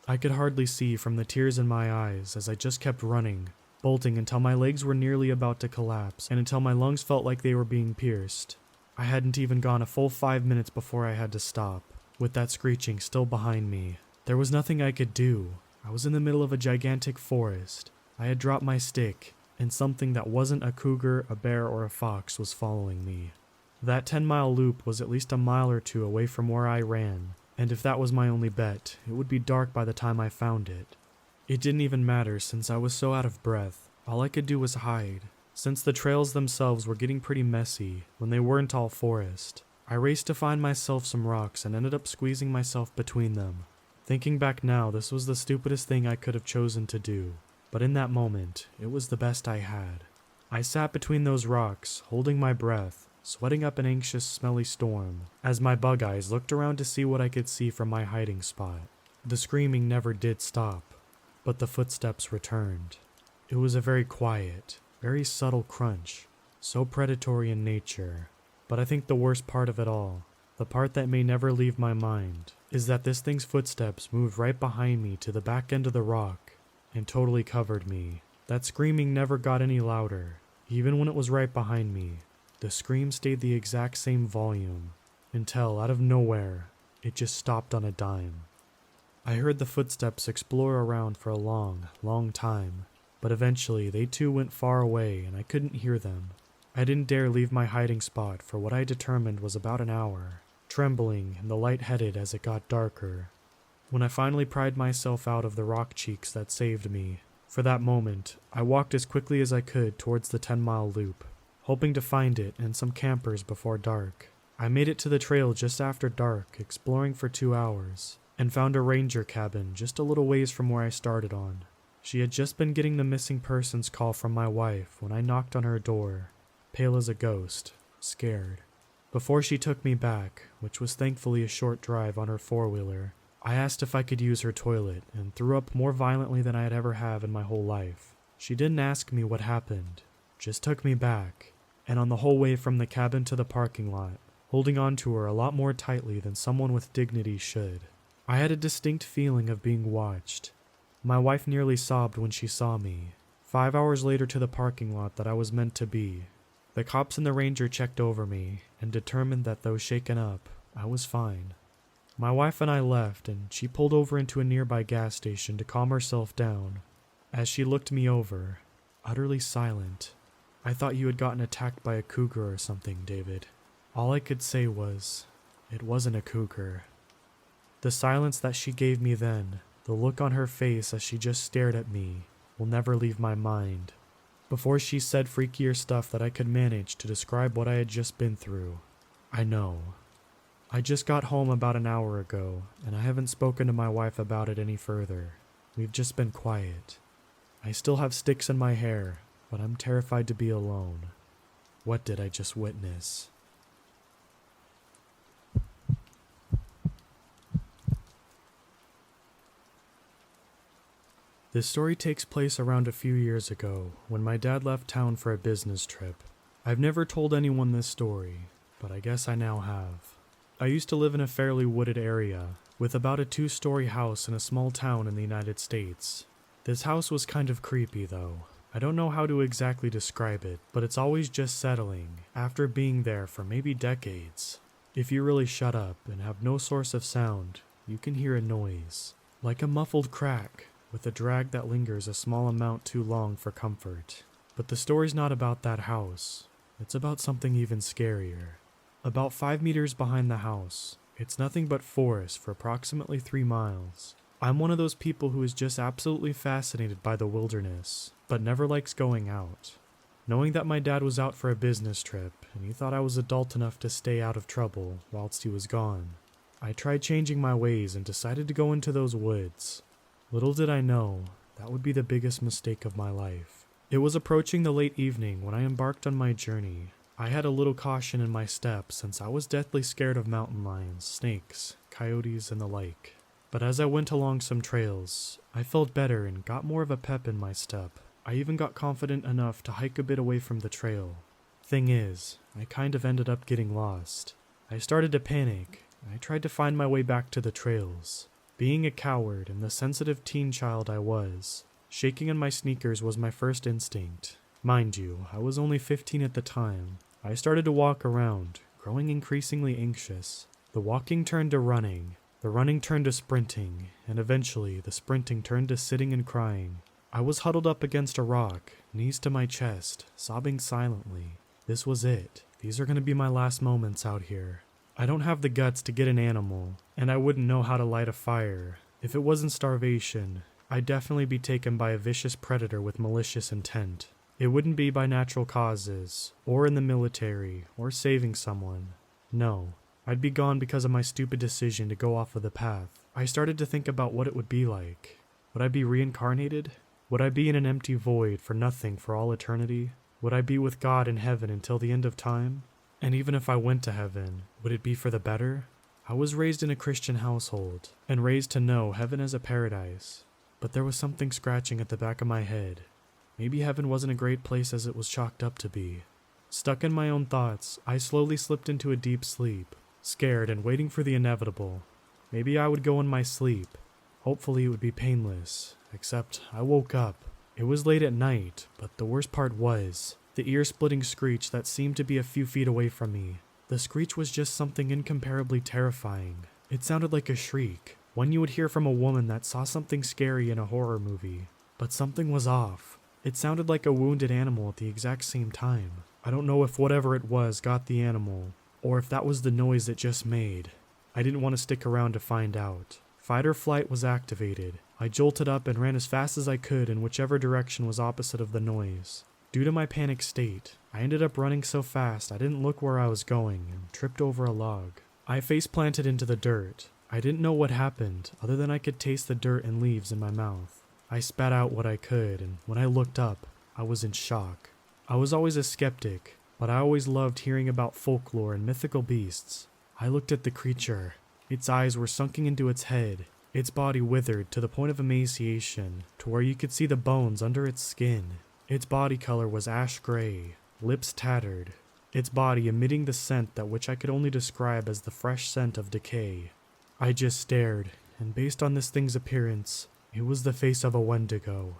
I could hardly see from the tears in my eyes as I just kept running, bolting until my legs were nearly about to collapse and until my lungs felt like they were being pierced. I hadn't even gone a full 5 minutes before I had to stop, with that screeching still behind me. There was nothing I could do. I was in the middle of a gigantic forest. I had dropped my stick, and something that wasn't a cougar, a bear, or a fox was following me. That 10-mile loop was at least a mile or two away from where I ran, and if that was my only bet, it would be dark by the time I found it. It didn't even matter since I was so out of breath. All I could do was hide. Since the trails themselves were getting pretty messy when they weren't all forest, I raced to find myself some rocks and ended up squeezing myself between them. Thinking back now, this was the stupidest thing I could have chosen to do, but in that moment, it was the best I had. I sat between those rocks, holding my breath, sweating up an anxious, smelly storm, as my bug eyes looked around to see what I could see from my hiding spot. The screaming never did stop, but the footsteps returned. It was a very quiet, very subtle crunch, so predatory in nature. But I think the worst part of it all, the part that may never leave my mind, is that this thing's footsteps moved right behind me to the back end of the rock and totally covered me. That screaming never got any louder, even when it was right behind me. The scream stayed the exact same volume, until, out of nowhere, it just stopped on a dime. I heard the footsteps explore around for a long, long time, but eventually they too went far away and I couldn't hear them. I didn't dare leave my hiding spot for what I determined was about an hour, trembling and the light-headed as it got darker. When I finally pried myself out of the rock cheeks that saved me, for that moment, I walked as quickly as I could towards the 10-mile loop, hoping to find it and some campers before dark. I made it to the trail just after dark, exploring for 2 hours, and found a ranger cabin just a little ways from where I started on. She had just been getting the missing persons call from my wife when I knocked on her door, pale as a ghost, scared. Before she took me back, which was thankfully a short drive on her four-wheeler, I asked if I could use her toilet and threw up more violently than I had ever have in my whole life. She didn't ask me what happened, just took me back, and on the whole way from the cabin to the parking lot, holding on to her a lot more tightly than someone with dignity should. I had a distinct feeling of being watched. My wife nearly sobbed when she saw me. 5 hours later to the parking lot that I was meant to be. The cops and the ranger checked over me and determined that though shaken up, I was fine. My wife and I left and she pulled over into a nearby gas station to calm herself down. As she looked me over, utterly silent. I thought you had gotten attacked by a cougar or something, David. All I could say was, it wasn't a cougar. The silence that she gave me then, the look on her face as she just stared at me, will never leave my mind. Before she said freakier stuff that I could manage to describe what I had just been through. I know. I just got home about an hour ago, and I haven't spoken to my wife about it any further. We've just been quiet. I still have sticks in my hair, but I'm terrified to be alone. What did I just witness? This story takes place around a few years ago, when my dad left town for a business trip. I've never told anyone this story, but I guess I now have. I used to live in a fairly wooded area, with about a 2-story house in a small town in the United States. This house was kind of creepy though. I don't know how to exactly describe it, but it's always just settling, after being there for maybe decades. If you really shut up and have no source of sound, you can hear a noise, like a muffled crack, with a drag that lingers a small amount too long for comfort. But the story's not about that house. It's about something even scarier. About 5 meters behind the house, it's nothing but forest for approximately 3 miles. I'm one of those people who is just absolutely fascinated by the wilderness, but never likes going out. Knowing that my dad was out for a business trip, and he thought I was adult enough to stay out of trouble whilst he was gone, I tried changing my ways and decided to go into those woods. Little did I know, that would be the biggest mistake of my life. It was approaching the late evening when I embarked on my journey. I had a little caution in my step since I was deathly scared of mountain lions, snakes, coyotes, and the like. But as I went along some trails, I felt better and got more of a pep in my step. I even got confident enough to hike a bit away from the trail. Thing is, I kind of ended up getting lost. I started to panic. I tried to find my way back to the trails. Being a coward and the sensitive teen child I was, shaking in my sneakers was my first instinct. Mind you, I was only 15 at the time. I started to walk around, growing increasingly anxious. The walking turned to running. The running turned to sprinting, and eventually the sprinting turned to sitting and crying. I was huddled up against a rock, knees to my chest, sobbing silently. This was it. These are going to be my last moments out here. I don't have the guts to get an animal, and I wouldn't know how to light a fire. If it wasn't starvation, I'd definitely be taken by a vicious predator with malicious intent. It wouldn't be by natural causes, or in the military, or saving someone. No, I'd be gone because of my stupid decision to go off of the path. I started to think about what it would be like. Would I be reincarnated? Would I be in an empty void for nothing for all eternity? Would I be with God in heaven until the end of time? And even if I went to heaven, would it be for the better? I was raised in a Christian household, and raised to know heaven as a paradise. But there was something scratching at the back of my head. Maybe heaven wasn't a great place as it was chalked up to be. Stuck in my own thoughts, I slowly slipped into a deep sleep, scared and waiting for the inevitable. Maybe I would go in my sleep. Hopefully it would be painless, except I woke up. It was late at night, but the worst part was the ear-splitting screech that seemed to be a few feet away from me. The screech was just something incomparably terrifying. It sounded like a shriek, one you would hear from a woman that saw something scary in a horror movie. But something was off. It sounded like a wounded animal at the exact same time. I don't know if whatever it was got the animal, or if that was the noise it just made. I didn't want to stick around to find out. Fight or flight was activated. I jolted up and ran as fast as I could in whichever direction was opposite of the noise. Due to my panic state, I ended up running so fast I didn't look where I was going and tripped over a log. I face planted into the dirt. I didn't know what happened other than I could taste the dirt and leaves in my mouth. I spat out what I could, and when I looked up, I was in shock. I was always a skeptic, but I always loved hearing about folklore and mythical beasts. I looked at the creature. Its eyes were sunken into its head. Its body withered to the point of emaciation, to where you could see the bones under its skin. Its body color was ash gray, lips tattered. Its body emitting the scent that which I could only describe as the fresh scent of decay. I just stared, and based on this thing's appearance, it was the face of a Wendigo.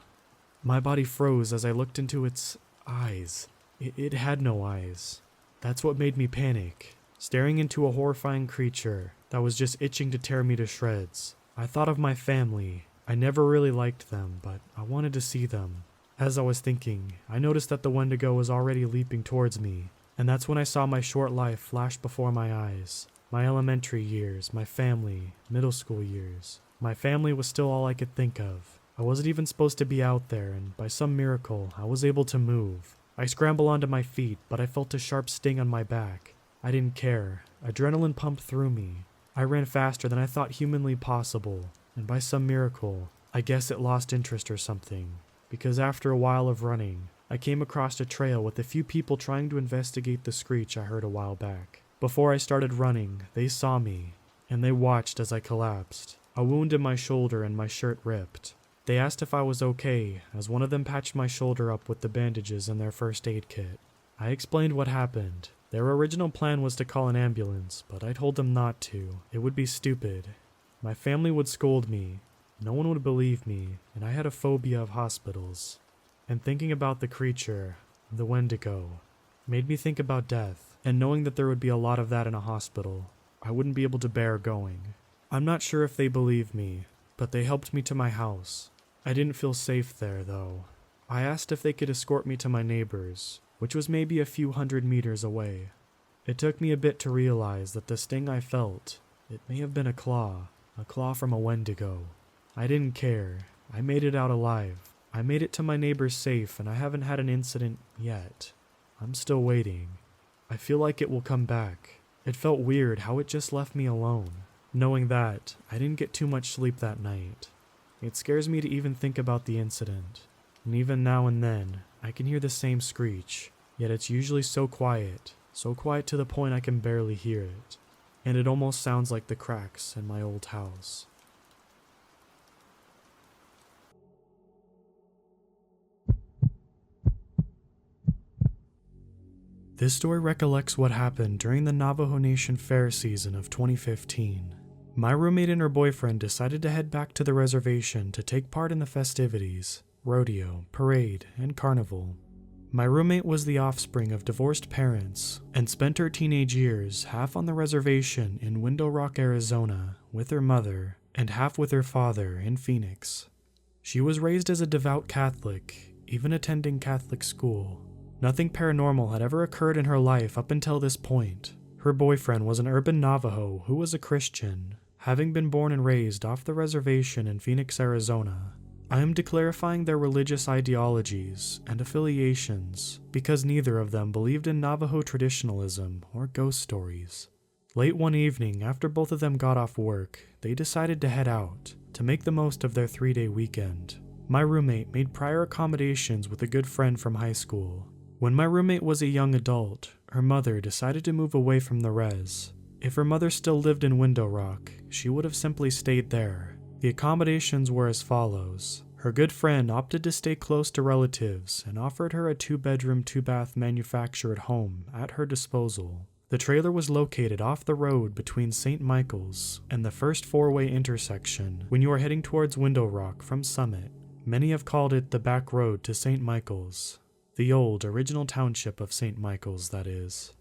My body froze as I looked into its eyes. It had no eyes. That's what made me panic. Staring into a horrifying creature that was just itching to tear me to shreds. I thought of my family. I never really liked them, but I wanted to see them. As I was thinking, I noticed that the Wendigo was already leaping towards me, and that's when I saw my short life flash before my eyes. My elementary years, my family, middle school years. My family was still all I could think of. I wasn't even supposed to be out there, and by some miracle, I was able to move. I scrambled onto my feet, but I felt a sharp sting on my back. I didn't care. Adrenaline pumped through me. I ran faster than I thought humanly possible, and by some miracle, I guess it lost interest or something. Because after a while of running, I came across a trail with a few people trying to investigate the screech I heard a while back. Before I started running, they saw me, and they watched as I collapsed. A wound in my shoulder and my shirt ripped. They asked if I was okay, as one of them patched my shoulder up with the bandages in their first aid kit. I explained what happened. Their original plan was to call an ambulance, but I told them not to. It would be stupid. My family would scold me. No one would believe me, and I had a phobia of hospitals. And thinking about the creature, the Wendigo, made me think about death, and knowing that there would be a lot of that in a hospital, I wouldn't be able to bear going. I'm not sure if they believed me, but they helped me to my house. I didn't feel safe there, though. I asked if they could escort me to my neighbor's, which was maybe a few 100 meters away. It took me a bit to realize that the sting I felt, it may have been a claw from a Wendigo. I didn't care. I made it out alive. I made it to my neighbor's safe, and I haven't had an incident yet. I'm still waiting. I feel like it will come back. It felt weird how it just left me alone. Knowing that, I didn't get too much sleep that night. It scares me to even think about the incident. And even now and then, I can hear the same screech, yet it's usually so quiet to the point I can barely hear it. And it almost sounds like the cracks in my old house. This story recollects what happened during the Navajo Nation fair season of 2015. My roommate and her boyfriend decided to head back to the reservation to take part in the festivities, rodeo, parade, and carnival. My roommate was the offspring of divorced parents and spent her teenage years half on the reservation in Window Rock, Arizona, with her mother, and half with her father in Phoenix. She was raised as a devout Catholic, even attending Catholic school. Nothing paranormal had ever occurred in her life up until this point. Her boyfriend was an urban Navajo who was a Christian, having been born and raised off the reservation in Phoenix, Arizona. I am declarifying their religious ideologies and affiliations because neither of them believed in Navajo traditionalism or ghost stories. Late one evening, after both of them got off work, they decided to head out to make the most of their 3-day weekend. My roommate made prior accommodations with a good friend from high school. When my roommate was a young adult, her mother decided to move away from the res. If her mother still lived in Window Rock, she would have simply stayed there. The accommodations were as follows. Her good friend opted to stay close to relatives and offered her a 2-bedroom, 2-bath manufactured home at her disposal. The trailer was located off the road between St. Michael's and the first 4-way intersection when you are heading towards Window Rock from Summit. Many have called it the back road to St. Michael's. The old, original township of St. Michael's, that is.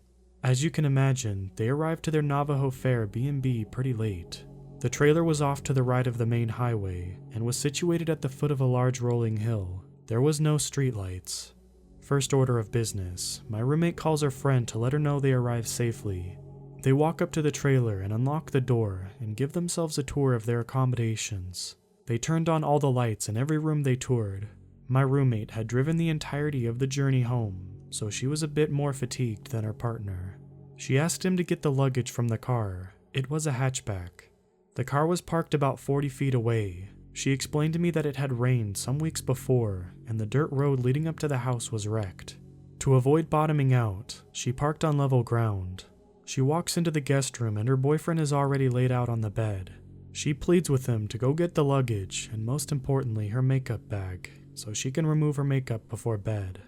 As you can imagine, they arrived to their Navajo Fair B&B pretty late. The trailer was off to the right of the main highway and was situated at the foot of a large rolling hill. There was no streetlights. First order of business, my roommate calls her friend to let her know they arrived safely. They walk up to the trailer and unlock the door and give themselves a tour of their accommodations. They turned on all the lights in every room they toured. My roommate had driven the entirety of the journey home, so she was a bit more fatigued than her partner. She asked him to get the luggage from the car. It was a hatchback. The car was parked about 40 feet away. She explained to me that it had rained some weeks before, and the dirt road leading up to the house was wrecked. To avoid bottoming out, she parked on level ground. She walks into the guest room and her boyfriend is already laid out on the bed. She pleads with him to go get the luggage, and most importantly, her makeup bag, so she can remove her makeup before bed.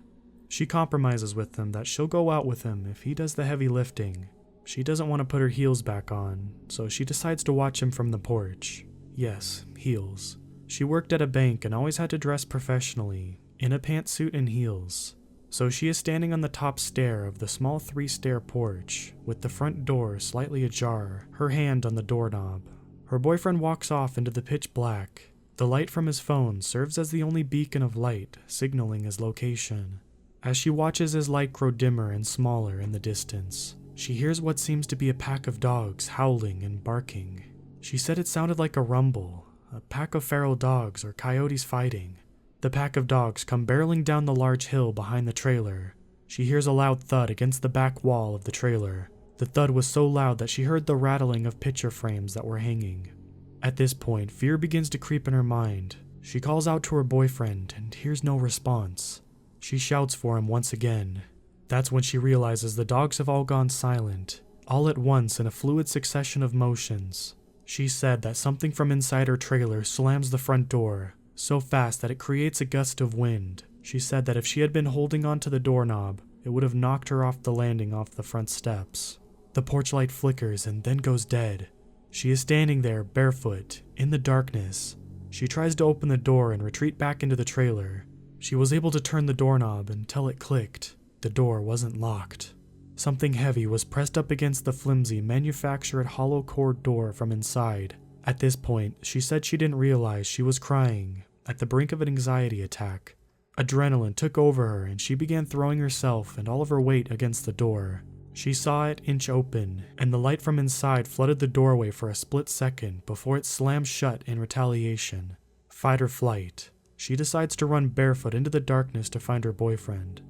She compromises with him that she'll go out with him if he does the heavy lifting. She doesn't want to put her heels back on, so she decides to watch him from the porch. Yes, heels. She worked at a bank and always had to dress professionally, in a pantsuit and heels. So she is standing on the top stair of the small 3-stair porch, with the front door slightly ajar, her hand on the doorknob. Her boyfriend walks off into the pitch black. The light from his phone serves as the only beacon of light, signaling his location. As she watches his light grow dimmer and smaller in the distance, she hears what seems to be a pack of dogs howling and barking. She said it sounded like a rumble, a pack of feral dogs or coyotes fighting. The pack of dogs come barreling down the large hill behind the trailer. She hears a loud thud against the back wall of the trailer. The thud was so loud that she heard the rattling of picture frames that were hanging. At this point, fear begins to creep in her mind. She calls out to her boyfriend and hears no response. She shouts for him once again. That's when she realizes the dogs have all gone silent, all at once in a fluid succession of motions. She said that something from inside her trailer slams the front door, so fast that it creates a gust of wind. She said that if she had been holding onto the doorknob, it would have knocked her off the landing off the front steps. The porch light flickers and then goes dead. She is standing there, barefoot, in the darkness. She tries to open the door and retreat back into the trailer. She was able to turn the doorknob until it clicked. The door wasn't locked. Something heavy was pressed up against the flimsy, manufactured hollow core door from inside. At this point, she said she didn't realize she was crying, at the brink of an anxiety attack. Adrenaline took over her and she began throwing herself and all of her weight against the door. She saw it inch open, and the light from inside flooded the doorway for a split second before it slammed shut in retaliation. Fight or flight. She decides to run barefoot into the darkness to find her boyfriend.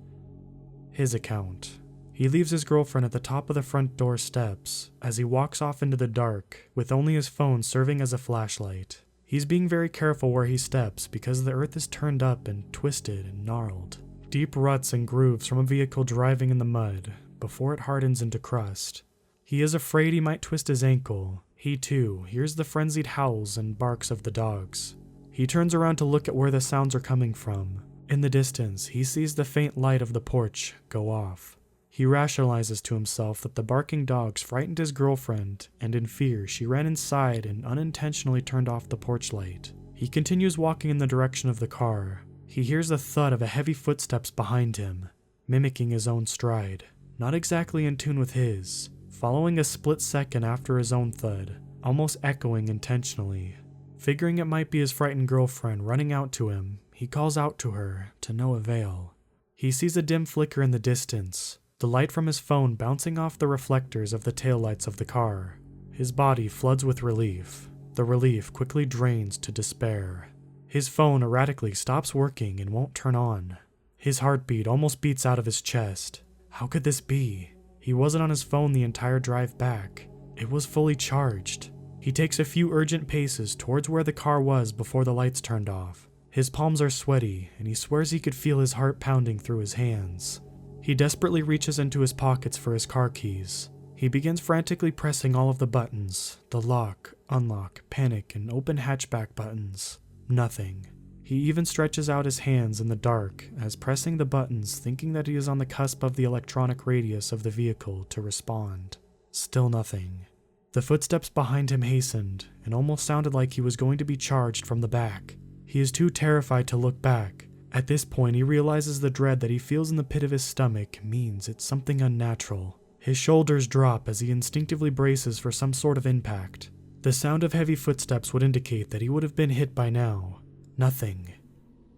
His account. He leaves his girlfriend at the top of the front door steps as he walks off into the dark, with only his phone serving as a flashlight. He's being very careful where he steps because the earth is turned up and twisted and gnarled. Deep ruts and grooves from a vehicle driving in the mud before it hardens into crust. He is afraid he might twist his ankle. He too hears the frenzied howls and barks of the dogs. He turns around to look at where the sounds are coming from. In the distance, he sees the faint light of the porch go off. He rationalizes to himself that the barking dogs frightened his girlfriend, and in fear, she ran inside and unintentionally turned off the porch light. He continues walking in the direction of the car. He hears the thud of a heavy footsteps behind him, mimicking his own stride, not exactly in tune with his. Following a split second after his own thud, almost echoing intentionally. Figuring it might be his frightened girlfriend running out to him, he calls out to her, to no avail. He sees a dim flicker in the distance, the light from his phone bouncing off the reflectors of the taillights of the car. His body floods with relief. The relief quickly drains to despair. His phone erratically stops working and won't turn on. His heartbeat almost beats out of his chest. How could this be? He wasn't on his phone the entire drive back. It was fully charged. He takes a few urgent paces towards where the car was before the lights turned off. His palms are sweaty, and he swears he could feel his heart pounding through his hands. He desperately reaches into his pockets for his car keys. He begins frantically pressing all of the buttons, the lock, unlock, panic, and open hatchback buttons. Nothing. He even stretches out his hands in the dark as pressing the buttons, thinking that he is on the cusp of the electronic radius of the vehicle to respond. Still nothing. The footsteps behind him hastened, and almost sounded like he was going to be charged from the back. He is too terrified to look back. At this point, he realizes the dread that he feels in the pit of his stomach means it's something unnatural. His shoulders drop as he instinctively braces for some sort of impact. The sound of heavy footsteps would indicate that he would have been hit by now. Nothing.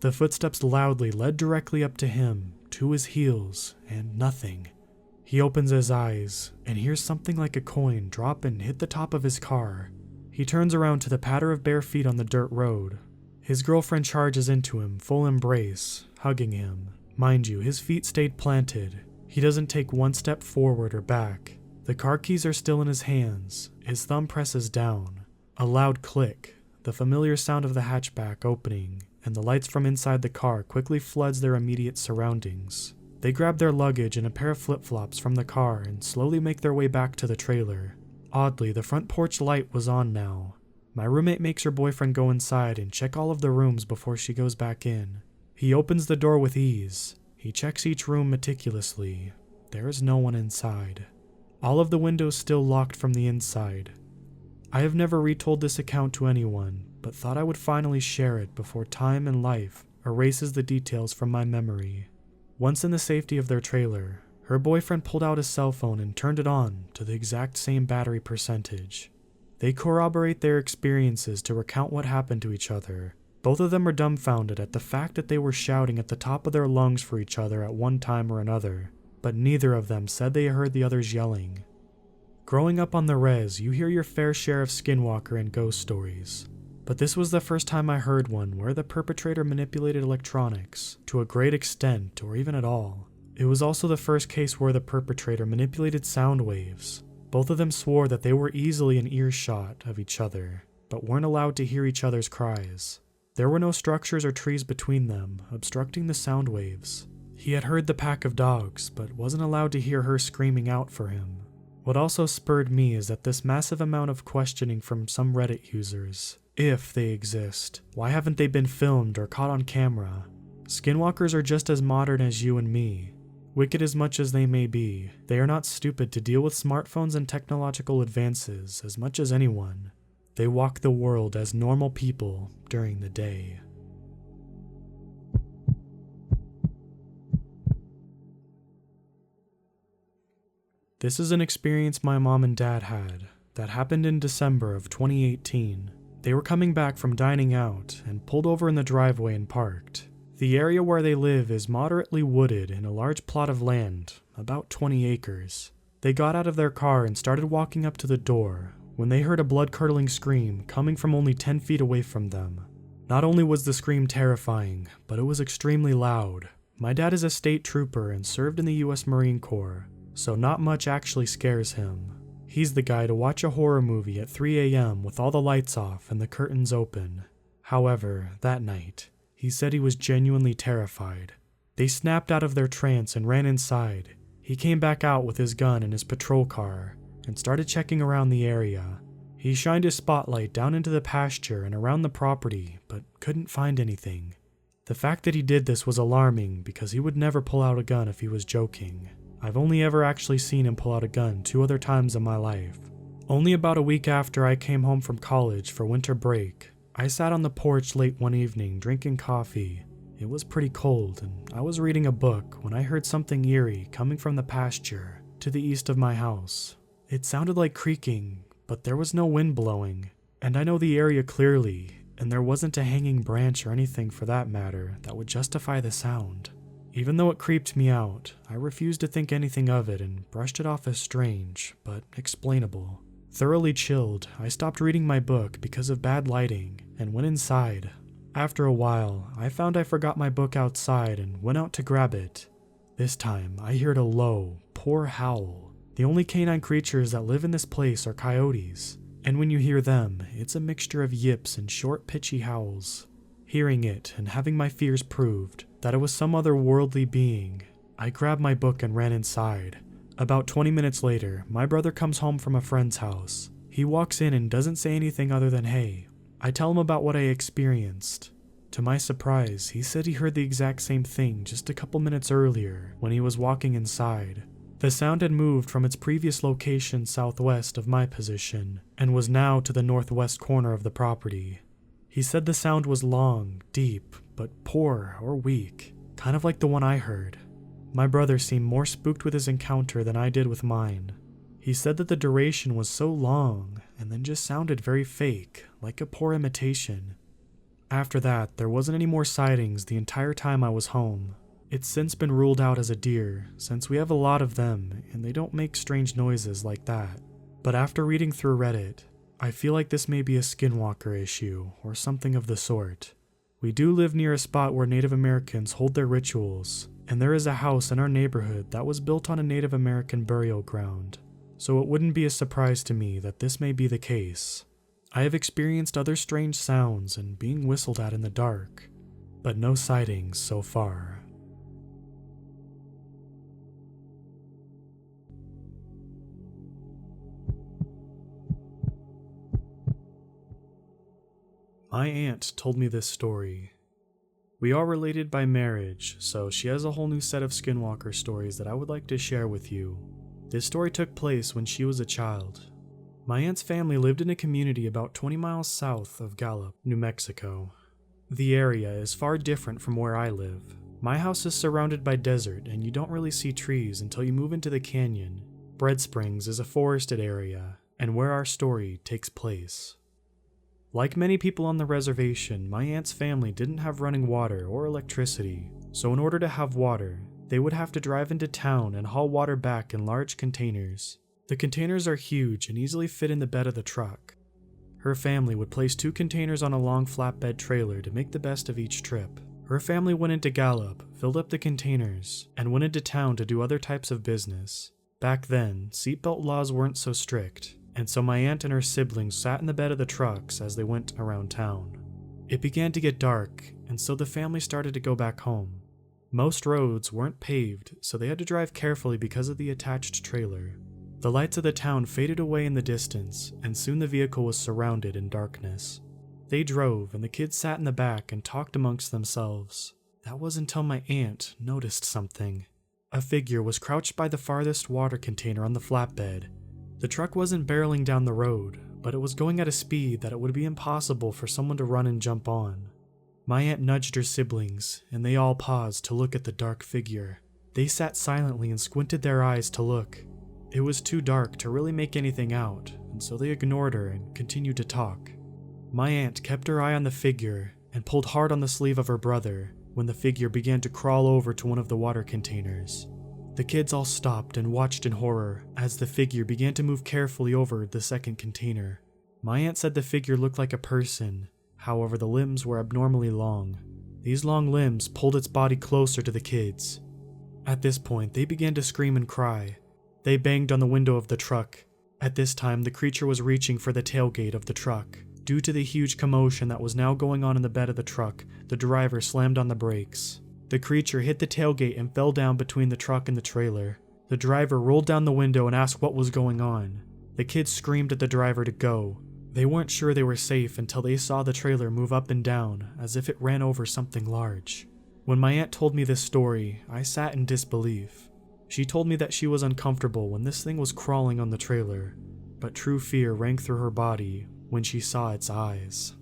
The footsteps loudly led directly up to him, to his heels, and nothing. He opens his eyes and hears something like a coin drop and hit the top of his car. He turns around to the patter of bare feet on the dirt road. His girlfriend charges into him, full embrace, hugging him. Mind you, his feet stayed planted. He doesn't take one step forward or back. The car keys are still in his hands. His thumb presses down. A loud click, the familiar sound of the hatchback opening, and the lights from inside the car quickly floods their immediate surroundings. They grab their luggage and a pair of flip-flops from the car and slowly make their way back to the trailer. Oddly, the front porch light was on now. My roommate makes her boyfriend go inside and check all of the rooms before she goes back in. He opens the door with ease. He checks each room meticulously. There is no one inside. All of the windows still locked from the inside. I have never retold this account to anyone, but thought I would finally share it before time and life erases the details from my memory. Once in the safety of their trailer, her boyfriend pulled out his cell phone and turned it on to the exact same battery percentage. They corroborate their experiences to recount what happened to each other. Both of them are dumbfounded at the fact that they were shouting at the top of their lungs for each other at one time or another, but neither of them said they heard the others yelling. Growing up on the res, you hear your fair share of Skinwalker and ghost stories, but this was the first time I heard one where the perpetrator manipulated electronics, to a great extent or even at all. It was also the first case where the perpetrator manipulated sound waves. Both of them swore that they were easily in earshot of each other, but weren't allowed to hear each other's cries. There were no structures or trees between them, obstructing the sound waves. He had heard the pack of dogs, but wasn't allowed to hear her screaming out for him. What also spurred me is that this massive amount of questioning from some Reddit users. If they exist, why haven't they been filmed or caught on camera? Skinwalkers are just as modern as you and me. Wicked as much as they may be, they are not stupid to deal with smartphones and technological advances as much as anyone. They walk the world as normal people during the day. This is an experience my mom and dad had that happened in December of 2018. They were coming back from dining out and pulled over in the driveway and parked. The area where they live is moderately wooded in a large plot of land, about 20 acres. They got out of their car and started walking up to the door when they heard a blood-curdling scream coming from only 10 feet away from them. Not only was the scream terrifying, but it was extremely loud. My dad is a state trooper and served in the US Marine Corps, so not much actually scares him. He's the guy to watch a horror movie at 3 a.m. with all the lights off and the curtains open. However, that night, he said he was genuinely terrified. They snapped out of their trance and ran inside. He came back out with his gun and his patrol car and started checking around the area. He shined his spotlight down into the pasture and around the property, but couldn't find anything. The fact that he did this was alarming because he would never pull out a gun if he was joking. I've only ever actually seen him pull out a gun 2 other times in my life. Only about a week after I came home from college for winter break, I sat on the porch late one evening drinking coffee. It was pretty cold and I was reading a book when I heard something eerie coming from the pasture to the east of my house. It sounded like creaking, but there was no wind blowing, and I know the area clearly, and there wasn't a hanging branch or anything for that matter that would justify the sound. Even though it creeped me out, I refused to think anything of it and brushed it off as strange, but explainable. Thoroughly chilled, I stopped reading my book because of bad lighting and went inside. After a while, I found I forgot my book outside and went out to grab it. This time, I heard a low, poor howl. The only canine creatures that live in this place are coyotes, and when you hear them, it's a mixture of yips and short, pitchy howls. Hearing it and having my fears proved that it was some other worldly being, I grabbed my book and ran inside. About 20 minutes later, my brother comes home from a friend's house. He walks in and doesn't say anything other than hey. I tell him about what I experienced. To my surprise, he said he heard the exact same thing just a couple minutes earlier when he was walking inside. The sound had moved from its previous location southwest of my position and was now to the northwest corner of the property. He said the sound was long, deep, but poor or weak, kind of like the one I heard. My brother seemed more spooked with his encounter than I did with mine. He said that the duration was so long and then just sounded very fake, like a poor imitation. After that, there wasn't any more sightings the entire time I was home. It's since been ruled out as a deer, since we have a lot of them and they don't make strange noises like that. But after reading through Reddit, I feel like this may be a Skinwalker issue or something of the sort. We do live near a spot where Native Americans hold their rituals, and there is a house in our neighborhood that was built on a Native American burial ground, so it wouldn't be a surprise to me that this may be the case. I have experienced other strange sounds and being whistled at in the dark, but no sightings so far. My aunt told me this story. We are related by marriage, so she has a whole new set of Skinwalker stories that I would like to share with you. This story took place when she was a child. My aunt's family lived in a community about 20 miles south of Gallup, New Mexico. The area is far different from where I live. My house is surrounded by desert and you don't really see trees until you move into the canyon. Bread Springs is a forested area, and where our story takes place. Like many people on the reservation, my aunt's family didn't have running water or electricity, so in order to have water, they would have to drive into town and haul water back in large containers. The containers are huge and easily fit in the bed of the truck. Her family would place 2 containers on a long flatbed trailer to make the best of each trip. Her family went into Gallup, filled up the containers, and went into town to do other types of business. Back then, seatbelt laws weren't so strict, and so my aunt and her siblings sat in the bed of the trucks as they went around town. It began to get dark, and so the family started to go back home. Most roads weren't paved, so they had to drive carefully because of the attached trailer. The lights of the town faded away in the distance, and soon the vehicle was surrounded in darkness. They drove, and the kids sat in the back and talked amongst themselves. That was until my aunt noticed something. A figure was crouched by the farthest water container on the flatbed. The truck wasn't barreling down the road, but it was going at a speed that it would be impossible for someone to run and jump on. My aunt nudged her siblings, and they all paused to look at the dark figure. They sat silently and squinted their eyes to look. It was too dark to really make anything out, and so they ignored her and continued to talk. My aunt kept her eye on the figure and pulled hard on the sleeve of her brother when the figure began to crawl over to one of the water containers. The kids all stopped and watched in horror as the figure began to move carefully over the second container. My aunt said the figure looked like a person, however the limbs were abnormally long. These long limbs pulled its body closer to the kids. At this point, they began to scream and cry. They banged on the window of the truck. At this time, the creature was reaching for the tailgate of the truck. Due to the huge commotion that was now going on in the bed of the truck, the driver slammed on the brakes. The creature hit the tailgate and fell down between the truck and the trailer. The driver rolled down the window and asked what was going on. The kids screamed at the driver to go. They weren't sure they were safe until they saw the trailer move up and down as if it ran over something large. When my aunt told me this story, I sat in disbelief. She told me that she was uncomfortable when this thing was crawling on the trailer, but true fear rang through her body when she saw its eyes.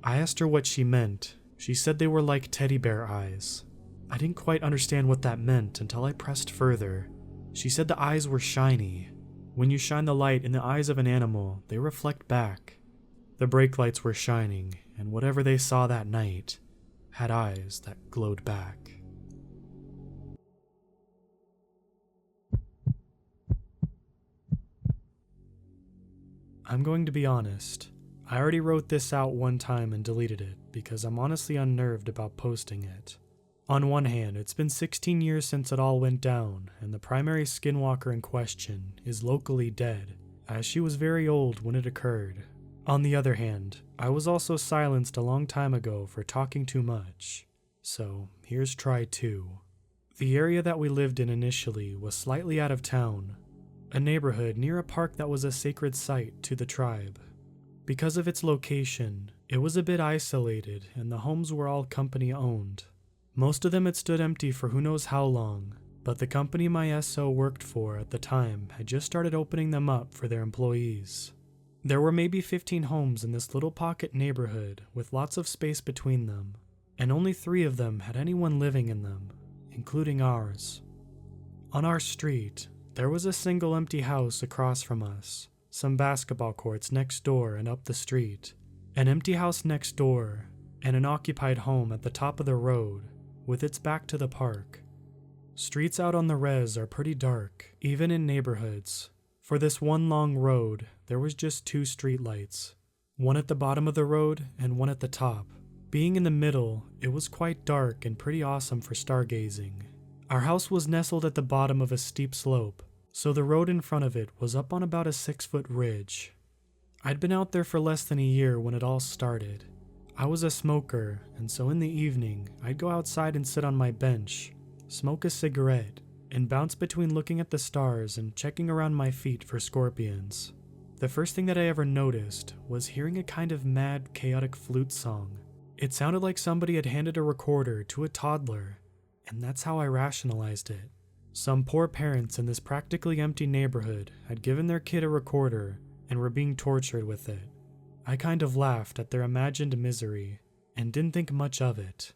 I asked her what she meant. She said they were like teddy bear eyes. I didn't quite understand what that meant until I pressed further. She said the eyes were shiny. When you shine the light in the eyes of an animal, they reflect back. The brake lights were shining, and whatever they saw that night had eyes that glowed back. I'm going to be honest. I already wrote this out one time and deleted it because I'm honestly unnerved about posting it. On one hand, it's been 16 years since it all went down, and the primary Skinwalker in question is locally dead, as she was very old when it occurred. On the other hand, I was also silenced a long time ago for talking too much. So, here's try 2. The area that we lived in initially was slightly out of town, a neighborhood near a park that was a sacred site to the tribe. Because of its location, it was a bit isolated and the homes were all company owned. Most of them had stood empty for who knows how long, but the company my SO worked for at the time had just started opening them up for their employees. There were maybe 15 homes in this little pocket neighborhood with lots of space between them, and only 3 of them had anyone living in them, including ours. On our street, there was a single empty house across from us, some basketball courts next door and up the street, an empty house next door, and an occupied home at the top of the road with its back to the park. Streets out on the res are pretty dark, even in neighborhoods. For this one long road, there was just 2 streetlights, one at the bottom of the road and one at the top. Being in the middle, it was quite dark and pretty awesome for stargazing. Our house was nestled at the bottom of a steep slope, so the road in front of it was up on about a 6-foot ridge. I'd been out there for less than a year when it all started. I was a smoker, and so in the evening, I'd go outside and sit on my bench, smoke a cigarette, and bounce between looking at the stars and checking around my feet for scorpions. The first thing that I ever noticed was hearing a kind of mad, chaotic flute song. It sounded like somebody had handed a recorder to a toddler, and that's how I rationalized it. Some poor parents in this practically empty neighborhood had given their kid a recorder and were being tortured with it. I kind of laughed at their imagined misery and didn't think much of it.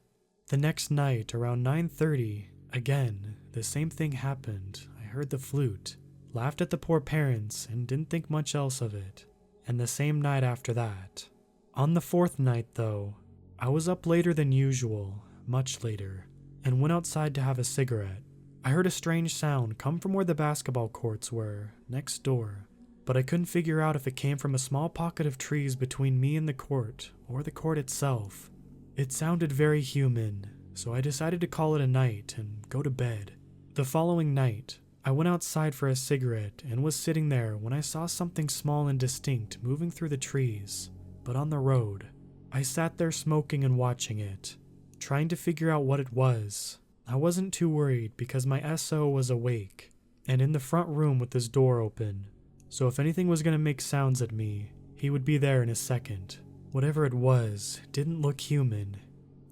The next night, around 9:30, again, the same thing happened. I heard the flute, laughed at the poor parents, and didn't think much else of it. And the same night after that. On the 4th night, though, I was up later than usual, much later, and went outside to have a cigarette. I heard a strange sound come from where the basketball courts were, next door, but I couldn't figure out if it came from a small pocket of trees between me and the court, or the court itself. It sounded very human, so I decided to call it a night and go to bed. The following night, I went outside for a cigarette and was sitting there when I saw something small and distinct moving through the trees, but on the road. I sat there smoking and watching it, trying to figure out what it was. I wasn't too worried because my SO was awake and in the front room with his door open, so if anything was going to make sounds at me, he would be there in a second. Whatever it was didn't look human.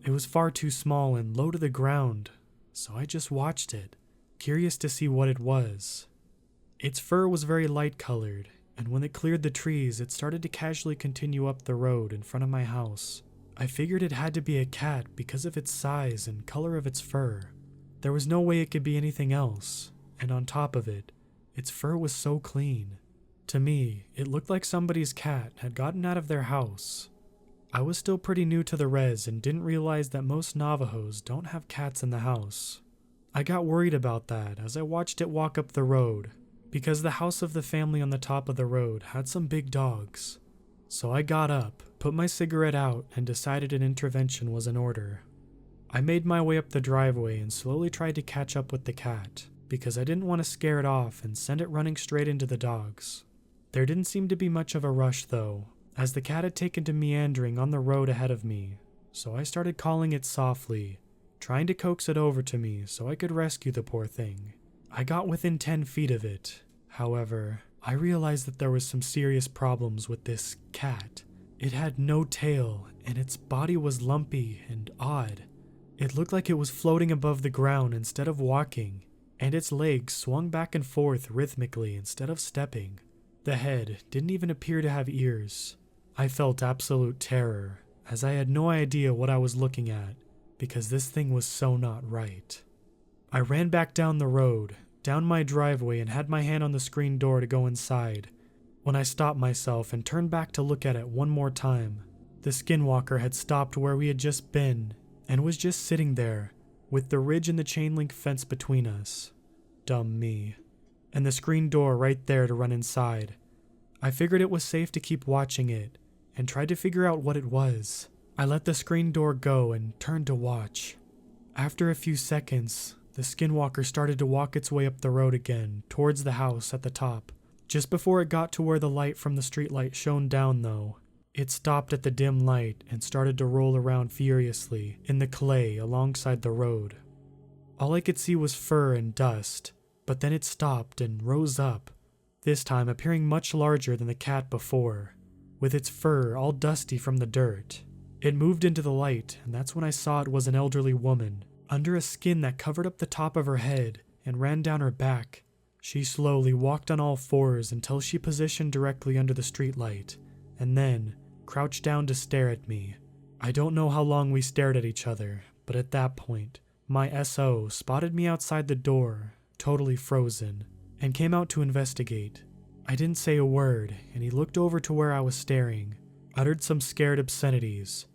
It was far too small and low to the ground, so I just watched it, curious to see what it was. Its fur was very light-colored, and when it cleared the trees, it started to casually continue up the road in front of my house. I figured it had to be a cat because of its size and color of its fur. There was no way it could be anything else, and on top of it, its fur was so clean. To me, it looked like somebody's cat had gotten out of their house. I was still pretty new to the res and didn't realize that most Navajos don't have cats in the house. I got worried about that as I watched it walk up the road, because the house of the family on the top of the road had some big dogs. So I got up, put my cigarette out, and decided an intervention was in order. I made my way up the driveway and slowly tried to catch up with the cat, because I didn't want to scare it off and send it running straight into the dogs. There didn't seem to be much of a rush though, as the cat had taken to meandering on the road ahead of me, so I started calling it softly, trying to coax it over to me so I could rescue the poor thing. I got within 10 feet of it. However, I realized that there was some serious problems with this cat. It had no tail, and its body was lumpy and odd. It looked like it was floating above the ground instead of walking, and its legs swung back and forth rhythmically instead of stepping. The head didn't even appear to have ears. I felt absolute terror, as I had no idea what I was looking at, because this thing was so not right. I ran back down the road, down my driveway and had my hand on the screen door to go inside, when I stopped myself and turned back to look at it one more time. The Skinwalker had stopped where we had just been and was just sitting there, with the ridge and the chain link fence between us. Dumb me. And the screen door right there to run inside. I figured it was safe to keep watching it, and tried to figure out what it was. I let the screen door go and turned to watch. After a few seconds, the Skinwalker started to walk its way up the road again, towards the house at the top. Just before it got to where the light from the streetlight shone down though, it stopped at the dim light and started to roll around furiously in the clay alongside the road. All I could see was fur and dust, but then it stopped and rose up, this time appearing much larger than the cat before, with its fur all dusty from the dirt. It moved into the light, and that's when I saw it was an elderly woman, under a skin that covered up the top of her head and ran down her back. She slowly walked on all fours until she positioned directly under the streetlight, and then crouched down to stare at me. I don't know how long we stared at each other, but at that point, my SO spotted me outside the door, totally frozen, and came out to investigate. I didn't say a word, and he looked over to where I was staring, uttered some scared obscenities,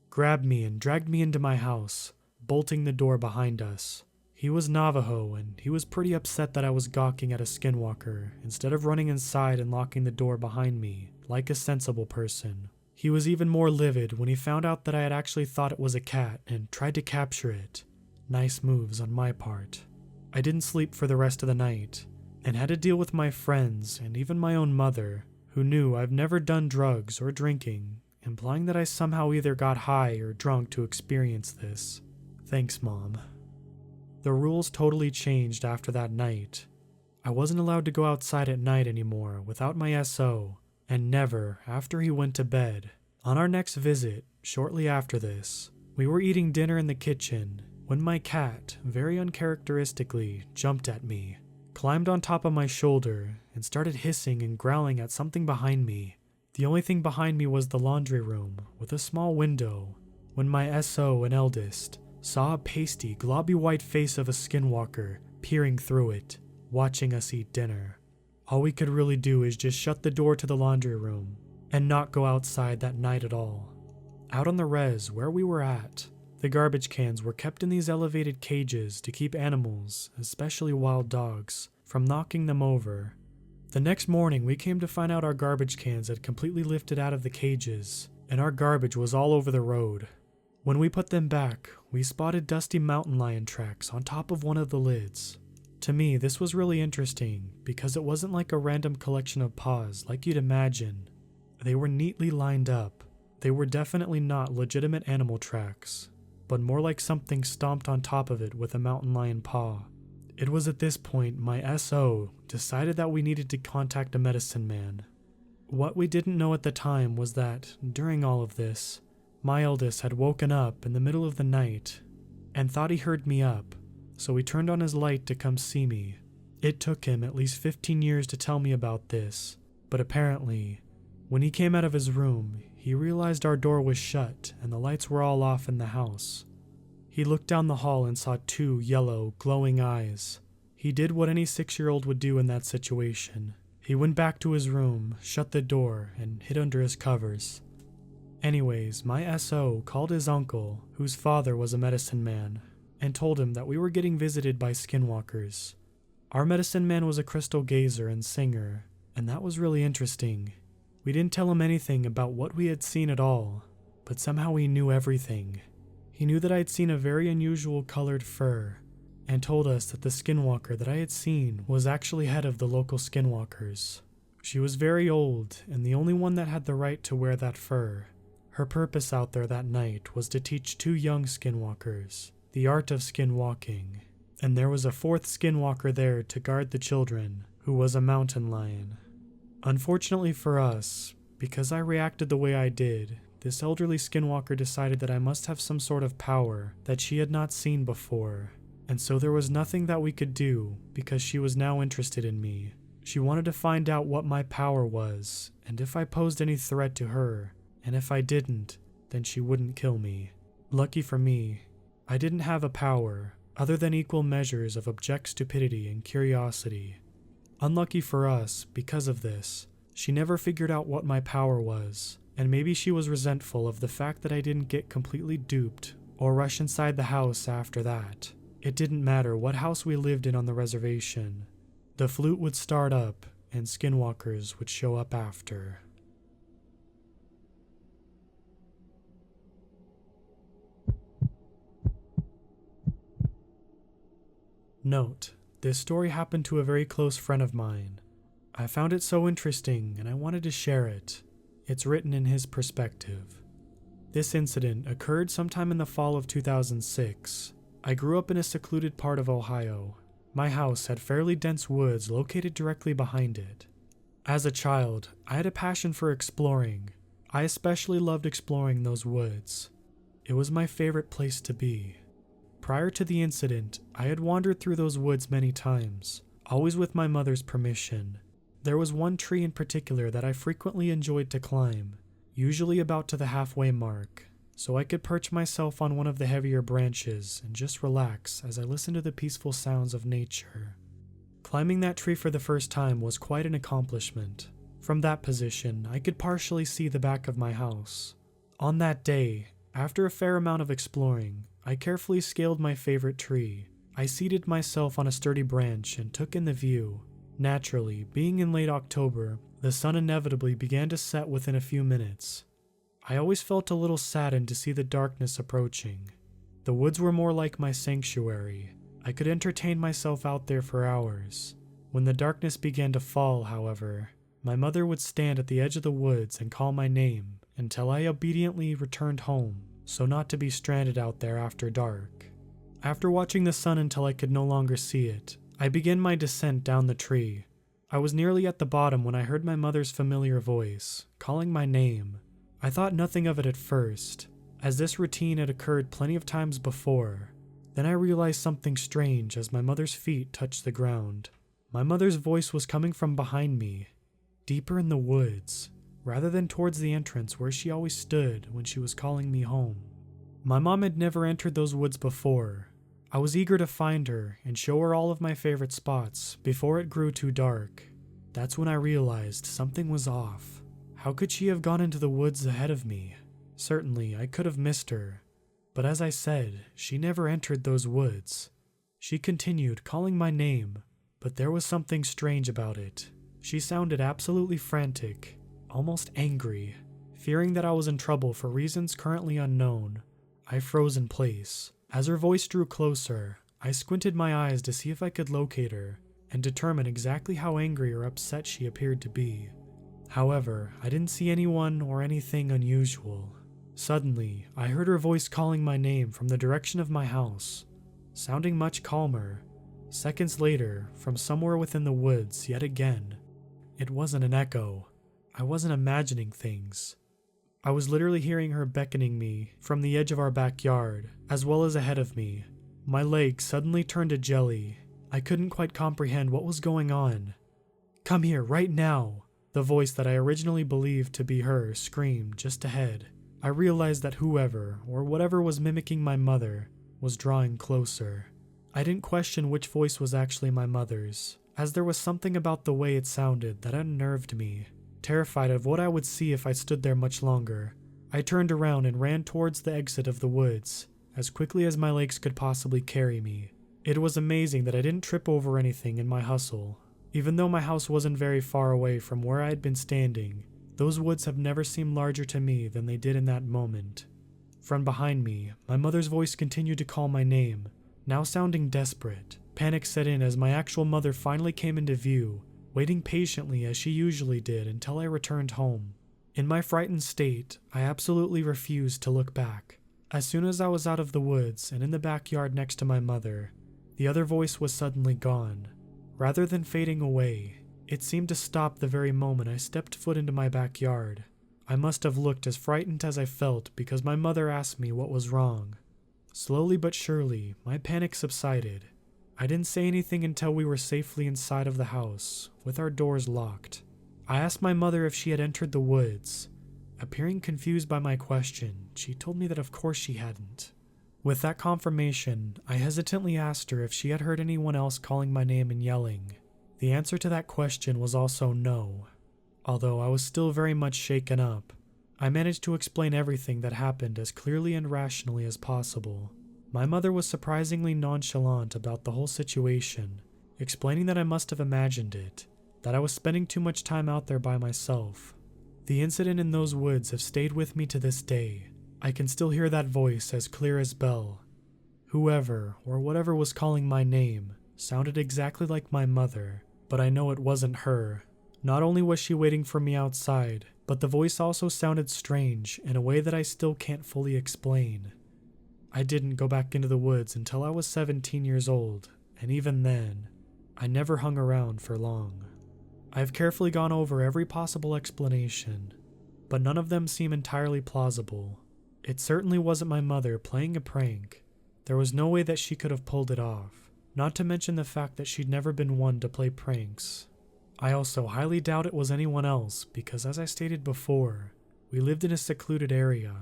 grabbed me and dragged me into my house, bolting the door behind us. He was Navajo, and he was pretty upset that I was gawking at a Skinwalker instead of running inside and locking the door behind me, like a sensible person. He was even more livid when he found out that I had actually thought it was a cat and tried to capture it. Nice moves on my part. I didn't sleep for the rest of the night, and had to deal with my friends and even my own mother, who knew I've never done drugs or drinking, implying that I somehow either got high or drunk to experience this. Thanks, Mom. The rules totally changed after that night. I wasn't allowed to go outside at night anymore without my SO, and never after he went to bed. On our next visit, shortly after this, we were eating dinner in the kitchen when my cat, very uncharacteristically, jumped at me, climbed on top of my shoulder, and started hissing and growling at something behind me. The only thing behind me was the laundry room, with a small window, when my SO and eldest saw a pasty, globby white face of a Skinwalker peering through it, watching us eat dinner. All we could really do is just shut the door to the laundry room, and not go outside that night at all. Out on the res, where we were at, the garbage cans were kept in these elevated cages to keep animals, especially wild dogs, from knocking them over. The next morning, we came to find out our garbage cans had completely lifted out of the cages, and our garbage was all over the road. When we put them back, we spotted dusty mountain lion tracks on top of one of the lids. To me, this was really interesting because it wasn't like a random collection of paws like you'd imagine. They were neatly lined up. They were definitely not legitimate animal tracks, but more like something stomped on top of it with a mountain lion paw. It was at this point my SO decided that we needed to contact a medicine man. What we didn't know at the time was that, during all of this, my eldest had woken up in the middle of the night and thought he heard me up, so he turned on his light to come see me. It took him at least 15 years to tell me about this, but apparently, when he came out of his room, he realized our door was shut and the lights were all off in the house. He looked down the hall and saw 2 yellow, glowing eyes. He did what any 6-year-old would do in that situation. He went back to his room, shut the door, and hid under his covers. Anyways, my SO called his uncle, whose father was a medicine man, and told him that we were getting visited by Skinwalkers. Our medicine man was a crystal gazer and singer, and that was really interesting. We didn't tell him anything about what we had seen at all, but somehow he knew everything. He knew that I had seen a very unusual colored fur, and told us that the Skinwalker that I had seen was actually head of the local Skinwalkers. She was very old, and the only one that had the right to wear that fur. Her purpose out there that night was to teach 2 young Skinwalkers the art of skinwalking, and there was a 4th Skinwalker there to guard the children, who was a mountain lion. Unfortunately for us, because I reacted the way I did, this elderly Skinwalker decided that I must have some sort of power that she had not seen before, and so there was nothing that we could do because she was now interested in me. She wanted to find out what my power was, and if I posed any threat to her, and if I didn't, then she wouldn't kill me. Lucky for me, I didn't have a power, other than equal measures of abject stupidity and curiosity. Unlucky for us, because of this, she never figured out what my power was, and maybe she was resentful of the fact that I didn't get completely duped or rush inside the house after that. It didn't matter what house we lived in on the reservation. The flute would start up, and skinwalkers would show up after. Note: this story happened to a very close friend of mine. I found it so interesting and I wanted to share it. It's written in his perspective. This incident occurred sometime in the fall of 2006. I grew up in a secluded part of Ohio. My house had fairly dense woods located directly behind it. As a child, I had a passion for exploring. I especially loved exploring those woods. It was my favorite place to be. Prior to the incident, I had wandered through those woods many times, always with my mother's permission. There was one tree in particular that I frequently enjoyed to climb, usually about to the halfway mark, so I could perch myself on one of the heavier branches and just relax as I listened to the peaceful sounds of nature. Climbing that tree for the first time was quite an accomplishment. From that position, I could partially see the back of my house. On that day, after a fair amount of exploring, I carefully scaled my favorite tree. I seated myself on a sturdy branch and took in the view. Naturally, being in late October, the sun inevitably began to set within a few minutes. I always felt a little saddened to see the darkness approaching. The woods were more like my sanctuary. I could entertain myself out there for hours. When the darkness began to fall, however, my mother would stand at the edge of the woods and call my name until I obediently returned home, so not to be stranded out there after dark. After watching the sun until I could no longer see it, I began my descent down the tree. I was nearly at the bottom when I heard my mother's familiar voice, calling my name. I thought nothing of it at first, as this routine had occurred plenty of times before. Then I realized something strange as my mother's feet touched the ground. My mother's voice was coming from behind me, deeper in the woods, rather than towards the entrance where she always stood when she was calling me home. My mom had never entered those woods before. I was eager to find her and show her all of my favorite spots before it grew too dark. That's when I realized something was off. How could she have gone into the woods ahead of me? Certainly, I could have missed her. But as I said, she never entered those woods. She continued calling my name, but there was something strange about it. She sounded absolutely frantic, almost angry. Fearing that I was in trouble for reasons currently unknown, I froze in place. As her voice drew closer, I squinted my eyes to see if I could locate her and determine exactly how angry or upset she appeared to be. However, I didn't see anyone or anything unusual. Suddenly, I heard her voice calling my name from the direction of my house, sounding much calmer. Seconds later, from somewhere within the woods yet again. It wasn't an echo. I wasn't imagining things. I was literally hearing her beckoning me from the edge of our backyard, as well as ahead of me. My legs suddenly turned to jelly. I couldn't quite comprehend what was going on. "Come here, right now!" The voice that I originally believed to be her screamed just ahead. I realized that whoever, or whatever was mimicking my mother, was drawing closer. I didn't question which voice was actually my mother's, as there was something about the way it sounded that unnerved me. Terrified of what I would see if I stood there much longer, I turned around and ran towards the exit of the woods, as quickly as my legs could possibly carry me. It was amazing that I didn't trip over anything in my hustle. Even though my house wasn't very far away from where I had been standing, those woods have never seemed larger to me than they did in that moment. From behind me, my mother's voice continued to call my name, now sounding desperate. Panic set in as my actual mother finally came into view, waiting patiently as she usually did until I returned home. In my frightened state, I absolutely refused to look back. As soon as I was out of the woods and in the backyard next to my mother, the other voice was suddenly gone. Rather than fading away, it seemed to stop the very moment I stepped foot into my backyard. I must have looked as frightened as I felt because my mother asked me what was wrong. Slowly but surely, my panic subsided. I didn't say anything until we were safely inside of the house, with our doors locked. I asked my mother if she had entered the woods. Appearing confused by my question, she told me that of course she hadn't. With that confirmation, I hesitantly asked her if she had heard anyone else calling my name and yelling. The answer to that question was also no. Although I was still very much shaken up, I managed to explain everything that happened as clearly and rationally as possible. My mother was surprisingly nonchalant about the whole situation, explaining that I must have imagined it, that I was spending too much time out there by myself. The incident in those woods have stayed with me to this day. I can still hear that voice as clear as bell. Whoever or whatever was calling my name sounded exactly like my mother, but I know it wasn't her. Not only was she waiting for me outside, but the voice also sounded strange in a way that I still can't fully explain. I didn't go back into the woods until I was 17 years old, and even then, I never hung around for long. I've carefully gone over every possible explanation, but none of them seem entirely plausible. It certainly wasn't my mother playing a prank. There was no way that she could have pulled it off, not to mention the fact that she'd never been one to play pranks. I also highly doubt it was anyone else because, as I stated before, we lived in a secluded area.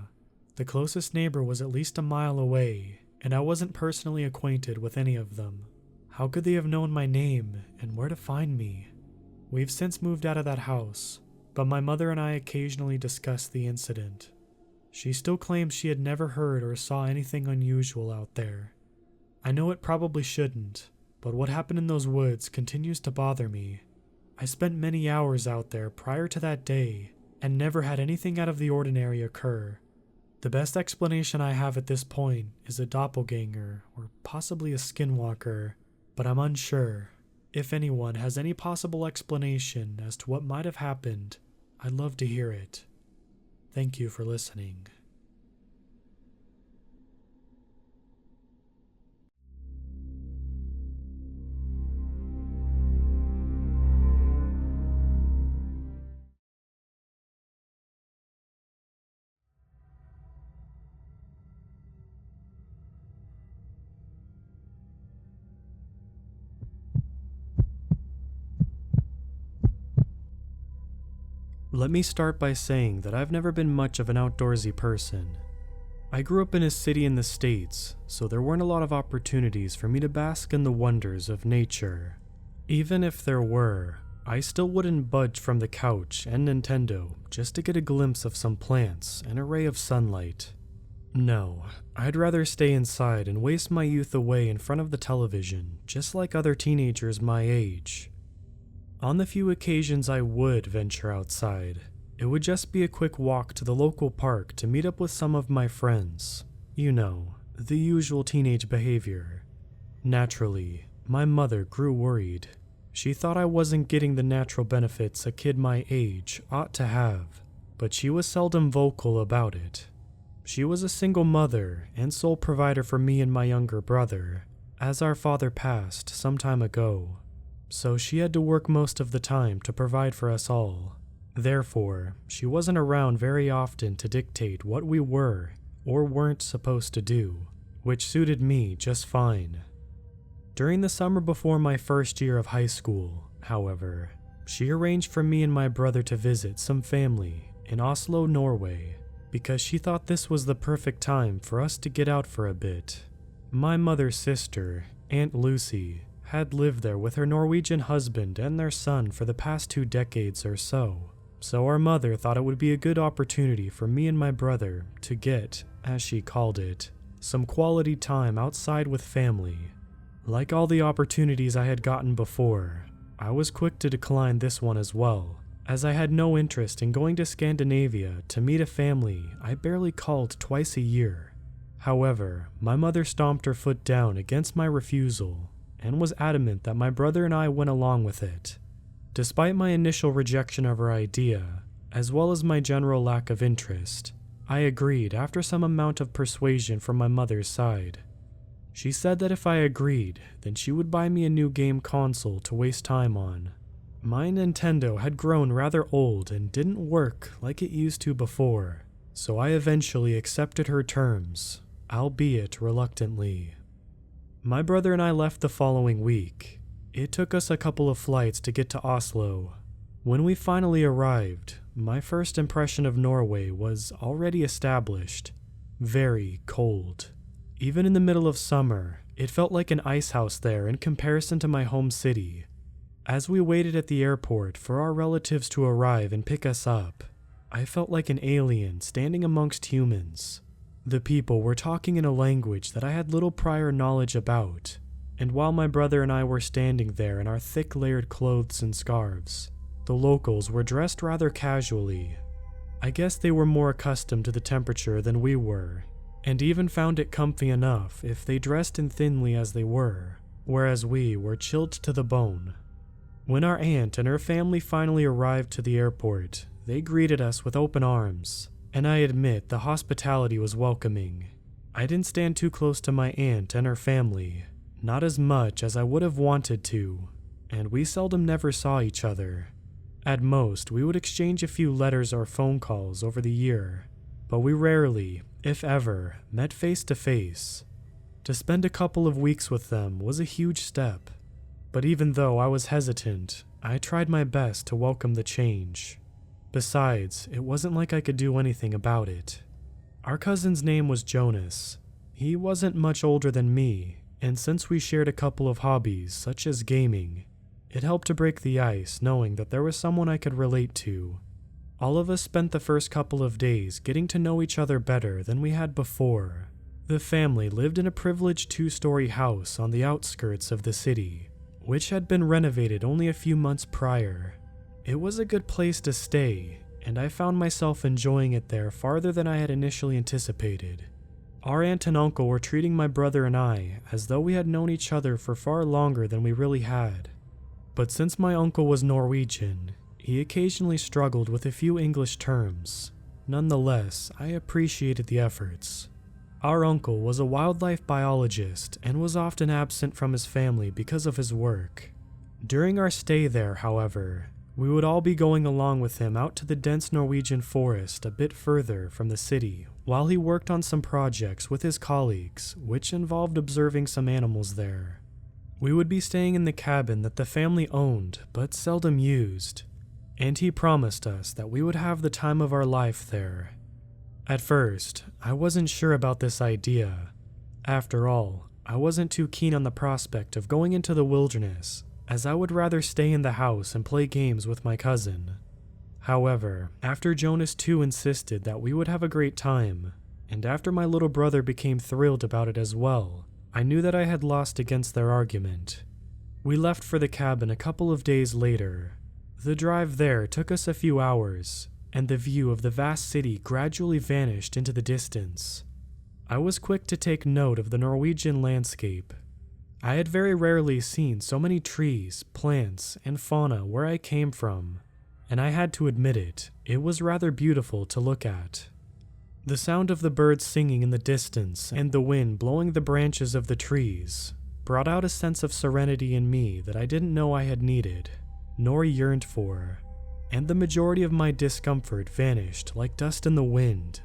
The closest neighbor was at least a mile away, and I wasn't personally acquainted with any of them. How could they have known my name and where to find me? We've since moved out of that house, but my mother and I occasionally discuss the incident. She still claims she had never heard or saw anything unusual out there. I know it probably shouldn't, but what happened in those woods continues to bother me. I spent many hours out there prior to that day and never had anything out of the ordinary occur. The best explanation I have at this point is a doppelganger or possibly a skinwalker, but I'm unsure. If anyone has any possible explanation as to what might have happened, I'd love to hear it. Thank you for listening. Let me start by saying that I've never been much of an outdoorsy person. I grew up in a city in the States, so there weren't a lot of opportunities for me to bask in the wonders of nature. Even if there were, I still wouldn't budge from the couch and Nintendo just to get a glimpse of some plants and a ray of sunlight. No, I'd rather stay inside and waste my youth away in front of the television, just like other teenagers my age. On the few occasions I would venture outside, it would just be a quick walk to the local park to meet up with some of my friends. You know, the usual teenage behavior. Naturally, my mother grew worried. She thought I wasn't getting the natural benefits a kid my age ought to have, but she was seldom vocal about it. She was a single mother and sole provider for me and my younger brother, as our father passed some time ago. So she had to work most of the time to provide for us all. Therefore, she wasn't around very often to dictate what we were or weren't supposed to do, which suited me just fine. During the summer before my first year of high school, however, she arranged for me and my brother to visit some family in Oslo, Norway, because she thought this was the perfect time for us to get out for a bit. My mother's sister, Aunt Lucy, had lived there with her Norwegian husband and their son for the past 2 decades or so our mother thought it would be a good opportunity for me and my brother to get, as she called it, some quality time outside with family. Like all the opportunities I had gotten before, I was quick to decline this one as well, as I had no interest in going to Scandinavia to meet a family I barely called twice a year. However, my mother stomped her foot down against my refusal and was adamant that my brother and I went along with it. Despite my initial rejection of her idea, as well as my general lack of interest, I agreed after some amount of persuasion from my mother's side. She said that if I agreed, then she would buy me a new game console to waste time on. My Nintendo had grown rather old and didn't work like it used to before, so I eventually accepted her terms, albeit reluctantly. My brother and I left the following week. It took us a couple of flights to get to Oslo. When we finally arrived, my first impression of Norway was already established. Very cold. Even in the middle of summer, it felt like an ice house there in comparison to my home city. As we waited at the airport for our relatives to arrive and pick us up, I felt like an alien standing amongst humans. The people were talking in a language that I had little prior knowledge about, and while my brother and I were standing there in our thick layered clothes and scarves, the locals were dressed rather casually. I guess they were more accustomed to the temperature than we were, and even found it comfy enough if they dressed in thinly as they were, whereas we were chilled to the bone. When our aunt and her family finally arrived to the airport, they greeted us with open arms, and I admit the hospitality was welcoming. I didn't stand too close to my aunt and her family, not as much as I would have wanted to, and we seldom never saw each other. At most, we would exchange a few letters or phone calls over the year, but we rarely, if ever, met face to face. To spend a couple of weeks with them was a huge step, but even though I was hesitant, I tried my best to welcome the change. Besides, it wasn't like I could do anything about it. Our cousin's name was Jonas. He wasn't much older than me, and since we shared a couple of hobbies, such as gaming, it helped to break the ice knowing that there was someone I could relate to. All of us spent the first couple of days getting to know each other better than we had before. The family lived in a privileged 2-story house on the outskirts of the city, which had been renovated only a few months prior. It was a good place to stay, and I found myself enjoying it there farther than I had initially anticipated. Our aunt and uncle were treating my brother and I as though we had known each other for far longer than we really had. But since my uncle was Norwegian, he occasionally struggled with a few English terms. Nonetheless, I appreciated the efforts. Our uncle was a wildlife biologist and was often absent from his family because of his work. During our stay there, however, we would all be going along with him out to the dense Norwegian forest a bit further from the city while he worked on some projects with his colleagues, which involved observing some animals there. We would be staying in the cabin that the family owned but seldom used, and he promised us that we would have the time of our life there. At first, I wasn't sure about this idea. After all, I wasn't too keen on the prospect of going into the wilderness, as I would rather stay in the house and play games with my cousin. However, after Jonas too insisted that we would have a great time, and after my little brother became thrilled about it as well, I knew that I had lost against their argument. We left for the cabin a couple of days later. The drive there took us a few hours, and the view of the vast city gradually vanished into the distance. I was quick to take note of the Norwegian landscape. I had very rarely seen so many trees, plants, and fauna where I came from, and I had to admit it was rather beautiful to look at. The sound of the birds singing in the distance and the wind blowing the branches of the trees brought out a sense of serenity in me that I didn't know I had needed, nor yearned for, and the majority of my discomfort vanished like dust in the wind.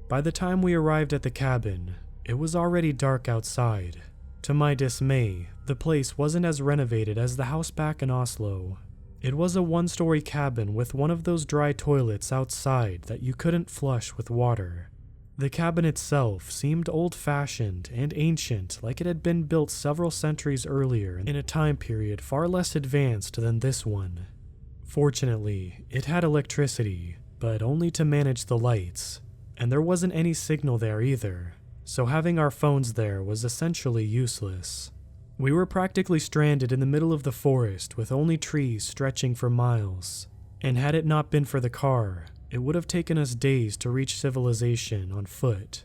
By the time we arrived at the cabin, it was already dark outside. To my dismay, the place wasn't as renovated as the house back in Oslo. It was a 1-story cabin with one of those dry toilets outside that you couldn't flush with water. The cabin itself seemed old-fashioned and ancient, like it had been built several centuries earlier in a time period far less advanced than this one. Fortunately, it had electricity, but only to manage the lights, and there wasn't any signal there either, so having our phones there was essentially useless. We were practically stranded in the middle of the forest with only trees stretching for miles, and had it not been for the car, it would have taken us days to reach civilization on foot.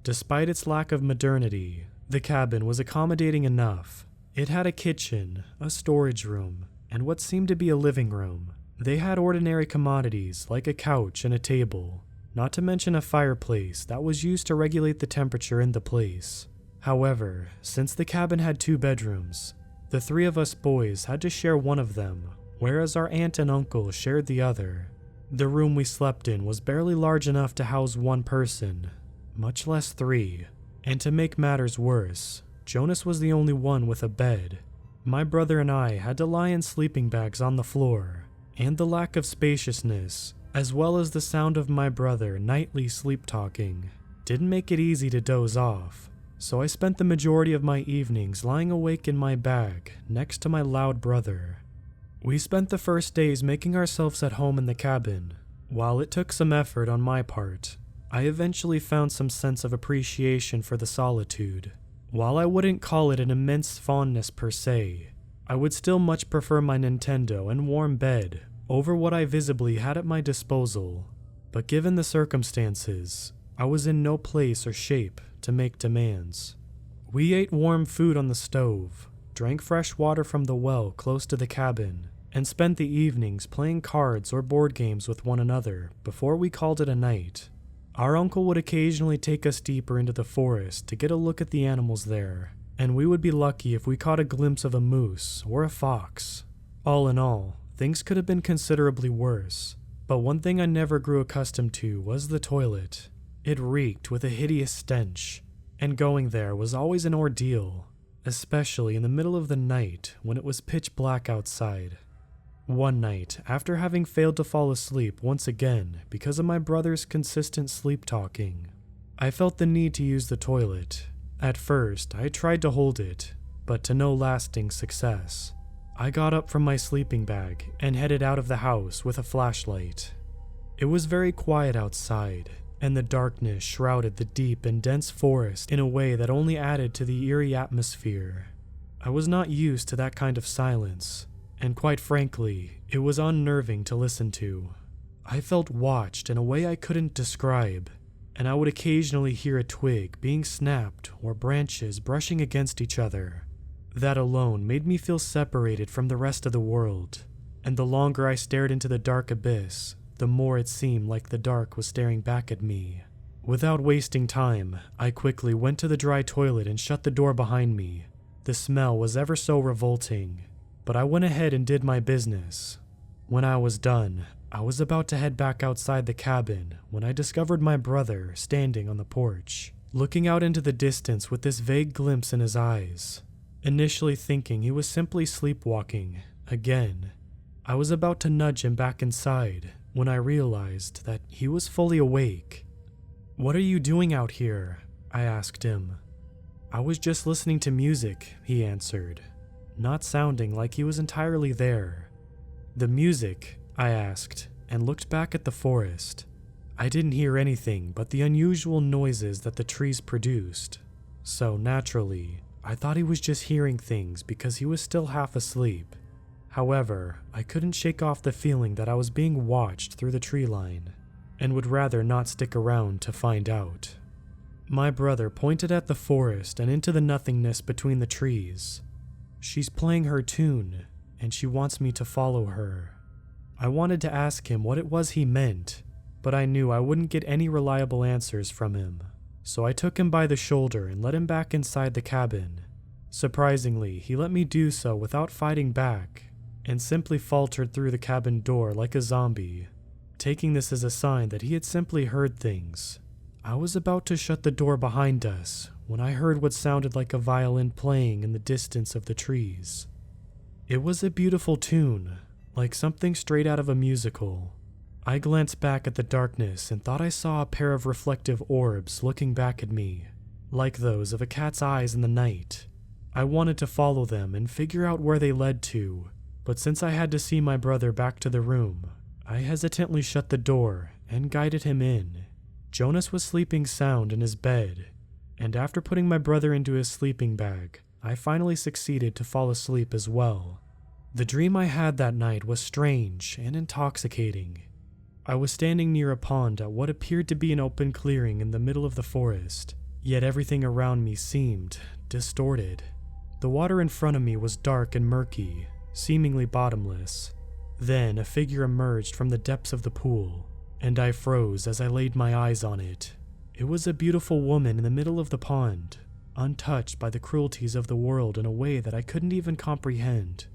Despite its lack of modernity, the cabin was accommodating enough. It had a kitchen, a storage room, and what seemed to be a living room. They had ordinary commodities like a couch and a table, not to mention a fireplace that was used to regulate the temperature in the place. However, since the cabin had 2 bedrooms, the 3 of us boys had to share one of them, whereas our aunt and uncle shared the other. The room we slept in was barely large enough to house 1 person, much less 3, and to make matters worse, Jonas was the only one with a bed. My brother and I had to lie in sleeping bags on the floor, and the lack of spaciousness, as well as the sound of my brother nightly sleep-talking, didn't make it easy to doze off, so I spent the majority of my evenings lying awake in my bag next to my loud brother. We spent the first days making ourselves at home in the cabin. While it took some effort on my part, I eventually found some sense of appreciation for the solitude. While I wouldn't call it an immense fondness per se, I would still much prefer my Nintendo and warm bed over what I visibly had at my disposal. But given the circumstances, I was in no place or shape to make demands. We ate warm food on the stove, drank fresh water from the well close to the cabin, and spent the evenings playing cards or board games with one another before we called it a night. Our uncle would occasionally take us deeper into the forest to get a look at the animals there, and we would be lucky if we caught a glimpse of a moose or a fox. All in all, things could have been considerably worse, but one thing I never grew accustomed to was the toilet. It reeked with a hideous stench, and going there was always an ordeal, especially in the middle of the night when it was pitch black outside. One night, after having failed to fall asleep once again because of my brother's consistent sleep talking, I felt the need to use the toilet. At first, I tried to hold it, but to no lasting success. I got up from my sleeping bag and headed out of the house with a flashlight. It was very quiet outside, and the darkness shrouded the deep and dense forest in a way that only added to the eerie atmosphere. I was not used to that kind of silence, and quite frankly, it was unnerving to listen to. I felt watched in a way I couldn't describe, and I would occasionally hear a twig being snapped or branches brushing against each other. That alone made me feel separated from the rest of the world, and the longer I stared into the dark abyss, the more it seemed like the dark was staring back at me. Without wasting time, I quickly went to the dry toilet and shut the door behind me. The smell was ever so revolting, but I went ahead and did my business. When I was done, I was about to head back outside the cabin when I discovered my brother standing on the porch, looking out into the distance with this vague glimpse in his eyes. Initially thinking he was simply sleepwalking again, I was about to nudge him back inside when I realized that he was fully awake. "What are you doing out here?" I asked him. "I was just listening to music," he answered, not sounding like he was entirely there. "The music?" I asked, and looked back at the forest. I didn't hear anything but the unusual noises that the trees produced, so naturally, I thought he was just hearing things because he was still half asleep. However, I couldn't shake off the feeling that I was being watched through the tree line, and would rather not stick around to find out. My brother pointed at the forest and into the nothingness between the trees. "She's playing her tune, and she wants me to follow her." I wanted to ask him what it was he meant, but I knew I wouldn't get any reliable answers from him, so I took him by the shoulder and led him back inside the cabin. Surprisingly, he let me do so without fighting back, and simply faltered through the cabin door like a zombie, taking this as a sign that he had simply heard things. I was about to shut the door behind us when I heard what sounded like a violin playing in the distance of the trees. It was a beautiful tune, like something straight out of a musical. I glanced back at the darkness and thought I saw a pair of reflective orbs looking back at me, like those of a cat's eyes in the night. I wanted to follow them and figure out where they led to, but since I had to see my brother back to the room, I hesitantly shut the door and guided him in. Jonas was sleeping sound in his bed, and after putting my brother into his sleeping bag, I finally succeeded to fall asleep as well. The dream I had that night was strange and intoxicating. I was standing near a pond at what appeared to be an open clearing in the middle of the forest, yet everything around me seemed distorted. The water in front of me was dark and murky, seemingly bottomless. Then a figure emerged from the depths of the pool, and I froze as I laid my eyes on it. It was a beautiful woman in the middle of the pond, untouched by the cruelties of the world in a way that I couldn't even comprehend.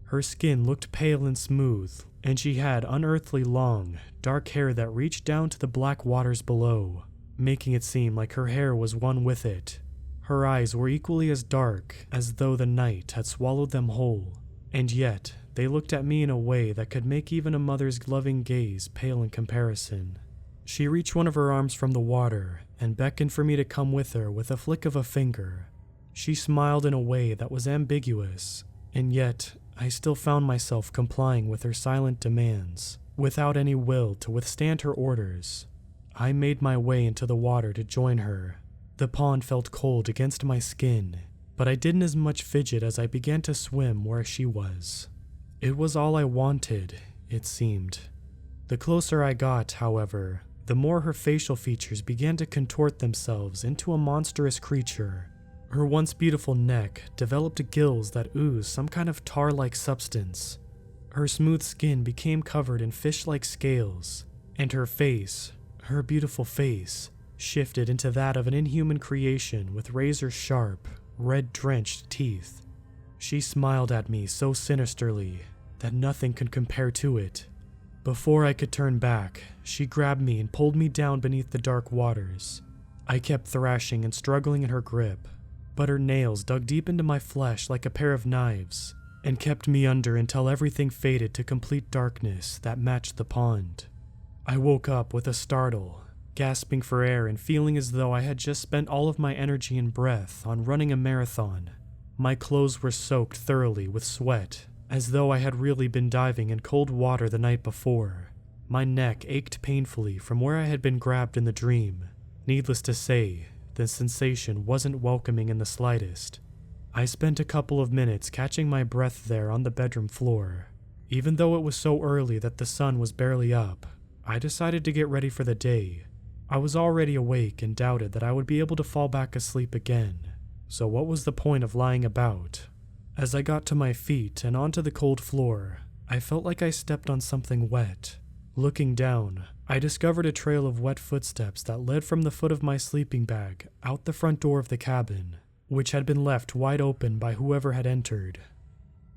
Her skin looked pale and smooth, and she had unearthly long, dark hair that reached down to the black waters below, making it seem like her hair was one with it. Her eyes were equally as dark as though the night had swallowed them whole, and yet they looked at me in a way that could make even a mother's loving gaze pale in comparison. She reached one of her arms from the water and beckoned for me to come with her with a flick of a finger. She smiled in a way that was ambiguous, and yet I still found myself complying with her silent demands, without any will to withstand her orders. I made my way into the water to join her. The pond felt cold against my skin, but I didn't as much fidget as I began to swim where she was. It was all I wanted, it seemed. The closer I got, however, the more her facial features began to contort themselves into a monstrous creature. Her once beautiful neck developed gills that oozed some kind of tar-like substance. Her smooth skin became covered in fish-like scales, and her face, her beautiful face, shifted into that of an inhuman creation with razor-sharp, red-drenched teeth. She smiled at me so sinisterly that nothing could compare to it. Before I could turn back, she grabbed me and pulled me down beneath the dark waters. I kept thrashing and struggling in her grip, but her nails dug deep into my flesh like a pair of knives and kept me under until everything faded to complete darkness that matched the pond. I woke up with a startle, gasping for air and feeling as though I had just spent all of my energy and breath on running a marathon. My clothes were soaked thoroughly with sweat, as though I had really been diving in cold water the night before. My neck ached painfully from where I had been grabbed in the dream. Needless to say, the sensation wasn't welcoming in the slightest. I spent a couple of minutes catching my breath there on the bedroom floor. Even though it was so early that the sun was barely up, I decided to get ready for the day. I was already awake and doubted that I would be able to fall back asleep again. So what was the point of lying about? As I got to my feet and onto the cold floor, I felt like I stepped on something wet. Looking down, I discovered a trail of wet footsteps that led from the foot of my sleeping bag out the front door of the cabin, which had been left wide open by whoever had entered.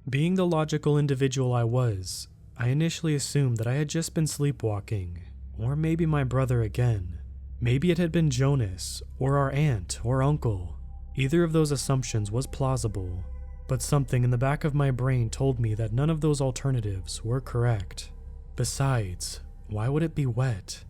Being the logical individual I was, I initially assumed that I had just been sleepwalking, or maybe my brother again. Maybe it had been Jonas, or our aunt, or uncle. Either of those assumptions was plausible, but something in the back of my brain told me that none of those alternatives were correct. Besides, why would it be wet?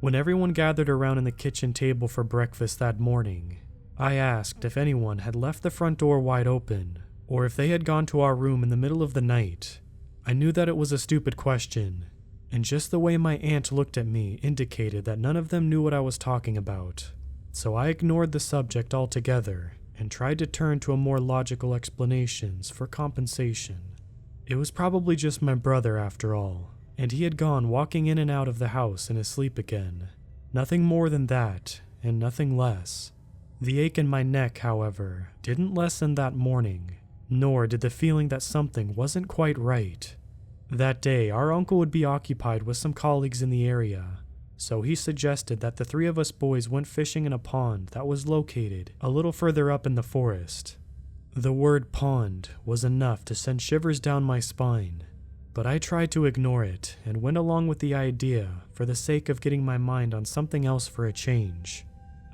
When everyone gathered around in the kitchen table for breakfast that morning, I asked if anyone had left the front door wide open, or if they had gone to our room in the middle of the night. I knew that it was a stupid question, and just the way my aunt looked at me indicated that none of them knew what I was talking about. So I ignored the subject altogether and tried to turn to a more logical explanations for compensation. It was probably just my brother after all, and he had gone walking in and out of the house in his sleep again. Nothing more than that, and nothing less. The ache in my neck, however, didn't lessen that morning, nor did the feeling that something wasn't quite right. That day, our uncle would be occupied with some colleagues in the area, so he suggested that the three of us boys went fishing in a pond that was located a little further up in the forest. The word pond was enough to send shivers down my spine, but I tried to ignore it and went along with the idea for the sake of getting my mind on something else for a change.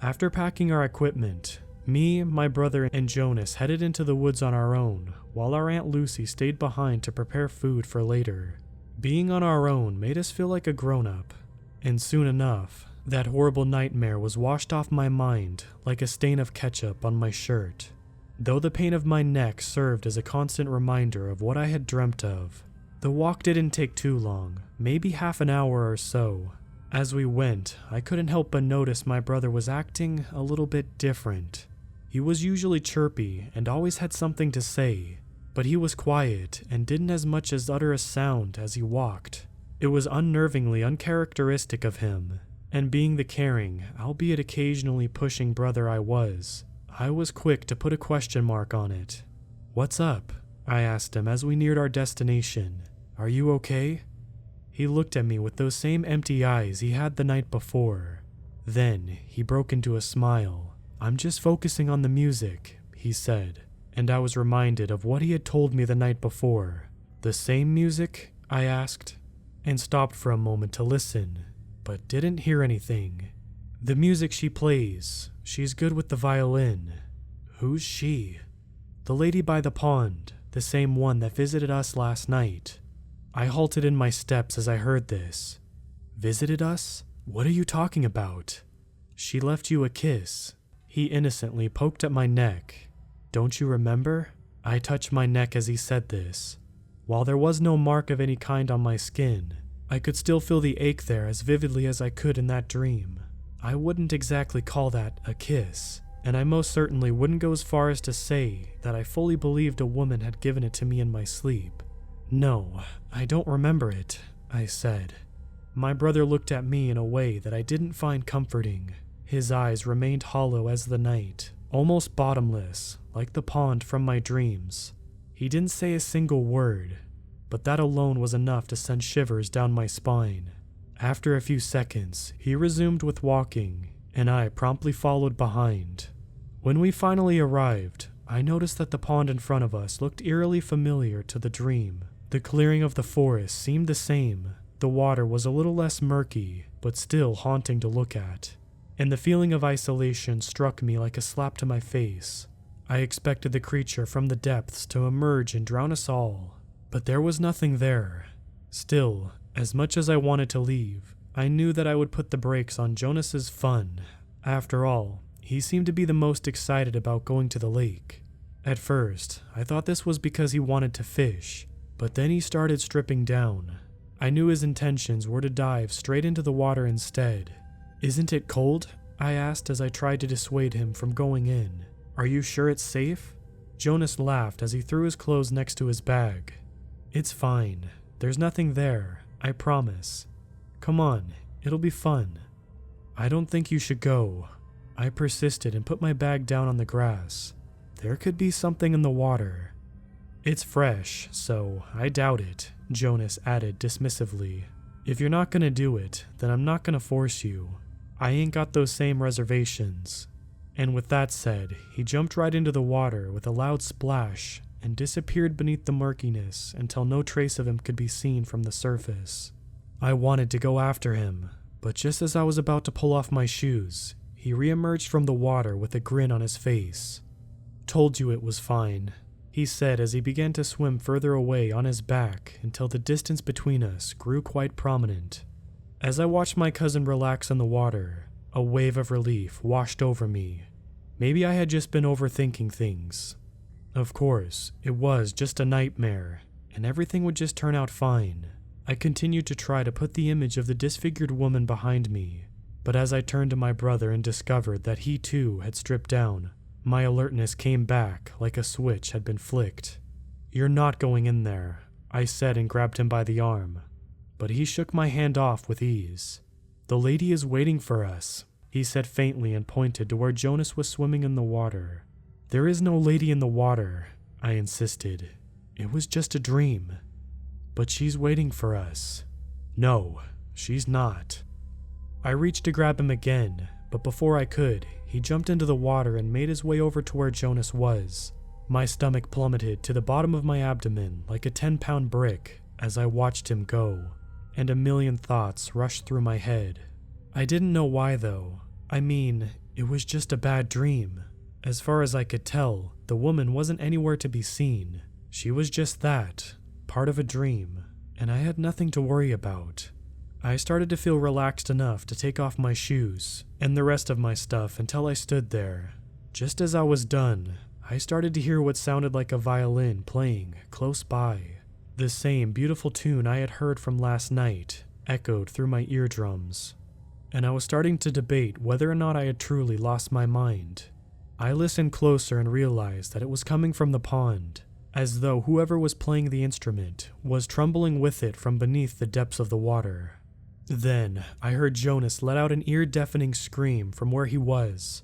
After packing our equipment, me, my brother, and Jonas headed into the woods on our own, while our Aunt Lucy stayed behind to prepare food for later. Being on our own made us feel like a grown-up, and soon enough, that horrible nightmare was washed off my mind like a stain of ketchup on my shirt. Though the pain of my neck served as a constant reminder of what I had dreamt of, the walk didn't take too long, maybe half an hour or so. As we went, I couldn't help but notice my brother was acting a little bit different. He was usually chirpy and always had something to say, but he was quiet and didn't as much as utter a sound as he walked. It was unnervingly uncharacteristic of him, and being the caring, albeit occasionally pushing brother I was quick to put a question mark on it. "What's up?" I asked him as we neared our destination. "Are you okay?" He looked at me with those same empty eyes he had the night before. Then he broke into a smile. "I'm just focusing on the music," he said, and I was reminded of what he had told me the night before. "The same music?" I asked, and stopped for a moment to listen, but didn't hear anything. "The music she plays. She's good with the violin." "Who's she?" "The lady by the pond, the same one that visited us last night." I halted in my steps as I heard this. "Visited us? What are you talking about?" She left you a kiss." He innocently poked at my neck. "Don't you remember?" I touched my neck as he said this. While there was no mark of any kind on my skin, I could still feel the ache there as vividly as I could in that dream. I wouldn't exactly call that a kiss, and I most certainly wouldn't go as far as to say that I fully believed a woman had given it to me in my sleep. "No, I don't remember it," I said. My brother looked at me in a way that I didn't find comforting. His eyes remained hollow as the night, almost bottomless, like the pond from my dreams. He didn't say a single word, but that alone was enough to send shivers down my spine. After a few seconds, he resumed with walking, and I promptly followed behind. When we finally arrived, I noticed that the pond in front of us looked eerily familiar to the dream. The clearing of the forest seemed the same. The water was a little less murky, but still haunting to look at. And the feeling of isolation struck me like a slap to my face. I expected the creature from the depths to emerge and drown us all, but there was nothing there. Still, as much as I wanted to leave, I knew that I would put the brakes on Jonas's fun. After all, he seemed to be the most excited about going to the lake. At first, I thought this was because he wanted to fish, but then he started stripping down. I knew his intentions were to dive straight into the water instead. "Isn't it cold?" I asked as I tried to dissuade him from going in. "Are you sure it's safe?" Jonas laughed as he threw his clothes next to his bag. "It's fine. There's nothing there, I promise. Come on, it'll be fun." "I don't think you should go." I persisted and put my bag down on the grass. There could be something in the water. "It's fresh, so I doubt it," Jonas added dismissively. "If you're not gonna do it, then I'm not gonna force you. I ain't got those same reservations." And with that said, he jumped right into the water with a loud splash and disappeared beneath the murkiness until no trace of him could be seen from the surface. I wanted to go after him, but just as I was about to pull off my shoes, he reemerged from the water with a grin on his face. "Told you it was fine," he said as he began to swim further away on his back until the distance between us grew quite prominent. As I watched my cousin relax in the water, a wave of relief washed over me. Maybe I had just been overthinking things. Of course, it was just a nightmare, and everything would just turn out fine. I continued to try to put the image of the disfigured woman behind me, but as I turned to my brother and discovered that he too had stripped down, my alertness came back like a switch had been flicked. "You're not going in there," I said and grabbed him by the arm, but he shook my hand off with ease. "The lady is waiting for us," he said faintly and pointed to where Jonas was swimming in the water. "There is no lady in the water," I insisted. "It was just a dream." "But she's waiting for us." "No, she's not." I reached to grab him again, but before I could, he jumped into the water and made his way over to where Jonas was. My stomach plummeted to the bottom of my abdomen like a 10-pound brick as I watched him go, and a million thoughts rushed through my head. I didn't know why though. I mean, it was just a bad dream. As far as I could tell, the woman wasn't anywhere to be seen. She was just that, part of a dream, and I had nothing to worry about. I started to feel relaxed enough to take off my shoes and the rest of my stuff until I stood there. Just as I was done, I started to hear what sounded like a violin playing close by. The same beautiful tune I had heard from last night echoed through my eardrums, and I was starting to debate whether or not I had truly lost my mind. I listened closer and realized that it was coming from the pond, as though whoever was playing the instrument was trembling with it from beneath the depths of the water. Then I heard Jonas let out an ear-deafening scream from where he was,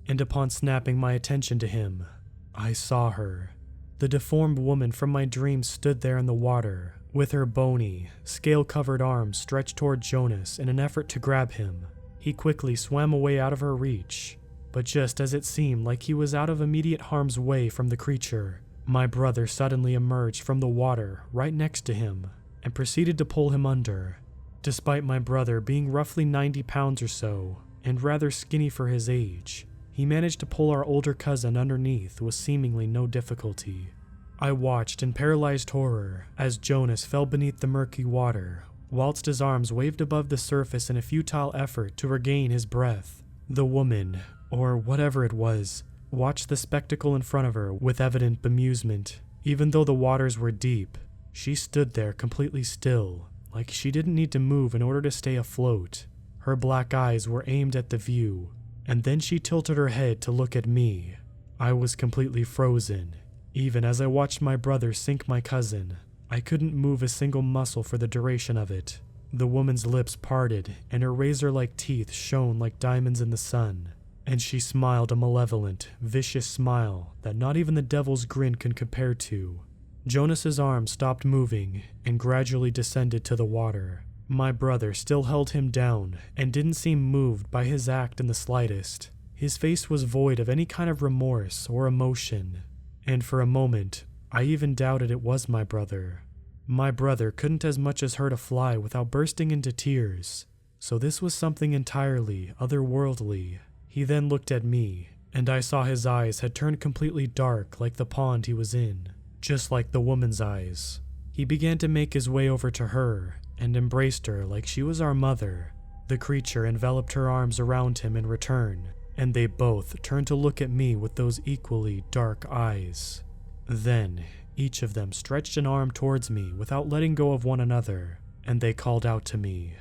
and upon snapping my attention to him, I saw her. The deformed woman from my dreams stood there in the water, with her bony, scale-covered arms stretched toward Jonas in an effort to grab him. He quickly swam away out of her reach, but just as it seemed like he was out of immediate harm's way from the creature, my brother suddenly emerged from the water right next to him and proceeded to pull him under. Despite my brother being roughly 90 pounds or so, and rather skinny for his age, he managed to pull our older cousin underneath with seemingly no difficulty. I watched in paralyzed horror as Jonas fell beneath the murky water, whilst his arms waved above the surface in a futile effort to regain his breath. The woman, or whatever it was, watched the spectacle in front of her with evident bemusement. Even though the waters were deep, she stood there completely still, like she didn't need to move in order to stay afloat. Her black eyes were aimed at the view, and then she tilted her head to look at me. I was completely frozen. Even as I watched my brother sink my cousin, I couldn't move a single muscle for the duration of it. The woman's lips parted, and her razor-like teeth shone like diamonds in the sun, and she smiled a malevolent, vicious smile that not even the devil's grin could compare to. Jonas's arm stopped moving and gradually descended to the water. My brother still held him down and didn't seem moved by his act in the slightest. His face was void of any kind of remorse or emotion, and for a moment, I even doubted it was my brother. My brother couldn't as much as hurt a fly without bursting into tears, so this was something entirely otherworldly. He then looked at me, and I saw his eyes had turned completely dark like the pond he was in, just like the woman's eyes. He began to make his way over to her and embraced her like she was our mother. The creature enveloped her arms around him in return, and they both turned to look at me with those equally dark eyes. Then, each of them stretched an arm towards me without letting go of one another, and they called out to me.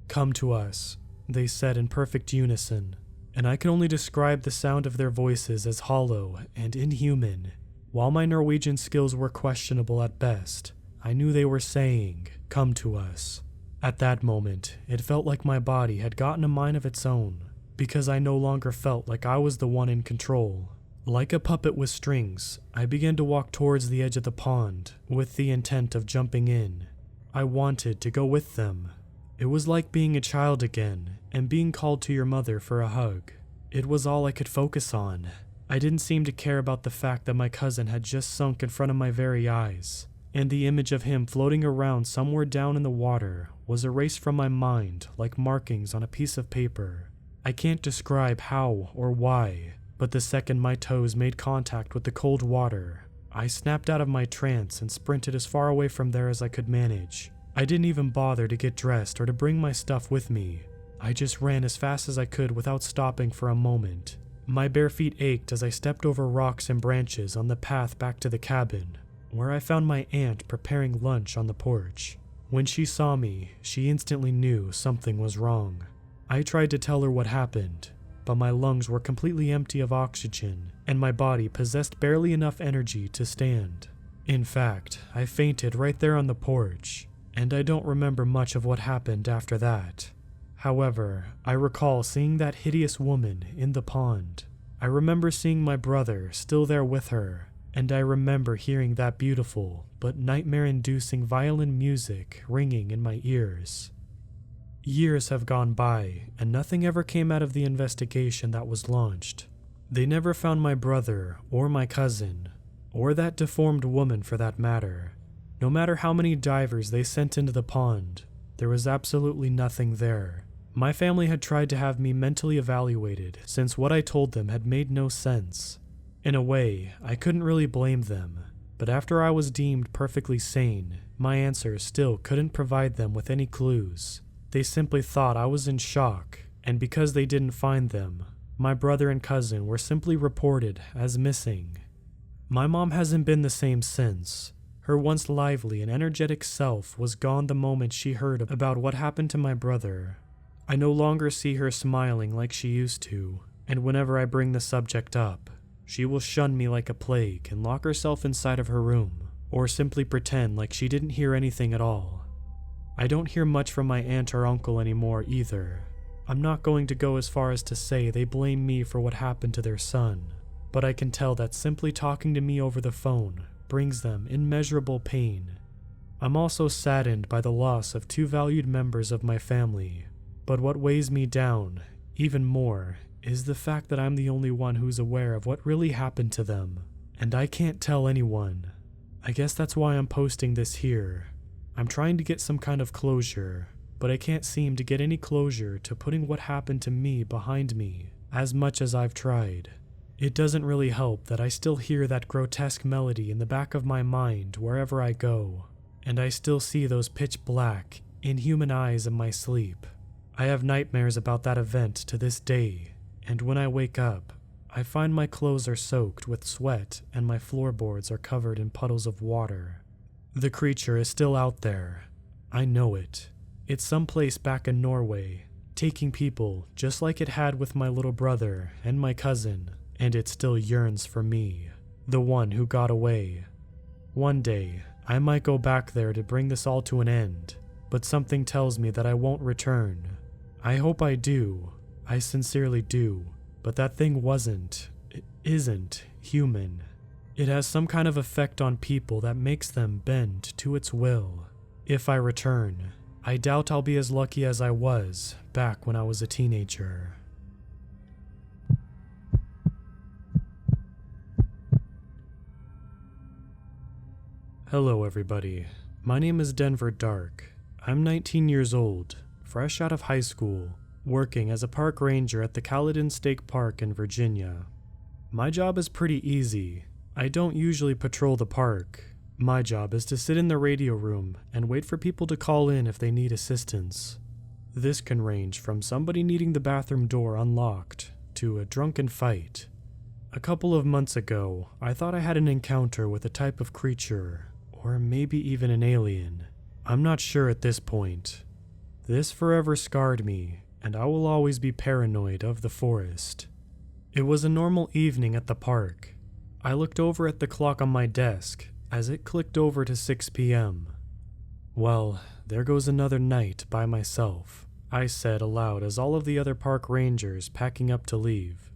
"Come to us," they said in perfect unison, and I can only describe the sound of their voices as hollow and inhuman. While my Norwegian skills were questionable at best, I knew they were saying, "Come to us." At that moment, it felt like my body had gotten a mind of its own, because I no longer felt like I was the one in control. Like a puppet with strings, I began to walk towards the edge of the pond with the intent of jumping in. I wanted to go with them. It was like being a child again and being called to your mother for a hug. It was all I could focus on. I didn't seem to care about the fact that my cousin had just sunk in front of my very eyes, and the image of him floating around somewhere down in the water was erased from my mind like markings on a piece of paper. I can't describe how or why, but the second my toes made contact with the cold water, I snapped out of my trance and sprinted as far away from there as I could manage. I didn't even bother to get dressed or to bring my stuff with me. I just ran as fast as I could without stopping for a moment. My bare feet ached as I stepped over rocks and branches on the path back to the cabin, where I found my aunt preparing lunch on the porch. When she saw me, she instantly knew something was wrong. I tried to tell her what happened, but my lungs were completely empty of oxygen, and my body possessed barely enough energy to stand. In fact, I fainted right there on the porch, and I don't remember much of what happened after that. However, I recall seeing that hideous woman in the pond. I remember seeing my brother still there with her, and I remember hearing that beautiful but nightmare-inducing violin music ringing in my ears. Years have gone by, and nothing ever came out of the investigation that was launched. They never found my brother or my cousin, or that deformed woman for that matter. No matter how many divers they sent into the pond, there was absolutely nothing there. My family had tried to have me mentally evaluated since what I told them had made no sense. In a way, I couldn't really blame them, but after I was deemed perfectly sane, my answers still couldn't provide them with any clues. They simply thought I was in shock, and because they didn't find them, my brother and cousin were simply reported as missing. My mom hasn't been the same since. Her once lively and energetic self was gone the moment she heard about what happened to my brother. I no longer see her smiling like she used to, and whenever I bring the subject up, she will shun me like a plague and lock herself inside of her room, or simply pretend like she didn't hear anything at all. I don't hear much from my aunt or uncle anymore either. I'm not going to go as far as to say they blame me for what happened to their son, but I can tell that simply talking to me over the phone brings them immeasurable pain. I'm also saddened by the loss of two valued members of my family, but what weighs me down even more is the fact that I'm the only one who's aware of what really happened to them, and I can't tell anyone. I guess that's why I'm posting this here. I'm trying to get some kind of closure, but I can't seem to get any closure to putting what happened to me behind me, as much as I've tried. It doesn't really help that I still hear that grotesque melody in the back of my mind wherever I go, and I still see those pitch black, inhuman eyes in my sleep. I have nightmares about that event to this day, and when I wake up, I find my clothes are soaked with sweat and my floorboards are covered in puddles of water. The creature is still out there. I know it. It's someplace back in Norway, taking people just like it had with my little brother and my cousin, and it still yearns for me, the one who got away. One day, I might go back there to bring this all to an end, but something tells me that I won't return. I hope I do. I sincerely do. But that thing isn't human. It has some kind of effect on people that makes them bend to its will. If I return, I doubt I'll be as lucky as I was back when I was a teenager. Hello everybody, my name is Denver Dark. I'm 19 years old, fresh out of high school, working as a park ranger at the Caledon State Park in Virginia. My job is pretty easy. I don't usually patrol the park. My job is to sit in the radio room and wait for people to call in if they need assistance. This can range from somebody needing the bathroom door unlocked to a drunken fight. A couple of months ago, I thought I had an encounter with a type of creature, or maybe even an alien. I'm not sure at this point. This forever scarred me, and I will always be paranoid of the forest. It was a normal evening at the park. I looked over at the clock on my desk as it clicked over to 6 p.m. Well, there goes another night by myself, I said aloud as all of the other park rangers packing up to leave.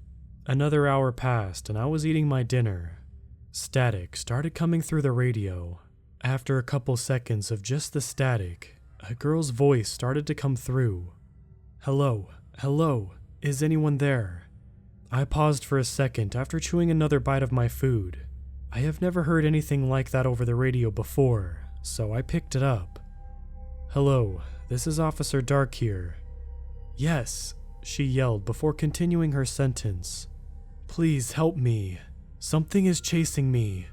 Another hour passed and I was eating my dinner. Static started coming through the radio. After a couple seconds of just the static, a girl's voice started to come through. Hello, is anyone there? I paused for a second after chewing another bite of my food. I have never heard anything like that over the radio before, so I picked it up. Hello, this is Officer Dark here. Yes, she yelled before continuing her sentence. Please help me. Something is chasing me.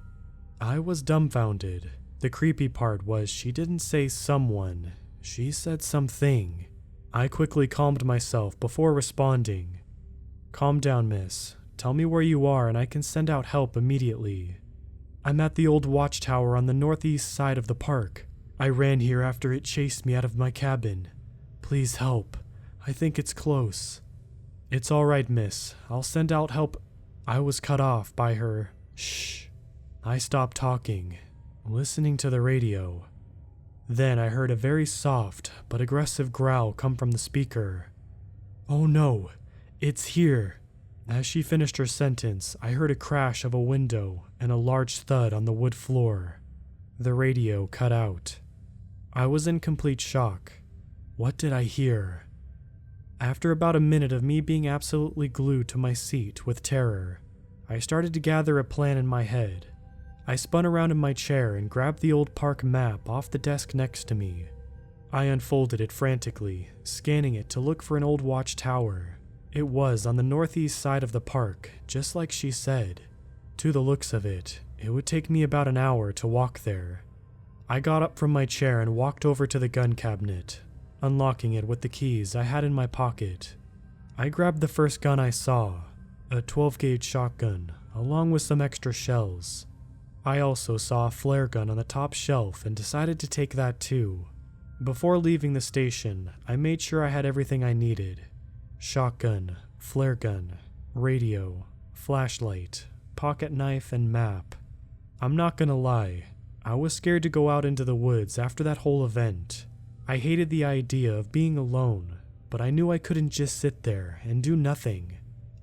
I was dumbfounded. The creepy part was she didn't say someone, she said something. I quickly calmed myself before responding. Calm down, miss. Tell me where you are and I can send out help immediately. I'm at the old watchtower on the northeast side of the park. I ran here after it chased me out of my cabin. Please help. I think it's close. It's all right, miss. I'll send out help. I was cut off by her. Shh. I stopped talking, listening to the radio. Then I heard a very soft but aggressive growl come from the speaker. Oh no, it's here. As she finished her sentence, I heard a crash of a window and a large thud on the wood floor. The radio cut out. I was in complete shock. What did I hear? After about a minute of me being absolutely glued to my seat with terror, I started to gather a plan in my head. I spun around in my chair and grabbed the old park map off the desk next to me. I unfolded it frantically, scanning it to look for an old watchtower. It was on the northeast side of the park, just like she said. To the looks of it, it would take me about an hour to walk there. I got up from my chair and walked over to the gun cabinet, unlocking it with the keys I had in my pocket. I grabbed the first gun I saw, a 12-gauge shotgun, along with some extra shells. I also saw a flare gun on the top shelf and decided to take that too. Before leaving the station, I made sure I had everything I needed. Shotgun, flare gun, radio, flashlight, pocket knife, and map. I'm not gonna lie, I was scared to go out into the woods after that whole event. I hated the idea of being alone, but I knew I couldn't just sit there and do nothing.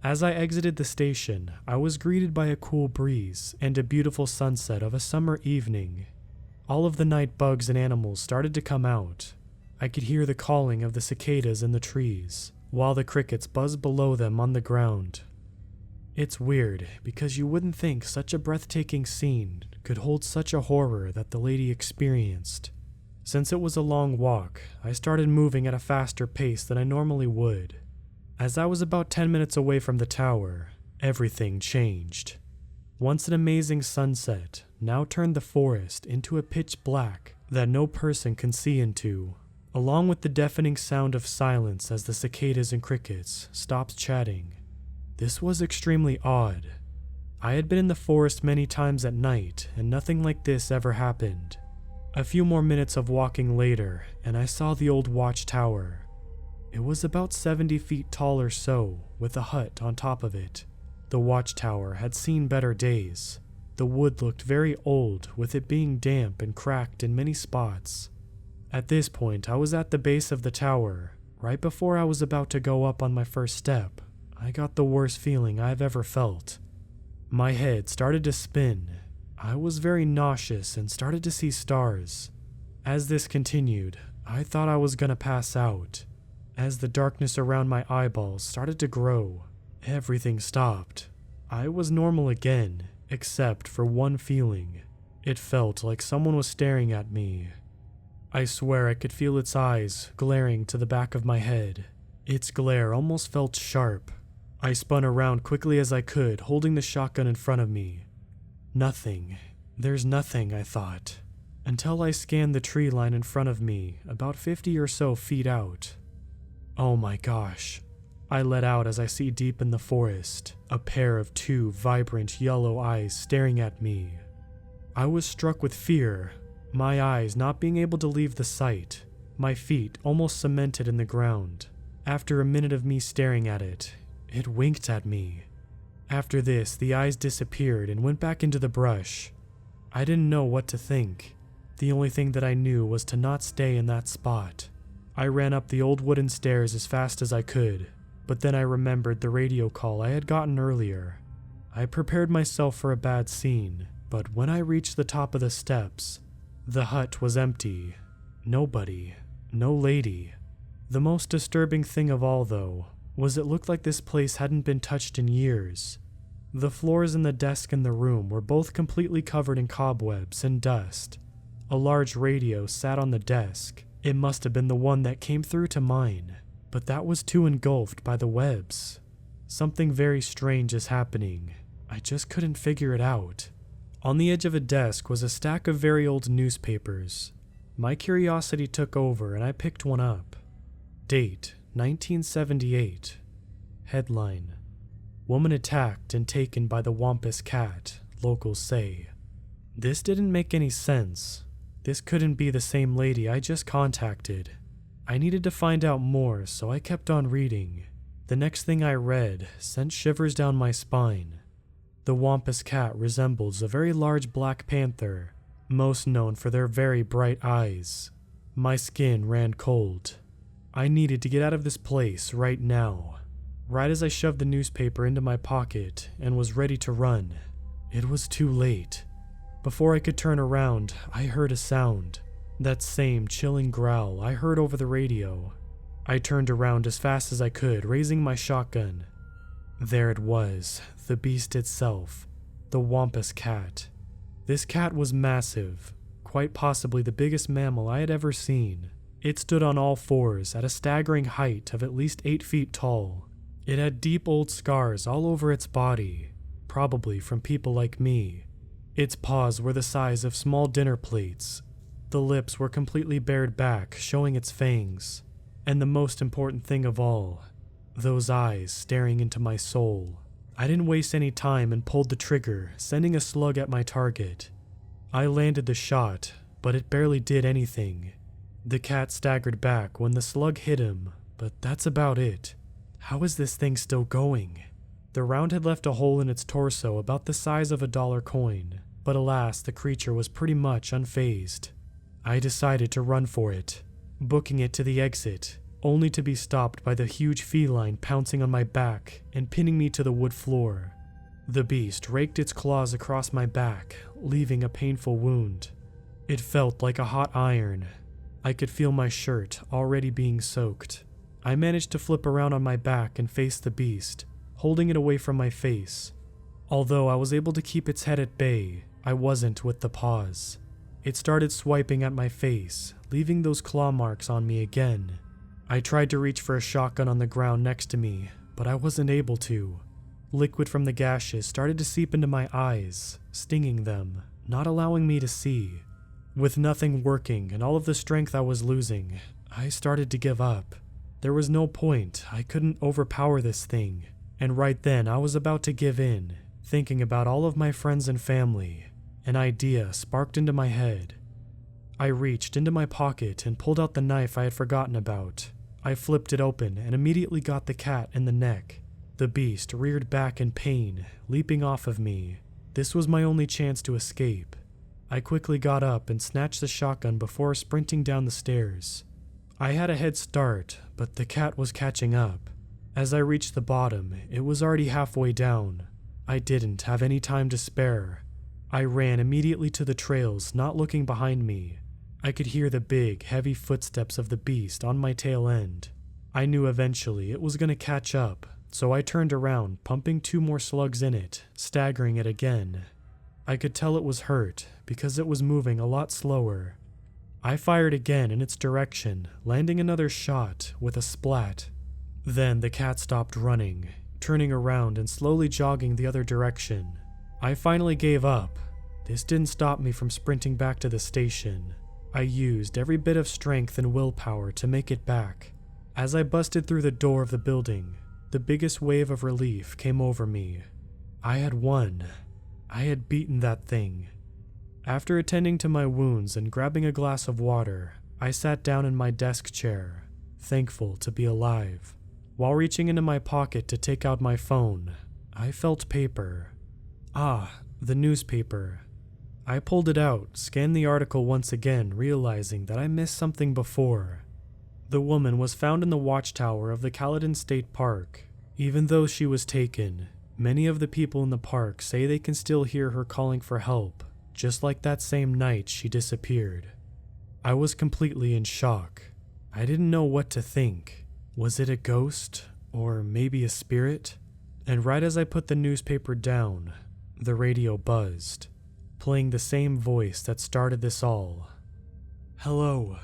As I exited the station, I was greeted by a cool breeze and a beautiful sunset of a summer evening. All of the night bugs and animals started to come out. I could hear the calling of the cicadas in the trees, while the crickets buzzed below them on the ground. It's weird, because you wouldn't think such a breathtaking scene could hold such a horror that the lady experienced. Since it was a long walk, I started moving at a faster pace than I normally would. As I was about 10 minutes away from the tower, everything changed. Once an amazing sunset now turned the forest into a pitch black that no person can see into, along with the deafening sound of silence as the cicadas and crickets stopped chatting. This was extremely odd. I had been in the forest many times at night, and nothing like this ever happened. A few more minutes of walking later, and I saw the old watchtower. It was about 70 feet tall or so, with a hut on top of it. The watchtower had seen better days. The wood looked very old, with it being damp and cracked in many spots. At this point, I was at the base of the tower. Right before I was about to go up on my first step, I got the worst feeling I've ever felt. My head started to spin. I was very nauseous and started to see stars. As this continued, I thought I was gonna pass out. As the darkness around my eyeballs started to grow, everything stopped. I was normal again, except for one feeling. It felt like someone was staring at me. I swear I could feel its eyes glaring to the back of my head. Its glare almost felt sharp. I spun around quickly as I could, holding the shotgun in front of me. Nothing. There's nothing, I thought, until I scanned the tree line in front of me, about 50 or so feet out. Oh my gosh. I let out as I see deep in the forest, a pair of two vibrant yellow eyes staring at me. I was struck with fear, my eyes not being able to leave the sight, my feet almost cemented in the ground. After a minute of me staring at it, it winked at me. After this, the eyes disappeared and went back into the brush. I didn't know what to think. The only thing that I knew was to not stay in that spot. I ran up the old wooden stairs as fast as I could, but then I remembered the radio call I had gotten earlier. I prepared myself for a bad scene, but when I reached the top of the steps, the hut was empty. Nobody. No lady. The most disturbing thing of all, though, was it looked like this place hadn't been touched in years. The floors and the desk in the room were both completely covered in cobwebs and dust. A large radio sat on the desk. It must have been the one that came through to mine, but that was too engulfed by the webs. Something very strange is happening. I just couldn't figure it out. On the edge of a desk was a stack of very old newspapers. My curiosity took over and I picked one up. Date, 1978. Headline: Woman attacked and taken by the wampus cat, locals say. This didn't make any sense. This couldn't be the same lady I just contacted. I needed to find out more, so I kept on reading. The next thing I read sent shivers down my spine. The wampus cat resembles a very large black panther, most known for their very bright eyes. My skin ran cold. I needed to get out of this place right now. Right as I shoved the newspaper into my pocket and was ready to run, it was too late. Before I could turn around, I heard a sound. That same chilling growl I heard over the radio. I turned around as fast as I could, raising my shotgun. There it was, the beast itself, the wampus cat. This cat was massive, quite possibly the biggest mammal I had ever seen. It stood on all fours at a staggering height of at least 8 feet tall. It had deep old scars all over its body, probably from people like me. Its paws were the size of small dinner plates. The lips were completely bared back, showing its fangs. And the most important thing of all, those eyes staring into my soul. I didn't waste any time and pulled the trigger, sending a slug at my target. I landed the shot, but it barely did anything. The cat staggered back when the slug hit him, but that's about it. How is this thing still going? The round had left a hole in its torso about the size of a $1 coin, but alas, the creature was pretty much unfazed. I decided to run for it, booking it to the exit, only to be stopped by the huge feline pouncing on my back and pinning me to the wood floor. The beast raked its claws across my back, leaving a painful wound. It felt like a hot iron. I could feel my shirt already being soaked. I managed to flip around on my back and face the beast, holding it away from my face. Although I was able to keep its head at bay, I wasn't with the paws. It started swiping at my face, leaving those claw marks on me again. I tried to reach for a shotgun on the ground next to me, but I wasn't able to. Liquid from the gashes started to seep into my eyes, stinging them, not allowing me to see. With nothing working and all of the strength I was losing, I started to give up. There was no point. I couldn't overpower this thing. And right then I was about to give in, thinking about all of my friends and family. An idea sparked into my head. I reached into my pocket and pulled out the knife I had forgotten about. I flipped it open and immediately got the cat in the neck. The beast reared back in pain, leaping off of me. This was my only chance to escape. I quickly got up and snatched the shotgun before sprinting down the stairs. I had a head start, but the cat was catching up. As I reached the bottom, it was already halfway down. I didn't have any time to spare. I ran immediately to the trails, not looking behind me. I could hear the big, heavy footsteps of the beast on my tail end. I knew eventually it was going to catch up, so I turned around, pumping 2 more slugs in it, staggering it again. I could tell it was hurt, because it was moving a lot slower. I fired again in its direction, landing another shot with a splat. Then the cat stopped running, turning around and slowly jogging the other direction. I finally gave up. This didn't stop me from sprinting back to the station. I used every bit of strength and willpower to make it back. As I busted through the door of the building, the biggest wave of relief came over me. I had won. I had beaten that thing. After attending to my wounds and grabbing a glass of water, I sat down in my desk chair, thankful to be alive. While reaching into my pocket to take out my phone, I felt paper. Ah, the newspaper. I pulled it out, scanned the article once again, realizing that I missed something before. The woman was found in the watchtower of the Caledon State Park. Even though she was taken, many of the people in the park say they can still hear her calling for help, just like that same night she disappeared. I was completely in shock. I didn't know what to think. Was it a ghost? Or maybe a spirit? And right as I put the newspaper down, the radio buzzed, playing the same voice that started this all. Hello.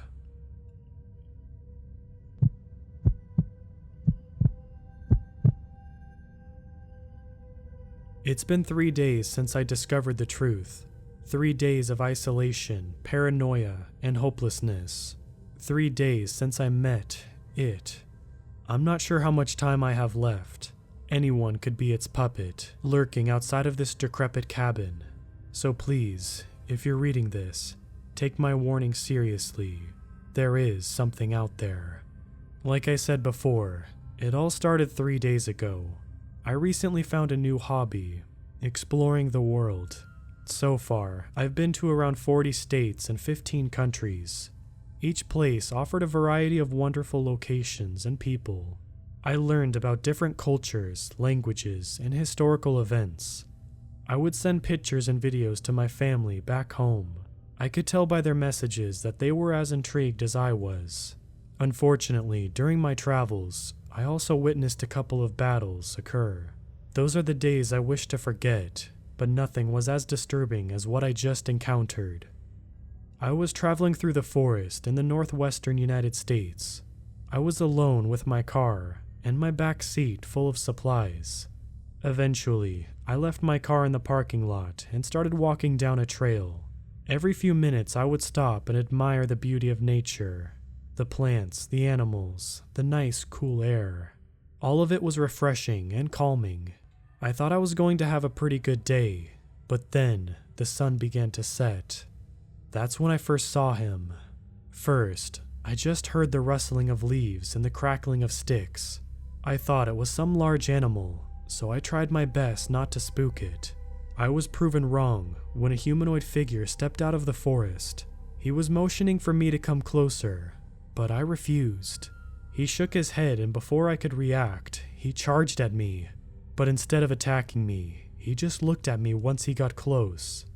It's been 3 days since I discovered the truth. 3 days of isolation, paranoia, and hopelessness. 3 days since I met it. I'm not sure how much time I have left. Anyone could be its puppet, lurking outside of this decrepit cabin. So please, if you're reading this, take my warning seriously. There is something out there. Like I said before, it all started 3 days ago. I recently found a new hobby, exploring the world. So far, I've been to around 40 states and 15 countries. Each place offered a variety of wonderful locations and people. I learned about different cultures, languages, and historical events. I would send pictures and videos to my family back home. I could tell by their messages that they were as intrigued as I was. Unfortunately, during my travels, I also witnessed a couple of battles occur. Those are the days I wish to forget, but nothing was as disturbing as what I just encountered. I was traveling through the forest in the northwestern United States. I was alone with my car and my back seat full of supplies. Eventually, I left my car in the parking lot and started walking down a trail. Every few minutes I would stop and admire the beauty of nature. The plants, the animals, the nice cool air. All of it was refreshing and calming. I thought I was going to have a pretty good day, but then the sun began to set. That's when I first saw him. First, I just heard the rustling of leaves and the crackling of sticks. I thought it was some large animal, so I tried my best not to spook it. I was proven wrong when a humanoid figure stepped out of the forest. He was motioning for me to come closer, but I refused. He shook his head, and before I could react, he charged at me. But instead of attacking me, he just looked at me once he got close.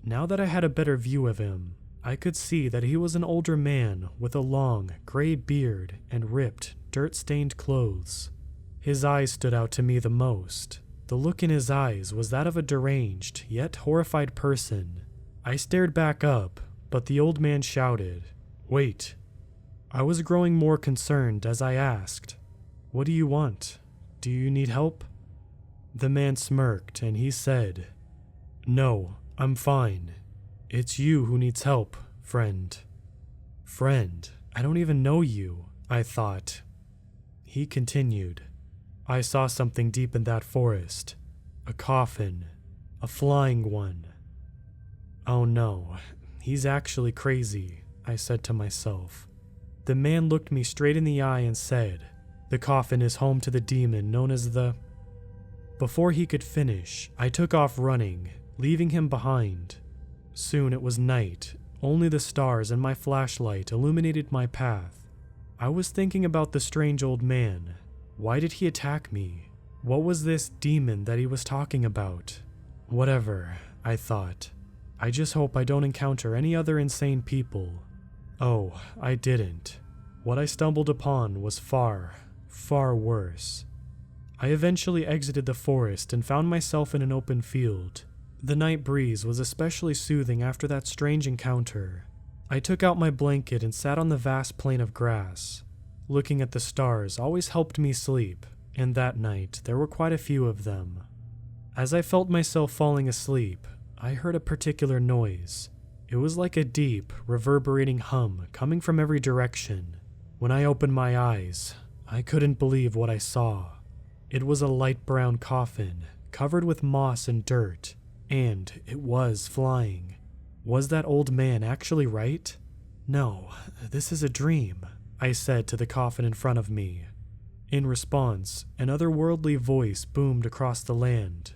Now that I had a better view of him, I could see that he was an older man with a long, gray beard and ripped, dirt-stained clothes. His eyes stood out to me the most. The look in his eyes was that of a deranged, yet horrified person. I stared back up, but the old man shouted, "Wait." I was growing more concerned as I asked, "What do you want? Do you need help?" The man smirked and he said, "No, I'm fine. It's you who needs help, friend." "Friend? I don't even know you," I thought. He continued, I saw something deep in that forest. A coffin. A flying one. Oh no, he's actually crazy, I said to myself. The man looked me straight in the eye and said, "The coffin is home to the demon known as the..." Before he could finish, I took off running, leaving him behind. Soon it was night. Only the stars and my flashlight illuminated my path. I was thinking about the strange old man. Why did he attack me? What was this demon that he was talking about? Whatever, I thought. I just hope I don't encounter any other insane people. Oh, I didn't. What I stumbled upon was far, far worse. I eventually exited the forest and found myself in an open field. The night breeze was especially soothing after that strange encounter. I took out my blanket and sat on the vast plain of grass. Looking at the stars always helped me sleep, and that night there were quite a few of them. As I felt myself falling asleep, I heard a particular noise. It was like a deep, reverberating hum coming from every direction. When I opened my eyes, I couldn't believe what I saw. It was a light brown coffin, covered with moss and dirt, and it was flying. Was that old man actually right? No, this is a dream, I said to the coffin in front of me. In response, an otherworldly voice boomed across the land.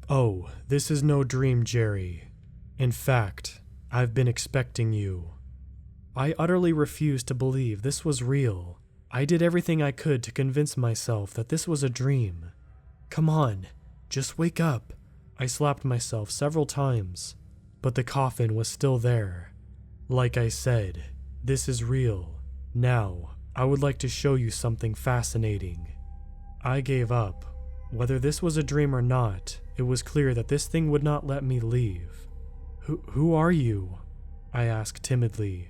"Oh, this is no dream, Jerry. In fact, I've been expecting you." I utterly refused to believe this was real. I did everything I could to convince myself that this was a dream. Come on, just wake up. I slapped myself several times, but the coffin was still there. Like I said, this is real. Now, I would like to show you something fascinating. I gave up. Whether this was a dream or not, it was clear that this thing would not let me leave. Who are you?" I asked timidly.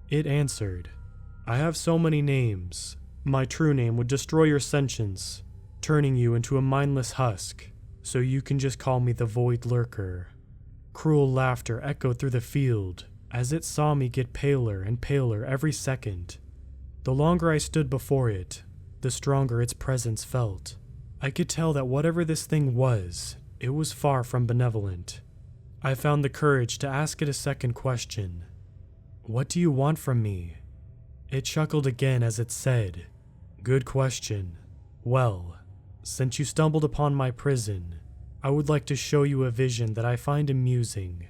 It answered, "I have so many names. My true name would destroy your sentience, turning you into a mindless husk, so you can just call me the Void Lurker." Cruel laughter echoed through the field as it saw me get paler and paler every second. The longer I stood before it, the stronger its presence felt. I could tell that whatever this thing was, it was far from benevolent. I found the courage to ask it a second question. "What do you want from me?" It chuckled again as it said, "Good question. Well, since you stumbled upon my prison, I would like to show you a vision that I find amusing."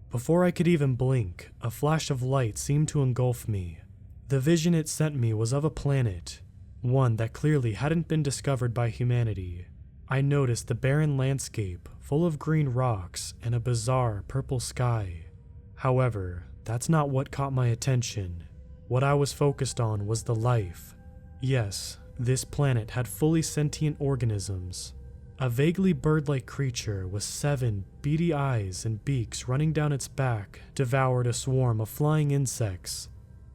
Before I could even blink, a flash of light seemed to engulf me. The vision it sent me was of a planet, one that clearly hadn't been discovered by humanity. I noticed the barren landscape full of green rocks and a bizarre purple sky. However, that's not what caught my attention. What I was focused on was the life. Yes, this planet had fully sentient organisms. A vaguely bird-like creature with 7 beady eyes and beaks running down its back devoured a swarm of flying insects.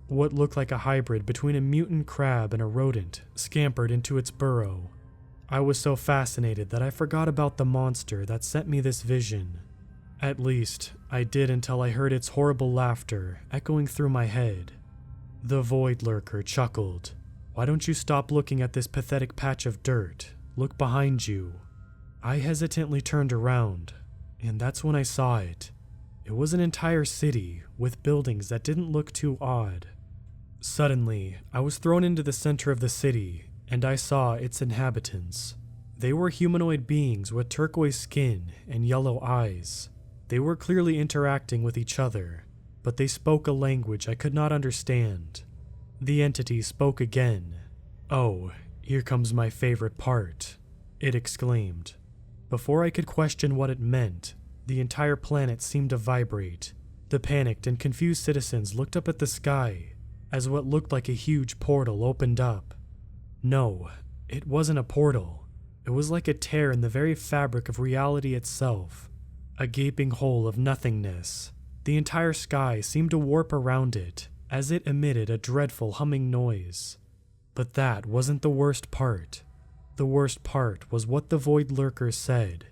What looked like a hybrid between a mutant crab and a rodent scampered into its burrow. I was so fascinated that I forgot about the monster that sent me this vision. At least, I did until I heard its horrible laughter echoing through my head. The Void Lurker chuckled. "Why don't you stop looking at this pathetic patch of dirt? Look behind you." I hesitantly turned around, and that's when I saw it. It was an entire city with buildings that didn't look too odd. Suddenly, I was thrown into the center of the city, and I saw its inhabitants. They were humanoid beings with turquoise skin and yellow eyes. They were clearly interacting with each other, but they spoke a language I could not understand. The entity spoke again. "Oh, here comes my favorite part," it exclaimed. Before I could question what it meant, the entire planet seemed to vibrate. The panicked and confused citizens looked up at the sky as what looked like a huge portal opened up. No, it wasn't a portal. It was like a tear in the very fabric of reality itself. A gaping hole of nothingness. The entire sky seemed to warp around it as it emitted a dreadful humming noise. But that wasn't the worst part. The worst part was what the Void Lurker said.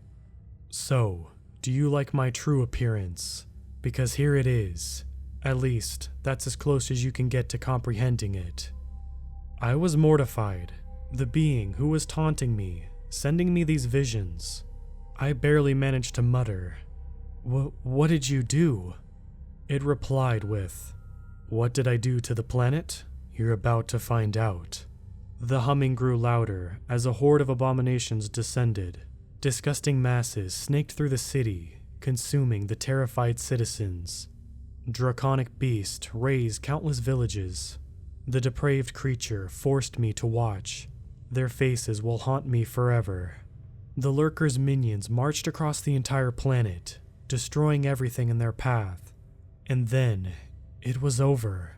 "So, do you like my true appearance? Because here it is. At least, that's as close as you can get to comprehending it." I was mortified. The being who was taunting me, sending me these visions. I barely managed to mutter, What did you do?" It replied with, "What did I do to the planet? You're about to find out." The humming grew louder as a horde of abominations descended. Disgusting masses snaked through the city, consuming the terrified citizens. Draconic beasts razed countless villages. The depraved creature forced me to watch. Their faces will haunt me forever. The lurker's minions marched across the entire planet, destroying everything in their path. And then, it was over.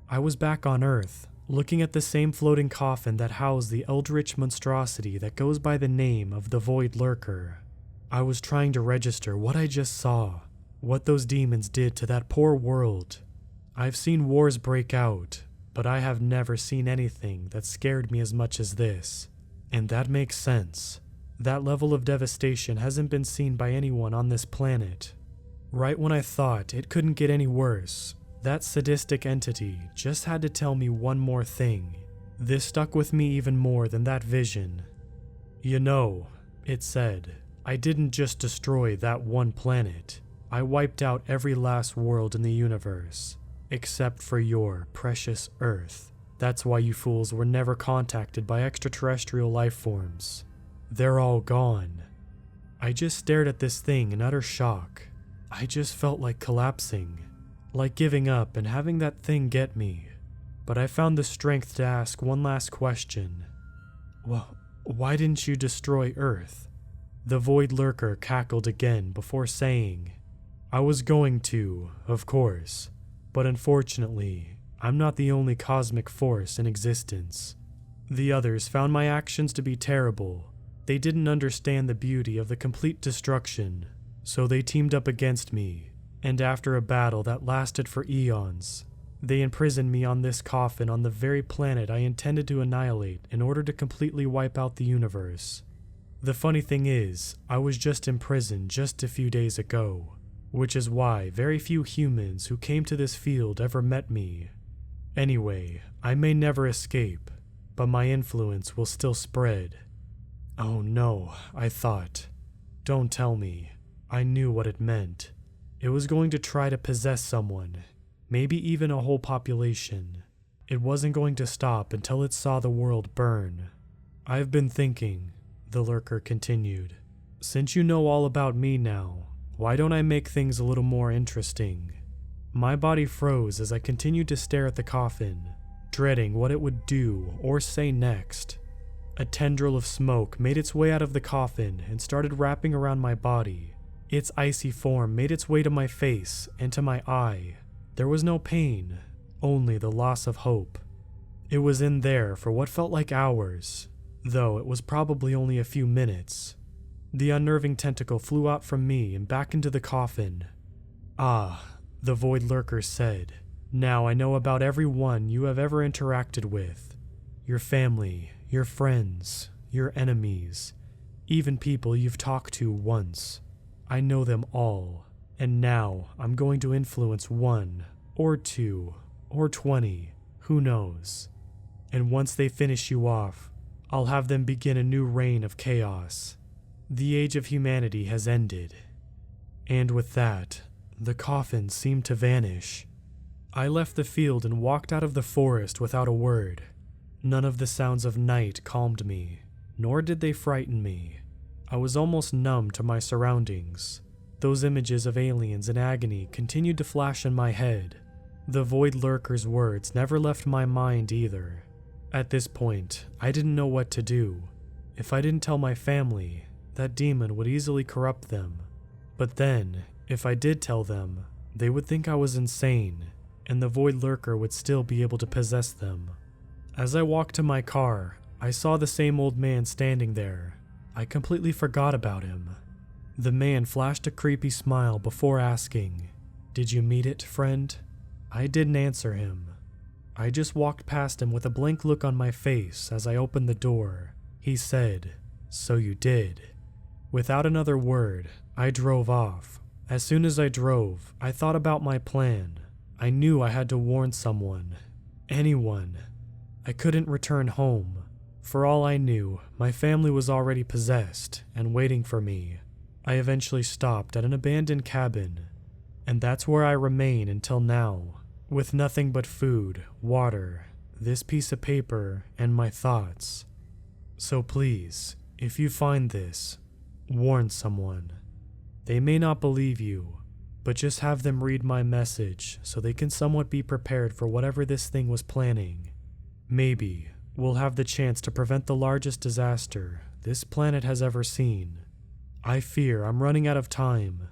I was back on Earth, looking at the same floating coffin that housed the eldritch monstrosity that goes by the name of the Void Lurker. I was trying to register what I just saw, what those demons did to that poor world. I've seen wars break out, but I have never seen anything that scared me as much as this. And that makes sense. That level of devastation hasn't been seen by anyone on this planet. Right when I thought it couldn't get any worse, that sadistic entity just had to tell me one more thing. This stuck with me even more than that vision. "You know," it said, "I didn't just destroy that one planet. I wiped out every last world in the universe, except for your precious Earth. That's why you fools were never contacted by extraterrestrial life forms. They're all gone." I just stared at this thing in utter shock. I just felt like collapsing, like giving up and having that thing get me. But I found the strength to ask one last question. "Well, why didn't you destroy Earth?" The Void Lurker cackled again before saying, "I was going to, of course, but unfortunately, I'm not the only cosmic force in existence. The others found my actions to be terrible. They didn't understand the beauty of the complete destruction, so they teamed up against me, and after a battle that lasted for eons, they imprisoned me on this coffin on the very planet I intended to annihilate in order to completely wipe out the universe. The funny thing is, I was just imprisoned just a few days ago, which is why very few humans who came to this field ever met me. Anyway, I may never escape, but my influence will still spread." Oh no, I thought. Don't tell me. I knew what it meant. It was going to try to possess someone, maybe even a whole population. It wasn't going to stop until it saw the world burn. "I've been thinking," the lurker continued. "Since you know all about me now, why don't I make things a little more interesting?" My body froze as I continued to stare at the coffin, dreading what it would do or say next. A tendril of smoke made its way out of the coffin and started wrapping around my body. Its icy form made its way to my face and to my eye. There was no pain, only the loss of hope. It was in there for what felt like hours, though it was probably only a few minutes. The unnerving tentacle flew out from me and back into the coffin. "Ah," the Void Lurker said, "now I know about every one you have ever interacted with. Your family, your friends, your enemies, even people you've talked to once. I know them all, and now I'm going to influence 1, or 2, or 20, who knows. And once they finish you off, I'll have them begin a new reign of chaos. The age of humanity has ended." And with that, the coffin seemed to vanish. I left the field and walked out of the forest without a word. None of the sounds of night calmed me, nor did they frighten me. I was almost numb to my surroundings. Those images of aliens in agony continued to flash in my head. The Void Lurker's words never left my mind either. At this point, I didn't know what to do. If I didn't tell my family, that demon would easily corrupt them. But then, if I did tell them, they would think I was insane, and the Void Lurker would still be able to possess them. As I walked to my car, I saw the same old man standing there. I completely forgot about him. The man flashed a creepy smile before asking, "Did you meet it, friend?" I didn't answer him. I just walked past him with a blank look on my face as I opened the door. He said, "So you did." Without another word, I drove off. As soon as I drove, I thought about my plan. I knew I had to warn someone. Anyone. I couldn't return home. For all I knew, my family was already possessed and waiting for me. I eventually stopped at an abandoned cabin, and that's where I remain until now, with nothing but food, water, this piece of paper, and my thoughts. So please, if you find this, warn someone. They may not believe you, but just have them read my message so they can somewhat be prepared for whatever this thing was planning. Maybe we'll have the chance to prevent the largest disaster this planet has ever seen. I fear I'm running out of time.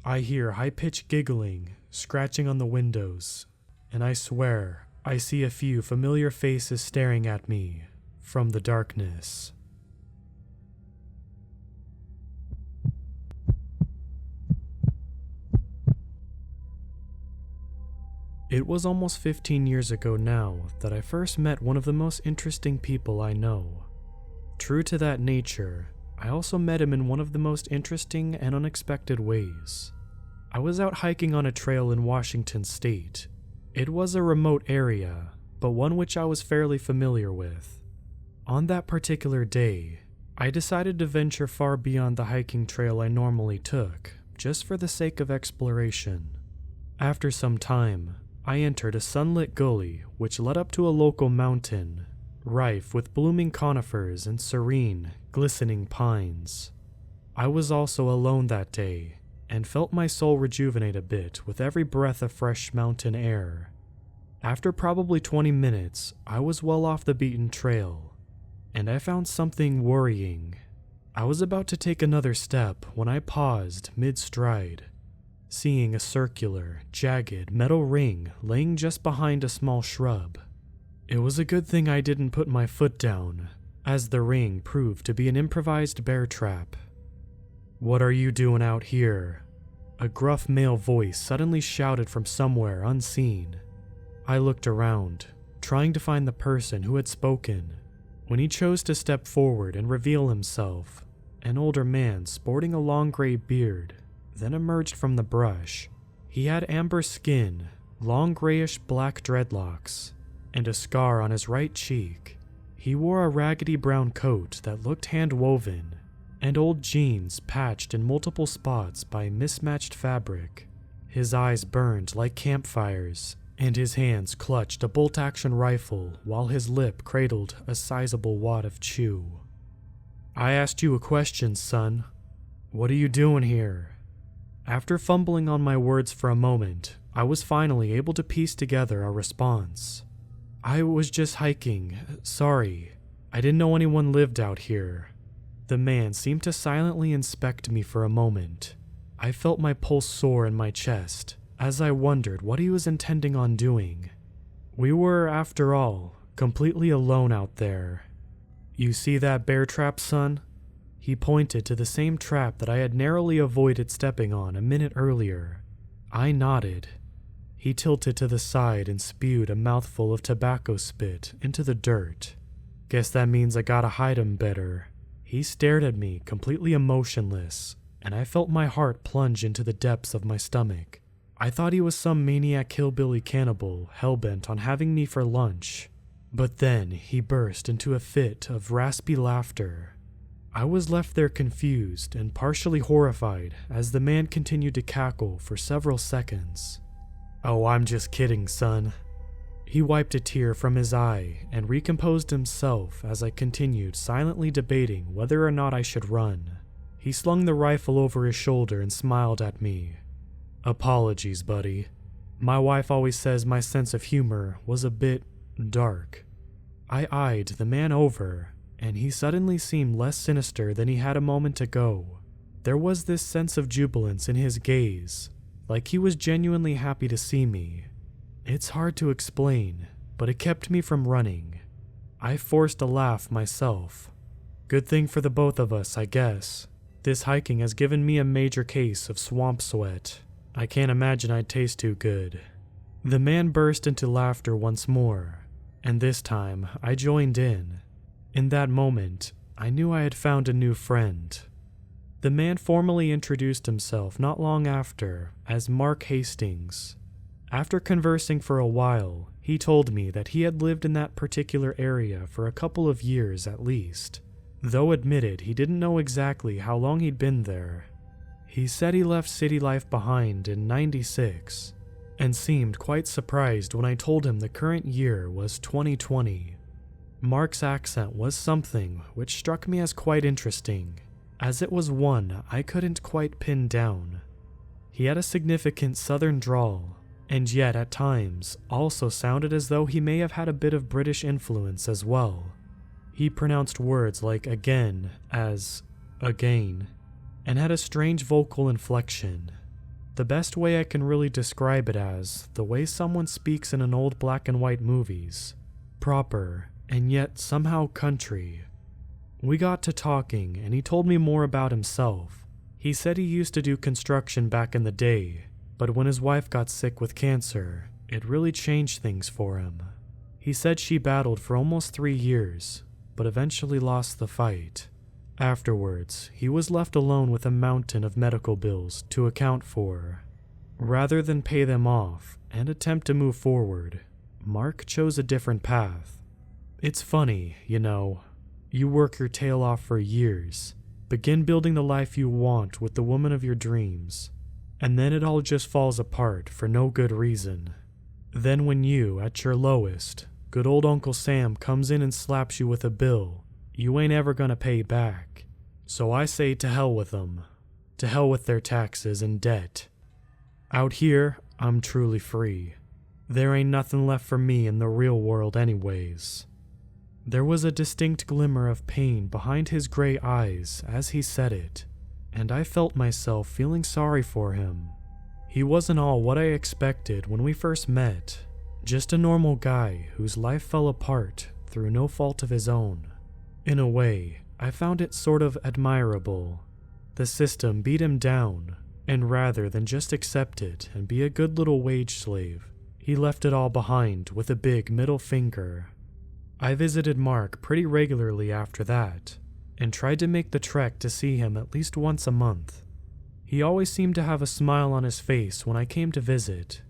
I hear high-pitched giggling, scratching on the windows, and I swear I see a few familiar faces staring at me from the darkness. It was almost 15 years ago now that I first met one of the most interesting people I know. True to that nature, I also met him in one of the most interesting and unexpected ways. I was out hiking on a trail in Washington state. It was a remote area, but one which I was fairly familiar with. On that particular day, I decided to venture far beyond the hiking trail I normally took, just for the sake of exploration. After some time, I entered a sunlit gully which led up to a local mountain, rife with blooming conifers and serene, glistening pines. I was also alone that day, and felt my soul rejuvenate a bit with every breath of fresh mountain air. After probably 20 minutes, I was well off the beaten trail, and I found something worrying. I was about to take another step when I paused mid-stride, seeing a circular, jagged metal ring laying just behind a small shrub. It was a good thing I didn't put my foot down, as the ring proved to be an improvised bear trap. "What are you doing out here?" A gruff male voice suddenly shouted from somewhere unseen. I looked around, trying to find the person who had spoken, when he chose to step forward and reveal himself, an older man sporting a long gray beard, then emerged from the brush. He had amber skin, long grayish black dreadlocks, and a scar on his right cheek. He wore a raggedy brown coat that looked hand-woven, and old jeans patched in multiple spots by mismatched fabric. His eyes burned like campfires, and his hands clutched a bolt-action rifle while his lip cradled a sizable wad of chew. "I asked you a question, son. What are you doing here?" After fumbling on my words for a moment, I was finally able to piece together a response. "I was just hiking. Sorry. I didn't know anyone lived out here." The man seemed to silently inspect me for a moment. I felt my pulse soar in my chest as I wondered what he was intending on doing. We were, after all, completely alone out there. "You see that bear trap, son?" He pointed to the same trap that I had narrowly avoided stepping on a minute earlier. I nodded. He tilted to the side and spewed a mouthful of tobacco spit into the dirt. "Guess that means I gotta hide 'em better." He stared at me, completely emotionless, and I felt my heart plunge into the depths of my stomach. I thought he was some maniac hillbilly cannibal hell-bent on having me for lunch. But then he burst into a fit of raspy laughter. I was left there confused and partially horrified as the man continued to cackle for several seconds. "Oh, I'm just kidding, son." He wiped a tear from his eye and recomposed himself as I continued silently debating whether or not I should run. He slung the rifle over his shoulder and smiled at me. "Apologies, buddy. My wife always says my sense of humor was a bit dark." I eyed the man over, and he suddenly seemed less sinister than he had a moment ago. There was this sense of jubilance in his gaze, like he was genuinely happy to see me. It's hard to explain, but it kept me from running. I forced a laugh myself. Good thing for the both of us, I guess. This hiking has given me a major case of swamp sweat. I can't imagine I'd taste too good. The man burst into laughter once more, and this time I joined in. In that moment, I knew I had found a new friend. The man formally introduced himself not long after as Mark Hastings. After conversing for a while, He told me that he had lived in that particular area for a couple of years at least, though admitted he didn't know exactly how long he'd been there. He said he left city life behind in '96 and seemed quite surprised when I told him the current year was 2020. Mark's accent was something which struck me as quite interesting, as it was one I couldn't quite pin down. He had a significant southern drawl, and yet at times also sounded as though he may have had a bit of British influence as well. He pronounced words like again as again, and had a strange vocal inflection. The best way I can really describe it as the way someone speaks in an old black and white movies. Proper, and yet somehow country. We got to talking, and he told me more about himself. He said he used to do construction back in the day, but when his wife got sick with cancer, it really changed things for him. He said she battled for almost 3 years, but eventually lost the fight. Afterwards, he was left alone with a mountain of medical bills to account for. Rather than pay them off and attempt to move forward, Mark chose a different path. It's funny, you know. You work your tail off for years, begin building the life you want with the woman of your dreams, and then it all just falls apart for no good reason. Then when you, at your lowest, good old Uncle Sam comes in and slaps you with a bill you ain't ever gonna pay back. So I say to hell with them. To hell with their taxes and debt. Out here, I'm truly free. There ain't nothing left for me in the real world anyways. There was a distinct glimmer of pain behind his gray eyes as he said it, and I felt myself feeling sorry for him. He wasn't all what I expected when we first met, just a normal guy whose life fell apart through no fault of his own. In a way, I found it sort of admirable. The system beat him down, and rather than just accept it and be a good little wage slave, he left it all behind with a big middle finger. I visited Mark pretty regularly after that, and tried to make the trek to see him at least once a month. He always seemed to have a smile on his face when I came to visit.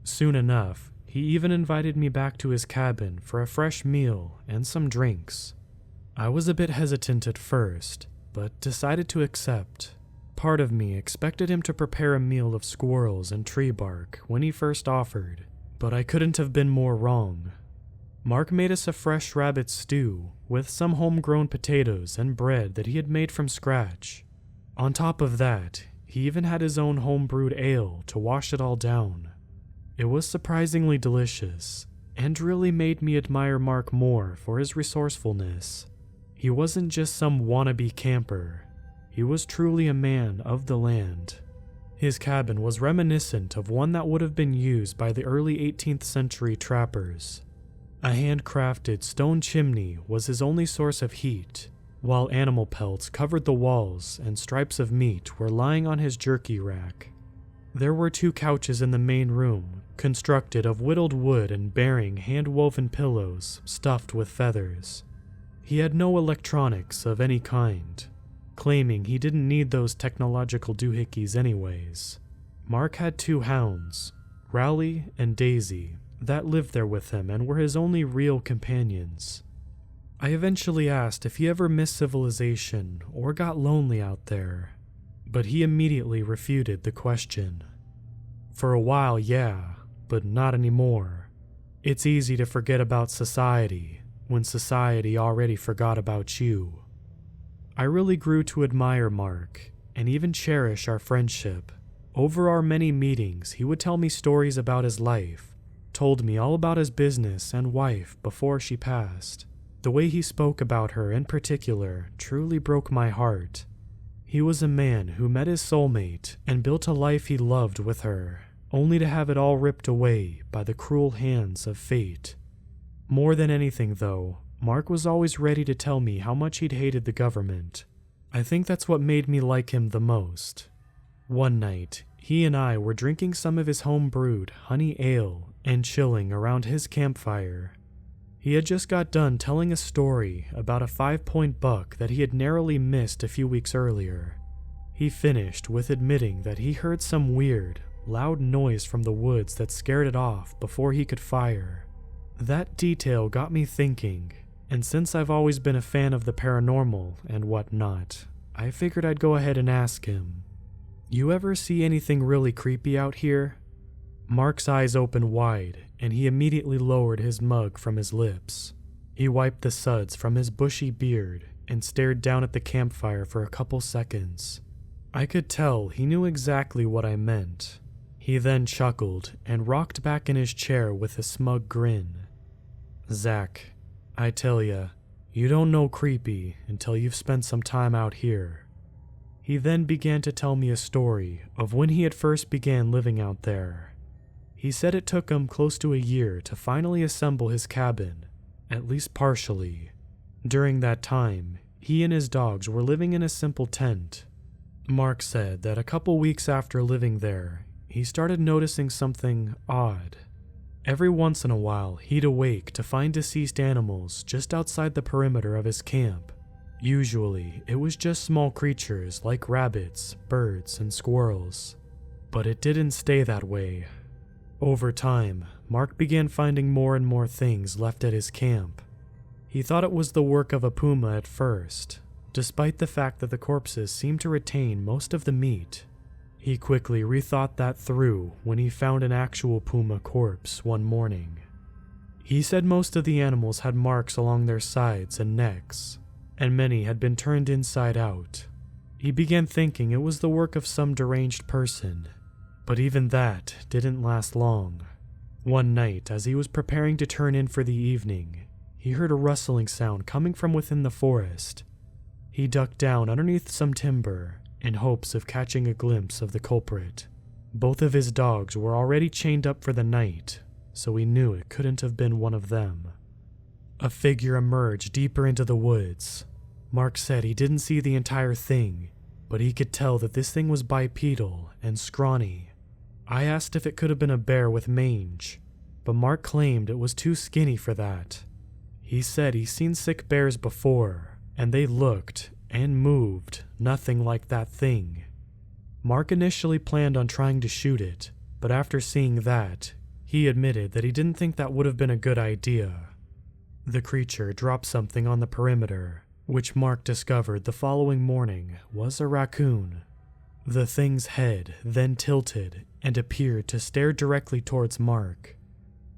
Soon enough, he even invited me back to his cabin for a fresh meal and some drinks. I was a bit hesitant at first, but decided to accept. Part of me expected him to prepare a meal of squirrels and tree bark when he first offered, but I couldn't have been more wrong. Mark made us a fresh rabbit stew with some homegrown potatoes and bread that he had made from scratch. On top of that, he even had his own home-brewed ale to wash it all down. It was surprisingly delicious, and really made me admire Mark more for his resourcefulness. He wasn't just some wannabe camper. He was truly a man of the land. His cabin was reminiscent of one that would have been used by the early 18th century trappers. A handcrafted stone chimney was his only source of heat, while animal pelts covered the walls and stripes of meat were lying on his jerky rack. There were 2 couches in the main room, constructed of whittled wood and bearing hand-woven pillows stuffed with feathers. He had no electronics of any kind, claiming he didn't need those technological doohickeys anyways. Mark had 2 hounds, Rowley and Daisy, that lived there with him and were his only real companions. I eventually asked if he ever missed civilization or got lonely out there, but he immediately refuted the question. For a while, yeah, but not anymore. It's easy to forget about society when society already forgot about you. I really grew to admire Mark and even cherish our friendship. Over our many meetings, he would tell me stories about his life, told me all about his business and wife before she passed. The way he spoke about her in particular truly broke my heart. He was a man who met his soulmate and built a life he loved with her, only to have it all ripped away by the cruel hands of fate. More than anything, though, Mark was always ready to tell me how much he'd hated the government. I think that's what made me like him the most. One night, he and I were drinking some of his home-brewed honey ale and chilling around his campfire. He had just got done telling a story about a 5-point buck that he had narrowly missed a few weeks earlier. He finished with admitting that he heard some weird, loud noise from the woods that scared it off before he could fire. That detail got me thinking, and since I've always been a fan of the paranormal and whatnot, I figured I'd go ahead and ask him, "You ever see anything really creepy out here?" Mark's eyes opened wide, and he immediately lowered his mug from his lips. He wiped the suds from his bushy beard and stared down at the campfire for a couple seconds. I could tell he knew exactly what I meant. He then chuckled and rocked back in his chair with a smug grin. "Zach, I tell ya, you don't know creepy until you've spent some time out here." He then began to tell me a story of when he had first began living out there. He said it took him close to a year to finally assemble his cabin, at least partially. During that time, he and his dogs were living in a simple tent. Mark said that a couple weeks after living there, he started noticing something odd. Every once in a while, he'd awake to find deceased animals just outside the perimeter of his camp. Usually, it was just small creatures like rabbits, birds, and squirrels. But it didn't stay that way. Over time, Mark began finding more and more things left at his camp. He thought it was the work of a puma at first, despite the fact that the corpses seemed to retain most of the meat. He quickly rethought that through when he found an actual puma corpse one morning. He said most of the animals had marks along their sides and necks, and many had been turned inside out. He began thinking it was the work of some deranged person, but even that didn't last long. One night, as he was preparing to turn in for the evening, he heard a rustling sound coming from within the forest. He ducked down underneath some timber in hopes of catching a glimpse of the culprit. Both of his dogs were already chained up for the night, so he knew it couldn't have been one of them. A figure emerged deeper into the woods. Mark said he didn't see the entire thing, but he could tell that this thing was bipedal and scrawny. I asked if it could have been a bear with mange, but Mark claimed it was too skinny for that. He said he's seen sick bears before, and they looked and moved nothing like that thing. Mark initially planned on trying to shoot it, but after seeing that, he admitted that he didn't think that would have been a good idea. The creature dropped something on the perimeter, which Mark discovered the following morning was a raccoon. The thing's head then tilted and appeared to stare directly towards Mark.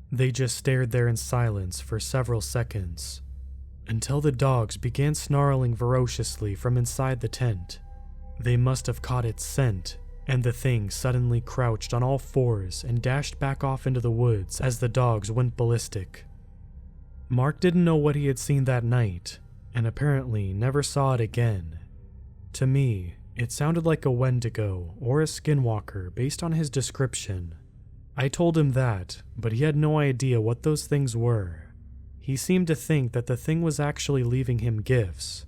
They just stared there in silence for several seconds, until the dogs began snarling ferociously from inside the tent. They must have caught its scent, and the thing suddenly crouched on all fours and dashed back off into the woods as the dogs went ballistic. Mark didn't know what he had seen that night, and apparently never saw it again. To me, it sounded like a Wendigo or a Skinwalker based on his description. I told him that, but he had no idea what those things were. He seemed to think that the thing was actually leaving him gifts,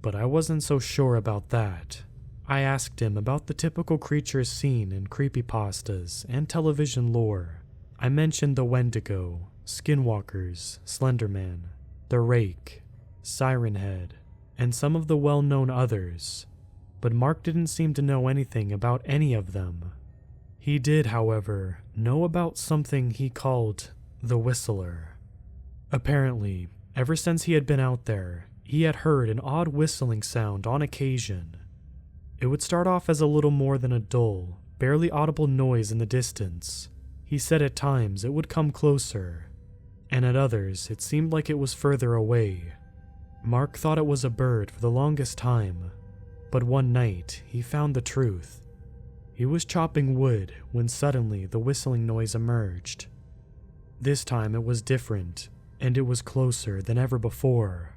but I wasn't so sure about that. I asked him about the typical creatures seen in creepypastas and television lore. I mentioned the Wendigo, Skinwalkers, Slenderman, the Rake, Siren Head, and some of the well-known others, but Mark didn't seem to know anything about any of them. He did, however, know about something he called the Whistler. Apparently, ever since he had been out there, he had heard an odd whistling sound on occasion. It would start off as a little more than a dull, barely audible noise in the distance. He said at times it would come closer, and at others it seemed like it was further away. Mark thought it was a bird for the longest time, but one night he found the truth. He was chopping wood when suddenly the whistling noise emerged. This time it was different, and it was closer than ever before.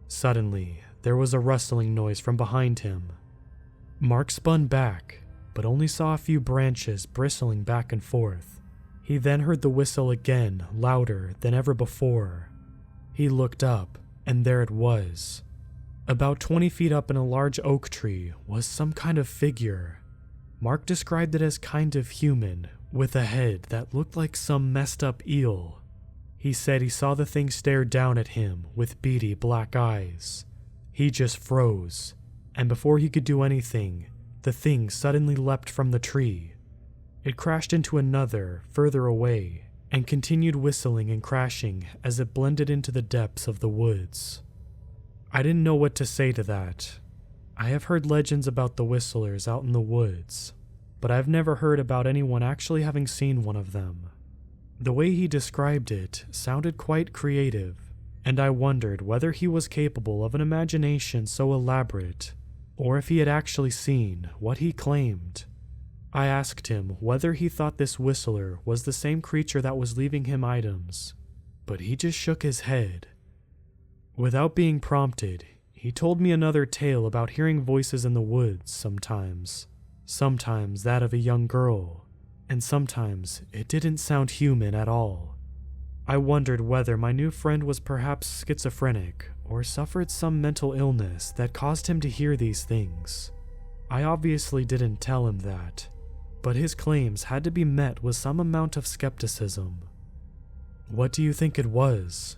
Suddenly, there was a rustling noise from behind him. Mark spun back, but only saw a few branches bristling back and forth. He then heard the whistle again, louder than ever before. He looked up, and there it was. About 20 feet up in a large oak tree was some kind of figure. Mark described it as kind of human, with a head that looked like some messed up eel. He said he saw the thing stare down at him with beady black eyes. He just froze, and before he could do anything, the thing suddenly leapt from the tree. It crashed into another, further away, and continued whistling and crashing as it blended into the depths of the woods. I didn't know what to say to that. I have heard legends about the whistlers out in the woods, but I've never heard about anyone actually having seen one of them. The way he described it sounded quite creative, and I wondered whether he was capable of an imagination so elaborate, or if he had actually seen what he claimed. I asked him whether he thought this whistler was the same creature that was leaving him items, but he just shook his head. Without being prompted, he told me another tale about hearing voices in the woods sometimes that of a young girl, and sometimes it didn't sound human at all. I wondered whether my new friend was perhaps schizophrenic or suffered some mental illness that caused him to hear these things. I obviously didn't tell him that, but his claims had to be met with some amount of skepticism. "What do you think it was?"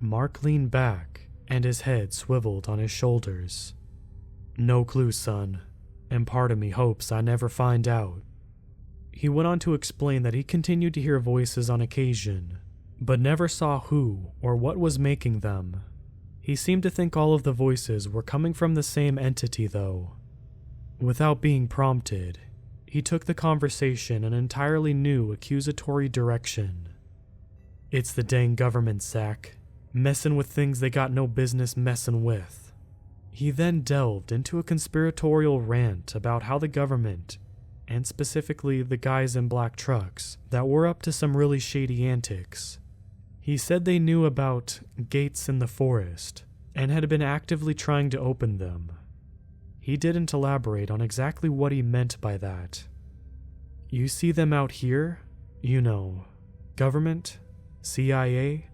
Mark leaned back, and his head swiveled on his shoulders. "No clue, son, and part of me hopes I never find out." He went on to explain that he continued to hear voices on occasion, but never saw who or what was making them. He seemed to think all of the voices were coming from the same entity, though. Without being prompted, he took the conversation in an entirely new accusatory direction. "It's the dang government, Zach. Messin' with things they got no business messin' with." He then delved into a conspiratorial rant about how the government, and specifically the guys in black trucks, that were up to some really shady antics. He said they knew about gates in the forest, and had been actively trying to open them. He didn't elaborate on exactly what he meant by that. "You see them out here? You know, government? CIA?"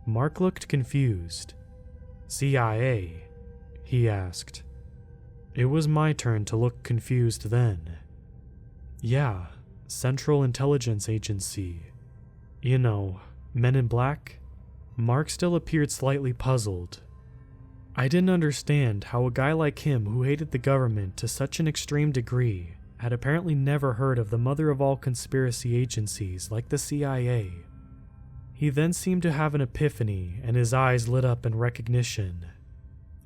Mark looked confused. "CIA?" he asked. It was my turn to look confused then. "Yeah, Central Intelligence Agency. You know, Men in Black?" Mark still appeared slightly puzzled. I didn't understand how a guy like him who hated the government to such an extreme degree had apparently never heard of the mother of all conspiracy agencies like the CIA. He then seemed to have an epiphany and his eyes lit up in recognition.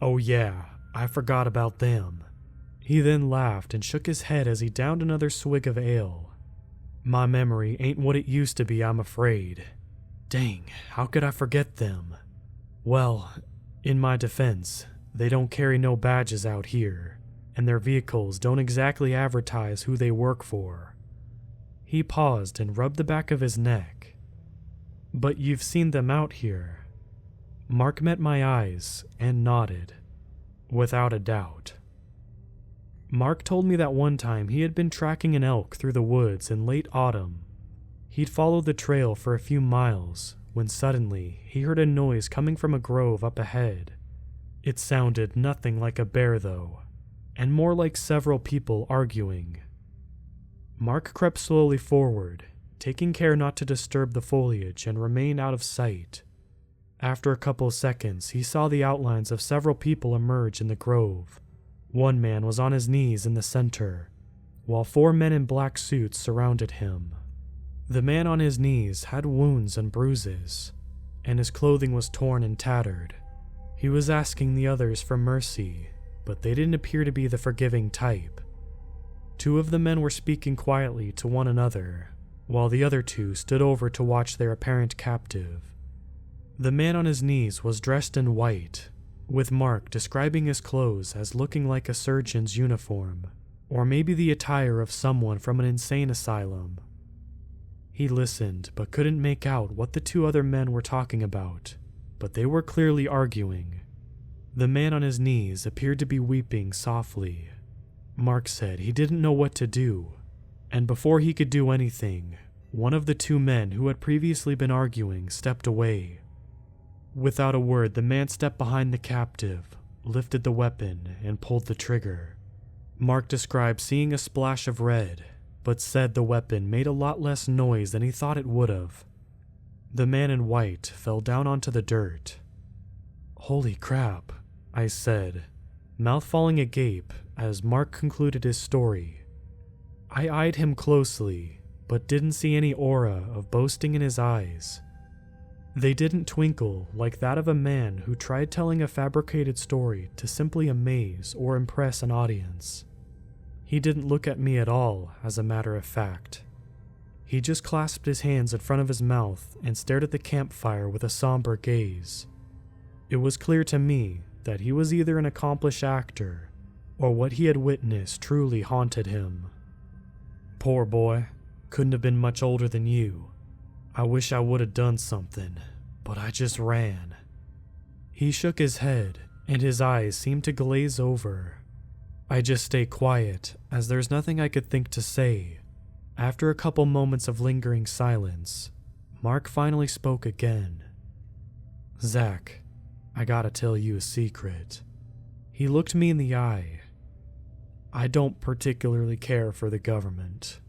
"Oh yeah, I forgot about them." He then laughed and shook his head as he downed another swig of ale. "My memory ain't what it used to be, I'm afraid. Dang, how could I forget them? Well, in my defense, they don't carry no badges out here, and their vehicles don't exactly advertise who they work for." He paused and rubbed the back of his neck. "But you've seen them out here." Mark met my eyes and nodded. "Without a doubt." Mark told me that one time he had been tracking an elk through the woods in late autumn. He'd followed the trail for a few miles when suddenly he heard a noise coming from a grove up ahead. It sounded nothing like a bear though, and more like several people arguing. Mark crept slowly forward, taking care not to disturb the foliage and remain out of sight. After a couple seconds, he saw the outlines of several people emerge in the grove. One man was on his knees in the center, while 4 men in black suits surrounded him. The man on his knees had wounds and bruises, and his clothing was torn and tattered. He was asking the others for mercy, but they didn't appear to be the forgiving type. 2 of the men were speaking quietly to one another, while the other 2 stood over to watch their apparent captive. The man on his knees was dressed in white, with Mark describing his clothes as looking like a surgeon's uniform, or maybe the attire of someone from an insane asylum. He listened but couldn't make out what the 2 other men were talking about, but they were clearly arguing. The man on his knees appeared to be weeping softly. Mark said he didn't know what to do, and before he could do anything, one of the 2 men who had previously been arguing stepped away. Without a word, the man stepped behind the captive, lifted the weapon, and pulled the trigger. Mark described seeing a splash of red, but said the weapon made a lot less noise than he thought it would have. The man in white fell down onto the dirt. "Holy crap," I said, mouth falling agape as Mark concluded his story. I eyed him closely, but didn't see any aura of boasting in his eyes. They didn't twinkle like that of a man who tried telling a fabricated story to simply amaze or impress an audience. He didn't look at me at all, as a matter of fact. He just clasped his hands in front of his mouth and stared at the campfire with a somber gaze. It was clear to me that he was either an accomplished actor, or what he had witnessed truly haunted him. Poor boy, couldn't have been much older than you. I wish I would have done something, but I just ran. He shook his head, and his eyes seemed to glaze over. I just stayed quiet, as there's nothing I could think to say. After a couple moments of lingering silence, Mark finally spoke again. Zach, I gotta tell you a secret. He looked me in the eye. I don't particularly care for the government.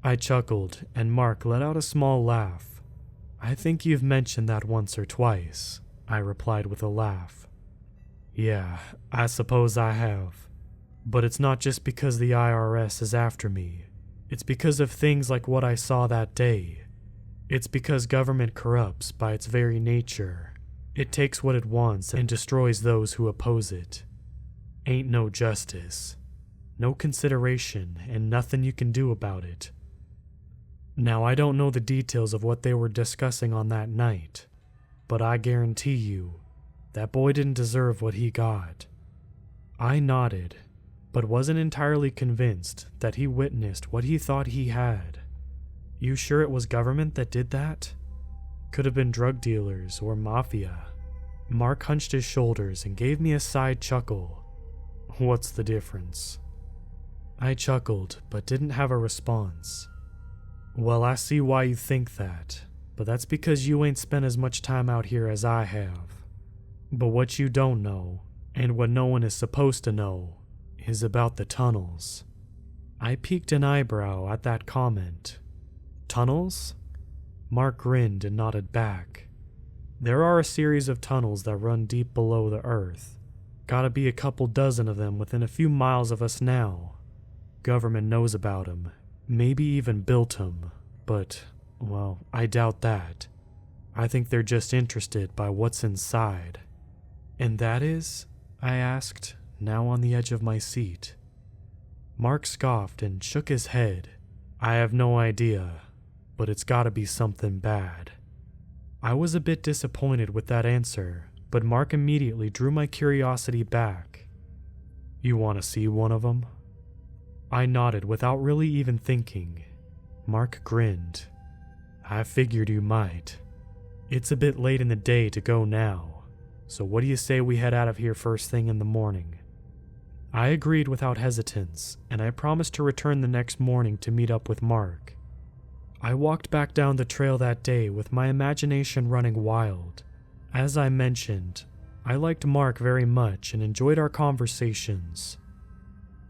I chuckled, and Mark let out a small laugh. I think you've mentioned that once or twice, I replied with a laugh. Yeah, I suppose I have. But it's not just because the IRS is after me. It's because of things like what I saw that day. It's because government corrupts by its very nature. It takes what it wants and destroys those who oppose it. Ain't no justice, no consideration, and nothing you can do about it. Now, I don't know the details of what they were discussing on that night, but I guarantee you, that boy didn't deserve what he got. I nodded, but wasn't entirely convinced that he witnessed what he thought he had. You sure it was government that did that? Could have been drug dealers or mafia. Mark hunched his shoulders and gave me a side chuckle. What's the difference? I chuckled, but didn't have a response. Well, I see why you think that, but that's because you ain't spent as much time out here as I have. But what you don't know, and what no one is supposed to know, is about the tunnels. I peeked an eyebrow at that comment. Tunnels? Mark grinned and nodded back. There are a series of tunnels that run deep below the earth. Gotta be a couple dozen of them within a few miles of us now. Government knows about them, maybe even built them, but, well, I doubt that. I think they're just interested by what's inside. And that is? I asked, now on the edge of my seat. Mark scoffed and shook his head. I have no idea, but it's gotta be something bad. I was a bit disappointed with that answer, but Mark immediately drew my curiosity back. You want to see one of them? I nodded without really even thinking. Mark grinned. I figured you might. It's a bit late in the day to go now, so what do you say we head out of here first thing in the morning? I agreed without hesitance, and I promised to return the next morning to meet up with Mark. I walked back down the trail that day with my imagination running wild. As I mentioned, I liked Mark very much and enjoyed our conversations.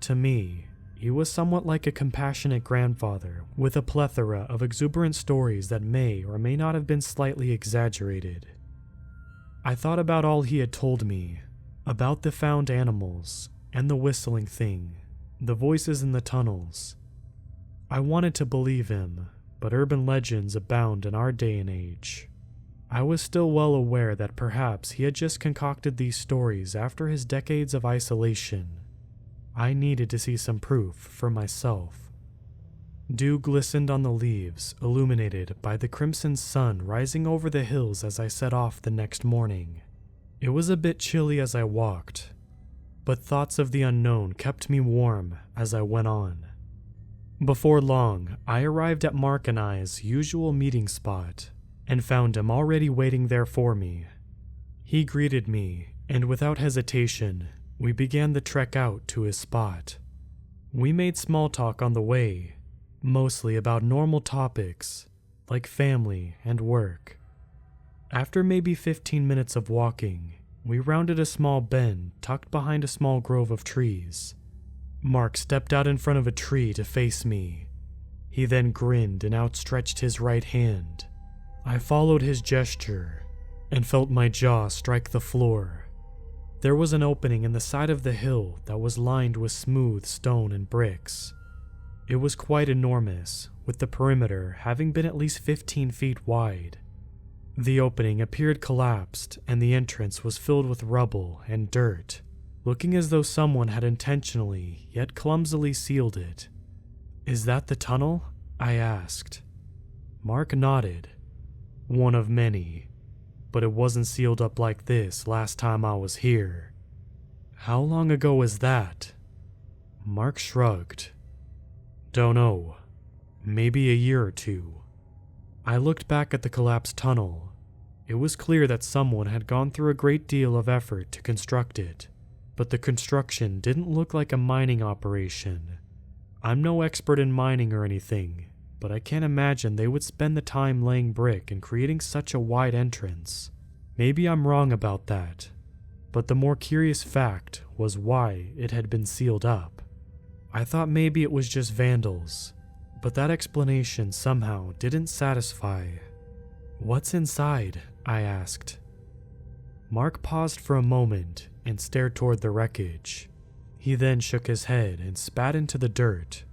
To me, he was somewhat like a compassionate grandfather with a plethora of exuberant stories that may or may not have been slightly exaggerated. I thought about all he had told me, about the found animals, and the whistling thing, the voices in the tunnels. I wanted to believe him, but urban legends abound in our day and age. I was still well aware that perhaps he had just concocted these stories after his decades of isolation. I needed to see some proof for myself. Dew glistened on the leaves, illuminated by the crimson sun rising over the hills as I set off the next morning. It was a bit chilly as I walked, but thoughts of the unknown kept me warm as I went on. Before long, I arrived at Mark and I's usual meeting spot, and found him already waiting there for me. He greeted me, and without hesitation, we began the trek out to his spot. We made small talk on the way, mostly about normal topics, like family and work. After maybe 15 minutes of walking, we rounded a small bend tucked behind a small grove of trees. Mark stepped out in front of a tree to face me. He then grinned and outstretched his right hand. I followed his gesture and felt my jaw strike the floor. There was an opening in the side of the hill that was lined with smooth stone and bricks. It was quite enormous, with the perimeter having been at least 15 feet wide. The opening appeared collapsed, and the entrance was filled with rubble and dirt, looking as though someone had intentionally, yet clumsily sealed it. "Is that the tunnel?" I asked. Mark nodded. "One of many, but it wasn't sealed up like this last time I was here." "How long ago was that?" Mark shrugged. "Don't know. Maybe a year or two." I looked back at the collapsed tunnel. It was clear that someone had gone through a great deal of effort to construct it, but the construction didn't look like a mining operation. I'm no expert in mining or anything, but I can't imagine they would spend the time laying brick and creating such a wide entrance. Maybe I'm wrong about that, but the more curious fact was why it had been sealed up. I thought maybe it was just vandals, but that explanation somehow didn't satisfy. "What's inside?" I asked. Mark paused for a moment and stared toward the wreckage. He then shook his head and spat into the dirt.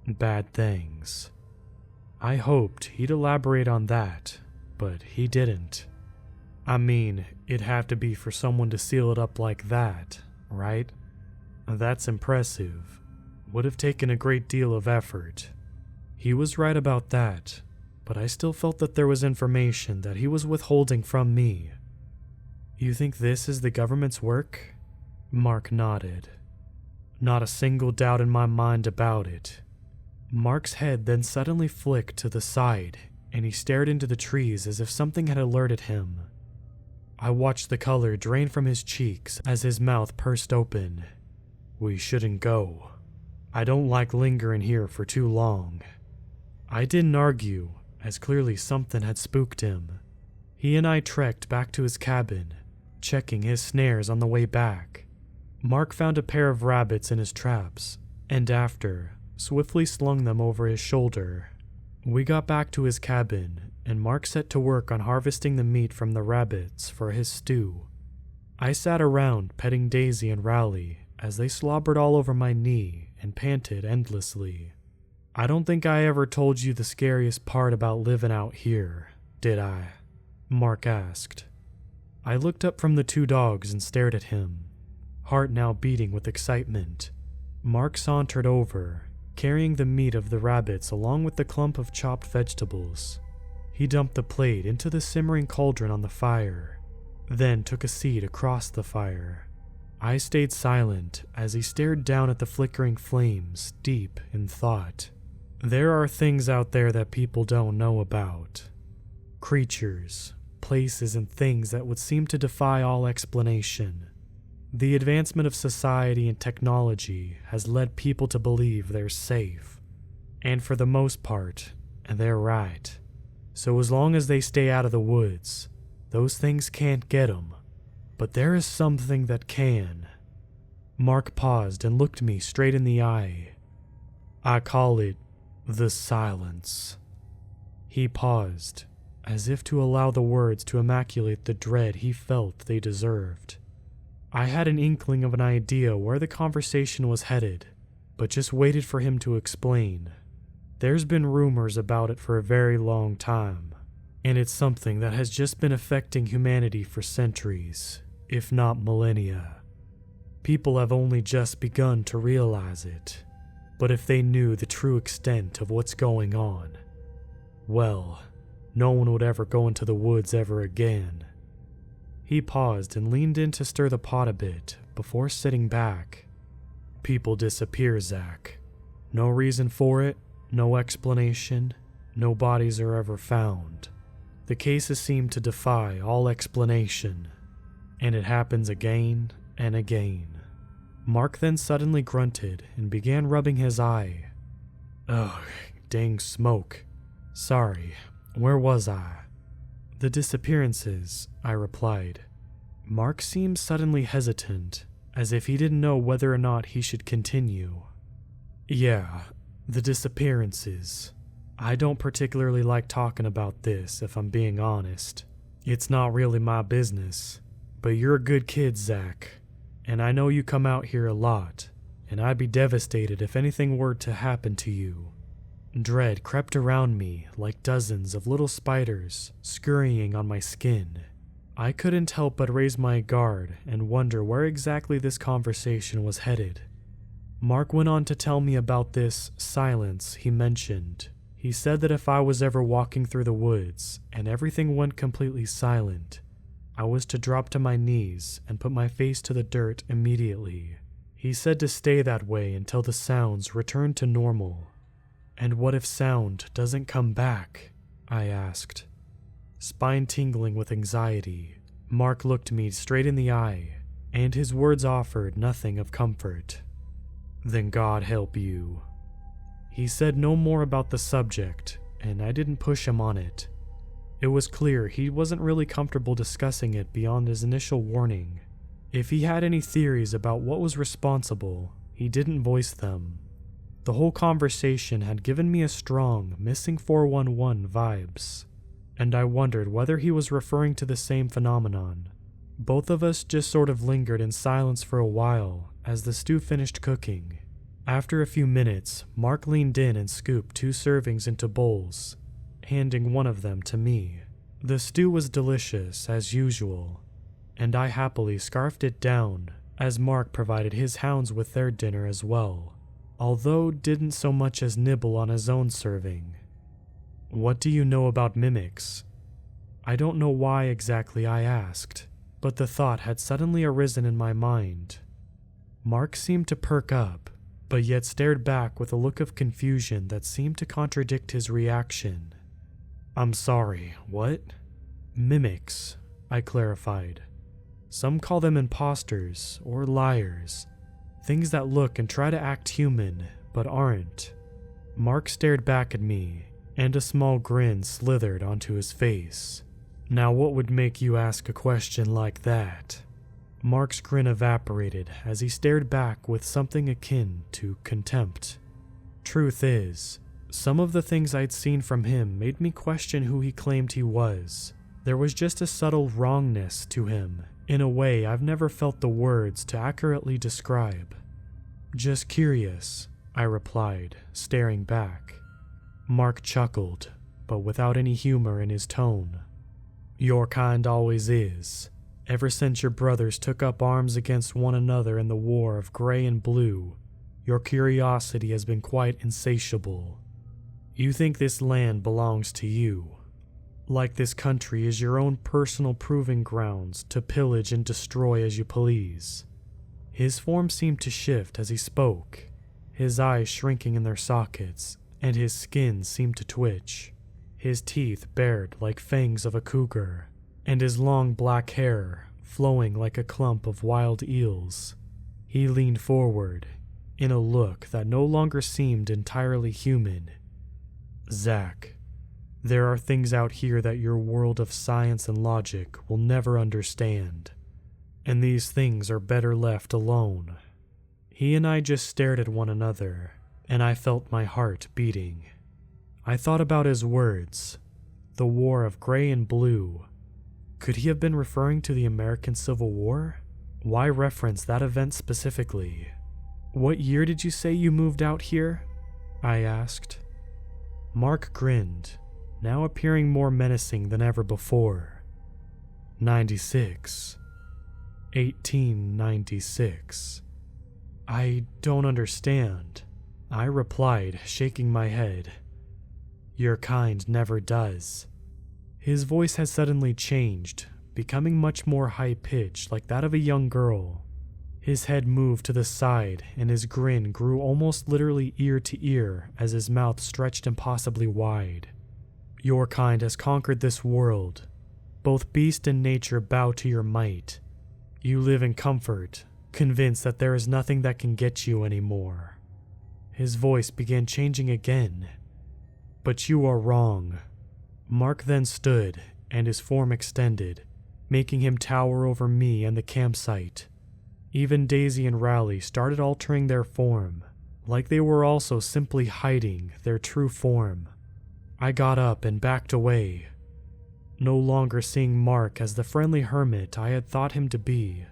"Bad things." I hoped he'd elaborate on that, but he didn't. I mean, it'd have to be for someone to seal it up like that, right? That's impressive. Would have taken a great deal of effort. He was right about that, but I still felt that there was information that he was withholding from me. "You think this is the government's work?" Mark nodded. "Not a single doubt in my mind about it." Mark's head then suddenly flicked to the side, and he stared into the trees as if something had alerted him. I watched the color drain from his cheeks as his mouth pursed open. "We shouldn't go. I don't like lingering here for too long." I didn't argue, as clearly something had spooked him. He and I trekked back to his cabin, checking his snares on the way back. Mark found a pair of rabbits in his traps, and after, swiftly slung them over his shoulder. We got back to his cabin, and Mark set to work on harvesting the meat from the rabbits for his stew. I sat around petting Daisy and Rowley as they slobbered all over my knee and panted endlessly. "I don't think I ever told you the scariest part about living out here, did I?" Mark asked. I looked up from the two dogs and stared at him, heart now beating with excitement. Mark sauntered over, carrying the meat of the rabbits along with the clump of chopped vegetables. He dumped the plate into the simmering cauldron on the fire, then took a seat across the fire. I stayed silent as he stared down at the flickering flames, deep in thought. There are things out there that people don't know about. Creatures, places, and things that would seem to defy all explanation. The advancement of society and technology has led people to believe they're safe. And for the most part, they're right. So as long as they stay out of the woods, those things can't get them. But there is something that can. Mark paused and looked me straight in the eye. "I call it the silence." He paused, as if to allow the words to immaculate the dread he felt they deserved. I had an inkling of an idea where the conversation was headed, but just waited for him to explain. There's been rumors about it for a very long time, and it's something that has just been affecting humanity for centuries, if not millennia. People have only just begun to realize it, but if they knew the true extent of what's going on, well, no one would ever go into the woods ever again. He paused and leaned in to stir the pot a bit before sitting back. "People disappear, Zach. No reason for it, no explanation, no bodies are ever found. The cases seem to defy all explanation, and it happens again and again." Mark then suddenly grunted and began rubbing his eye. "Ugh, dang smoke. Sorry, where was I?" "The disappearances," I replied. Mark seemed suddenly hesitant, as if he didn't know whether or not he should continue. "Yeah, the disappearances. I don't particularly like talking about this, if I'm being honest. It's not really my business, but you're a good kid, Zach, and I know you come out here a lot, and I'd be devastated if anything were to happen to you. Dread crept around me like dozens of little spiders scurrying on my skin. I couldn't help but raise my guard and wonder where exactly this conversation was headed. Mark went on to tell me about this silence he mentioned. He said that if I was ever walking through the woods and everything went completely silent, I was to drop to my knees and put my face to the dirt immediately. He said to stay that way until the sounds returned to normal. And what if sound doesn't come back? I asked. Spine tingling with anxiety, Mark looked me straight in the eye, and his words offered nothing of comfort. Then God help you. He said no more about the subject, and I didn't push him on it. It was clear he wasn't really comfortable discussing it beyond his initial warning. If he had any theories about what was responsible, he didn't voice them. The whole conversation had given me a strong missing 411 vibes, and I wondered whether he was referring to the same phenomenon. Both of us just sort of lingered in silence for a while as the stew finished cooking. After a few minutes, Mark leaned in and scooped 2 servings into bowls, handing one of them to me. The stew was delicious as usual, and I happily scarfed it down as Mark provided his hounds with their dinner as well, although didn't so much as nibble on his own serving. What do you know about mimics? I don't know why exactly I asked, but the thought had suddenly arisen in my mind. Mark seemed to perk up, but yet stared back with a look of confusion that seemed to contradict his reaction. I'm sorry, what? Mimics, I clarified. Some call them imposters or liars, things that look and try to act human, but aren't. Mark stared back at me, and a small grin slithered onto his face. Now what would make you ask a question like that? Mark's grin evaporated as he stared back with something akin to contempt. Truth is, some of the things I'd seen from him made me question who he claimed he was. There was just a subtle wrongness to him, in a way I've never felt the words to accurately describe. Just curious, I replied, staring back. Mark chuckled, but without any humor in his tone. Your kind always is. Ever since your brothers took up arms against one another in the war of gray and blue, your curiosity has been quite insatiable. You think this land belongs to you, like this country is your own personal proving grounds to pillage and destroy as you please. His form seemed to shift as he spoke, his eyes shrinking in their sockets, and his skin seemed to twitch. His teeth bared like fangs of a cougar, and his long black hair flowing like a clump of wild eels. He leaned forward, in a look that no longer seemed entirely human. Zach, there are things out here that your world of science and logic will never understand, and these things are better left alone. He and I just stared at one another, and I felt my heart beating. I thought about his words, the war of gray and blue. Could he have been referring to the American Civil War? Why reference that event specifically? What year did you say you moved out here? I asked. Mark grinned, now appearing more menacing than ever before. 96. 1896. I don't understand, I replied, shaking my head. Your kind never does. His voice had suddenly changed, becoming much more high-pitched like that of a young girl. His head moved to the side and his grin grew almost literally ear to ear as his mouth stretched impossibly wide. Your kind has conquered this world. Both beast and nature bow to your might. You live in comfort, convinced that there is nothing that can get you anymore. His voice began changing again. But you are wrong. Mark then stood, and his form extended, making him tower over me and the campsite. Even Daisy and Raleigh started altering their form, like they were also simply hiding their true form. I got up and backed away, no longer seeing Mark as the friendly hermit I had thought him to be.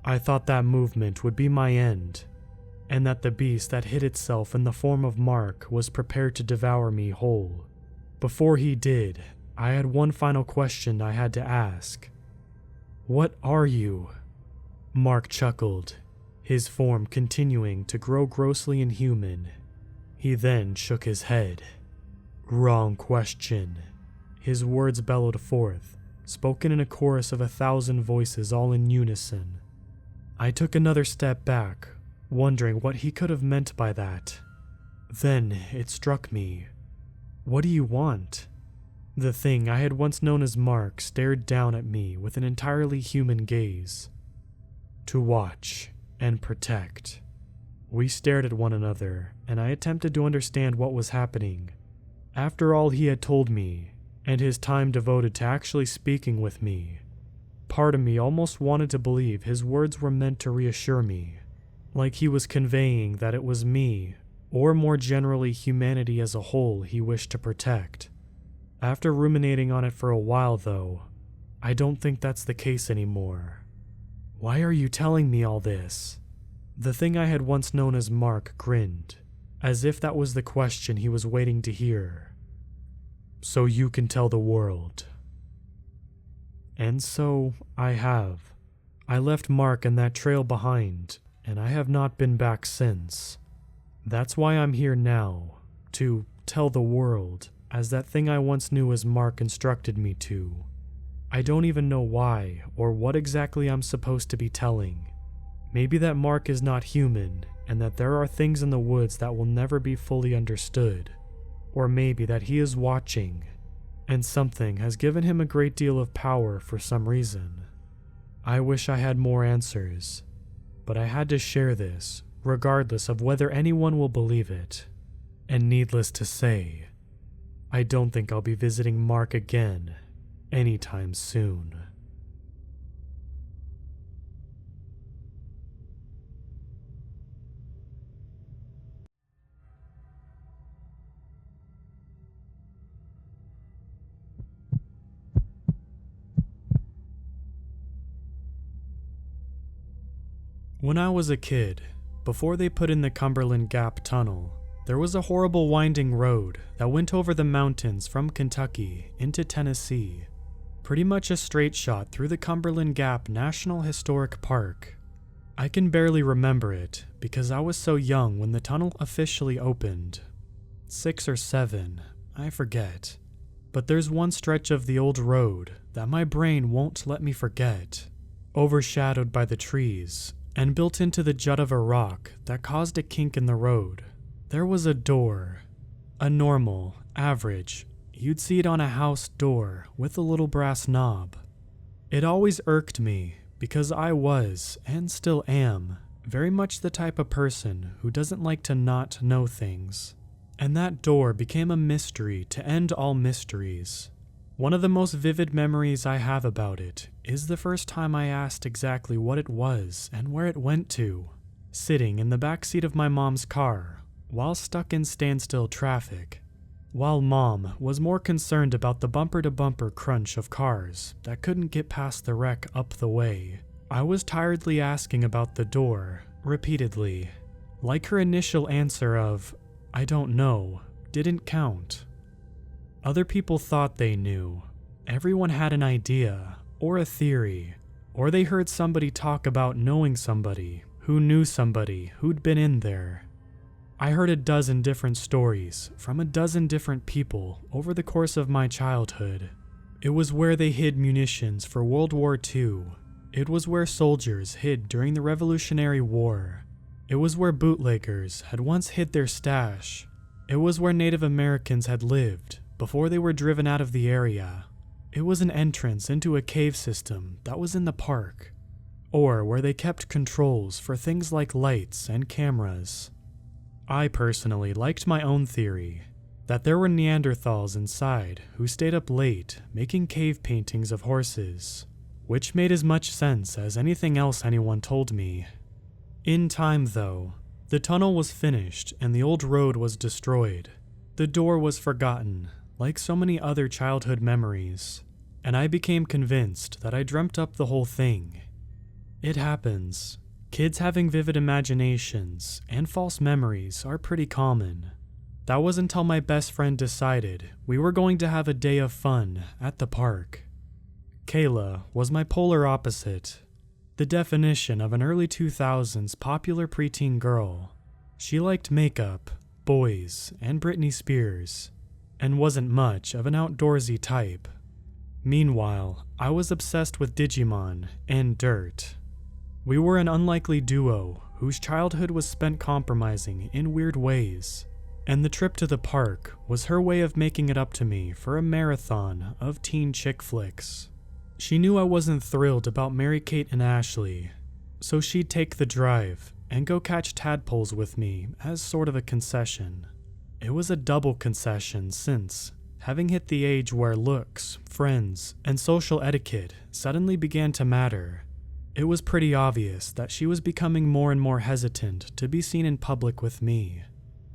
I thought that movement would be my end. and that the beast that hid itself in the form of Mark was prepared to devour me whole. Before he did, I had one final question I had to ask. "What are you?" Mark chuckled, his form continuing to grow grossly inhuman. He then shook his head. "Wrong question." His words bellowed forth, spoken in a chorus of 1,000 voices all in unison. I took another step back, wondering what he could have meant by that. Then it struck me. "What do you want?" The thing I had once known as Mark stared down at me with an entirely human gaze. "To watch and protect." We stared at one another, and I attempted to understand what was happening. After all he had told me, and his time devoted to actually speaking with me, part of me almost wanted to believe his words were meant to reassure me, like he was conveying that it was me, or more generally humanity as a whole, he wished to protect. After ruminating on it for a while, though, I don't think that's the case anymore. "Why are you telling me all this?" The thing I had once known as Mark grinned, as if that was the question he was waiting to hear. "So you can tell the world." And so I have. I left Mark and that trail behind, and I have not been back since. That's why I'm here now, to tell the world, as that thing I once knew as Mark instructed me to. I don't even know why or what exactly I'm supposed to be telling. Maybe that Mark is not human, and that there are things in the woods that will never be fully understood. Or maybe that he is watching, and something has given him a great deal of power for some reason. I wish I had more answers, but I had to share this, regardless of whether anyone will believe it. And needless to say, I don't think I'll be visiting Mark again anytime soon. When I was a kid, before they put in the Cumberland Gap Tunnel, there was a horrible winding road that went over the mountains from Kentucky into Tennessee. Pretty much a straight shot through the Cumberland Gap National Historic Park. I can barely remember it because I was so young when the tunnel officially opened. 6 or 7, I forget. But there's one stretch of the old road that my brain won't let me forget. Overshadowed by the trees, and built into the jut of a rock that caused a kink in the road, there was a door. A normal, average, you'd see it on a house door with a little brass knob. It always irked me because I was, and still am, very much the type of person who doesn't like to not know things. And that door became a mystery to end all mysteries. One of the most vivid memories I have about it is the first time I asked exactly what it was and where it went to, sitting in the back seat of my mom's car while stuck in standstill traffic. While Mom was more concerned about the bumper-to-bumper crunch of cars that couldn't get past the wreck up the way, I was tiredly asking about the door, repeatedly. Like her initial answer of, "I don't know," didn't count. Other people thought they knew. Everyone had an idea, or a theory, or they heard somebody talk about knowing somebody who knew somebody who'd been in there. I heard a dozen different stories from a dozen different people over the course of my childhood. It was where they hid munitions for World War II. It was where soldiers hid during the Revolutionary War. It was where bootleggers had once hid their stash. It was where Native Americans had lived before they were driven out of the area. It was an entrance into a cave system that was in the park, or where they kept controls for things like lights and cameras. I personally liked my own theory, that there were Neanderthals inside who stayed up late making cave paintings of horses, which made as much sense as anything else anyone told me. In time, though, the tunnel was finished and the old road was destroyed. The door was forgotten, like so many other childhood memories, and I became convinced that I dreamt up the whole thing. It happens. Kids having vivid imaginations and false memories are pretty common. That was until my best friend decided we were going to have a day of fun at the park. Kayla was my polar opposite, the definition of an early 2000s popular preteen girl. She liked makeup, boys, and Britney Spears, and wasn't much of an outdoorsy type. Meanwhile, I was obsessed with Digimon and dirt. We were an unlikely duo whose childhood was spent compromising in weird ways, and the trip to the park was her way of making it up to me for a marathon of teen chick flicks. She knew I wasn't thrilled about Mary-Kate and Ashley, so she'd take the drive and go catch tadpoles with me as sort of a concession. It was a double concession since, having hit the age where looks, friends, and social etiquette suddenly began to matter, it was pretty obvious that she was becoming more and more hesitant to be seen in public with me.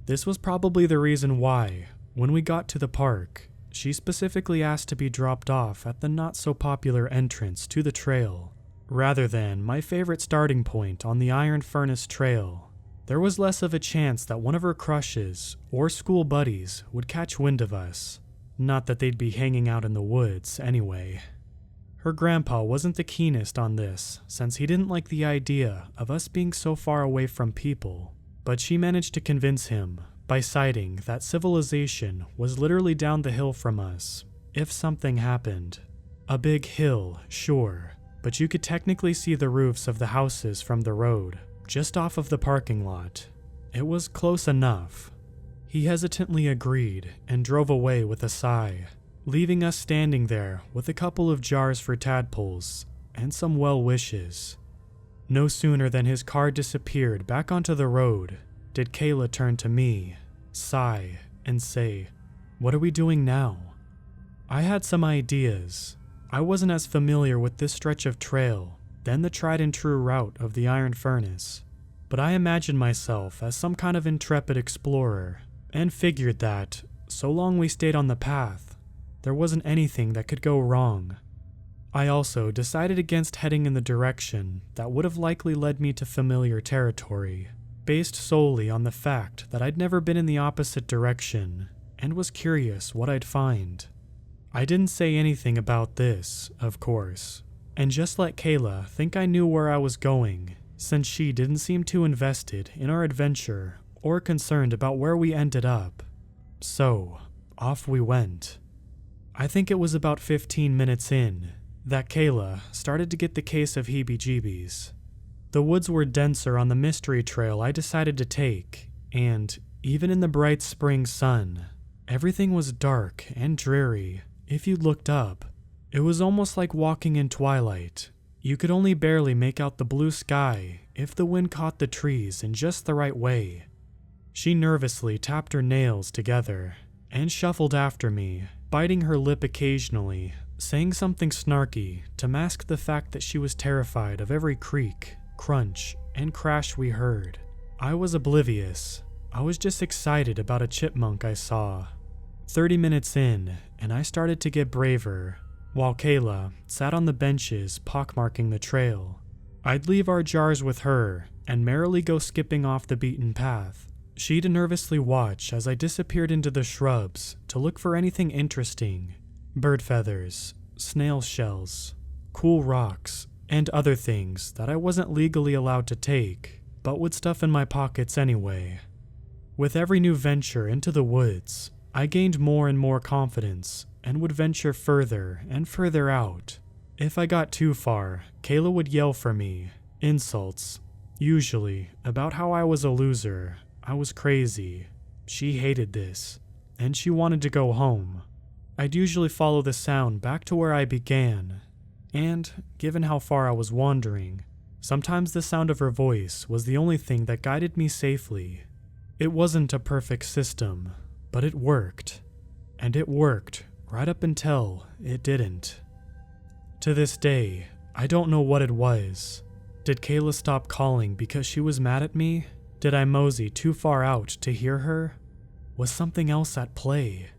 This was probably the reason why, when we got to the park, she specifically asked to be dropped off at the not-so-popular entrance to the trail, rather than my favorite starting point on the Iron Furnace Trail. There was less of a chance that one of her crushes or school buddies would catch wind of us. Not that they'd be hanging out in the woods, anyway. Her grandpa wasn't the keenest on this, since he didn't like the idea of us being so far away from people, but she managed to convince him by citing that civilization was literally down the hill from us, if something happened. A big hill, sure, but you could technically see the roofs of the houses from the road, just off of the parking lot. It was close enough. He hesitantly agreed and drove away with a sigh, leaving us standing there with a couple of jars for tadpoles and some well wishes. No sooner than his car disappeared back onto the road did Kayla turn to me, sigh, and say, "What are we doing now?" I had some ideas. I wasn't as familiar with this stretch of trail than the tried and true route of the Iron Furnace, but I imagined myself as some kind of intrepid explorer and figured that, so long we stayed on the path, there wasn't anything that could go wrong. I also decided against heading in the direction that would have likely led me to familiar territory, based solely on the fact that I'd never been in the opposite direction and was curious what I'd find. I didn't say anything about this, of course, and just let Kayla think I knew where I was going, since she didn't seem too invested in our adventure or concerned about where we ended up. So, off we went. I think it was about 15 minutes in that Kayla started to get the case of heebie-jeebies. The woods were denser on the mystery trail I decided to take, and even in the bright spring sun, everything was dark and dreary if you looked up. It was almost like walking in twilight. You could only barely make out the blue sky if the wind caught the trees in just the right way. She nervously tapped her nails together and shuffled after me, biting her lip occasionally, saying something snarky to mask the fact that she was terrified of every creak, crunch, and crash we heard. I was oblivious. I was just excited about a chipmunk I saw. 30 minutes in, and I started to get braver, while Kayla sat on the benches pockmarking the trail. I'd leave our jars with her and merrily go skipping off the beaten path. She'd nervously watch as I disappeared into the shrubs to look for anything interesting. Bird feathers, snail shells, cool rocks, and other things that I wasn't legally allowed to take, but would stuff in my pockets anyway. With every new venture into the woods, I gained more and more confidence and would venture further and further out. If I got too far, Kayla would yell for me, insults, usually about how I was a loser. I was crazy. She hated this, and she wanted to go home. I'd usually follow the sound back to where I began, and, given how far I was wandering, sometimes the sound of her voice was the only thing that guided me safely. It wasn't a perfect system, but it worked. And it worked right up until it didn't. To this day, I don't know what it was. Did Kayla stop calling because she was mad at me? Did I mosey too far out to hear her? Was something else at play?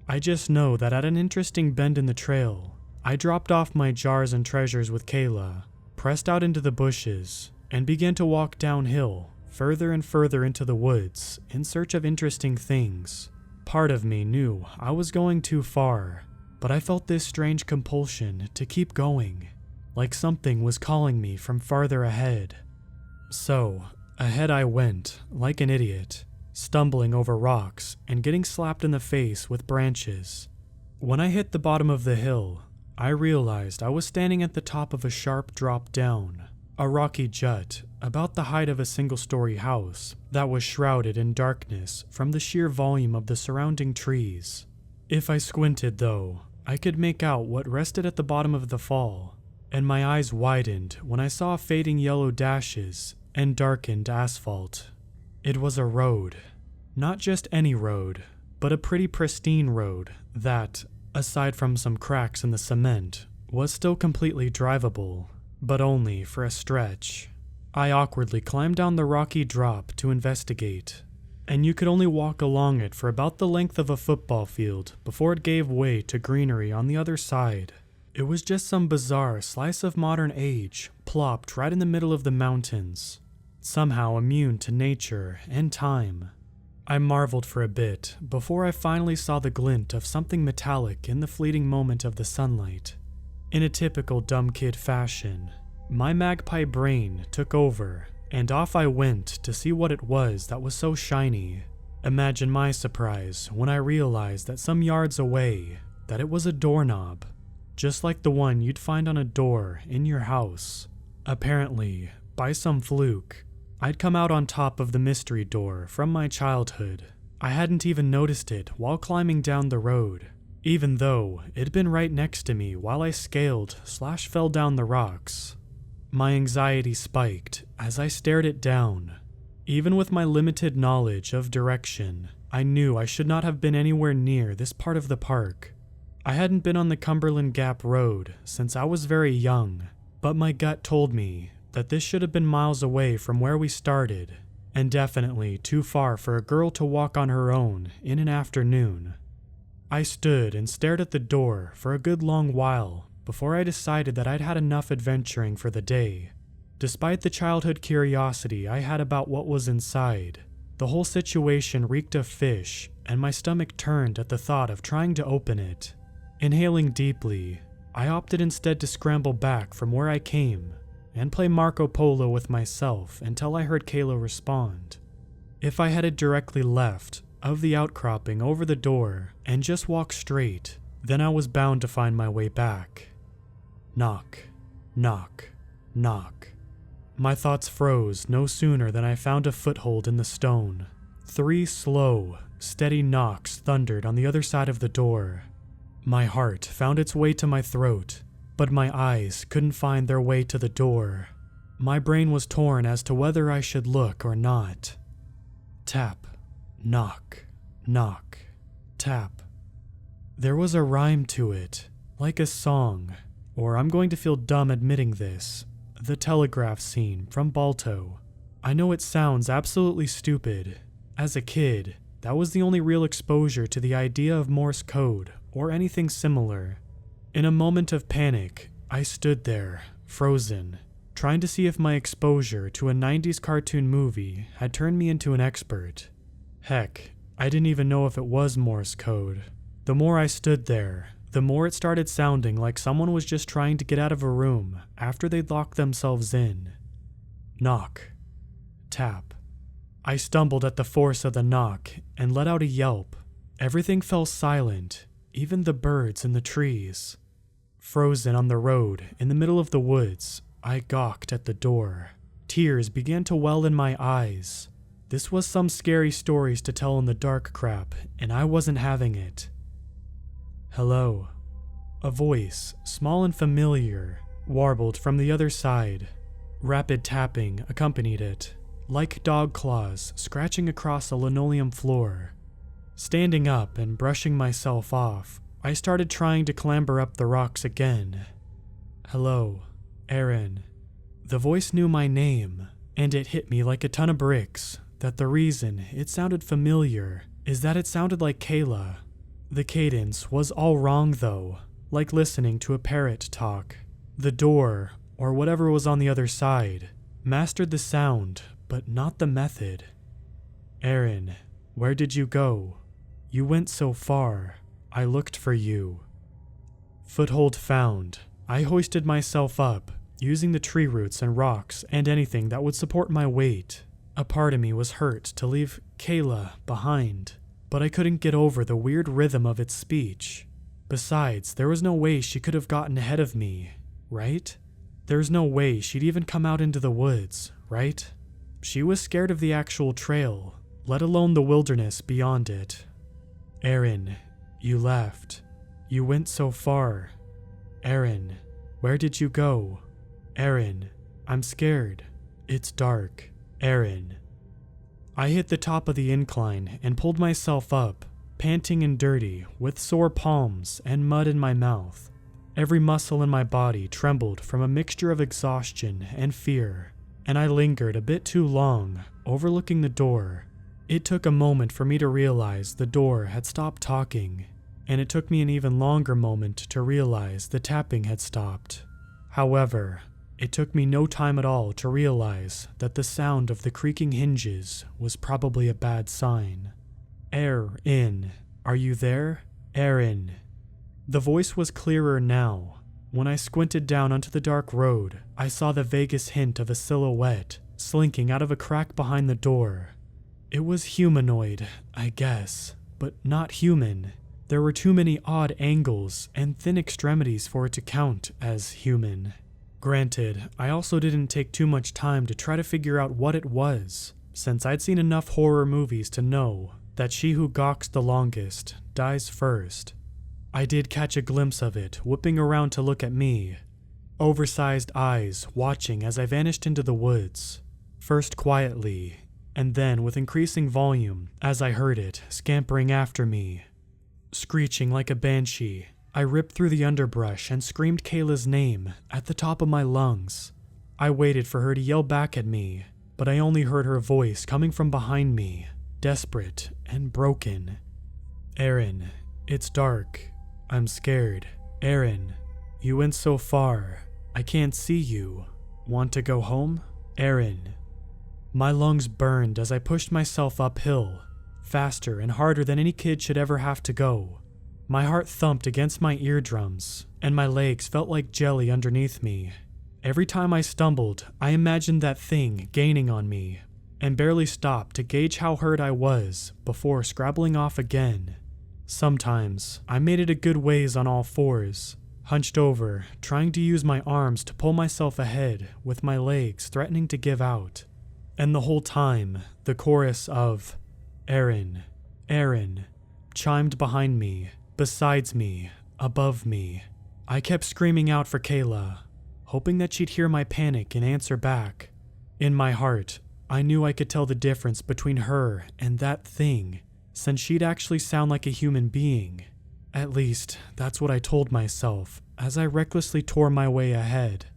I just know that at an interesting bend in the trail, I dropped off my jars and treasures with Kayla, pressed out into the bushes, and began to walk downhill, further and further into the woods, in search of interesting things. Part of me knew I was going too far, but I felt this strange compulsion to keep going, like something was calling me from farther ahead. So, ahead I went, like an idiot, stumbling over rocks and getting slapped in the face with branches. When I hit the bottom of the hill, I realized I was standing at the top of a sharp drop down, a rocky jut about the height of a single-story house that was shrouded in darkness from the sheer volume of the surrounding trees. If I squinted, though, I could make out what rested at the bottom of the fall, and my eyes widened when I saw fading yellow dashes and darkened asphalt. It was a road. Not just any road, but a pretty pristine road that, aside from some cracks in the cement, was still completely drivable, but only for a stretch. I awkwardly climbed down the rocky drop to investigate, and you could only walk along it for about the length of a football field before it gave way to greenery on the other side. It was just some bizarre slice of modern age plopped right in the middle of the mountains, somehow immune to nature and time. I marveled for a bit before I finally saw the glint of something metallic in the fleeting moment of the sunlight. In a typical dumb kid fashion, my magpie brain took over, and off I went to see what it was that was so shiny. Imagine my surprise when I realized that some yards away, that it was a doorknob, just like the one you'd find on a door in your house. Apparently, by some fluke, I'd come out on top of the mystery door from my childhood. I hadn't even noticed it while climbing down the road, even though it'd been right next to me while I scaled/fell down the rocks. My anxiety spiked as I stared it down. Even with my limited knowledge of direction, I knew I should not have been anywhere near this part of the park. I hadn't been on the Cumberland Gap Road since I was very young, but my gut told me that this should have been miles away from where we started, and definitely too far for a girl to walk on her own in an afternoon. I stood and stared at the door for a good long while before I decided that I'd had enough adventuring for the day. Despite the childhood curiosity I had about what was inside, the whole situation reeked of fish, and my stomach turned at the thought of trying to open it. Inhaling deeply, I opted instead to scramble back from where I came and play Marco Polo with myself until I heard Kayla respond. If I headed directly left of the outcropping over the door and just walked straight, then I was bound to find my way back. Knock, knock, knock. My thoughts froze no sooner than I found a foothold in the stone. 3 slow, steady knocks thundered on the other side of the door. My heart found its way to my throat, but my eyes couldn't find their way to the door. My brain was torn as to whether I should look or not. Tap, knock, knock, tap. There was a rhyme to it, like a song, or I'm going to feel dumb admitting this. The telegraph scene from Balto. I know it sounds absolutely stupid. As a kid, that was the only real exposure to the idea of Morse code or anything similar. In a moment of panic, I stood there, frozen, trying to see if my exposure to a 90s cartoon movie had turned me into an expert. Heck, I didn't even know if it was Morse code. The more I stood there, the more it started sounding like someone was just trying to get out of a room after they'd locked themselves in. Knock. Tap. I stumbled at the force of the knock and let out a yelp. Everything fell silent, even the birds in the trees. Frozen on the road in the middle of the woods, I gawked at the door. Tears began to well in my eyes. This was some scary stories to tell in the dark crap, and I wasn't having it. Hello. A voice, small and familiar, warbled from the other side. Rapid tapping accompanied it, like dog claws scratching across a linoleum floor. Standing up and brushing myself off, I started trying to clamber up the rocks again. Hello, Aaron. The voice knew my name, and it hit me like a ton of bricks that the reason it sounded familiar is that it sounded like Kayla. The cadence was all wrong though, like listening to a parrot talk. The door, or whatever was on the other side, Mastered the sound, but not the method. Aaron, where did you go? You went so far. I looked for you. Foothold found. I hoisted myself up, using the tree roots and rocks and anything that would support my weight. A part of me was hurt to leave Kayla behind, but I couldn't get over the weird rhythm of its speech. Besides, there was no way she could have gotten ahead of me, right? There's no way she'd even come out into the woods, right? She was scared of the actual trail, let alone the wilderness beyond it. Aaron, you left. You went so far. Aaron, where did you go? Aaron, I'm scared. It's dark. Aaron. I hit the top of the incline and pulled myself up, panting and dirty, with sore palms and mud in my mouth. Every muscle in my body trembled from a mixture of exhaustion and fear, and I lingered a bit too long, overlooking the door. It took a moment for me to realize the door had stopped talking, and it took me an even longer moment to realize the tapping had stopped. However, it took me no time at all to realize that the sound of the creaking hinges was probably a bad sign. Aaron, are you there? Aaron. The voice was clearer now. When I squinted down onto the dark road, I saw the vaguest hint of a silhouette slinking out of a crack behind the door. It was humanoid, I guess, but not human. There were too many odd angles and thin extremities for it to count as human. Granted, I also didn't take too much time to try to figure out what it was, since I'd seen enough horror movies to know that she who gawks the longest dies first. I did catch a glimpse of it whipping around to look at me, oversized eyes watching as I vanished into the woods, first quietly, and then with increasing volume as I heard it scampering after me. Screeching like a banshee, I ripped through the underbrush and screamed Kayla's name at the top of my lungs. I waited for her to yell back at me, but I only heard her voice coming from behind me, desperate and broken. Aaron, it's dark. I'm scared. Aaron, you went so far. I can't see you. Want to go home? Aaron. My lungs burned as I pushed myself uphill, faster and harder than any kid should ever have to go. My heart thumped against my eardrums, and my legs felt like jelly underneath me. Every time I stumbled, I imagined that thing gaining on me, and barely stopped to gauge how hurt I was before scrabbling off again. Sometimes, I made it a good ways on all fours, hunched over, trying to use my arms to pull myself ahead with my legs threatening to give out. And the whole time, the chorus of Aaron, Aaron, chimed behind me, besides me, above me. I kept screaming out for Kayla, hoping that she'd hear my panic and answer back. In my heart, I knew I could tell the difference between her and that thing, since she'd actually sound like a human being. At least, that's what I told myself as I recklessly tore my way ahead.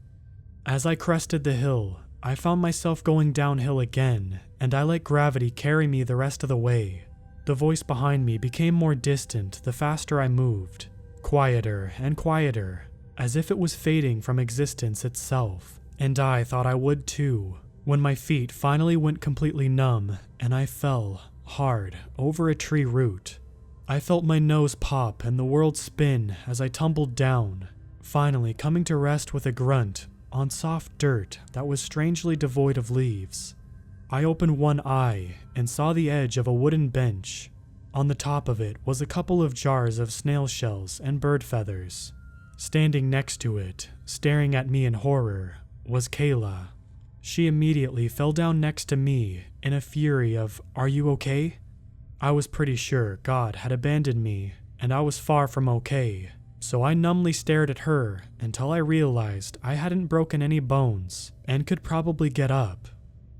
As I crested the hill, I found myself going downhill again, and I let gravity carry me the rest of the way. The voice behind me became more distant the faster I moved, quieter and quieter, as if it was fading from existence itself, and I thought I would too, when my feet finally went completely numb and I fell hard over a tree root. I felt my nose pop and the world spin as I tumbled down, finally coming to rest with a grunt on soft dirt that was strangely devoid of leaves. I opened one eye and saw the edge of a wooden bench. On the top of it was a couple of jars of snail shells and bird feathers. Standing next to it, staring at me in horror, was Kayla. She immediately fell down next to me in a fury of, "Are you okay?" I was pretty sure God had abandoned me, and I was far from okay, so I numbly stared at her until I realized I hadn't broken any bones and could probably get up.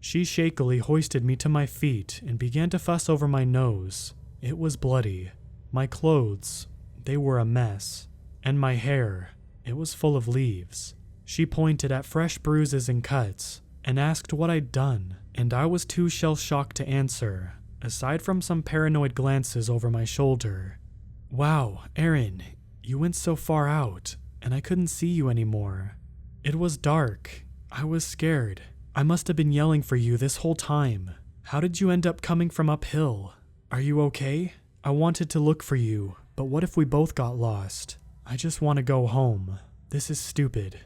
She shakily hoisted me to my feet and began to fuss over my nose. It was bloody. My clothes, they were a mess. And my hair, it was full of leaves. She pointed at fresh bruises and cuts and asked what I'd done, and I was too shell-shocked to answer, aside from some paranoid glances over my shoulder. "Wow, Aaron, you went so far out, and I couldn't see you anymore. It was dark. I was scared. I must have been yelling for you this whole time. How did you end up coming from uphill? Are you okay? I wanted to look for you, but what if we both got lost? I just want to go home. This is stupid."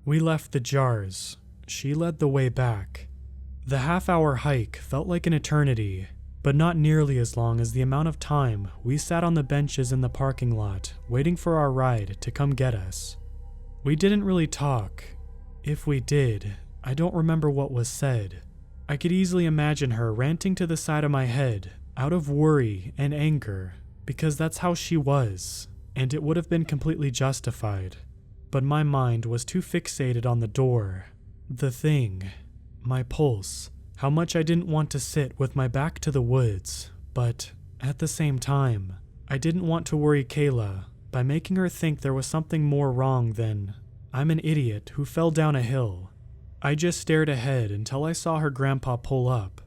We left the jars. She led the way back. The half-hour hike felt like an eternity, but not nearly as long as the amount of time we sat on the benches in the parking lot waiting for our ride to come get us. We didn't really talk. If we did, I don't remember what was said. I could easily imagine her ranting to the side of my head out of worry and anger, because that's how she was, and it would have been completely justified. But my mind was too fixated on the door, the thing, my pulse, how much I didn't want to sit with my back to the woods, but at the same time, I didn't want to worry Kayla by making her think there was something more wrong than I'm an idiot who fell down a hill. I just stared ahead until I saw her grandpa pull up.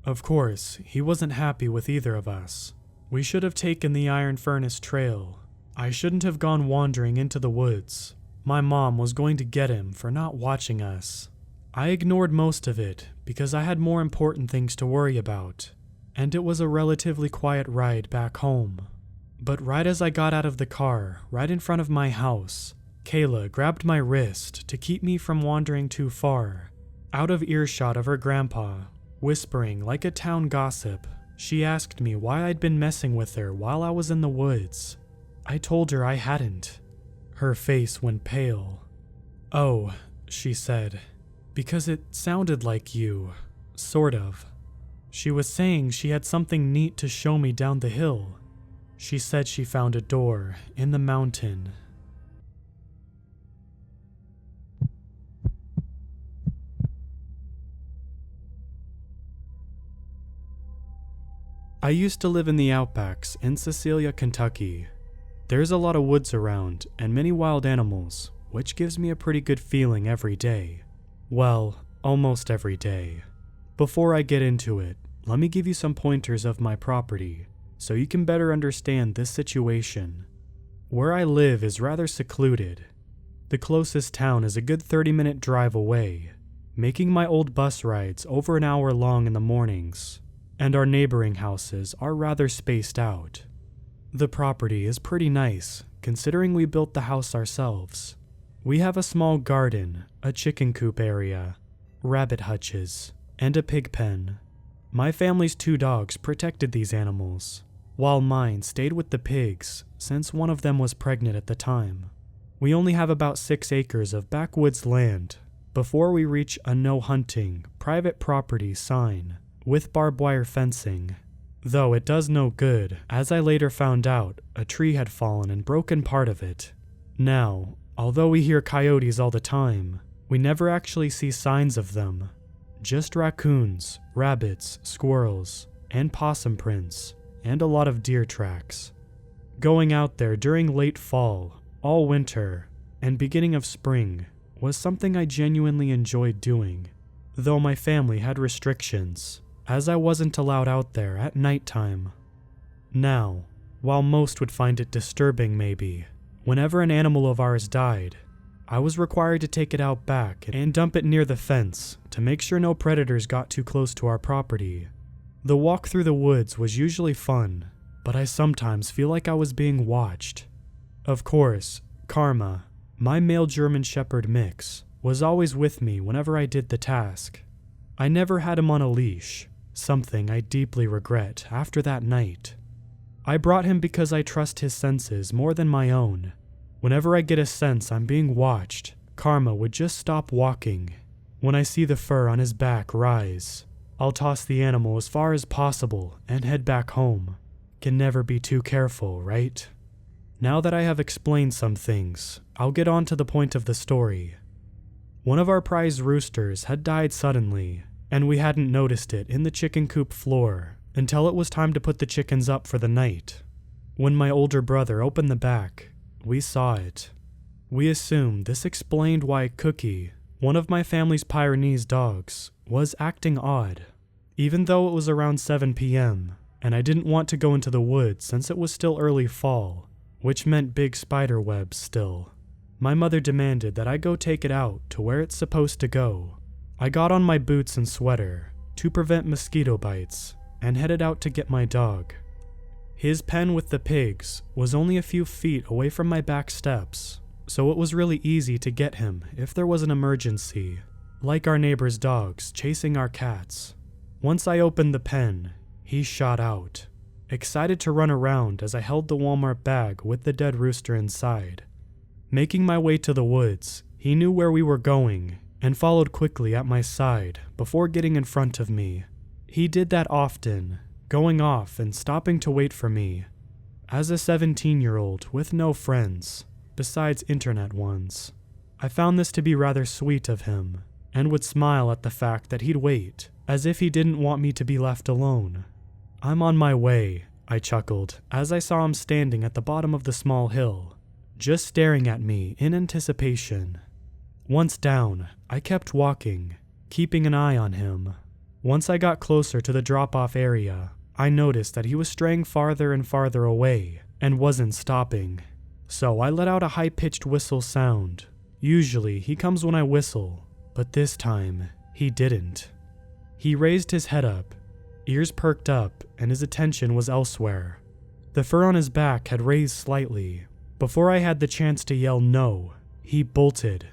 Of course, he wasn't happy with either of us. We should have taken the Iron Furnace Trail. I shouldn't have gone wandering into the woods. My mom was going to get him for not watching us. I ignored most of it because I had more important things to worry about, and it was a relatively quiet ride back home. But right as I got out of the car, right in front of my house, Kayla grabbed my wrist to keep me from wandering too far. Out of earshot of her grandpa, whispering like a town gossip, she asked me why I'd been messing with her while I was in the woods. I told her I hadn't. Her face went pale. "Oh," she said, "because it sounded like you, sort of." She was saying she had something neat to show me down the hill. She said she found a door in the mountain. I used to live in the outbacks in Cecilia, Kentucky. There's a lot of woods around and many wild animals, which gives me a pretty good feeling every day. Well, almost every day. Before I get into it, let me give you some pointers of my property, so you can better understand this situation. Where I live is rather secluded. The closest town is a good 30-minute drive away, making my old bus rides over an hour long in the mornings, and our neighboring houses are rather spaced out. The property is pretty nice, considering we built the house ourselves. We have a small garden, a chicken coop area, rabbit hutches, and a pig pen. My family's 2 dogs protected these animals, while mine stayed with the pigs since one of them was pregnant at the time. We only have about 6 acres of backwoods land before we reach a no hunting, private property sign with barbed wire fencing. Though it does no good, as I later found out, a tree had fallen and broken part of it. Now, although we hear coyotes all the time, we never actually see signs of them. Just raccoons, rabbits, squirrels, and possum prints, and a lot of deer tracks. Going out there during late fall, all winter, and beginning of spring was something I genuinely enjoyed doing, though my family had restrictions, as I wasn't allowed out there at nighttime. Now, while most would find it disturbing maybe, whenever an animal of ours died, I was required to take it out back and dump it near the fence to make sure no predators got too close to our property. The walk through the woods was usually fun, but I sometimes feel like I was being watched. Of course, Karma, my male German Shepherd mix, was always with me whenever I did the task. I never had him on a leash, something I deeply regret after that night. I brought him because I trust his senses more than my own. Whenever I get a sense I'm being watched, Karma would just stop walking. When I see the fur on his back rise, I'll toss the animal as far as possible and head back home. Can never be too careful, right? Now that I have explained some things, I'll get on to the point of the story. One of our prize roosters had died suddenly, and we hadn't noticed it in the chicken coop floor until it was time to put the chickens up for the night. When my older brother opened the back, we saw it. We assumed this explained why Cookie, one of my family's Pyrenees dogs, was acting odd, even though it was around 7 p.m., and I didn't want to go into the woods since it was still early fall, which meant big spider webs still. My mother demanded that I go take it out to where it's supposed to go. I got on my boots and sweater to prevent mosquito bites and headed out to get my dog. His pen with the pigs was only a few feet away from my back steps, so it was really easy to get him if there was an emergency, like our neighbor's dogs chasing our cats. Once I opened the pen, he shot out, excited to run around as I held the Walmart bag with the dead rooster inside. Making my way to the woods, he knew where we were going and followed quickly at my side before getting in front of me. He did that often, going off and stopping to wait for me. As a 17-year-old with no friends, besides internet ones, I found this to be rather sweet of him, and would smile at the fact that he'd wait, as if he didn't want me to be left alone. "I'm on my way," I chuckled as I saw him standing at the bottom of the small hill, just staring at me in anticipation. Once down, I kept walking, keeping an eye on him. Once I got closer to the drop-off area, I noticed that he was straying farther and farther away and wasn't stopping. So I let out a high-pitched whistle sound. Usually he comes when I whistle, but this time he didn't. He raised his head up, ears perked up, and his attention was elsewhere. The fur on his back had raised slightly. Before I had the chance to yell no, he bolted.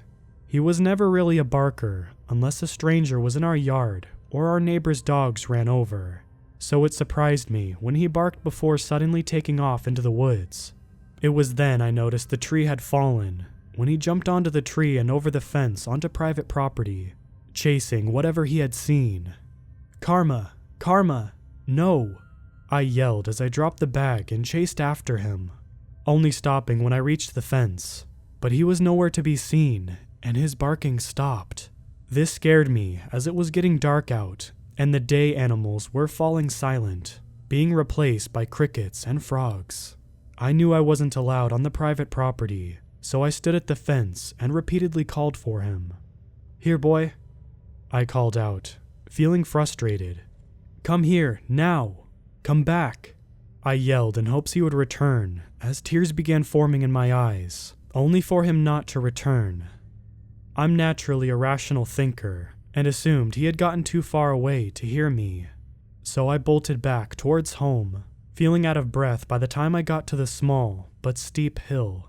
He was never really a barker unless a stranger was in our yard or our neighbor's dogs ran over, so it surprised me when he barked before suddenly taking off into the woods. It was then I noticed the tree had fallen, when he jumped onto the tree and over the fence onto private property, chasing whatever he had seen. "Karma! Karma! No!" I yelled as I dropped the bag and chased after him, only stopping when I reached the fence. But he was nowhere to be seen, and his barking stopped. This scared me as it was getting dark out, and the day animals were falling silent, being replaced by crickets and frogs. I knew I wasn't allowed on the private property, so I stood at the fence and repeatedly called for him. "Here, boy," I called out, feeling frustrated. "Come here, now! Come back!" I yelled in hopes he would return, as tears began forming in my eyes, only for him not to return. I'm naturally a rational thinker, and assumed he had gotten too far away to hear me. So I bolted back towards home, feeling out of breath by the time I got to the small but steep hill.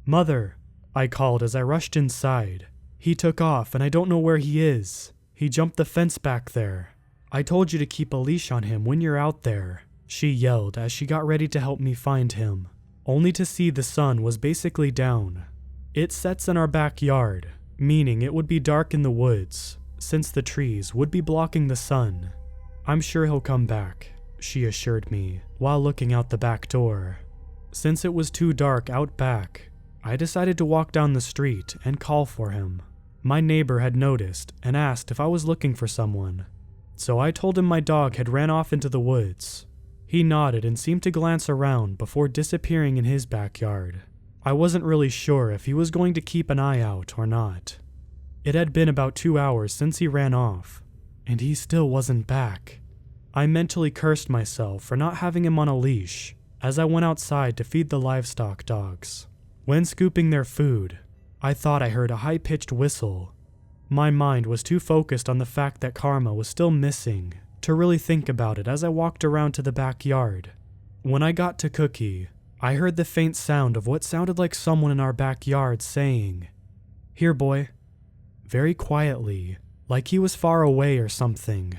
"Mother," I called as I rushed inside. "He took off and I don't know where he is. He jumped the fence back there. I told you to keep a leash on him when you're out there," she yelled as she got ready to help me find him, only to see the sun was basically down. It sets in our backyard, meaning it would be dark in the woods, since the trees would be blocking the sun. "I'm sure he'll come back," she assured me, while looking out the back door. Since it was too dark out back, I decided to walk down the street and call for him. My neighbor had noticed and asked if I was looking for someone, so I told him my dog had ran off into the woods. He nodded and seemed to glance around before disappearing in his backyard. I wasn't really sure if he was going to keep an eye out or not. It had been about 2 hours since he ran off, and he still wasn't back. I mentally cursed myself for not having him on a leash as I went outside to feed the livestock dogs. When scooping their food, I thought I heard a high-pitched whistle. My mind was too focused on the fact that Karma was still missing to really think about it as I walked around to the backyard. When I got to Cookie, I heard the faint sound of what sounded like someone in our backyard saying, "Here, boy," very quietly, like he was far away or something.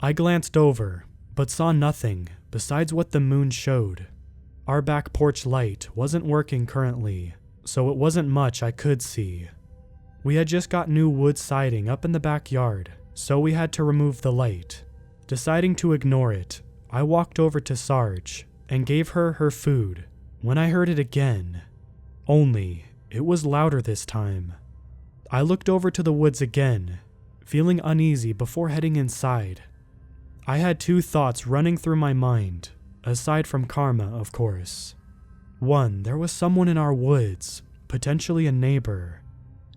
I glanced over, but saw nothing besides what the moon showed. Our back porch light wasn't working currently, so it wasn't much I could see. We had just got new wood siding up in the backyard, so we had to remove the light. Deciding to ignore it, I walked over to Sarge and gave her her food when I heard it again. Only, it was louder this time. I looked over to the woods again, feeling uneasy before heading inside. I had 2 thoughts running through my mind, aside from Karma, of course. 1, there was someone in our woods, potentially a neighbor.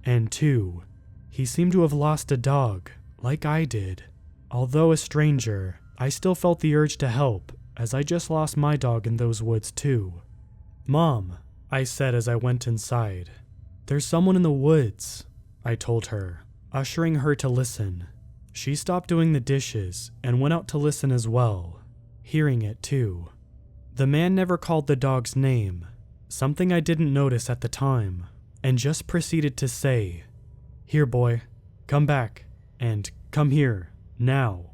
And 2, he seemed to have lost a dog, like I did. Although a stranger, I still felt the urge to help, as I just lost my dog in those woods too. "Mom," I said as I went inside. "There's someone in the woods," I told her, ushering her to listen. She stopped doing the dishes and went out to listen as well, hearing it too. The man never called the dog's name, something I didn't notice at the time, and just proceeded to say, "Here, boy, come back, and come here, now."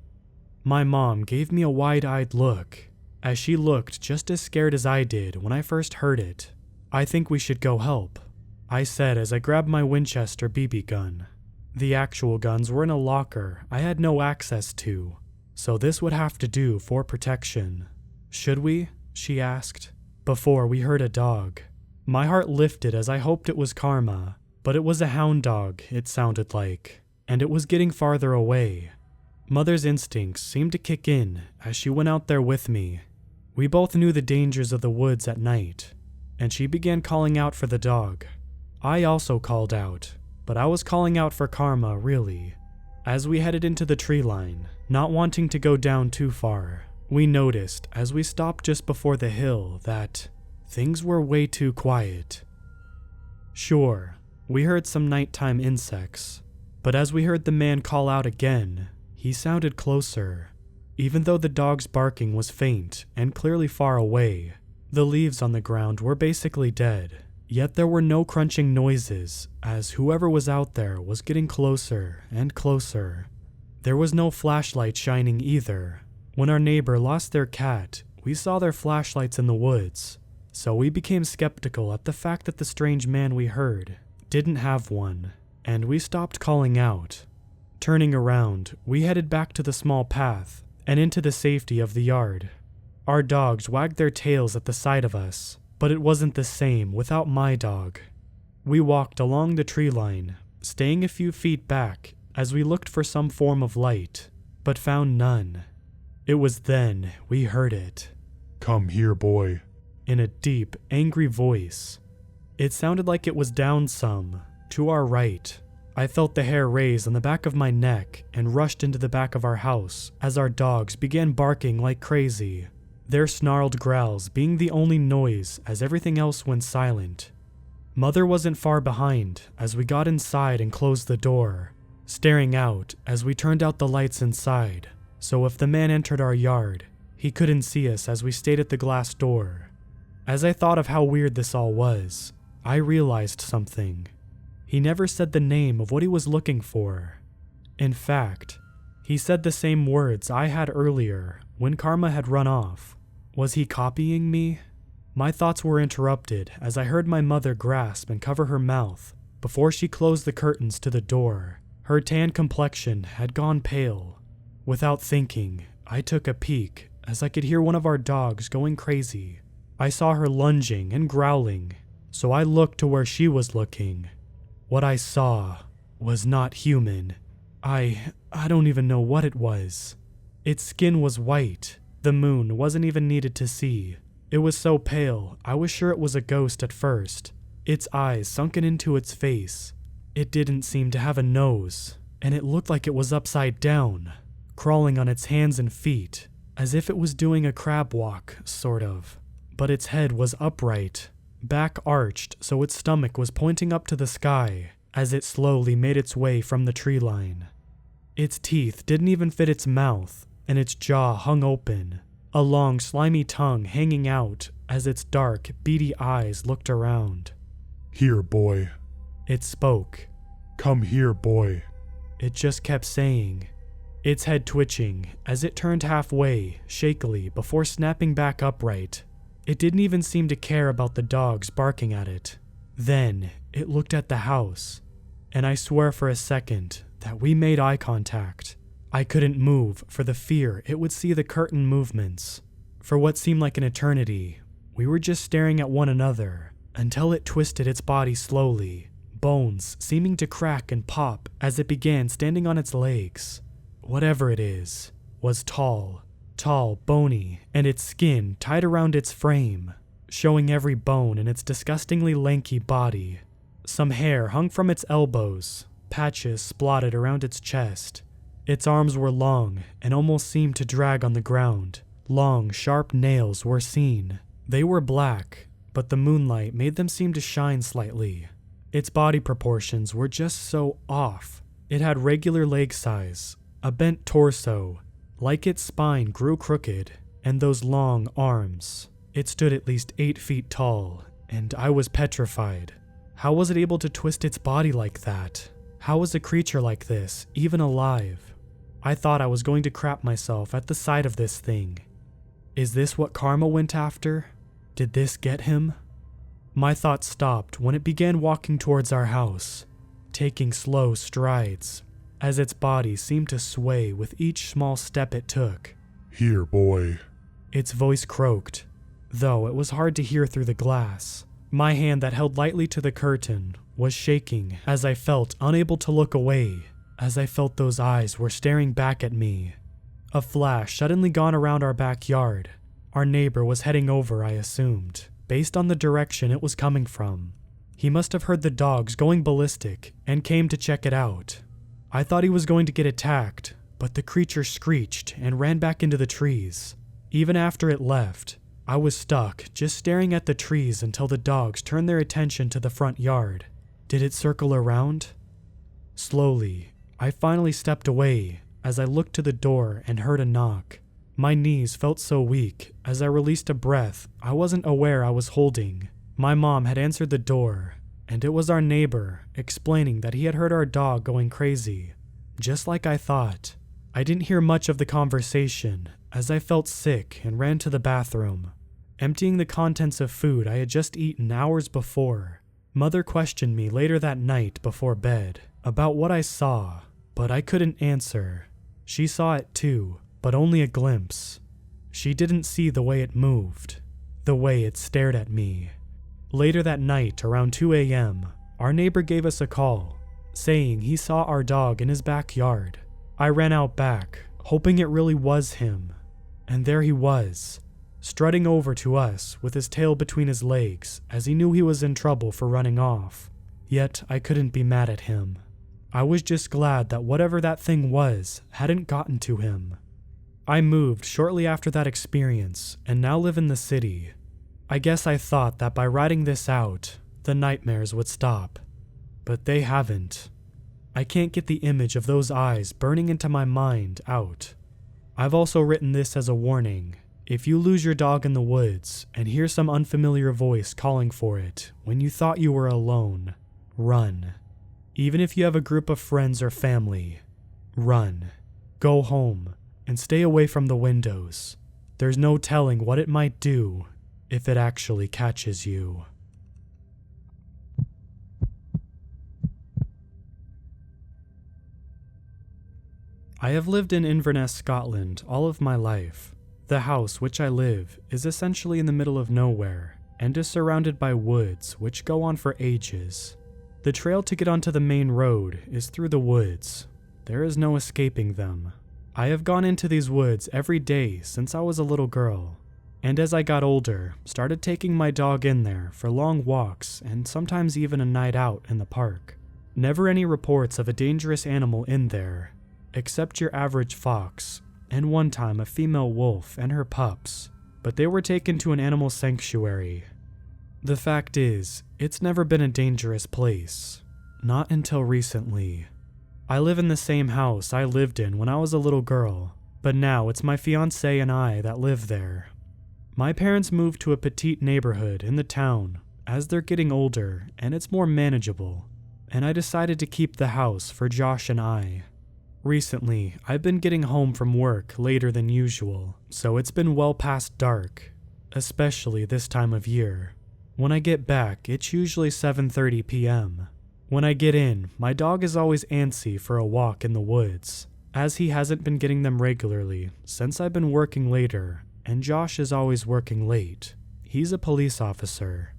My mom gave me a wide-eyed look, as she looked just as scared as I did when I first heard it. "I think we should go help," I said as I grabbed my Winchester BB gun. The actual guns were in a locker I had no access to, so this would have to do for protection. "Should we?" she asked, before we heard a dog. My heart lifted as I hoped it was Karma, but it was a hound dog, it sounded like, and it was getting farther away. Mother's instincts seemed to kick in as she went out there with me. We both knew the dangers of the woods at night, and she began calling out for the dog. I also called out, but I was calling out for Karma, really. As we headed into the tree line, not wanting to go down too far, we noticed as we stopped just before the hill that things were way too quiet. Sure, we heard some nighttime insects, but as we heard the man call out again, he sounded closer. Even though the dog's barking was faint and clearly far away, the leaves on the ground were basically dead. Yet there were no crunching noises, as whoever was out there was getting closer and closer. There was no flashlight shining either. When our neighbor lost their cat, we saw their flashlights in the woods, so we became skeptical at the fact that the strange man we heard didn't have one, and we stopped calling out. Turning around, we headed back to the small path and into the safety of the yard. Our dogs wagged their tails at the sight of us, but it wasn't the same without my dog. We walked along the tree line, staying a few feet back as we looked for some form of light, but found none. It was then we heard it. "Come here, boy," in a deep, angry voice. It sounded like it was down some, to our right. I felt the hair raise on the back of my neck and rushed into the back of our house as our dogs began barking like crazy, their snarled growls being the only noise as everything else went silent. Mother wasn't far behind as we got inside and closed the door, staring out as we turned out the lights inside, so if the man entered our yard, he couldn't see us as we stayed at the glass door. As I thought of how weird this all was, I realized something. He never said the name of what he was looking for. In fact, he said the same words I had earlier when Karma had run off. Was he copying me? My thoughts were interrupted as I heard my mother grasp and cover her mouth before she closed the curtains to the door. Her tan complexion had gone pale. Without thinking, I took a peek as I could hear one of our dogs going crazy. I saw her lunging and growling, so I looked to where she was looking. What I saw was not human. I don't even know what it was. Its skin was white. The moon wasn't even needed to see. It was so pale, I was sure it was a ghost at first. Its eyes sunken into its face. It didn't seem to have a nose, and it looked like it was upside down, crawling on its hands and feet, as if it was doing a crab walk, sort of. But its head was upright, back arched so its stomach was pointing up to the sky as it slowly made its way from the tree line. Its teeth didn't even fit its mouth, and its jaw hung open, a long slimy tongue hanging out as its dark, beady eyes looked around. "Here, boy," it spoke. "Come here, boy." It just kept saying, its head twitching as it turned halfway, shakily, before snapping back upright. It didn't even seem to care about the dogs barking at it. Then, it looked at the house, and I swear for a second that we made eye contact. I couldn't move for the fear it would see the curtain movements. For what seemed like an eternity, we were just staring at one another until it twisted its body slowly, bones seeming to crack and pop as it began standing on its legs. Whatever it is, was tall, bony, and its skin tied around its frame, showing every bone in its disgustingly lanky body. Some hair hung from its elbows, patches splotted around its chest. Its arms were long and almost seemed to drag on the ground. Long, sharp nails were seen. They were black, but the moonlight made them seem to shine slightly. Its body proportions were just so off. It had regular leg size, a bent torso, like its spine grew crooked, and those long arms. It stood at least 8 feet tall, and I was petrified. How was it able to twist its body like that? How was a creature like this even alive? I thought I was going to crap myself at the sight of this thing. Is this what karma went after? Did this get him? My thoughts stopped when it began walking towards our house, taking slow strides, as its body seemed to sway with each small step it took. Here, boy. Its voice croaked, though it was hard to hear through the glass. My hand that held lightly to the curtain was shaking as I felt unable to look away, as I felt those eyes were staring back at me. A flash suddenly gone around our backyard. Our neighbor was heading over, I assumed, based on the direction it was coming from. He must have heard the dogs going ballistic and came to check it out. I thought he was going to get attacked, but the creature screeched and ran back into the trees. Even after it left, I was stuck just staring at the trees until the dogs turned their attention to the front yard. Did it circle around? Slowly, I finally stepped away as I looked to the door and heard a knock. My knees felt so weak as I released a breath I wasn't aware I was holding. My mom had answered the door, and it was our neighbor explaining that he had heard our dog going crazy, just like I thought. I didn't hear much of the conversation as I felt sick and ran to the bathroom, emptying the contents of food I had just eaten hours before. Mother questioned me later that night before bed about what I saw, but I couldn't answer. She saw it too, but only a glimpse. She didn't see the way it moved, the way it stared at me. Later that night, around 2 a.m., our neighbor gave us a call, saying he saw our dog in his backyard. I ran out back, hoping it really was him. And there he was, strutting over to us with his tail between his legs as he knew he was in trouble for running off. Yet I couldn't be mad at him. I was just glad that whatever that thing was hadn't gotten to him. I moved shortly after that experience and now live in the city. I guess I thought that by writing this out, the nightmares would stop. But they haven't. I can't get the image of those eyes burning into my mind out. I've also written this as a warning. If you lose your dog in the woods and hear some unfamiliar voice calling for it when you thought you were alone, run. Even if you have a group of friends or family, run. Go home and stay away from the windows. There's no telling what it might do if it actually catches you. I have lived in Inverness, Scotland all of my life. The house which I live is essentially in the middle of nowhere and is surrounded by woods which go on for ages. The trail to get onto the main road is through the woods. There is no escaping them. I have gone into these woods every day since I was a little girl, and as I got older, started taking my dog in there for long walks and sometimes even a night out in the park. Never any reports of a dangerous animal in there, except your average fox, and one time a female wolf and her pups, but they were taken to an animal sanctuary. The fact is, it's never been a dangerous place. Not until recently. I live in the same house I lived in when I was a little girl, but now it's my fiancé and I that live there. My parents moved to a petite neighborhood in the town as they're getting older and it's more manageable, and I decided to keep the house for Josh and I. Recently, I've been getting home from work later than usual, so it's been well past dark, especially this time of year. When I get back, it's usually 7:30 p.m. When I get in, my dog is always antsy for a walk in the woods, as he hasn't been getting them regularly since I've been working later, and Josh is always working late. He's a police officer.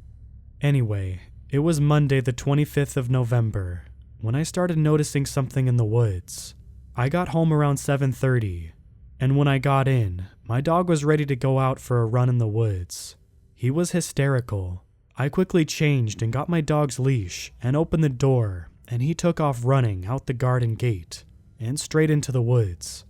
Anyway, it was Monday the 25th of November when I started noticing something in the woods. I got home around 7:30, and when I got in, my dog was ready to go out for a run in the woods. He was hysterical. I quickly changed and got my dog's leash and opened the door, and he took off running out the garden gate and straight into the woods.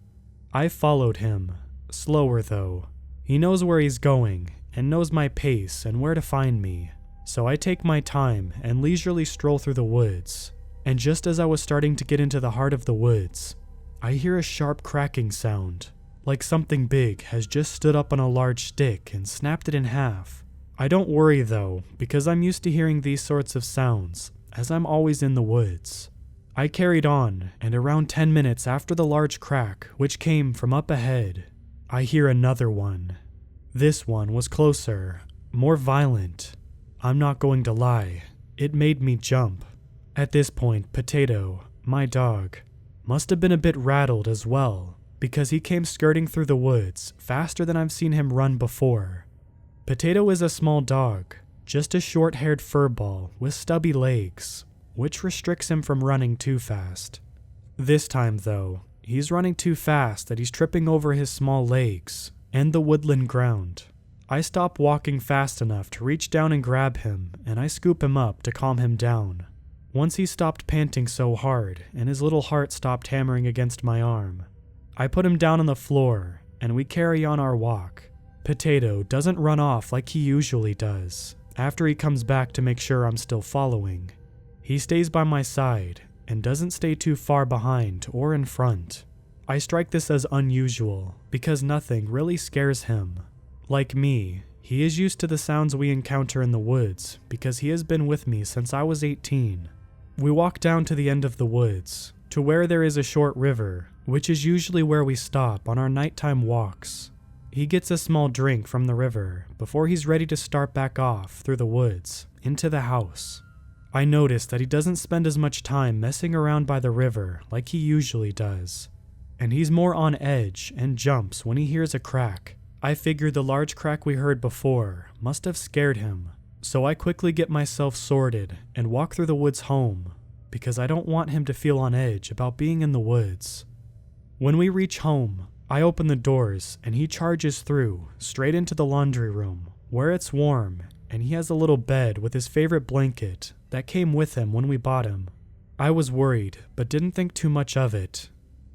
I followed him, slower though. He knows where he's going and knows my pace and where to find me, so I take my time and leisurely stroll through the woods. And just as I was starting to get into the heart of the woods, I hear a sharp cracking sound, like something big has just stood up on a large stick and snapped it in half. I don't worry though, because I'm used to hearing these sorts of sounds, as I'm always in the woods. I carried on, and around 10 minutes after the large crack, which came from up ahead, I hear another one. This one was closer, more violent. I'm not going to lie, it made me jump. At this point, Potato, my dog, must have been a bit rattled as well, because he came skirting through the woods faster than I've seen him run before. Potato is a small dog, just a short-haired furball with stubby legs, which restricts him from running too fast. This time though, he's running too fast that he's tripping over his small legs and the woodland ground. I stop walking fast enough to reach down and grab him, and I scoop him up to calm him down. Once he stopped panting so hard and his little heart stopped hammering against my arm, I put him down on the floor and we carry on our walk. Potato doesn't run off like he usually does after he comes back to make sure I'm still following. He stays by my side and doesn't stay too far behind or in front. I strike this as unusual because nothing really scares him. Like me, he is used to the sounds we encounter in the woods because he has been with me since I was 18. We walk down to the end of the woods, to where there is a short river, which is usually where we stop on our nighttime walks. He gets a small drink from the river before he's ready to start back off through the woods, into the house. I notice that he doesn't spend as much time messing around by the river like he usually does, and he's more on edge and jumps when he hears a crack. I figure the large crack we heard before must have scared him, so I quickly get myself sorted and walk through the woods home, because I don't want him to feel on edge about being in the woods. When we reach home, I open the doors and he charges through, straight into the laundry room, where it's warm, and he has a little bed with his favorite blanket that came with him when we bought him. I was worried, but didn't think too much of it,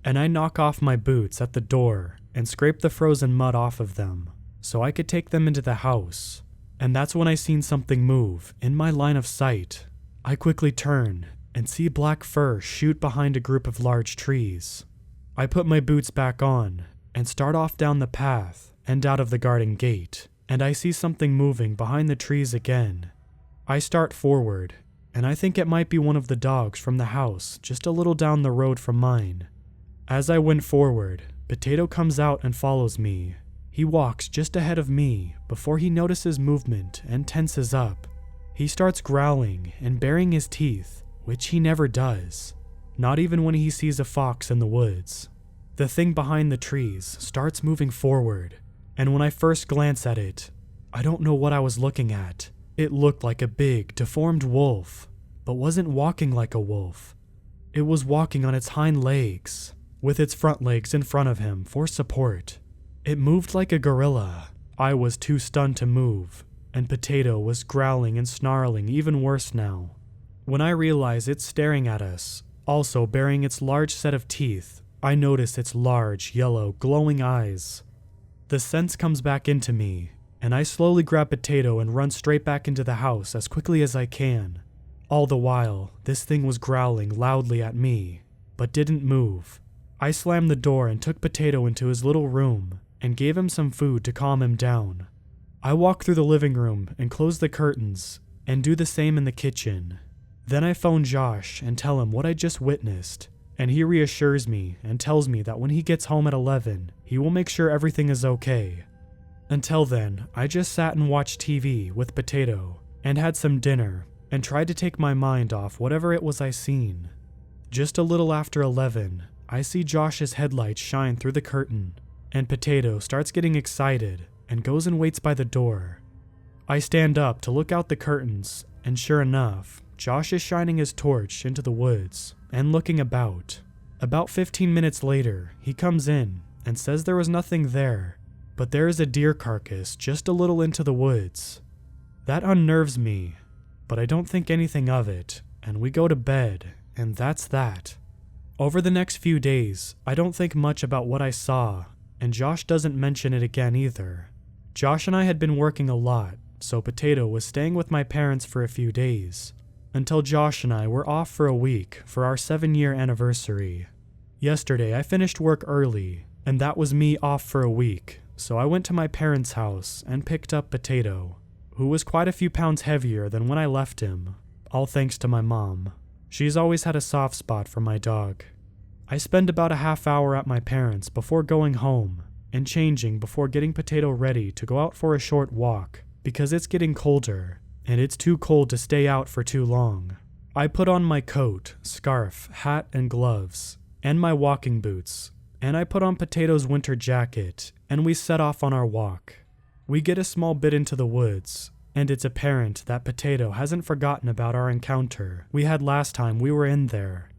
and I knock off my boots at the door and scrape the frozen mud off of them, so I could take them into the house. And that's when I seen something move in my line of sight. I quickly turn and see black fur shoot behind a group of large trees. I put my boots back on and start off down the path and out of the garden gate, and I see something moving behind the trees again. I start forward, and I think it might be one of the dogs from the house just a little down the road from mine. As I went forward, Potato comes out and follows me. He walks just ahead of me before he notices movement and tenses up. He starts growling and baring his teeth, which he never does, not even when he sees a fox in the woods. The thing behind the trees starts moving forward, and when I first glance at it, I don't know what I was looking at. It looked like a big, deformed wolf, but wasn't walking like a wolf. It was walking on its hind legs, with its front legs in front of him for support. It moved like a gorilla. I was too stunned to move, and Potato was growling and snarling even worse now. When I realize it's staring at us, also bearing its large set of teeth, I notice its large, yellow, glowing eyes. The sense comes back into me, and I slowly grab Potato and run straight back into the house as quickly as I can. All the while, this thing was growling loudly at me, but didn't move. I slammed the door and took Potato into his little room and gave him some food to calm him down. I walk through the living room and close the curtains and do the same in the kitchen. Then I phone Josh and tell him what I just witnessed, and he reassures me and tells me that when he gets home at 11, he will make sure everything is okay. Until then, I just sat and watched TV with Potato and had some dinner and tried to take my mind off whatever it was I seen. Just a little after 11, I see Josh's headlights shine through the curtain, and Potato starts getting excited and goes and waits by the door. I stand up to look out the curtains, and sure enough, Josh is shining his torch into the woods and looking about. About 15 minutes later, he comes in and says there was nothing there, but there is a deer carcass just a little into the woods. That unnerves me, but I don't think anything of it, and we go to bed, and that's that. Over the next few days, I don't think much about what I saw, and Josh doesn't mention it again either. Josh and I had been working a lot, so Potato was staying with my parents for a few days, until Josh and I were off for a week for our 7-year anniversary. Yesterday I finished work early, and that was me off for a week, so I went to my parents' house and picked up Potato, who was quite a few pounds heavier than when I left him, all thanks to my mom. She's always had a soft spot for my dog. I spend about a half hour at my parents' before going home, and changing before getting Potato ready to go out for a short walk, because it's getting colder, and it's too cold to stay out for too long. I put on my coat, scarf, hat, and gloves, and my walking boots, and I put on Potato's winter jacket, and we set off on our walk. We get a small bit into the woods, and it's apparent that Potato hasn't forgotten about our encounter we had last time we were in there.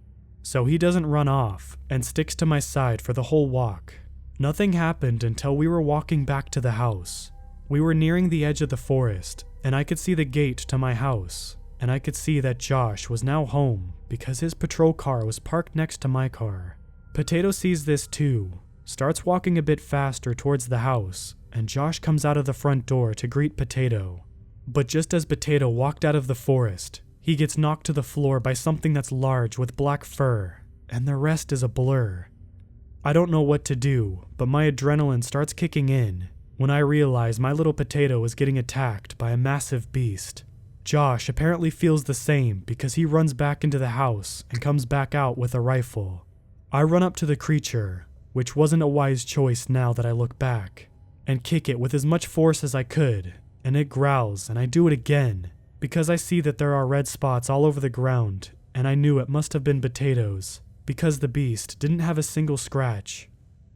So he doesn't run off and sticks to my side for the whole walk. Nothing happened until we were walking back to the house. We were nearing the edge of the forest, and I could see the gate to my house, and I could see that Josh was now home because his patrol car was parked next to my car. Potato sees this too, starts walking a bit faster towards the house, and Josh comes out of the front door to greet Potato. But just as Potato walked out of the forest, he gets knocked to the floor by something that's large with black fur, and the rest is a blur. I don't know what to do, but my adrenaline starts kicking in when I realize my little Potato is getting attacked by a massive beast. Josh apparently feels the same because he runs back into the house and comes back out with a rifle. I run up to the creature, which wasn't a wise choice now that I look back, and kick it with as much force as I could, and it growls, and I do it again, because I see that there are red spots all over the ground, and I knew it must have been Potato's, because the beast didn't have a single scratch.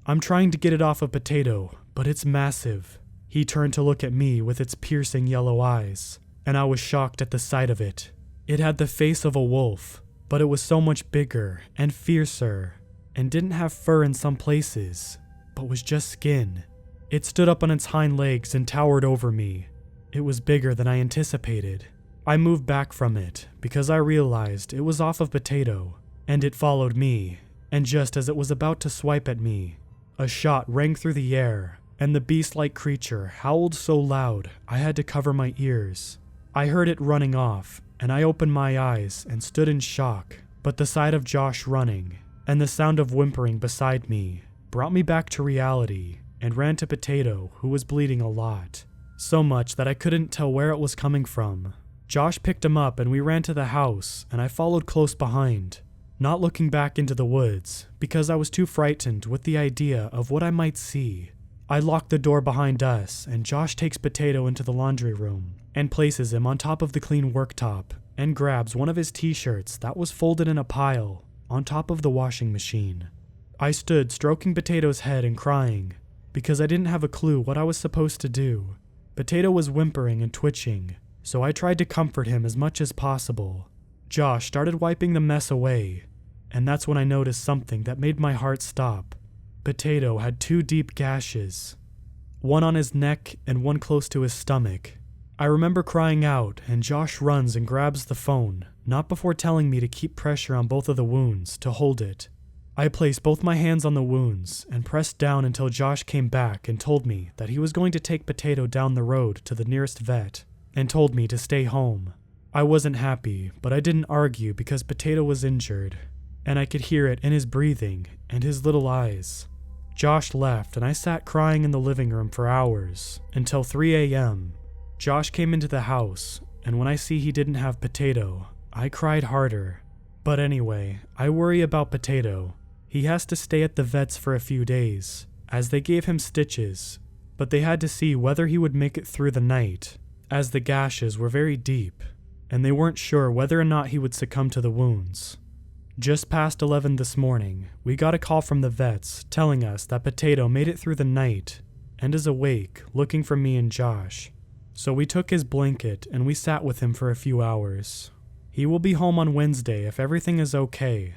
I'm trying to get it off of Potato, but it's massive. He turned to look at me with its piercing yellow eyes, and I was shocked at the sight of it. It had the face of a wolf, but it was so much bigger and fiercer, and didn't have fur in some places, but was just skin. It stood up on its hind legs and towered over me. It was bigger than I anticipated. I moved back from it because I realized it was off of Potato, and it followed me, and just as it was about to swipe at me, a shot rang through the air, and the beast-like creature howled so loud I had to cover my ears. I heard it running off, and I opened my eyes and stood in shock, but the sight of Josh running, and the sound of whimpering beside me, brought me back to reality, and ran to Potato, who was bleeding a lot. So much that I couldn't tell where it was coming from. Josh picked him up and we ran to the house, and I followed close behind, not looking back into the woods, because I was too frightened with the idea of what I might see. I locked the door behind us, and Josh takes Potato into the laundry room, and places him on top of the clean worktop, and grabs one of his t-shirts that was folded in a pile, on top of the washing machine. I stood stroking Potato's head and crying, because I didn't have a clue what I was supposed to do. Potato was whimpering and twitching, so I tried to comfort him as much as possible. Josh started wiping the mess away, and that's when I noticed something that made my heart stop. Potato had 2 deep gashes, one on his neck and one close to his stomach. I remember crying out, and Josh runs and grabs the phone, not before telling me to keep pressure on both of the wounds, to hold it. I placed both my hands on the wounds and pressed down until Josh came back and told me that he was going to take Potato down the road to the nearest vet, and told me to stay home. I wasn't happy, but I didn't argue because Potato was injured, and I could hear it in his breathing and his little eyes. Josh left, and I sat crying in the living room for hours, until 3 a.m. Josh came into the house, and when I see he didn't have Potato, I cried harder. But anyway, I worry about Potato. He has to stay at the vet's for a few days, as they gave him stitches, but they had to see whether he would make it through the night, as the gashes were very deep, and they weren't sure whether or not he would succumb to the wounds. Just past 11 this morning, we got a call from the vets telling us that Potato made it through the night and is awake, looking for me and Josh. So we took his blanket and we sat with him for a few hours. He will be home on Wednesday if everything is okay,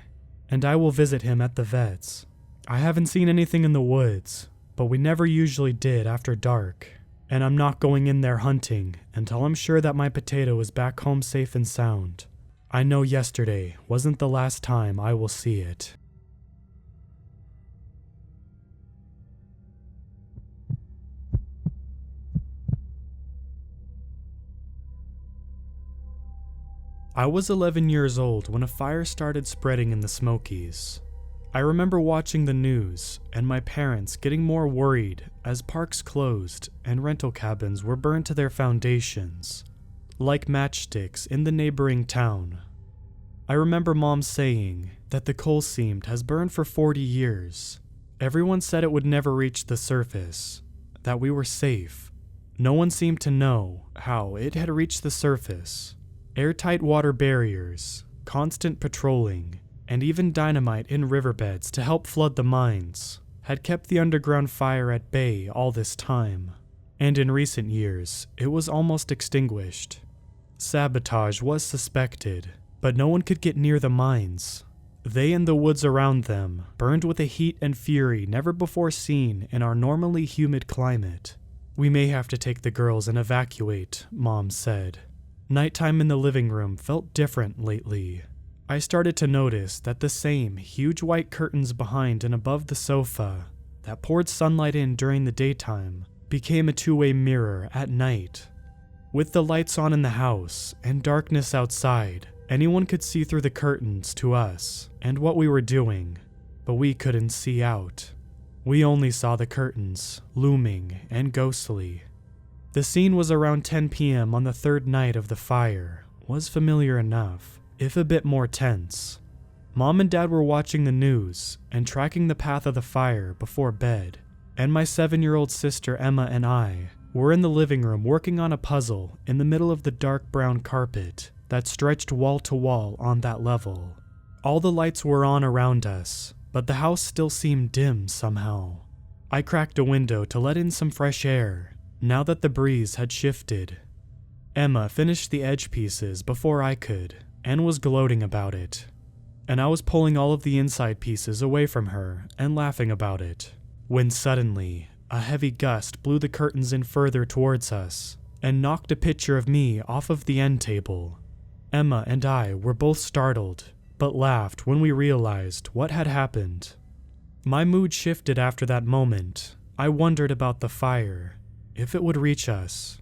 and I will visit him at the vet's. I haven't seen anything in the woods, but we never usually did after dark, and I'm not going in there hunting until I'm sure that my Potato is back home safe and sound. I know yesterday wasn't the last time I will see it. I was 11 years old when a fire started spreading in the Smokies. I remember watching the news and my parents getting more worried as parks closed and rental cabins were burned to their foundations, like matchsticks in the neighboring town. I remember Mom saying that the coal seam has burned for 40 years. Everyone said it would never reach the surface, that we were safe. No one seemed to know how it had reached the surface. Airtight water barriers, constant patrolling, and even dynamite in riverbeds to help flood the mines had kept the underground fire at bay all this time, and in recent years, it was almost extinguished. Sabotage was suspected, but no one could get near the mines. They and the woods around them burned with a heat and fury never before seen in our normally humid climate. "We may have to take the girls and evacuate," Mom said. Nighttime in the living room felt different lately. I started to notice that the same huge white curtains behind and above the sofa that poured sunlight in during the daytime became a two-way mirror at night. With the lights on in the house and darkness outside, anyone could see through the curtains to us and what we were doing, but we couldn't see out. We only saw the curtains, looming and ghostly. The scene was around 10 p.m. on the third night of the fire, was familiar enough, if a bit more tense. Mom and Dad were watching the news and tracking the path of the fire before bed, and my 7-year-old sister Emma and I were in the living room working on a puzzle in the middle of the dark brown carpet that stretched wall to wall on that level. All the lights were on around us, but the house still seemed dim somehow. I cracked a window to let in some fresh air, now that the breeze had shifted. Emma finished the edge pieces before I could, and was gloating about it. And I was pulling all of the inside pieces away from her and laughing about it, when suddenly, a heavy gust blew the curtains in further towards us, and knocked a picture of me off of the end table. Emma and I were both startled, but laughed when we realized what had happened. My mood shifted after that moment. I wondered about the fire, if it would reach us.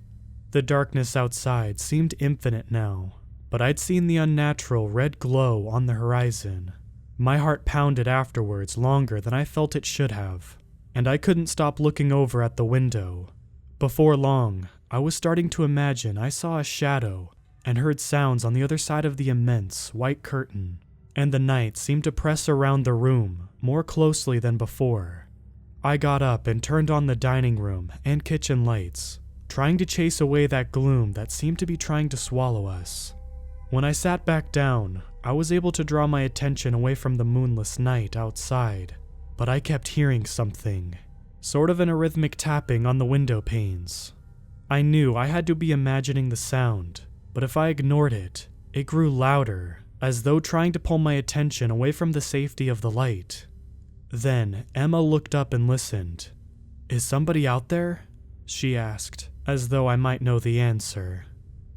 The darkness outside seemed infinite now, but I'd seen the unnatural red glow on the horizon. My heart pounded afterwards longer than I felt it should have, and I couldn't stop looking over at the window. Before long, I was starting to imagine I saw a shadow and heard sounds on the other side of the immense white curtain, and the night seemed to press around the room more closely than before. I got up and turned on the dining room and kitchen lights, trying to chase away that gloom that seemed to be trying to swallow us. When I sat back down, I was able to draw my attention away from the moonless night outside, but I kept hearing something, sort of an arrhythmic tapping on the window panes. I knew I had to be imagining the sound, but if I ignored it, it grew louder, as though trying to pull my attention away from the safety of the light. Then Emma looked up and listened. "Is somebody out there?" she asked, as though I might know the answer.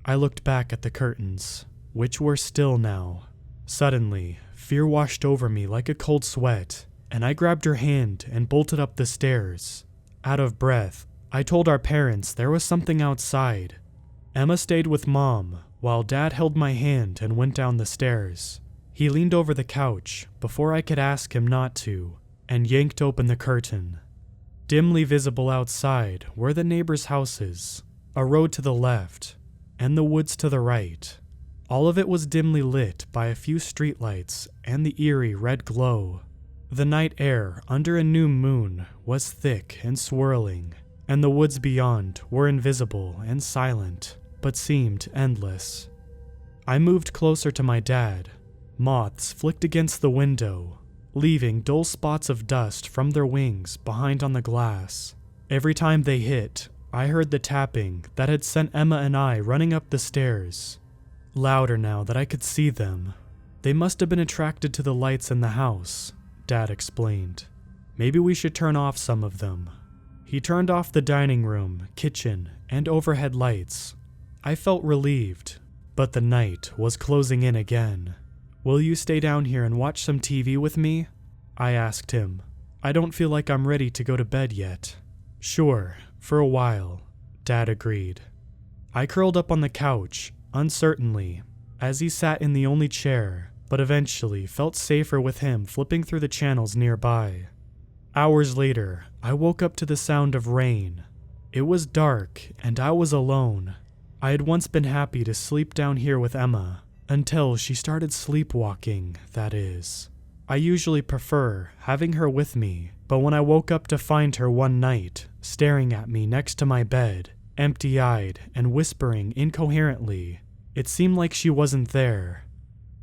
I looked back at the curtains, which were still now. Suddenly, fear washed over me like a cold sweat, and I grabbed her hand and bolted up the stairs. Out of breath, I told our parents there was something outside. Emma stayed with Mom, while Dad held my hand and went down the stairs. He leaned over the couch before I could ask him not to, and yanked open the curtain. Dimly visible outside were the neighbors' houses, a road to the left, and the woods to the right. All of it was dimly lit by a few streetlights and the eerie red glow. The night air under a new moon was thick and swirling, and the woods beyond were invisible and silent, but seemed endless. I moved closer to my dad. Moths flicked against the window, leaving dull spots of dust from their wings behind on the glass. Every time they hit, I heard the tapping that had sent Emma and I running up the stairs. Louder now that I could see them. They must have been attracted to the lights in the house, Dad explained. Maybe we should turn off some of them. He turned off the dining room, kitchen, and overhead lights. I felt relieved, but the night was closing in again. "Will you stay down here and watch some TV with me?" I asked him. "I don't feel like I'm ready to go to bed yet." "Sure, for a while," Dad agreed. I curled up on the couch, uncertainly, as he sat in the only chair but eventually felt safer with him flipping through the channels nearby. Hours later, I woke up to the sound of rain. It was dark, and I was alone. I had once been happy to sleep down here with Emma, until she started sleepwalking, that is. I usually prefer having her with me, but when I woke up to find her one night, staring at me next to my bed, empty-eyed and whispering incoherently, it seemed like she wasn't there.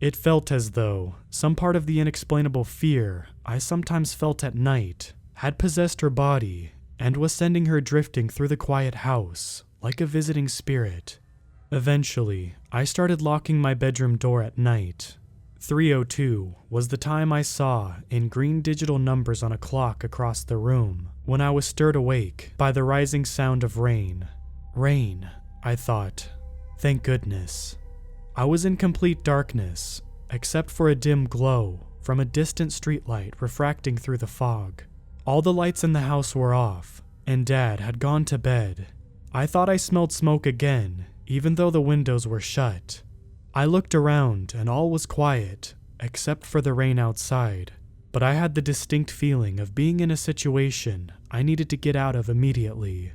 It felt as though some part of the inexplainable fear I sometimes felt at night had possessed her body and was sending her drifting through the quiet house like a visiting spirit. Eventually, I started locking my bedroom door at night. 3:02 was the time I saw in green digital numbers on a clock across the room when I was stirred awake by the rising sound of rain. Rain, I thought. Thank goodness. I was in complete darkness, except for a dim glow from a distant streetlight refracting through the fog. All the lights in the house were off, and Dad had gone to bed. I thought I smelled smoke again, even though the windows were shut. I looked around and all was quiet, except for the rain outside, but I had the distinct feeling of being in a situation I needed to get out of immediately.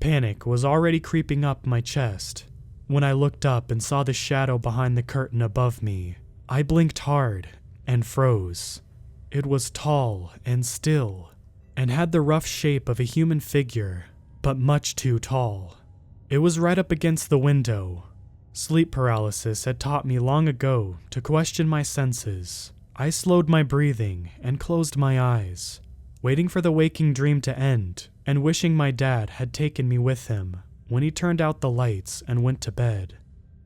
Panic was already creeping up my chest. When I looked up and saw the shadow behind the curtain above me, I blinked hard and froze. It was tall and still, and had the rough shape of a human figure, but much too tall. It was right up against the window. Sleep paralysis had taught me long ago to question my senses. I slowed my breathing and closed my eyes, waiting for the waking dream to end and wishing my dad had taken me with him when he turned out the lights and went to bed.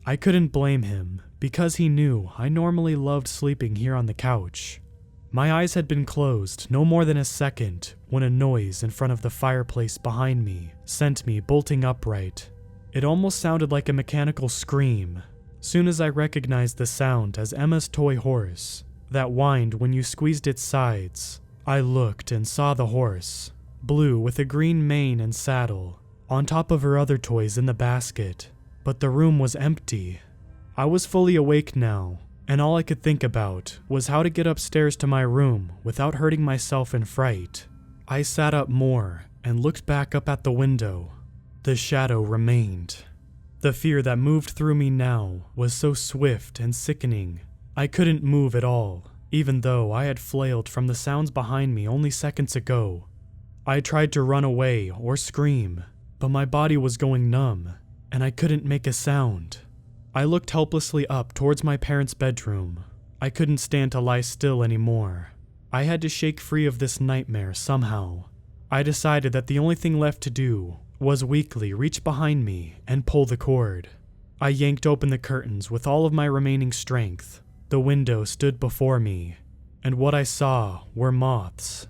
I couldn't blame him because he knew I normally loved sleeping here on the couch. My eyes had been closed no more than a second when a noise in front of the fireplace behind me sent me bolting upright. It almost sounded like a mechanical scream. Soon as I recognized the sound as Emma's toy horse that whined when you squeezed its sides, I looked and saw the horse, blue with a green mane and saddle, on top of her other toys in the basket, but the room was empty. I was fully awake now, and all I could think about was how to get upstairs to my room without hurting myself in fright. I sat up more and looked back up at the window. The shadow remained. The fear that moved through me now was so swift and sickening. I couldn't move at all, even though I had flailed from the sounds behind me only seconds ago. I tried to run away or scream, but my body was going numb, and I couldn't make a sound. I looked helplessly up towards my parents' bedroom. I couldn't stand to lie still anymore. I had to shake free of this nightmare somehow. I decided that the only thing left to do was weakly reach behind me and pull the cord. I yanked open the curtains with all of my remaining strength. The window stood before me, and what I saw were moths.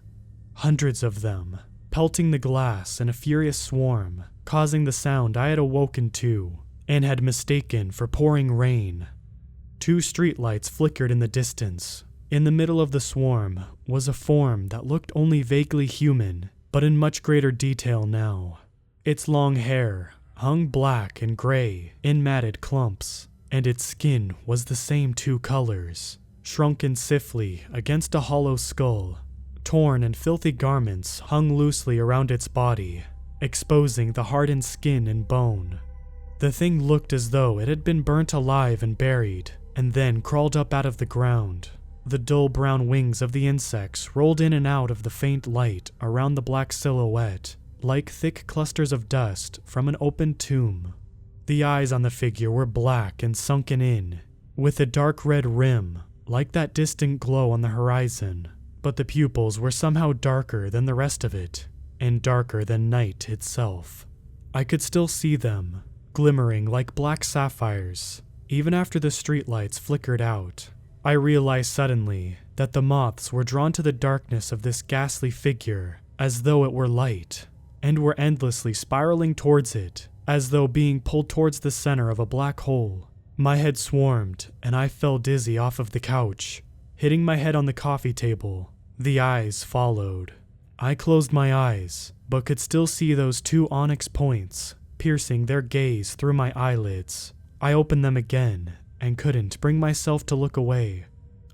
Hundreds of them, pelting the glass in a furious swarm, causing the sound I had awoken to and had mistaken for pouring rain. 2 streetlights flickered in the distance. In the middle of the swarm was a form that looked only vaguely human, but in much greater detail now. Its long hair hung black and gray in matted clumps, and its skin was the same 2 colors, shrunken stiffly against a hollow skull. Torn and filthy garments hung loosely around its body, exposing the hardened skin and bone. The thing looked as though it had been burnt alive and buried, and then crawled up out of the ground. The dull brown wings of the insects rolled in and out of the faint light around the black silhouette, like thick clusters of dust from an open tomb. The eyes on the figure were black and sunken in, with a dark red rim, like that distant glow on the horizon, but the pupils were somehow darker than the rest of it, and darker than night itself. I could still see them, glimmering like black sapphires, even after the streetlights flickered out. I realized suddenly that the moths were drawn to the darkness of this ghastly figure as though it were light, and were endlessly spiraling towards it, as though being pulled towards the center of a black hole. My head swarmed, and I fell dizzy off of the couch, hitting my head on the coffee table. The eyes followed. I closed my eyes, but could still see those 2 onyx points, piercing their gaze through my eyelids. I opened them again, and couldn't bring myself to look away.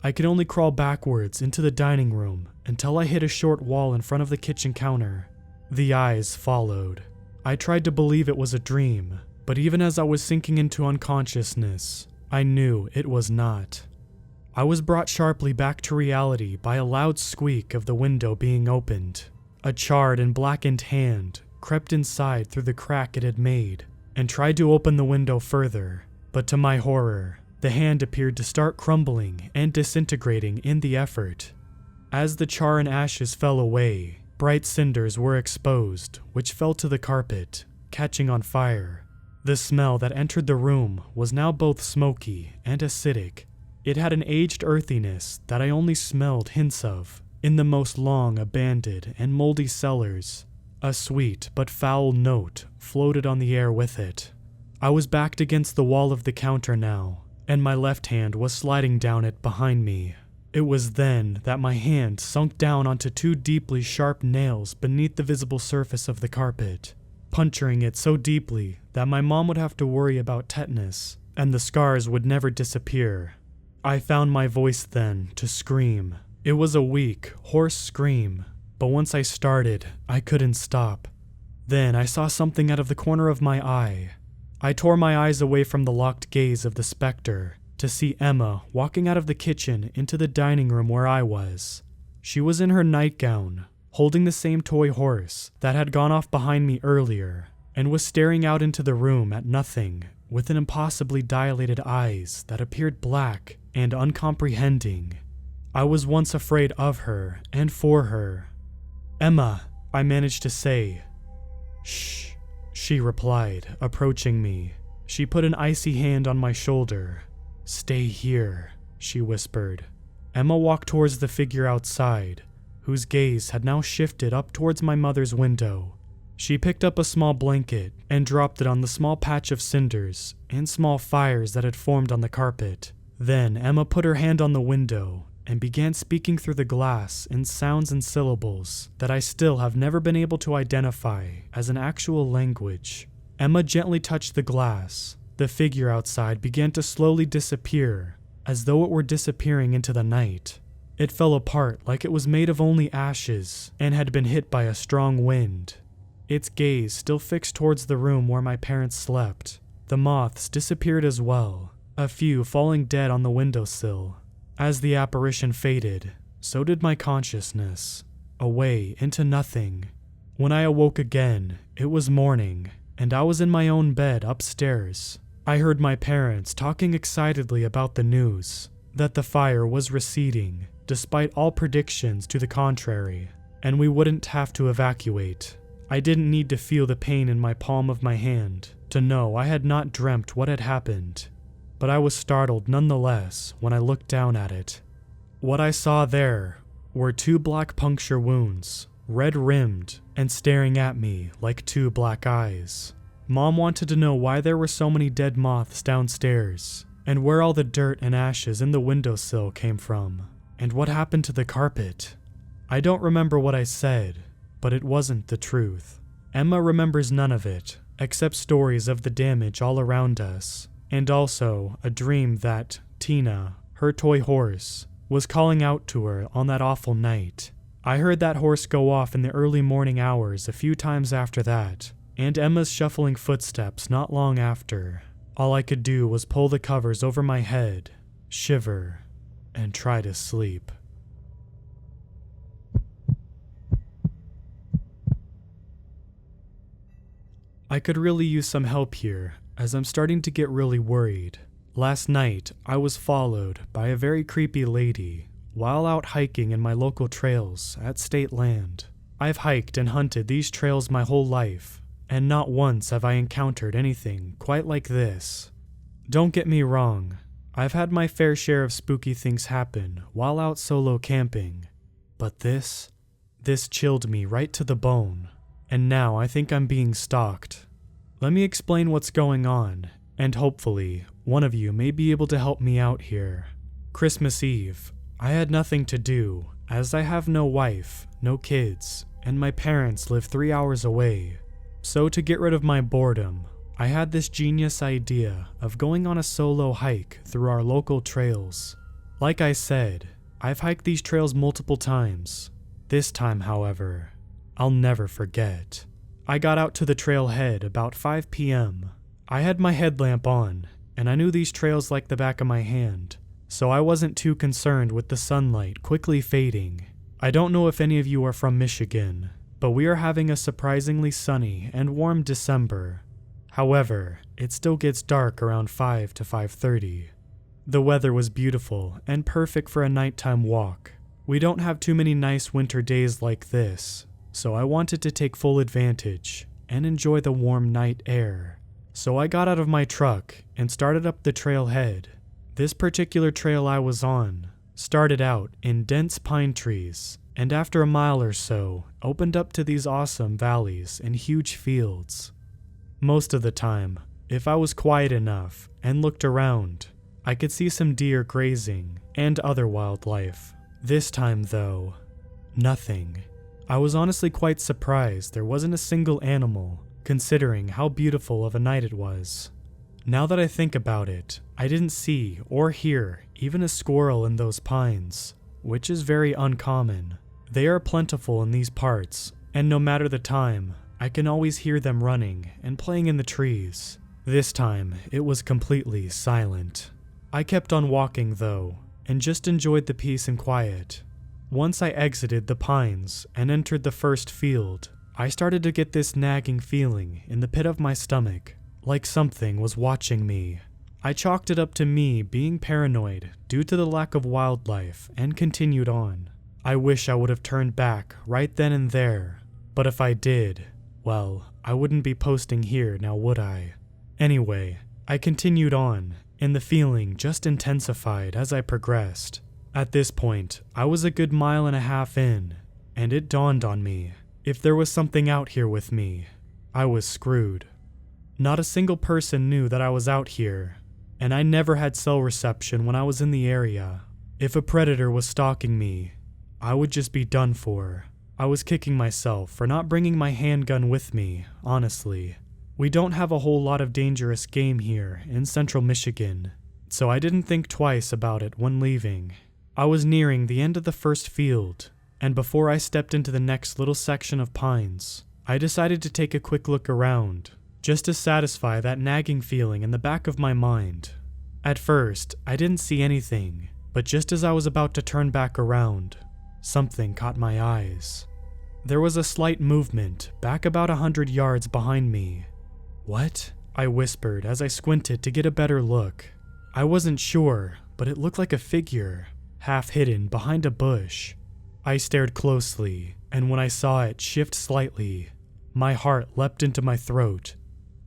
I could only crawl backwards into the dining room until I hit a short wall in front of the kitchen counter. The eyes followed. I tried to believe it was a dream, but even as I was sinking into unconsciousness, I knew it was not. I was brought sharply back to reality by a loud squeak of the window being opened. A charred and blackened hand crept inside through the crack it had made and tried to open the window further, but to my horror, the hand appeared to start crumbling and disintegrating in the effort. As the char and ashes fell away, bright cinders were exposed, which fell to the carpet, catching on fire. The smell that entered the room was now both smoky and acidic. It had an aged earthiness that I only smelled hints of in the most long abandoned and moldy cellars. A sweet but foul note floated on the air with it. I was backed against the wall of the counter now, and my left hand was sliding down it behind me. It was then that my hand sunk down onto two deeply sharp nails beneath the visible surface of the carpet, puncturing it so deeply that my mom would have to worry about tetanus, and the scars would never disappear. I found my voice then to scream. It was a weak, hoarse scream, but once I started, I couldn't stop. Then I saw something out of the corner of my eye. I tore my eyes away from the locked gaze of the specter to see Emma walking out of the kitchen into the dining room where I was. She was in her nightgown, holding the same toy horse that had gone off behind me earlier, and was staring out into the room at nothing with an impossibly dilated eyes that appeared black and uncomprehending. I was once afraid of her and for her. "Emma," I managed to say. "Shh," she replied, approaching me. She put an icy hand on my shoulder. "Stay here," she whispered. Emma walked towards the figure outside, whose gaze had now shifted up towards my mother's window. She picked up a small blanket and dropped it on the small patch of cinders and small fires that had formed on the carpet. Then Emma put her hand on the window and began speaking through the glass in sounds and syllables that I still have never been able to identify as an actual language. Emma gently touched the glass. The figure outside began to slowly disappear, as though it were disappearing into the night. It fell apart like it was made of only ashes and had been hit by a strong wind. Its gaze still fixed towards the room where my parents slept. The moths disappeared as well, a few falling dead on the windowsill. As the apparition faded, so did my consciousness, away into nothing. When I awoke again, it was morning, and I was in my own bed upstairs. I heard my parents talking excitedly about the news, that the fire was receding, despite all predictions to the contrary, and we wouldn't have to evacuate. I didn't need to feel the pain in my palm of my hand to know I had not dreamt what had happened. But I was startled nonetheless when I looked down at it. What I saw there were two black puncture wounds, red-rimmed and staring at me like two black eyes. Mom wanted to know why there were so many dead moths downstairs, and where all the dirt and ashes in the windowsill came from, and what happened to the carpet. I don't remember what I said, but it wasn't the truth. Emma remembers none of it, except stories of the damage all around us, and also a dream that Tina, her toy horse, was calling out to her on that awful night. I heard that horse go off in the early morning hours a few times after that, and Emma's shuffling footsteps not long after. All I could do was pull the covers over my head, shiver, and try to sleep. I could really use some help here, as I'm starting to get really worried. Last night, I was followed by a very creepy lady while out hiking in my local trails at state land. I've hiked and hunted these trails my whole life, and not once have I encountered anything quite like this. Don't get me wrong, I've had my fair share of spooky things happen while out solo camping, but this chilled me right to the bone, and now I think I'm being stalked. Let me explain what's going on, and hopefully, one of you may be able to help me out here. Christmas Eve, I had nothing to do, as I have no wife, no kids, and my parents live 3 hours away. So to get rid of my boredom, I had this genius idea of going on a solo hike through our local trails. Like I said, I've hiked these trails multiple times. This time, however, I'll never forget. I got out to the trailhead about 5 p.m. I had my headlamp on, and I knew these trails like the back of my hand, so I wasn't too concerned with the sunlight quickly fading. I don't know if any of you are from Michigan, but we are having a surprisingly sunny and warm December. However, it still gets dark around 5 to 5:30. The weather was beautiful and perfect for a nighttime walk. We don't have too many nice winter days like this, so I wanted to take full advantage and enjoy the warm night air. So I got out of my truck and started up the trailhead. This particular trail I was on started out in dense pine trees, and after a mile or so, opened up to these awesome valleys and huge fields. Most of the time, if I was quiet enough and looked around, I could see some deer grazing and other wildlife. This time though, nothing. I was honestly quite surprised there wasn't a single animal, considering how beautiful of a night it was. Now that I think about it, I didn't see or hear even a squirrel in those pines, which is very uncommon. They are plentiful in these parts, and no matter the time, I can always hear them running and playing in the trees. This time, it was completely silent. I kept on walking though, and just enjoyed the peace and quiet. Once I exited the pines and entered the first field, I started to get this nagging feeling in the pit of my stomach, like something was watching me. I chalked it up to me being paranoid due to the lack of wildlife and continued on. I wish I would have turned back right then and there, but if I did, well, I wouldn't be posting here now, would I? Anyway, I continued on, and the feeling just intensified as I progressed. At this point, I was a good 1.5 miles in, and it dawned on me, if there was something out here with me, I was screwed. Not a single person knew that I was out here, and I never had cell reception when I was in the area. If a predator was stalking me, I would just be done for. I was kicking myself for not bringing my handgun with me, honestly. We don't have a whole lot of dangerous game here in central Michigan, so I didn't think twice about it when leaving. I was nearing the end of the first field, and before I stepped into the next little section of pines, I decided to take a quick look around, just to satisfy that nagging feeling in the back of my mind. At first, I didn't see anything, but just as I was about to turn back around, something caught my eyes. There was a slight movement back about 100 yards behind me. "What?" I whispered as I squinted to get a better look. I wasn't sure, but it looked like a figure, half hidden behind a bush. I stared closely, and when I saw it shift slightly, my heart leapt into my throat.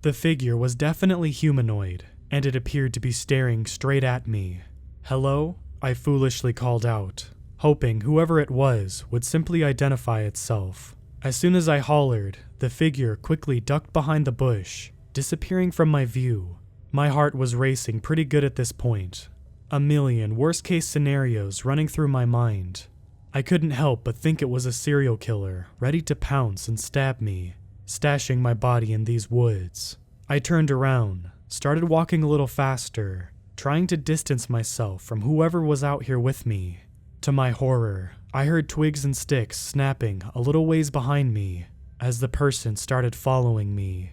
The figure was definitely humanoid, and it appeared to be staring straight at me. "Hello?" I foolishly called out, hoping whoever it was would simply identify itself. As soon as I hollered, the figure quickly ducked behind the bush, disappearing from my view. My heart was racing pretty good at this point. A million worst-case scenarios running through my mind. I couldn't help but think it was a serial killer, ready to pounce and stab me, stashing my body in these woods. I turned around, started walking a little faster, trying to distance myself from whoever was out here with me. To my horror, I heard twigs and sticks snapping a little ways behind me as the person started following me.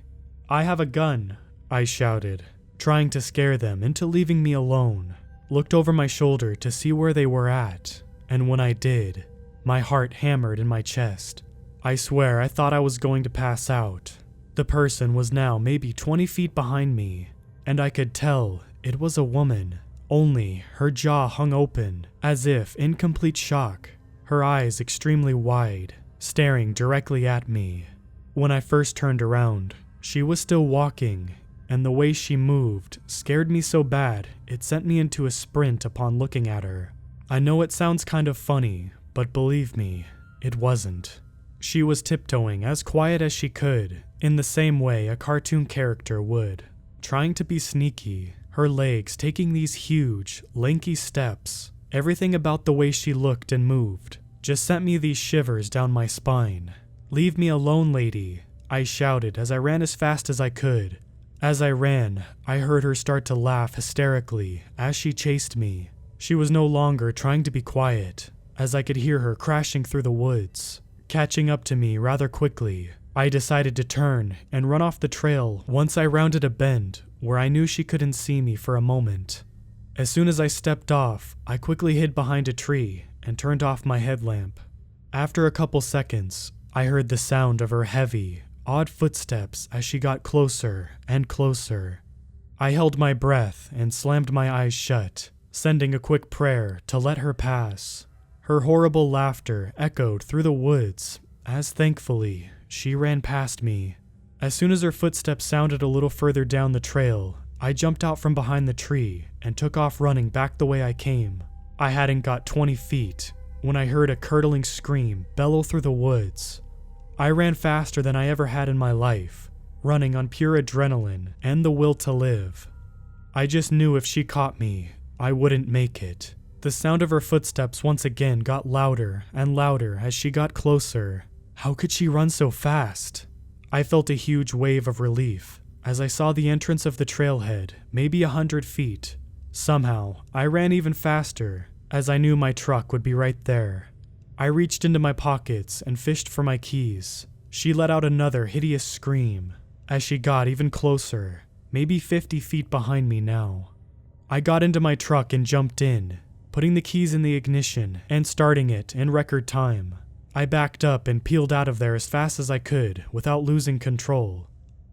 "I have a gun," I shouted, trying to scare them into leaving me alone. Looked over my shoulder to see where they were at, and when I did, my heart hammered in my chest. I swear I thought I was going to pass out. The person was now maybe 20 feet behind me, and I could tell it was a woman. Only her jaw hung open, as if in complete shock, her eyes extremely wide, staring directly at me. When I first turned around, she was still walking, and the way she moved scared me so bad it sent me into a sprint upon looking at her. I know it sounds kind of funny, but believe me, it wasn't. She was tiptoeing as quiet as she could, in the same way a cartoon character would, trying to be sneaky, her legs taking these huge, lanky steps. Everything about the way she looked and moved just sent me these shivers down my spine. "Leave me alone, lady," I shouted as I ran as fast as I could. As I ran, I heard her start to laugh hysterically as she chased me. She was no longer trying to be quiet, as I could hear her crashing through the woods. Catching up to me rather quickly, I decided to turn and run off the trail once I rounded a bend where I knew she couldn't see me for a moment. As soon as I stepped off, I quickly hid behind a tree and turned off my headlamp. After a couple seconds, I heard the sound of her heavy, odd footsteps as she got closer and closer. I held my breath and slammed my eyes shut, sending a quick prayer to let her pass. Her horrible laughter echoed through the woods as, thankfully, she ran past me. As soon as her footsteps sounded a little further down the trail, I jumped out from behind the tree and took off running back the way I came. I hadn't got 20 feet when I heard a curdling scream bellow through the woods. I ran faster than I ever had in my life, running on pure adrenaline and the will to live. I just knew if she caught me, I wouldn't make it. The sound of her footsteps once again got louder and louder as she got closer. How could she run so fast? I felt a huge wave of relief as I saw the entrance of the trailhead, maybe 100 feet. Somehow, I ran even faster as I knew my truck would be right there. I reached into my pockets and fished for my keys. She let out another hideous scream as she got even closer, maybe 50 feet behind me now. I got into my truck and jumped in, putting the keys in the ignition and starting it in record time. I backed up and peeled out of there as fast as I could without losing control.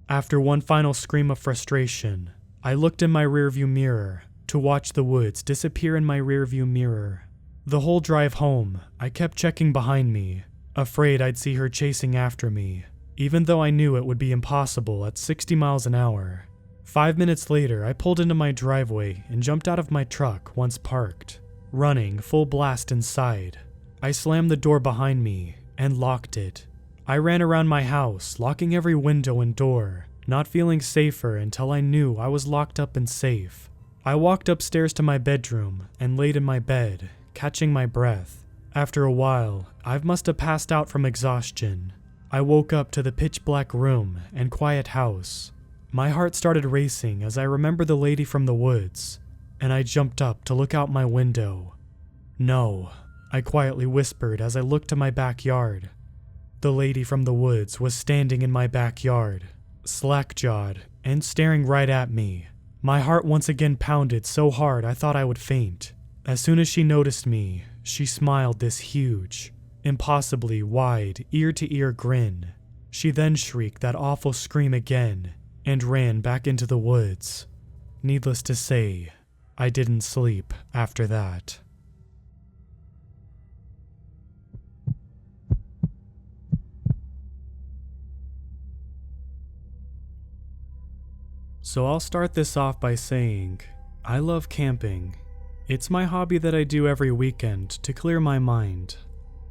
After one final scream of frustration, I looked in my rearview mirror to watch the woods disappear in my rearview mirror. The whole drive home, I kept checking behind me, afraid I'd see her chasing after me, even though I knew it would be impossible at 60 miles an hour. 5 minutes later, I pulled into my driveway and jumped out of my truck once parked, running full blast inside. I slammed the door behind me and locked it. I ran around my house, locking every window and door, not feeling safer until I knew I was locked up and safe. I walked upstairs to my bedroom and laid in my bed, catching my breath. After a while, I must have passed out from exhaustion. I woke up to the pitch black room and quiet house. My heart started racing as I remembered the lady from the woods, and I jumped up to look out my window. No, I quietly whispered as I looked to my backyard. The lady from the woods was standing in my backyard, slack-jawed and staring right at me. My heart once again pounded so hard I thought I would faint. As soon as she noticed me, she smiled this huge, impossibly wide, ear-to-ear grin. She then shrieked that awful scream again and ran back into the woods. Needless to say, I didn't sleep after that. So I'll start this off by saying, I love camping. It's my hobby that I do every weekend to clear my mind.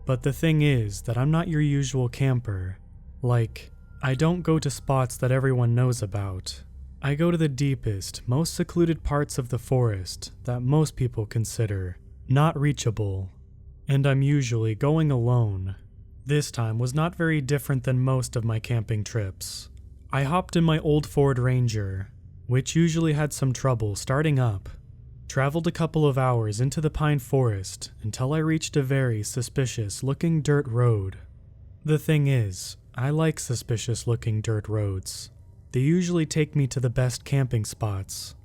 But the thing is that I'm not your usual camper. Like, I don't go to spots that everyone knows about. I go to the deepest, most secluded parts of the forest that most people consider not reachable. And I'm usually going alone. This time was not very different than most of my camping trips. I hopped in my old Ford Ranger, which usually had some trouble starting up. Traveled a couple of hours into the pine forest until I reached a very suspicious-looking dirt road. The thing is, I like suspicious-looking dirt roads. They usually take me to the best camping spots.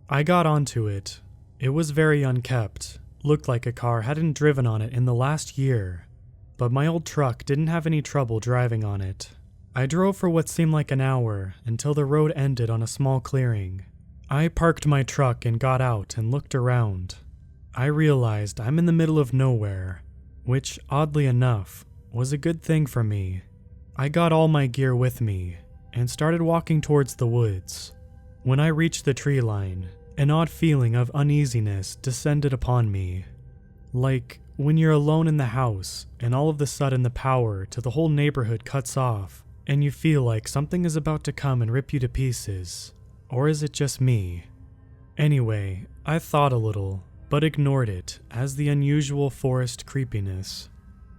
I got onto it. It was very unkept. Looked like a car hadn't driven on it in the last year. But my old truck didn't have any trouble driving on it. I drove for what seemed like an hour until the road ended on a small clearing. I parked my truck and got out and looked around. I realized I'm in the middle of nowhere, which, oddly enough, was a good thing for me. I got all my gear with me and started walking towards the woods. When I reached the tree line, an odd feeling of uneasiness descended upon me. Like when you're alone in the house and all of a sudden the power to the whole neighborhood cuts off and you feel like something is about to come and rip you to pieces. Or is it just me? Anyway, I thought a little, but ignored it as the unusual forest creepiness.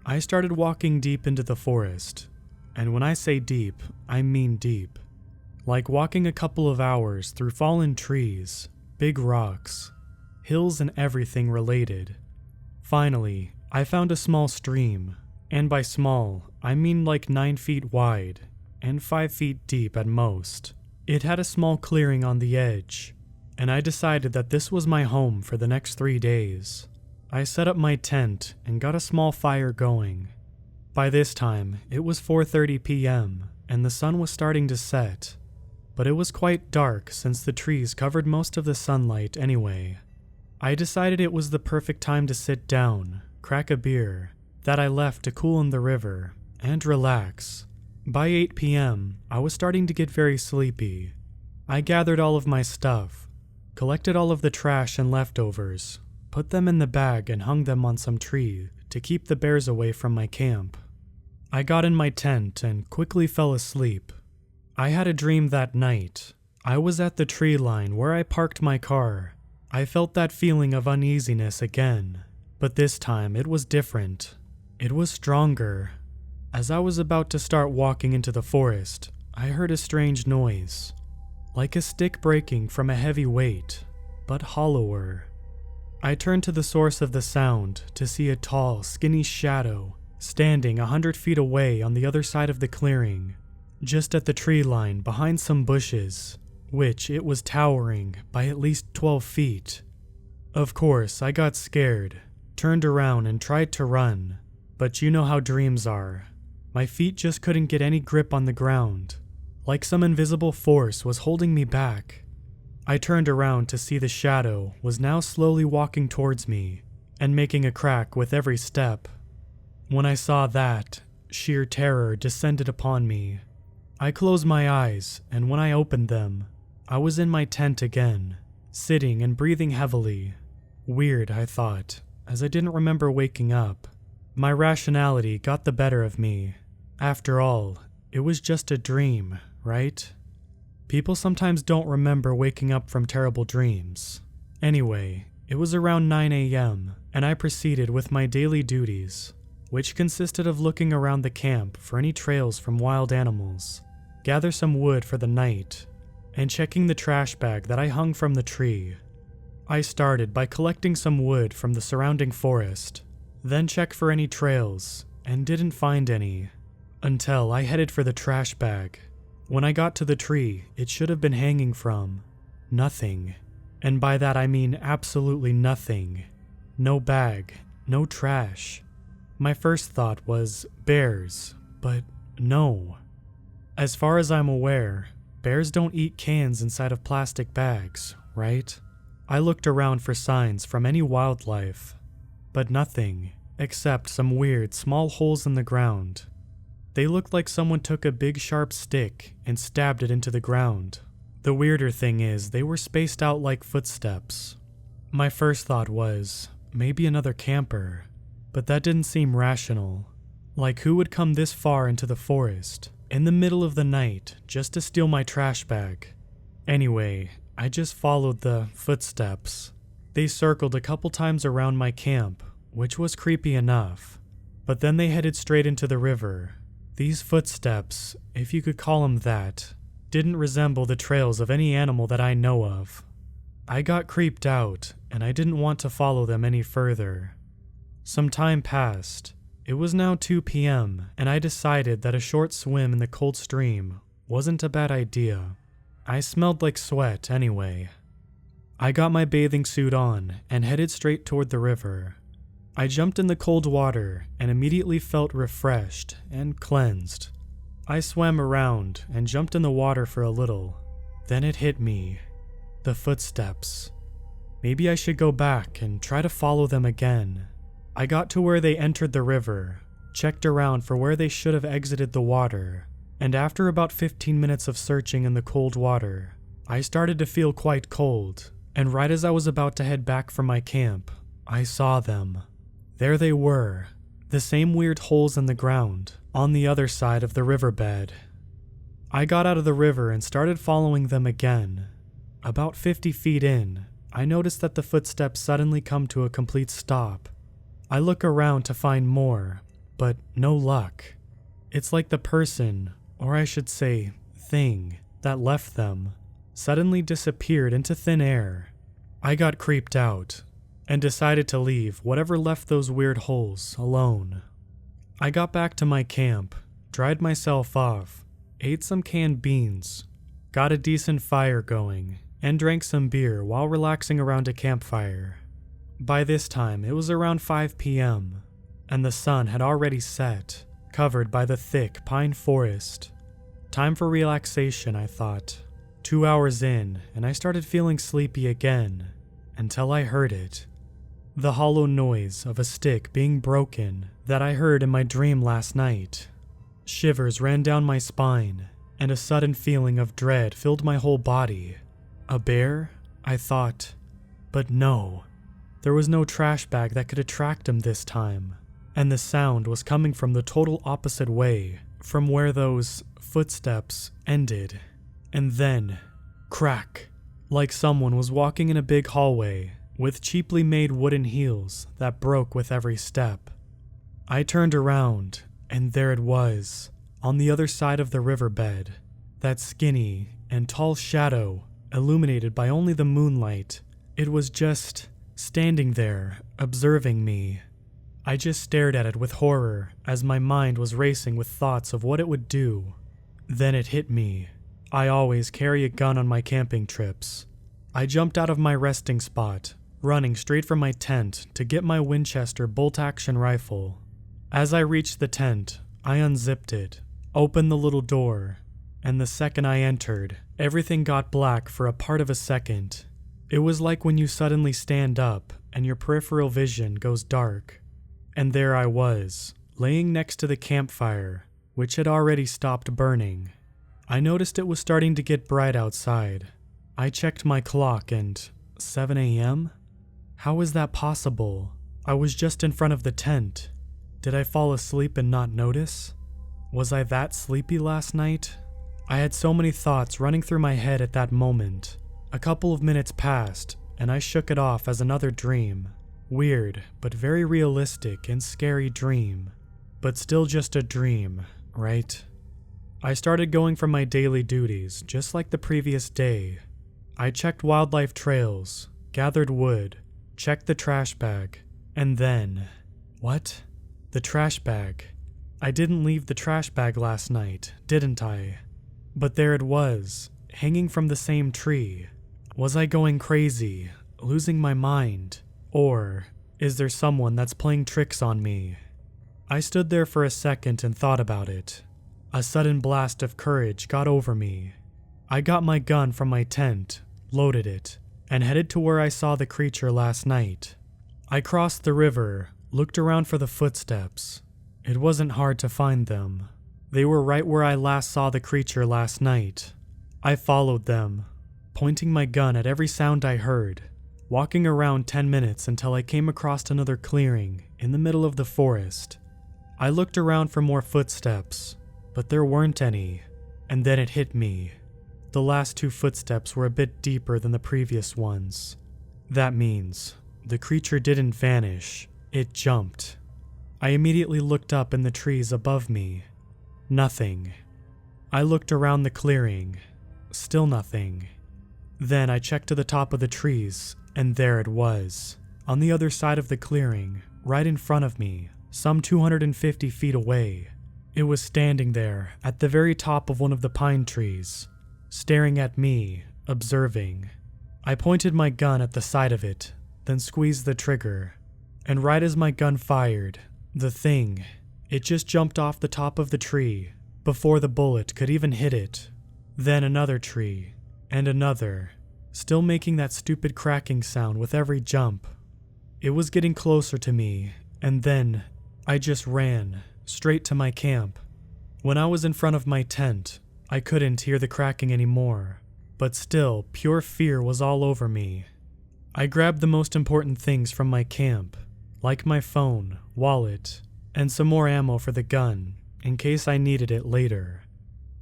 I started walking deep into the forest, and when I say deep, I mean deep. Like walking a couple of hours through fallen trees, big rocks, hills and everything related. Finally, I found a small stream, and by small, I mean like 9 feet wide and 5 feet deep at most. It had a small clearing on the edge, and I decided that this was my home for the next 3 days. I set up my tent and got a small fire going. By this time, it was 4:30 p.m., and the sun was starting to set, but it was quite dark since the trees covered most of the sunlight anyway. I decided it was the perfect time to sit down, crack a beer, that I left to cool in the river, and relax. By 8 p.m., I was starting to get very sleepy. I gathered all of my stuff, collected all of the trash and leftovers, put them in the bag and hung them on some tree to keep the bears away from my camp. I got in my tent and quickly fell asleep. I had a dream that night. I was at the tree line where I parked my car. I felt that feeling of uneasiness again, but this time it was different. It was stronger. As I was about to start walking into the forest, I heard a strange noise, like a stick breaking from a heavy weight, but hollower. I turned to the source of the sound to see a tall, skinny shadow standing 100 feet away on the other side of the clearing, just at the tree line behind some bushes, which it was towering by at least 12 feet. Of course, I got scared, turned around and tried to run, but you know how dreams are. My feet just couldn't get any grip on the ground, like some invisible force was holding me back. I turned around to see the shadow was now slowly walking towards me and making a crack with every step. When I saw that, sheer terror descended upon me. I closed my eyes, and when I opened them, I was in my tent again, sitting and breathing heavily. Weird, I thought, as I didn't remember waking up. My rationality got the better of me. After all, it was just a dream, right? People sometimes don't remember waking up from terrible dreams. Anyway, it was around 9 a.m., and I proceeded with my daily duties, which consisted of looking around the camp for any trails from wild animals, gather some wood for the night, and checking the trash bag that I hung from the tree. I started by collecting some wood from the surrounding forest, then checked for any trails, and didn't find any, until I headed for the trash bag. When I got to the tree it should have been hanging from, nothing. And by that I mean absolutely nothing. No bag, no trash. My first thought was bears, but no. As far as I'm aware, bears don't eat cans inside of plastic bags, right? I looked around for signs from any wildlife, but nothing, except some weird small holes in the ground. They looked like someone took a big sharp stick and stabbed it into the ground. The weirder thing is, they were spaced out like footsteps. My first thought was, maybe another camper, but that didn't seem rational. Like, who would come this far into the forest, in the middle of the night, just to steal my trash bag? Anyway, I just followed the footsteps. They circled a couple times around my camp, which was creepy enough, but then they headed straight into the river. These footsteps, if you could call them that, didn't resemble the trails of any animal that I know of. I got creeped out, and I didn't want to follow them any further. Some time passed. It was now 2 p.m., and I decided that a short swim in the cold stream wasn't a bad idea. I smelled like sweat anyway. I got my bathing suit on and headed straight toward the river. I jumped in the cold water and immediately felt refreshed and cleansed. I swam around and jumped in the water for a little. Then it hit me. The footsteps. Maybe I should go back and try to follow them again. I got to where they entered the river, checked around for where they should have exited the water, and after about 15 minutes of searching in the cold water, I started to feel quite cold, and right as I was about to head back for my camp, I saw them. There they were, the same weird holes in the ground, on the other side of the riverbed. I got out of the river and started following them again. About 50 feet in, I noticed that the footsteps suddenly come to a complete stop. I look around to find more, but no luck. It's like the person, or I should say, thing, that left them, suddenly disappeared into thin air. I got creeped out and decided to leave whatever left those weird holes alone. I got back to my camp, dried myself off, ate some canned beans, got a decent fire going, and drank some beer while relaxing around a campfire. By this time, it was around 5 p.m., and the sun had already set, covered by the thick pine forest. Time for relaxation, I thought. 2 hours in, and I started feeling sleepy again, until I heard it. The hollow noise of a stick being broken that I heard in my dream last night. Shivers ran down my spine, and a sudden feeling of dread filled my whole body. A bear? I thought. But no. There was no trash bag that could attract him this time, and the sound was coming from the total opposite way, from where those footsteps ended. And then, crack, like someone was walking in a big hallway with cheaply made wooden heels that broke with every step. I turned around, and there it was, on the other side of the riverbed, that skinny and tall shadow illuminated by only the moonlight. It was just standing there, observing me. I just stared at it with horror as my mind was racing with thoughts of what it would do. Then it hit me. I always carry a gun on my camping trips. I jumped out of my resting spot, running straight for my tent to get my Winchester bolt-action rifle. As I reached the tent, I unzipped it, opened the little door, and the second I entered, everything got black for a part of a second. It was like when you suddenly stand up and your peripheral vision goes dark. And there I was, laying next to the campfire, which had already stopped burning. I noticed it was starting to get bright outside. I checked my clock and 7 a.m.? How is that possible? I was just in front of the tent. Did I fall asleep and not notice? Was I that sleepy last night? I had so many thoughts running through my head at that moment. A couple of minutes passed, and I shook it off as another dream. Weird, but very realistic and scary dream. But still just a dream, right? I started going for my daily duties, just like the previous day. I checked wildlife trails, gathered wood, checked the trash bag, and then... What? The trash bag. I didn't leave the trash bag last night, didn't I? But there it was, hanging from the same tree. Was I going crazy, losing my mind? Or is there someone that's playing tricks on me? I stood there for a second and thought about it. A sudden blast of courage got over me. I got my gun from my tent, loaded it, and headed to where I saw the creature last night. I crossed the river, looked around for the footsteps. It wasn't hard to find them. They were right where I last saw the creature last night. I followed them, pointing my gun at every sound I heard, walking around 10 minutes until I came across another clearing in the middle of the forest. I looked around for more footsteps, but there weren't any, and then it hit me. The last 2 footsteps were a bit deeper than the previous ones. That means the creature didn't vanish, it jumped. I immediately looked up in the trees above me. Nothing. I looked around the clearing. Still nothing. Then I checked to the top of the trees, and there it was, on the other side of the clearing, right in front of me, some 250 feet away. It was standing there at the very top of one of the pine trees, staring at me, observing. I pointed my gun at the side of it, then squeezed the trigger. And right as my gun fired, the thing, it just jumped off the top of the tree before the bullet could even hit it. Then another tree, and another, still making that stupid cracking sound with every jump. It was getting closer to me, and then I just ran straight to my camp. When I was in front of my tent, I couldn't hear the cracking anymore, but still, pure fear was all over me. I grabbed the most important things from my camp, like my phone, wallet, and some more ammo for the gun, in case I needed it later.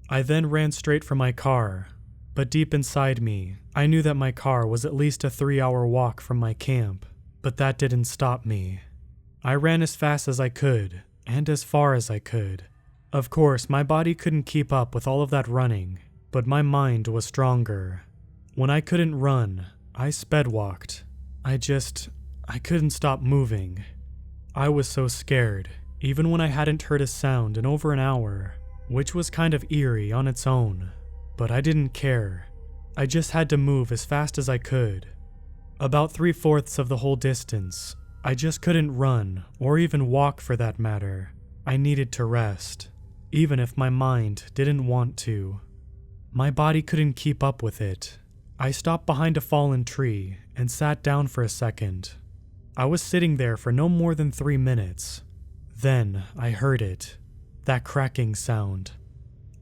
I then ran straight for my car, but deep inside me, I knew that my car was at least a 3-hour walk from my camp, but that didn't stop me. I ran as fast as I could, and as far as I could. Of course, my body couldn't keep up with all of that running, but my mind was stronger. When I couldn't run, I sped-walked. I couldn't stop moving. I was so scared, even when I hadn't heard a sound in over an hour, which was kind of eerie on its own. But I didn't care. I just had to move as fast as I could. About 3/4 of the whole distance, I just couldn't run, or even walk for that matter. I needed to rest, even if my mind didn't want to. My body couldn't keep up with it. I stopped behind a fallen tree and sat down for a second. I was sitting there for no more than 3 minutes. Then I heard it, that cracking sound.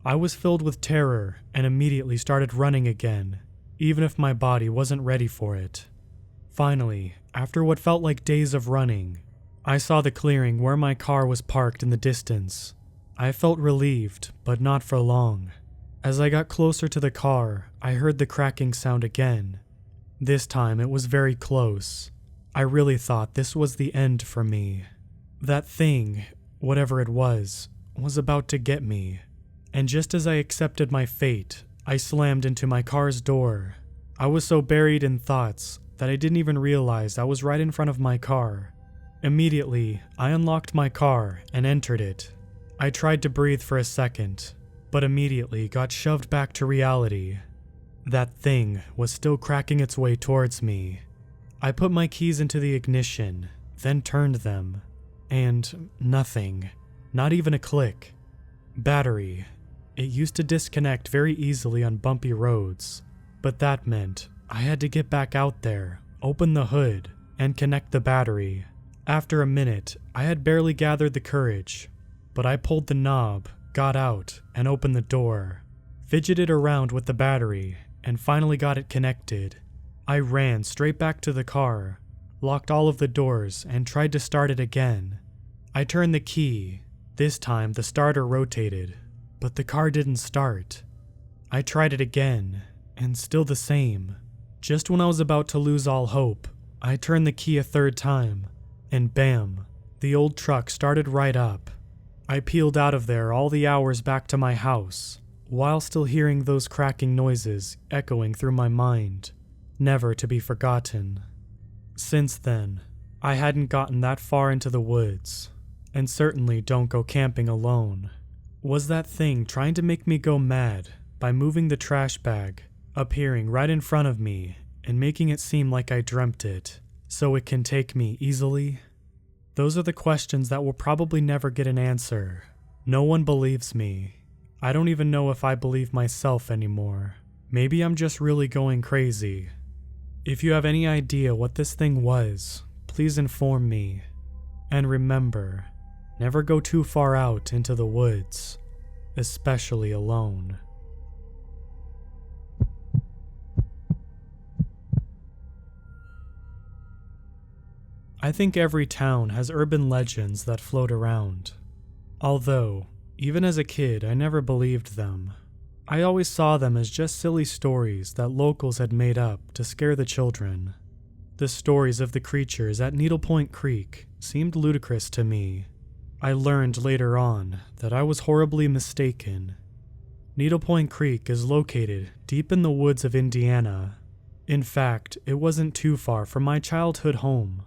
I was filled with terror and immediately started running again, even if my body wasn't ready for it. Finally, after what felt like days of running, I saw the clearing where my car was parked in the distance. I felt relieved, but not for long. As I got closer to the car, I heard the cracking sound again. This time it was very close. I really thought this was the end for me. That thing, whatever it was about to get me. And just as I accepted my fate, I slammed into my car's door. I was so buried in thoughts that I didn't even realize I was right in front of my car. Immediately, I unlocked my car and entered it. I tried to breathe for a second, but immediately got shoved back to reality. That thing was still cracking its way towards me. I put my keys into the ignition, then turned them, and nothing, not even a click. Battery. It used to disconnect very easily on bumpy roads, but that meant I had to get back out there, open the hood, and connect the battery. After a minute, I had barely gathered the courage, but I pulled the knob, got out, and opened the door, fidgeted around with the battery, and finally got it connected. I ran straight back to the car, locked all of the doors, and tried to start it again. I turned the key. This time the starter rotated, but the car didn't start. I tried it again, and still the same. Just when I was about to lose all hope, I turned the key a third time, and bam, the old truck started right up. I peeled out of there all the hours back to my house, while still hearing those cracking noises echoing through my mind, never to be forgotten. Since then, I hadn't gotten that far into the woods, and certainly don't go camping alone. Was that thing trying to make me go mad by moving the trash bag, appearing right in front of me, and making it seem like I dreamt it, so it can take me easily? Those are the questions that will probably never get an answer. No one believes me. I don't even know if I believe myself anymore. Maybe I'm just really going crazy. If you have any idea what this thing was, please inform me. And remember, never go too far out into the woods, especially alone. I think every town has urban legends that float around. Although, even as a kid, I never believed them. I always saw them as just silly stories that locals had made up to scare the children. The stories of the creatures at Needle Point Creek seemed ludicrous to me. I learned later on that I was horribly mistaken. Needle Point Creek is located deep in the woods of Indiana. In fact, it wasn't too far from my childhood home.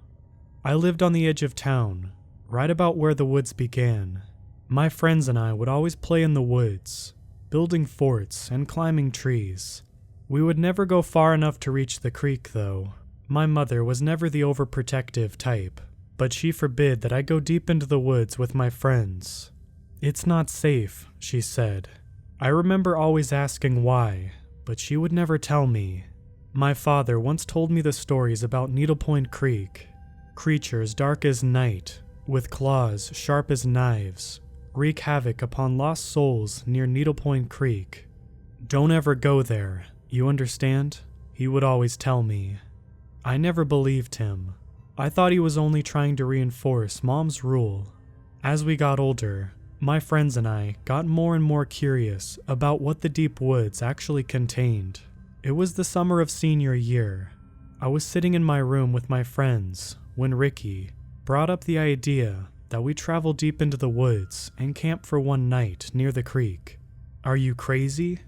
I lived on the edge of town, right about where the woods began. My friends and I would always play in the woods, building forts and climbing trees. We would never go far enough to reach the creek, though. My mother was never the overprotective type, but she forbid that I go deep into the woods with my friends. "It's not safe," she said. I remember always asking why, but she would never tell me. My father once told me the stories about Needle Point Creek. Creatures dark as night, with claws sharp as knives, wreak havoc upon lost souls near Needle Point Creek. "Don't ever go there, you understand?" he would always tell me. I never believed him. I thought he was only trying to reinforce Mom's rule. As we got older, my friends and I got more and more curious about what the deep woods actually contained. It was the summer of senior year. I was sitting in my room with my friends when Ricky brought up the idea that we travel deep into the woods and camp for one night near the creek. "Are you crazy?"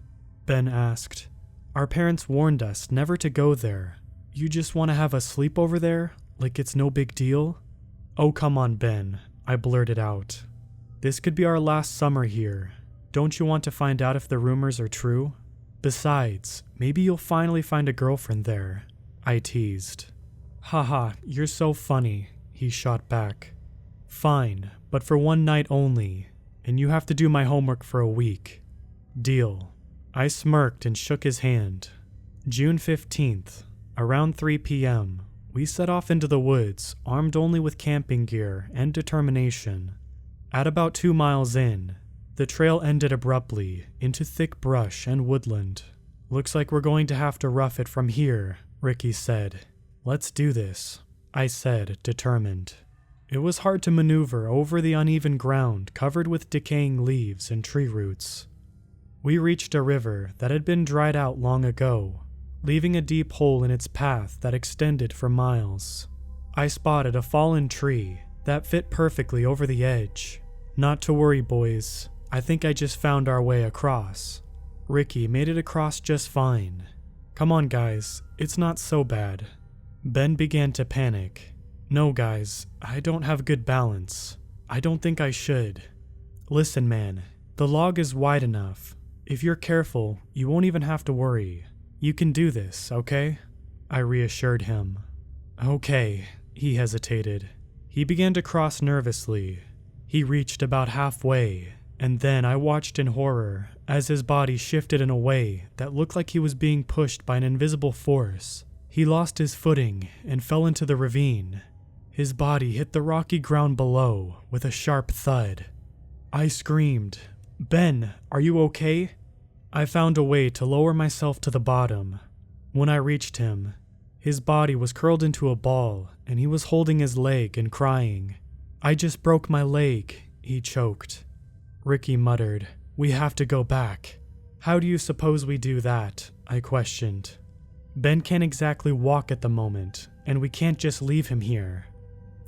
Ben asked. "Our parents warned us never to go there. You just want to have a sleep over there? Like it's no big deal? Oh, come on, Ben, I blurted out. This could be our last summer here. Don't you want to find out if the rumors are true? Besides, maybe you'll finally find a girlfriend there, I teased. Haha, you're so funny, he shot back. Fine, but for one night only, and you have to do my homework for a week. Deal. I smirked and shook his hand. June 15th, around 3 p.m., we set off into the woods, armed only with camping gear and determination. At about 2 miles in, the trail ended abruptly into thick brush and woodland. Looks like we're going to have to rough it from here, Ricky said. Let's do this, I said, determined. It was hard to maneuver over the uneven ground covered with decaying leaves and tree roots. We reached a river that had been dried out long ago, leaving a deep hole in its path that extended for miles. I spotted a fallen tree that fit perfectly over the edge. Not to worry, boys. I think I just found our way across. Ricky made it across just fine. Come on, guys. It's not so bad. Ben began to panic. No, guys. I don't have good balance. I don't think I should. Listen, man. The log is wide enough. If you're careful, you won't even have to worry. You can do this, okay? I reassured him. Okay, he hesitated. He began to cross nervously. He reached about halfway, and then I watched in horror as his body shifted in a way that looked like he was being pushed by an invisible force. He lost his footing and fell into the ravine. His body hit the rocky ground below with a sharp thud. I screamed, "Ben, are you okay?" I found a way to lower myself to the bottom. When I reached him, his body was curled into a ball and he was holding his leg and crying. "I just broke my leg," he choked. Ricky muttered, "We have to go back." "How do you suppose we do that?" I questioned. "Ben can't exactly walk at the moment, and we can't just leave him here."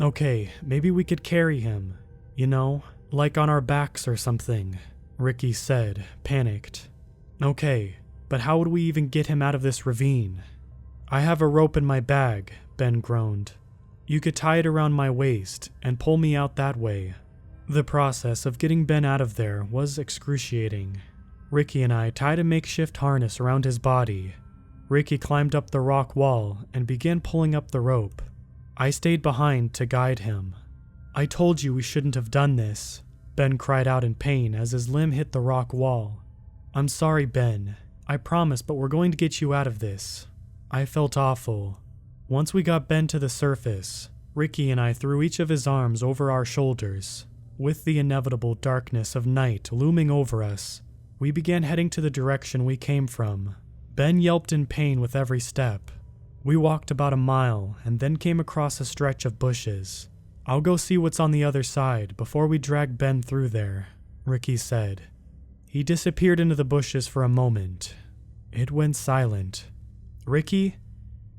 "Okay, maybe we could carry him, you know, like on our backs or something," Ricky said, panicked. "Okay, but how would we even get him out of this ravine?" "I have a rope in my bag," Ben groaned. "You could tie it around my waist and pull me out that way." The process of getting Ben out of there was excruciating. Ricky and I tied a makeshift harness around his body. Ricky climbed up the rock wall and began pulling up the rope. I stayed behind to guide him. "I told you we shouldn't have done this," Ben cried out in pain as his limb hit the rock wall. "I'm sorry, Ben. I promise, but we're going to get you out of this." I felt awful. Once we got Ben to the surface, Ricky and I threw each of his arms over our shoulders. With the inevitable darkness of night looming over us, we began heading to the direction we came from. Ben yelped in pain with every step. We walked about a mile and then came across a stretch of bushes. "I'll go see what's on the other side before we drag Ben through there," Ricky said. He disappeared into the bushes for a moment. It went silent. "Ricky?"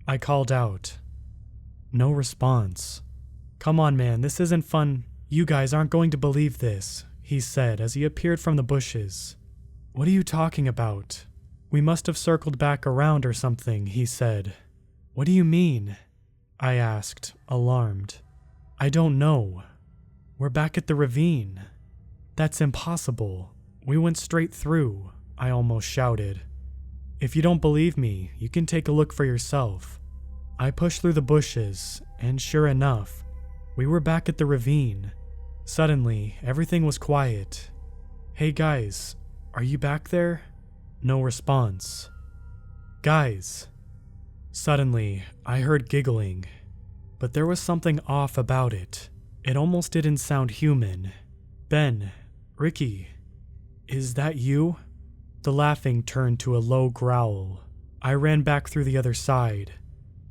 I called out. No response. "Come on, man, this isn't fun. You guys aren't going to believe this," he said as he appeared from the bushes. "What are you talking about?" "We must have circled back around or something," he said. "What do you mean?" I asked, alarmed. "I don't know. We're back at the ravine." "That's impossible. We went straight through," I almost shouted. "If you don't believe me, you can take a look for yourself." I pushed through the bushes, and sure enough, we were back at the ravine. Suddenly, everything was quiet. "Hey guys, are you back there?" No response. "Guys." Suddenly, I heard giggling, but there was something off about it. It almost didn't sound human. "Ben, Ricky, is that you?" The laughing turned to a low growl. I ran back through the other side.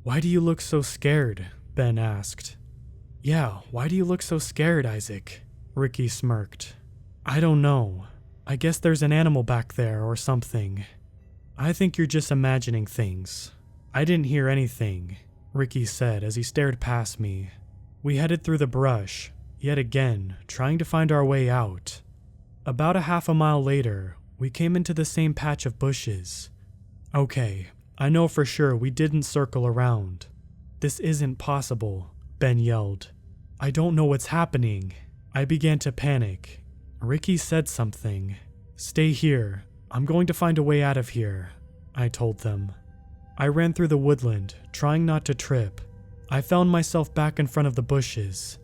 "Why do you look so scared?" Ben asked. "Yeah, why do you look so scared, Isaac?" Ricky smirked. "I don't know. I guess there's an animal back there or something." "I think you're just imagining things. I didn't hear anything," Ricky said as he stared past me. We headed through the brush, yet again, trying to find our way out. About a half a mile later, we came into the same patch of bushes. "Okay, I know for sure we didn't circle around. This isn't possible, Ben yelled. I don't know what's happening. I began to panic. Ricky said something. Stay here. I'm going to find a way out of here, I told them. I ran through the woodland, trying not to trip. I found myself back in front of the bushes.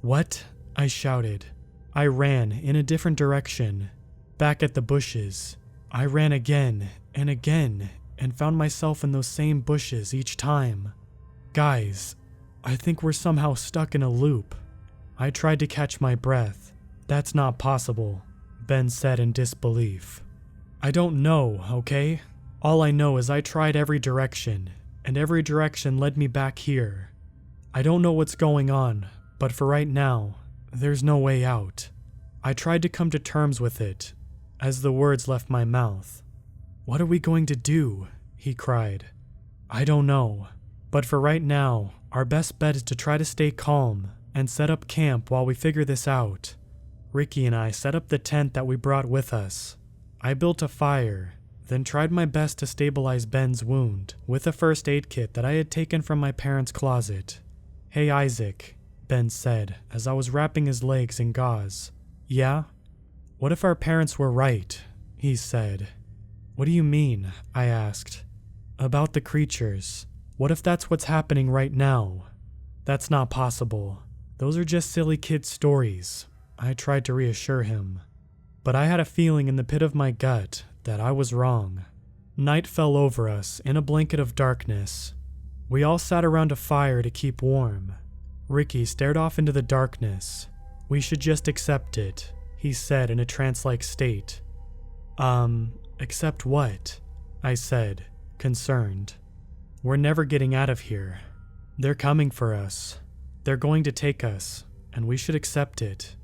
What? I shouted. I ran in a different direction, back at the bushes. I ran again and found myself in those same bushes each time. Guys, I think we're somehow stuck in a loop. I tried to catch my breath. That's not possible, Ben said in disbelief. I don't know, okay? All I know is I tried every direction, and every direction led me back here. I don't know what's going on, but for right now, there's no way out. I tried to come to terms with it, as the words left my mouth. What are we going to do? He cried. I don't know, but for right now, our best bet is to try to stay calm and set up camp while we figure this out. Ricky and I set up the tent that we brought with us. I built a fire, then tried my best to stabilize Ben's wound with a first aid kit that I had taken from my parents' closet. Hey Isaac, Ben said as I was wrapping his legs in gauze. Yeah? What if our parents were right? He said. What do you mean? I asked. About the creatures. What if that's what's happening right now? That's not possible. Those are just silly kid stories. I tried to reassure him. But I had a feeling in the pit of my gut that I was wrong. Night fell over us in a blanket of darkness. We all sat around a fire to keep warm. Ricky stared off into the darkness. We should just accept it, he said in a trance-like state. Accept what? I said, concerned. We're never getting out of here. They're coming for us. They're going to take us, and we should accept it.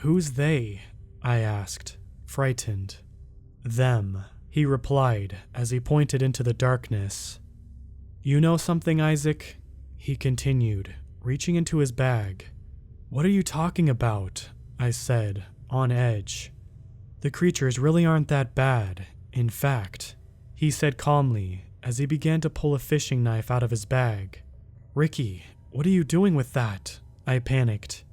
Who's they? I asked, frightened. Them, he replied as he pointed into the darkness. You know something, Isaac? He continued, reaching into his bag. What are you talking about? I said, on edge. The creatures really aren't that bad, in fact, he said calmly as he began to pull a fishing knife out of his bag. Ricky, what are you doing with that? I panicked.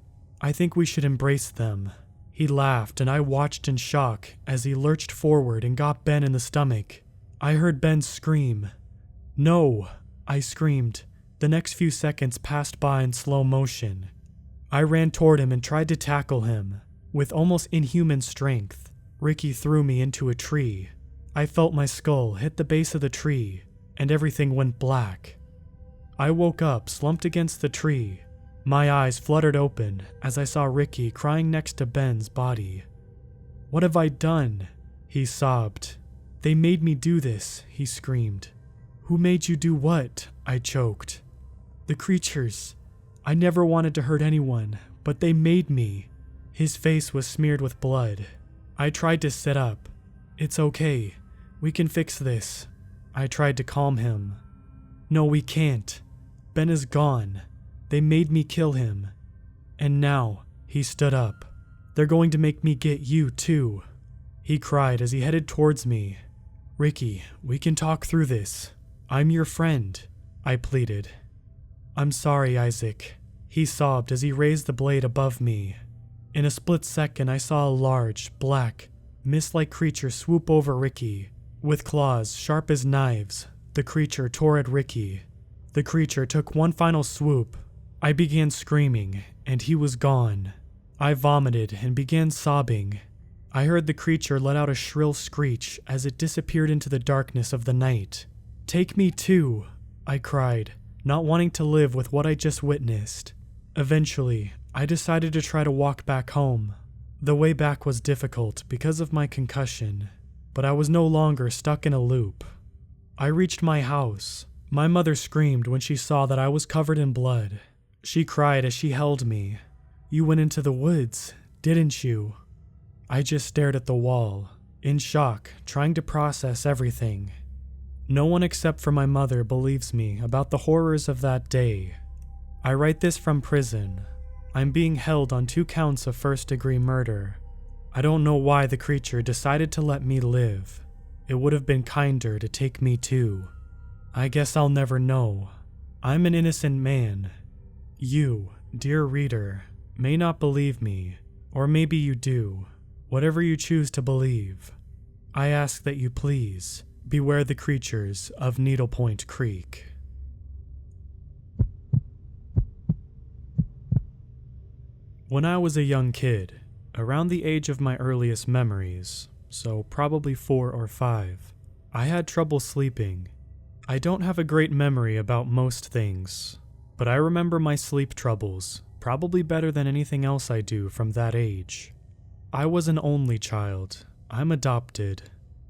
I think we should embrace them. He laughed and I watched in shock as he lurched forward and got Ben in the stomach. I heard Ben scream. No, I screamed. The next few seconds passed by in slow motion. I ran toward him and tried to tackle him. With almost inhuman strength, Ricky threw me into a tree. I felt my skull hit the base of the tree, and everything went black. I woke up slumped against the tree. My eyes fluttered open as I saw Ricky crying next to Ben's body. What have I done? He sobbed. They made me do this, he screamed. Who made you do what? I choked. The creatures. I never wanted to hurt anyone, but they made me. His face was smeared with blood. I tried to sit up. It's okay. We can fix this. I tried to calm him. No, we can't. Ben is gone. They made me kill him. And now, he stood up. They're going to make me get you too. He cried as he headed towards me. Ricky, we can talk through this. I'm your friend, I pleaded. I'm sorry, Isaac. He sobbed as he raised the blade above me. In a split second, I saw a large, black, mist-like creature swoop over Ricky. With claws sharp as knives, the creature tore at Ricky. The creature took one final swoop. I began screaming, and he was gone. I vomited and began sobbing. I heard the creature let out a shrill screech as it disappeared into the darkness of the night. Take me too, I cried, not wanting to live with what I just witnessed. Eventually, I decided to try to walk back home. The way back was difficult because of my concussion, but I was no longer stuck in a loop. I reached my house. My mother screamed when she saw that I was covered in blood. She cried as she held me. You went into the woods, didn't you? I just stared at the wall, in shock, trying to process everything. No one except for my mother believes me about the horrors of that day. I write this from prison. I'm being held on 2 counts of first-degree murder. I don't know why the creature decided to let me live. It would have been kinder to take me too. I guess I'll never know. I'm an innocent man. You, dear reader, may not believe me, or maybe you do. Whatever you choose to believe, I ask that you please beware the creatures of Needlepoint Creek. When I was a young kid, around the age of my earliest memories, so probably 4 or 5, I had trouble sleeping. I don't have a great memory about most things, but I remember my sleep troubles probably better than anything else I do from that age. I was an only child. I'm adopted,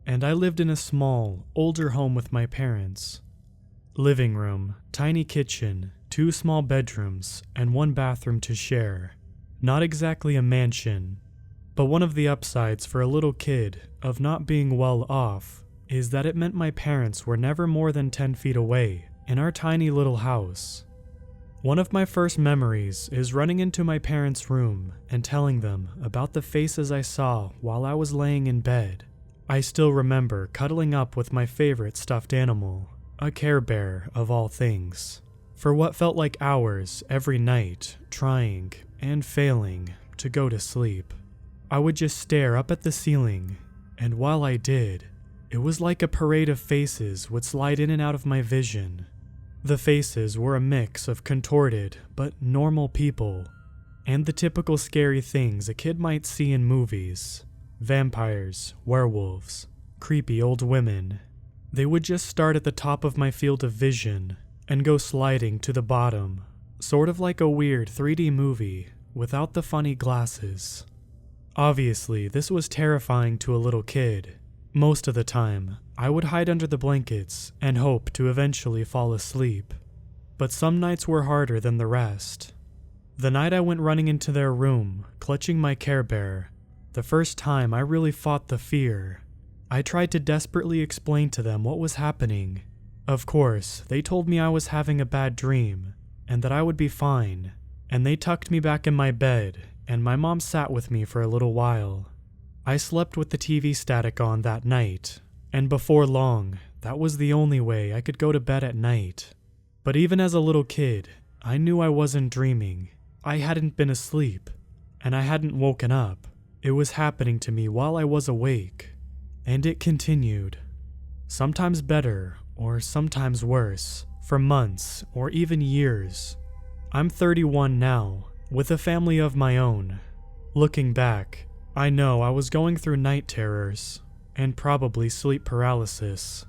and I lived in a small, older home with my parents. Living room, tiny kitchen, 2 small bedrooms, and 1 bathroom to share. Not exactly a mansion, but one of the upsides for a little kid of not being well off is that it meant my parents were never more than 10 feet away in our tiny little house. One of my first memories is running into my parents' room and telling them about the faces I saw while I was laying in bed. I still remember cuddling up with my favorite stuffed animal, a Care Bear of all things, for what felt like hours every night, trying and failing to go to sleep. I would just stare up at the ceiling, and while I did, it was like a parade of faces would slide in and out of my vision. The faces were a mix of contorted but normal people, and the typical scary things a kid might see in movies. Vampires, werewolves, creepy old women. They would just start at the top of my field of vision and go sliding to the bottom, sort of like a weird 3D movie without the funny glasses. Obviously, this was terrifying to a little kid. Most of the time, I would hide under the blankets and hope to eventually fall asleep. But some nights were harder than the rest. The night I went running into their room, clutching my Care Bear, the first time I really fought the fear. I tried to desperately explain to them what was happening. Of course, they told me I was having a bad dream, and that I would be fine, and they tucked me back in my bed, and my mom sat with me for a little while. I slept with the TV static on that night, and before long, that was the only way I could go to bed at night. But even as a little kid, I knew I wasn't dreaming. I hadn't been asleep, and I hadn't woken up. It was happening to me while I was awake, and it continued. Sometimes better, or sometimes worse, for months or even years. I'm 31 now, with a family of my own. Looking back, I know I was going through night terrors, and probably sleep paralysis.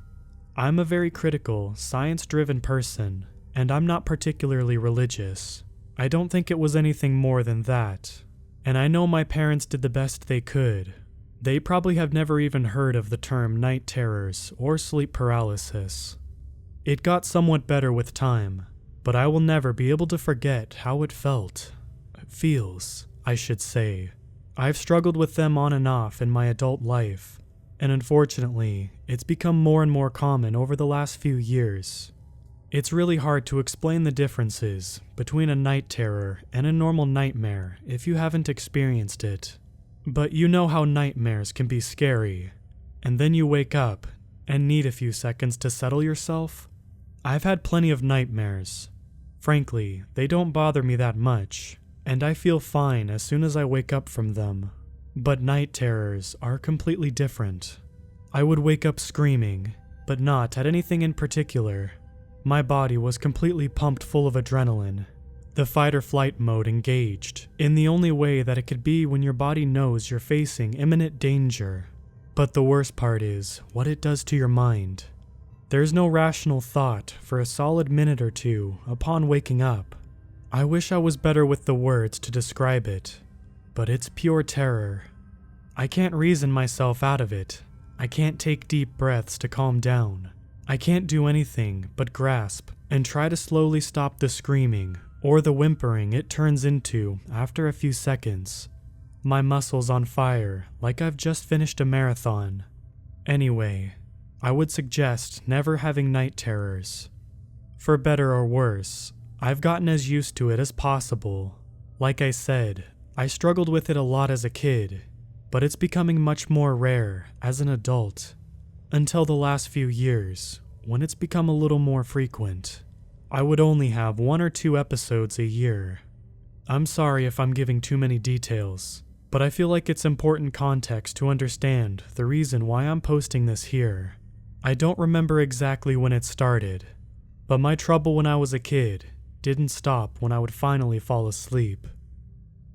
I'm a very critical, science-driven person, and I'm not particularly religious. I don't think it was anything more than that, and I know my parents did the best they could. They probably have never even heard of the term night terrors or sleep paralysis. It got somewhat better with time, but I will never be able to forget how it feels, I should say. I've struggled with them on and off in my adult life, and unfortunately, it's become more and more common over the last few years. It's really hard to explain the differences between a night terror and a normal nightmare if you haven't experienced it. But you know how nightmares can be scary, and then you wake up and need a few seconds to settle yourself. I've had plenty of nightmares. Frankly, they don't bother me that much, and I feel fine as soon as I wake up from them. But night terrors are completely different. I would wake up screaming, but not at anything in particular. My body was completely pumped full of adrenaline. The fight or flight mode engaged in the only way that it could be when your body knows you're facing imminent danger. But the worst part is what it does to your mind. There's no rational thought for a solid minute or two upon waking up. I wish I was better with the words to describe it, but it's pure terror. I can't reason myself out of it. I can't take deep breaths to calm down. I can't do anything but grasp and try to slowly stop the screaming or the whimpering it turns into after a few seconds. My muscles on fire like I've just finished a marathon. Anyway, I would suggest never having night terrors. For better or worse, I've gotten as used to it as possible. Like I said, I struggled with it a lot as a kid, but it's becoming much more rare as an adult. Until the last few years, when it's become a little more frequent. I would only have 1 or 2 episodes a year. I'm sorry if I'm giving too many details, but I feel like it's important context to understand the reason why I'm posting this here. I don't remember exactly when it started, but my trouble when I was a kid didn't stop when I would finally fall asleep.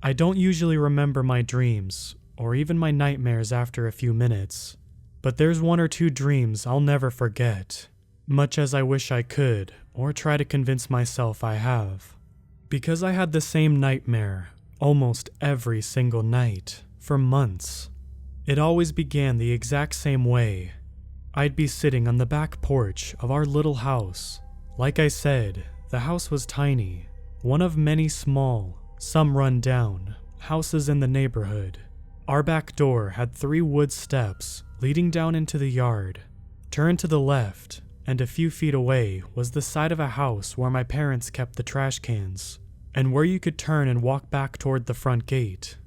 I don't usually remember my dreams or even my nightmares after a few minutes, but there's 1 or 2 dreams I'll never forget, much as I wish I could or try to convince myself I have. Because I had the same nightmare almost every single night for months. It always began the exact same way. I'd be sitting on the back porch of our little house. Like I said, the house was tiny, one of many small, some run down, houses in the neighborhood. Our back door had 3 wood steps leading down into the yard. Turn to the left, and a few feet away was the side of a house where my parents kept the trash cans, and where you could turn and walk back toward the front gate.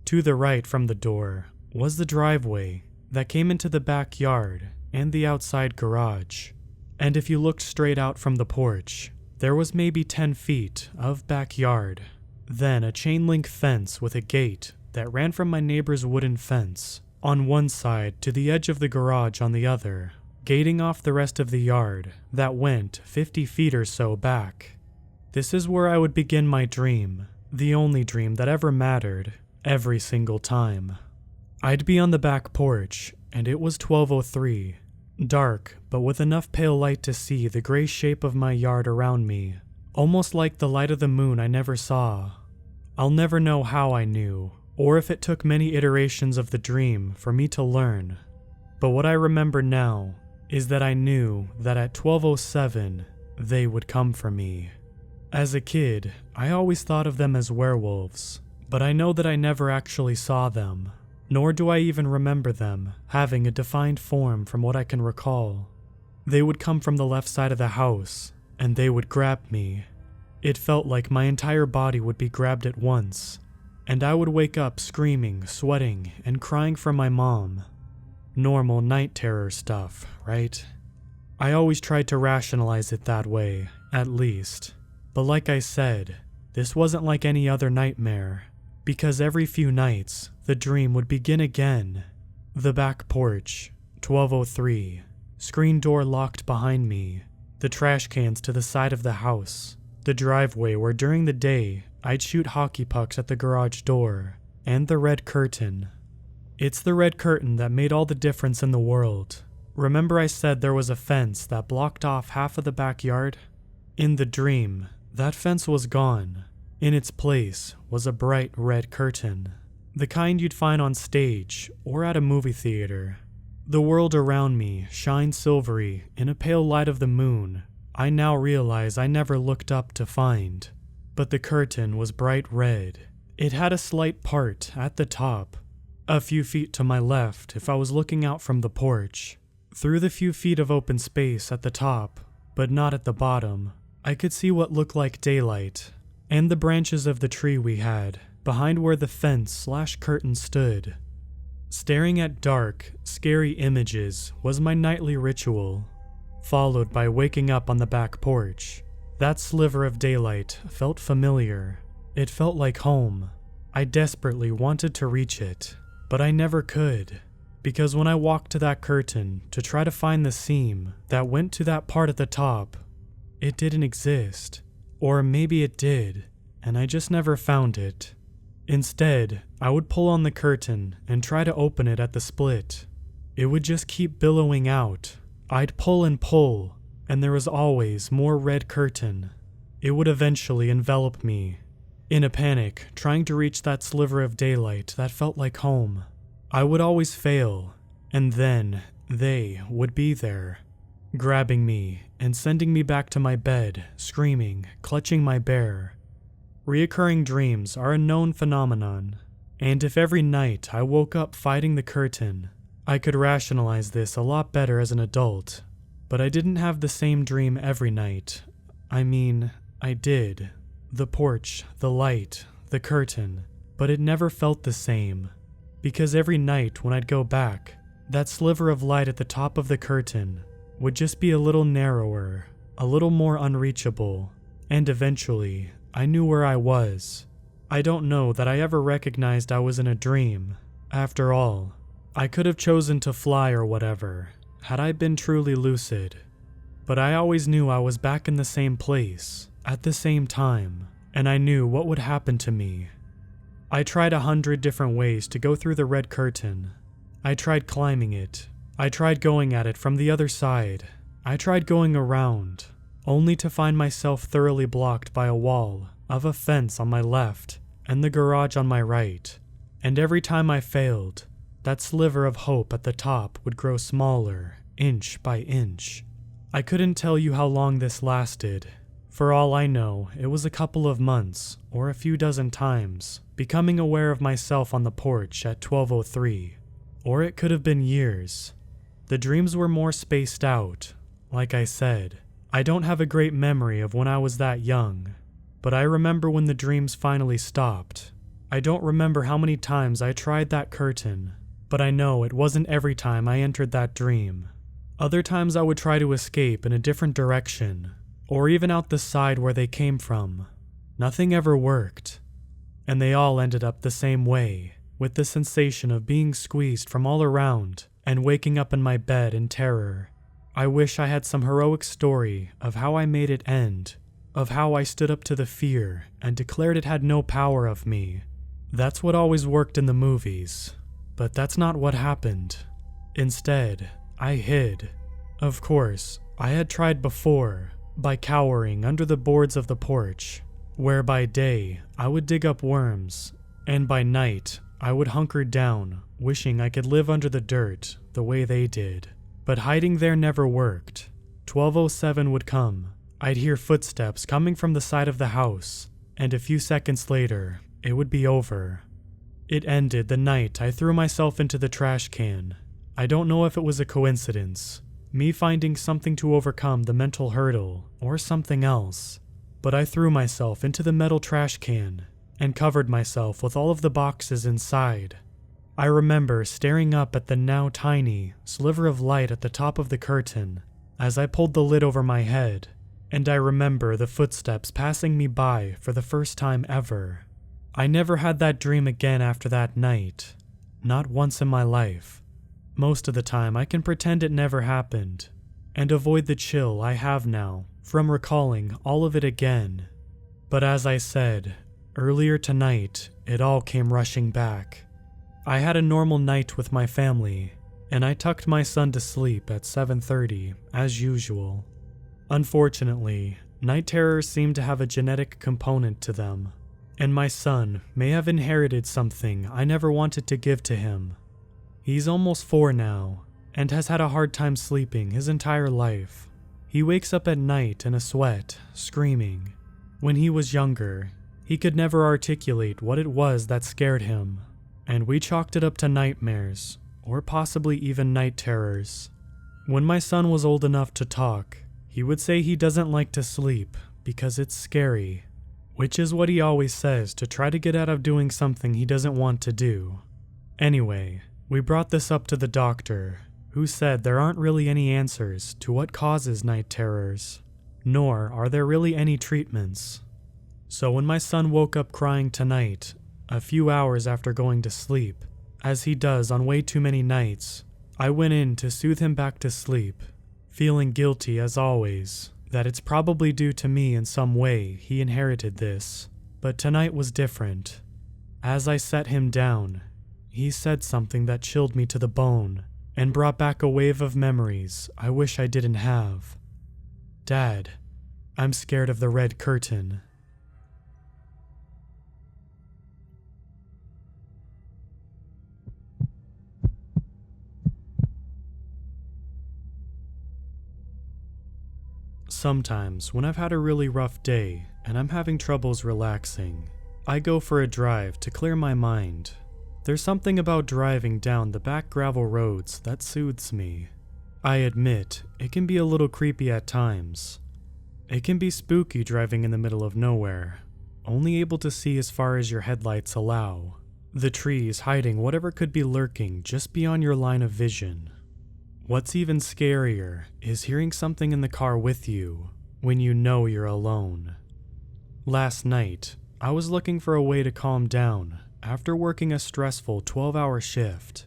To the right from the door was the driveway that came into the backyard and the outside garage. And if you looked straight out from the porch, there was maybe 10 feet of backyard. Then a chain link fence with a gate that ran from my neighbor's wooden fence on one side to the edge of the garage on the other, gating off the rest of the yard that went 50 feet or so back. This is where I would begin my dream, the only dream that ever mattered, every single time. I'd be on the back porch, and it was 12:03, dark but with enough pale light to see the gray shape of my yard around me, almost like the light of the moon I never saw. I'll never know how I knew, or if it took many iterations of the dream for me to learn, but what I remember now is that I knew that at 12:07 they would come for me. As a kid, I always thought of them as werewolves, but I know that I never actually saw them, nor do I even remember them having a defined form from what I can recall. They would come from the left side of the house, and they would grab me. It felt like my entire body would be grabbed at once, and I would wake up screaming, sweating, and crying for my mom. Normal night terror stuff, right? I always tried to rationalize it that way, at least. But like I said, this wasn't like any other nightmare, because every few nights, the dream would begin again. The back porch, 12:03, screen door locked behind me, the trash cans to the side of the house, the driveway where during the day I'd shoot hockey pucks at the garage door, and the red curtain. It's the red curtain that made all the difference in the world. Remember I said there was a fence that blocked off half of the backyard? In the dream, that fence was gone. In its place was a bright red curtain, the kind you'd find on stage or at a movie theater. The world around me shined silvery in a pale light of the moon. I now realize I never looked up to find, but the curtain was bright red. It had a slight part at the top, a few feet to my left if I was looking out from the porch. Through the few feet of open space at the top, but not at the bottom, I could see what looked like daylight, and the branches of the tree we had, behind where the fence/curtain stood. Staring at dark, scary images was my nightly ritual, followed by waking up on the back porch. That sliver of daylight felt familiar. It felt like home. I desperately wanted to reach it, but I never could, because when I walked to that curtain to try to find the seam that went to that part at the top, it didn't exist. Or maybe it did, and I just never found it. Instead, I would pull on the curtain and try to open it at the split. It would just keep billowing out. I'd pull and pull, and there was always more red curtain. It would eventually envelop me. In a panic, trying to reach that sliver of daylight that felt like home, I would always fail, and then they would be there, grabbing me and sending me back to my bed, screaming, clutching my bear. Reoccurring dreams are a known phenomenon, and if every night I woke up fighting the curtain, I could rationalize this a lot better as an adult, but I didn't have the same dream every night. I mean, I did. The porch, the light, the curtain, but it never felt the same, because every night when I'd go back, that sliver of light at the top of the curtain would just be a little narrower, a little more unreachable, and eventually, I knew where I was. I don't know that I ever recognized I was in a dream. After all, I could have chosen to fly or whatever, had I been truly lucid. But I always knew I was back in the same place, at the same time, and I knew what would happen to me. I tried 100 different ways to go through the red curtain. I tried climbing it. I tried going at it from the other side. I tried going around, only to find myself thoroughly blocked by a wall of a fence on my left and the garage on my right. And every time I failed, that sliver of hope at the top would grow smaller, inch by inch. I couldn't tell you how long this lasted. For all I know, it was a couple of months, or a few dozen times, becoming aware of myself on the porch at 12:03. Or it could have been years. The dreams were more spaced out. Like I said, I don't have a great memory of when I was that young, but I remember when the dreams finally stopped. I don't remember how many times I tried that curtain, but I know it wasn't every time I entered that dream. Other times I would try to escape in a different direction, or even out the side where they came from. Nothing ever worked, and they all ended up the same way, with the sensation of being squeezed from all around and waking up in my bed in terror. I wish I had some heroic story of how I made it end, of how I stood up to the fear and declared it had no power of me. That's what always worked in the movies, but that's not what happened. Instead, I hid. Of course, I had tried before, by cowering under the boards of the porch, where by day I would dig up worms, and by night I would hunker down, wishing I could live under the dirt the way they did. But hiding there never worked. 12:07 would come. I'd hear footsteps coming from the side of the house, and a few seconds later, it would be over. It ended the night I threw myself into the trash can. I don't know if it was a coincidence, me finding something to overcome the mental hurdle, or something else, but I threw myself into the metal trash can and covered myself with all of the boxes inside. I remember staring up at the now tiny sliver of light at the top of the curtain as I pulled the lid over my head, and I remember the footsteps passing me by for the first time ever. I never had that dream again after that night, not once in my life. Most of the time I can pretend it never happened, and avoid the chill I have now from recalling all of it again. But as I said, earlier tonight, it all came rushing back. I had a normal night with my family, and I tucked my son to sleep at 7:30, as usual. Unfortunately, night terrors seem to have a genetic component to them, and my son may have inherited something I never wanted to give to him. He's almost 4 now, and has had a hard time sleeping his entire life. He wakes up at night in a sweat, screaming. When he was younger, he could never articulate what it was that scared him, and we chalked it up to nightmares, or possibly even night terrors. When my son was old enough to talk, he would say he doesn't like to sleep because it's scary, which is what he always says to try to get out of doing something he doesn't want to do. Anyway, we brought this up to the doctor, who said there aren't really any answers to what causes night terrors, nor are there really any treatments. So when my son woke up crying tonight, a few hours after going to sleep, as he does on way too many nights, I went in to soothe him back to sleep, feeling guilty as always, that it's probably due to me in some way he inherited this. But tonight was different. As I set him down, he said something that chilled me to the bone and brought back a wave of memories I wish I didn't have. "Dad, I'm scared of the red curtain." Sometimes, when I've had a really rough day and I'm having troubles relaxing, I go for a drive to clear my mind. There's something about driving down the back gravel roads that soothes me. I admit, it can be a little creepy at times. It can be spooky driving in the middle of nowhere, only able to see as far as your headlights allow, the trees hiding whatever could be lurking just beyond your line of vision. What's even scarier is hearing something in the car with you when you know you're alone. Last night, I was looking for a way to calm down after working a stressful 12-hour shift.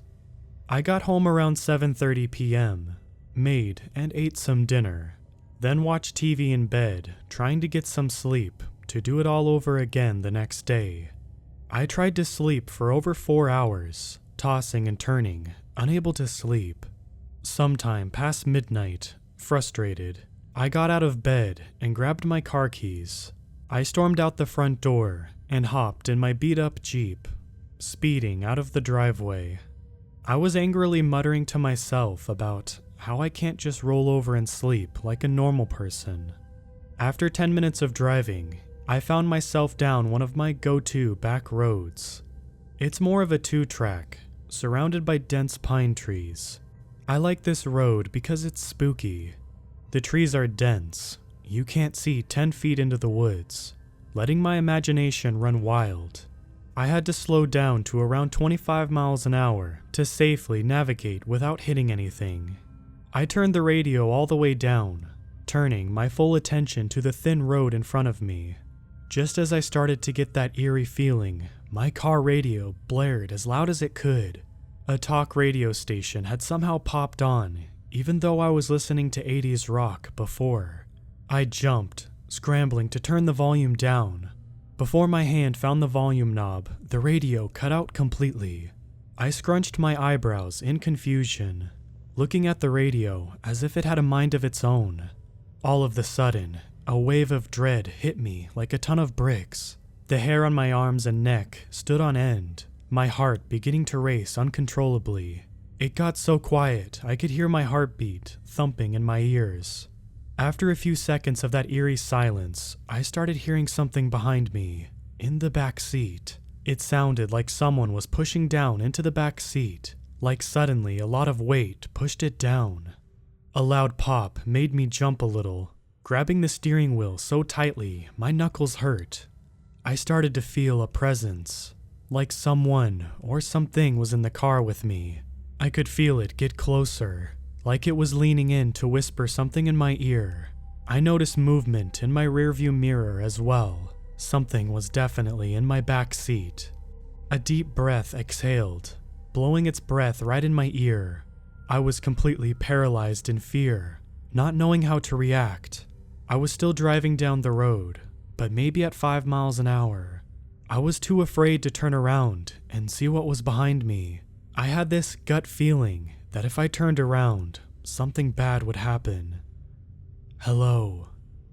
I got home around 7:30 p.m., made and ate some dinner, then watched TV in bed, trying to get some sleep to do it all over again the next day. I tried to sleep for over 4 hours, tossing and turning, unable to sleep. Sometime past midnight, frustrated, I got out of bed and grabbed my car keys. I stormed out the front door and hopped in my beat-up Jeep, speeding out of the driveway. I was angrily muttering to myself about how I can't just roll over and sleep like a normal person. After 10 minutes of driving, I found myself down one of my go-to back roads. It's more of a 2-track, surrounded by dense pine trees. I like this road because it's spooky. The trees are dense. You can't see 10 feet into the woods, letting my imagination run wild. I had to slow down to around 25 miles an hour to safely navigate without hitting anything. I turned the radio all the way down, turning my full attention to the thin road in front of me. Just as I started to get that eerie feeling, my car radio blared as loud as it could. A talk radio station had somehow popped on, even though I was listening to 80s rock before. I jumped, scrambling to turn the volume down. Before my hand found the volume knob, the radio cut out completely. I scrunched my eyebrows in confusion, looking at the radio as if it had a mind of its own. All of the sudden, a wave of dread hit me like a ton of bricks. The hair on my arms and neck stood on end, my heart beginning to race uncontrollably. It got so quiet I could hear my heartbeat thumping in my ears. After a few seconds of that eerie silence, I started hearing something behind me, in the back seat. It sounded like someone was pushing down into the back seat, like suddenly a lot of weight pushed it down. A loud pop made me jump a little, grabbing the steering wheel so tightly my knuckles hurt. I started to feel a presence, like someone or something was in the car with me. I could feel it get closer, like it was leaning in to whisper something in my ear. I noticed movement in my rearview mirror as well. Something was definitely in my back seat. A deep breath exhaled, blowing its breath right in my ear. I was completely paralyzed in fear, not knowing how to react. I was still driving down the road, but maybe at 5 miles an hour. I was too afraid to turn around and see what was behind me. I had this gut feeling that if I turned around, something bad would happen. "Hello,"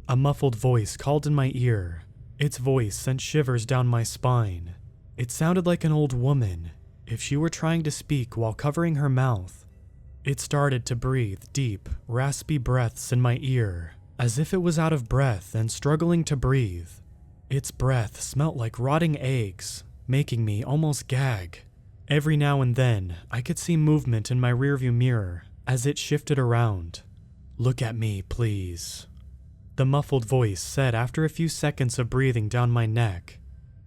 a muffled voice called in my ear. Its voice sent shivers down my spine. It sounded like an old woman, if she were trying to speak while covering her mouth. It started to breathe deep, raspy breaths in my ear, as if it was out of breath and struggling to breathe. Its breath smelt like rotting eggs, making me almost gag. Every now and then, I could see movement in my rearview mirror as it shifted around. "Look at me, please," the muffled voice said after a few seconds of breathing down my neck.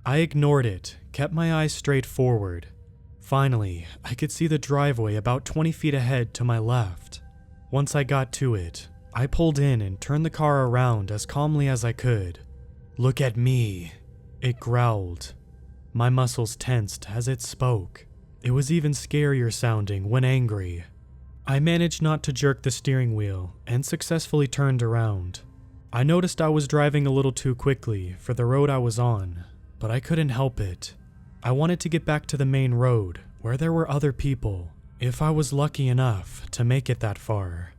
I ignored it, kept my eyes straight forward. Finally, I could see the driveway about 20 feet ahead to my left. Once I got to it, I pulled in and turned the car around as calmly as I could. "Look at me," it growled. My muscles tensed as it spoke. It was even scarier sounding when angry. I managed not to jerk the steering wheel and successfully turned around. I noticed I was driving a little too quickly for the road I was on, but I couldn't help it. I wanted to get back to the main road where there were other people, if I was lucky enough to make it that far.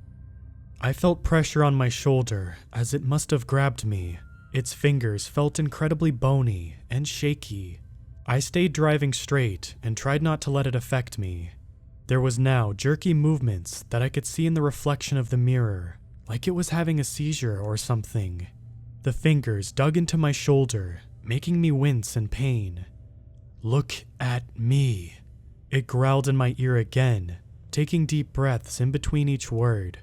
I felt pressure on my shoulder as it must have grabbed me. Its fingers felt incredibly bony and shaky. I stayed driving straight and tried not to let it affect me. There was now jerky movements that I could see in the reflection of the mirror, like it was having a seizure or something. The fingers dug into my shoulder, making me wince in pain. "Look at me," it growled in my ear again, taking deep breaths in between each word.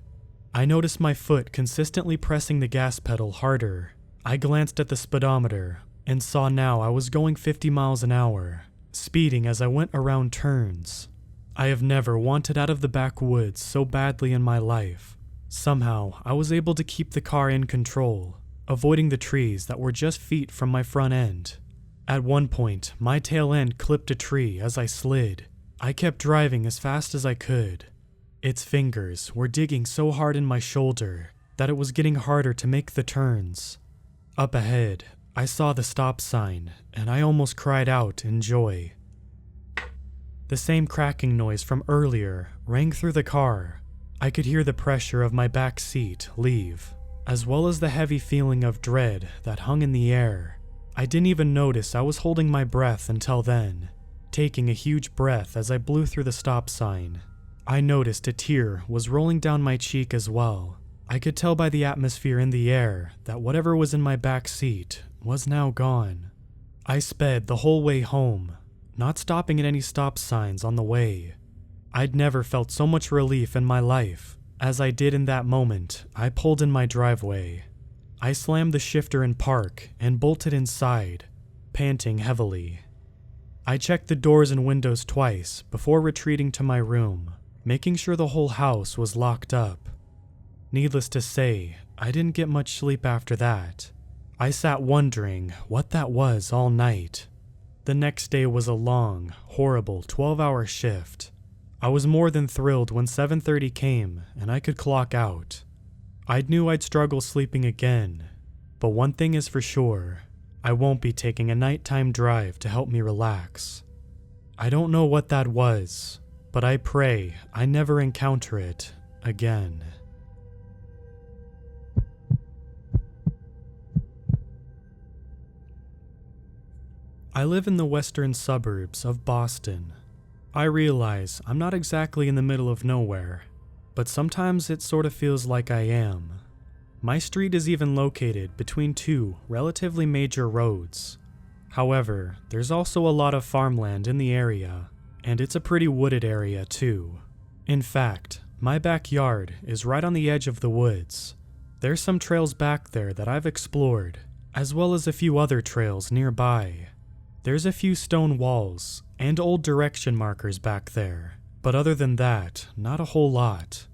I noticed my foot consistently pressing the gas pedal harder. I glanced at the speedometer and saw now I was going 50 miles an hour, speeding as I went around turns. I have never wanted out of the backwoods so badly in my life. Somehow, I was able to keep the car in control, avoiding the trees that were just feet from my front end. At one point, my tail end clipped a tree as I slid. I kept driving as fast as I could. Its fingers were digging so hard in my shoulder that it was getting harder to make the turns. Up ahead, I saw the stop sign, and I almost cried out in joy. The same cracking noise from earlier rang through the car. I could hear the pressure of my back seat leave, as well as the heavy feeling of dread that hung in the air. I didn't even notice I was holding my breath until then, taking a huge breath as I blew through the stop sign. I noticed a tear was rolling down my cheek as well. I could tell by the atmosphere in the air that whatever was in my back seat was now gone. I sped the whole way home, not stopping at any stop signs on the way. I'd never felt so much relief in my life as I did in that moment. I pulled in my driveway. I slammed the shifter in park and bolted inside, panting heavily. I checked the doors and windows twice before retreating to my room, making sure the whole house was locked up. Needless to say, I didn't get much sleep after that. I sat wondering what that was all night. The next day was a long, horrible 12-hour shift. I was more than thrilled when 7:30 came and I could clock out. I knew I'd struggle sleeping again, but one thing is for sure, I won't be taking a nighttime drive to help me relax. I don't know what that was, but I pray I never encounter it again. I live in the western suburbs of Boston. I realize I'm not exactly in the middle of nowhere, but sometimes it sort of feels like I am. My street is even located between two relatively major roads. However, there's also a lot of farmland in the area, and it's a pretty wooded area too. In fact, my backyard is right on the edge of the woods. There's some trails back there that I've explored, as well as a few other trails nearby. There's a few stone walls and old direction markers back there, but other than that, not a whole lot.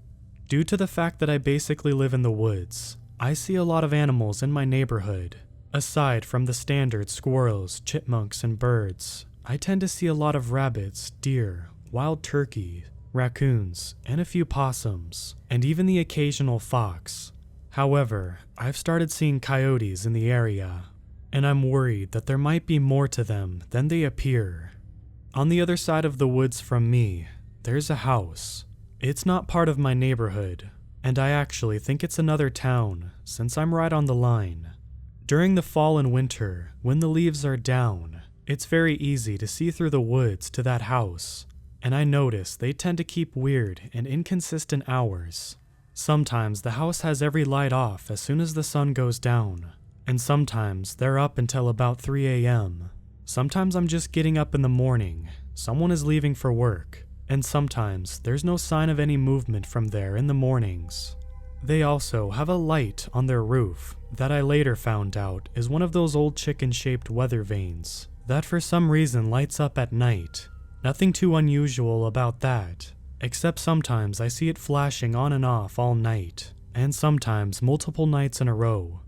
Due to the fact that I basically live in the woods, I see a lot of animals in my neighborhood. Aside from the standard squirrels, chipmunks, and birds, I tend to see a lot of rabbits, deer, wild turkey, raccoons, and a few possums, and even the occasional fox. However, I've started seeing coyotes in the area, and I'm worried that there might be more to them than they appear. On the other side of the woods from me, there's a house. It's not part of my neighborhood, and I actually think it's another town, since I'm right on the line. During the fall and winter, when the leaves are down, it's very easy to see through the woods to that house, and I notice they tend to keep weird and inconsistent hours. Sometimes the house has every light off as soon as the sun goes down, and sometimes they're up until about 3 a.m. Sometimes I'm just getting up in the morning, someone is leaving for work, and sometimes there's no sign of any movement from there in the mornings. They also have a light on their roof that I later found out is one of those old chicken-shaped weather vanes that for some reason lights up at night. Nothing too unusual about that, except sometimes I see it flashing on and off all night, and sometimes multiple nights in a row.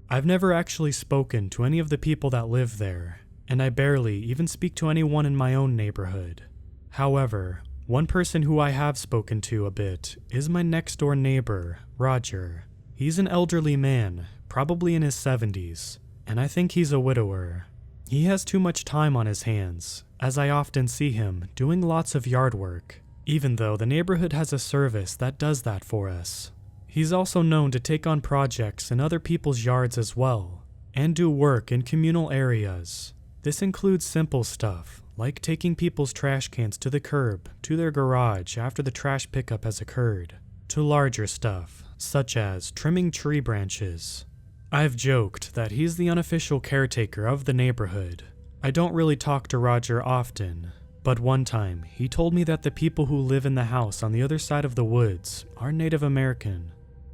I've never actually spoken to any of the people that live there, and I barely even speak to anyone in my own neighborhood. However, one person who I have spoken to a bit is my next door neighbor, Roger. He's an elderly man, probably in his 70s, and I think he's a widower. He has too much time on his hands, as I often see him doing lots of yard work, even though the neighborhood has a service that does that for us. He's also known to take on projects in other people's yards as well, and do work in communal areas. This includes simple stuff, like taking people's trash cans to the curb, to their garage after the trash pickup has occurred, to larger stuff, such as trimming tree branches. I've joked that he's the unofficial caretaker of the neighborhood. I don't really talk to Roger often, but one time he told me that the people who live in the house on the other side of the woods are Native American.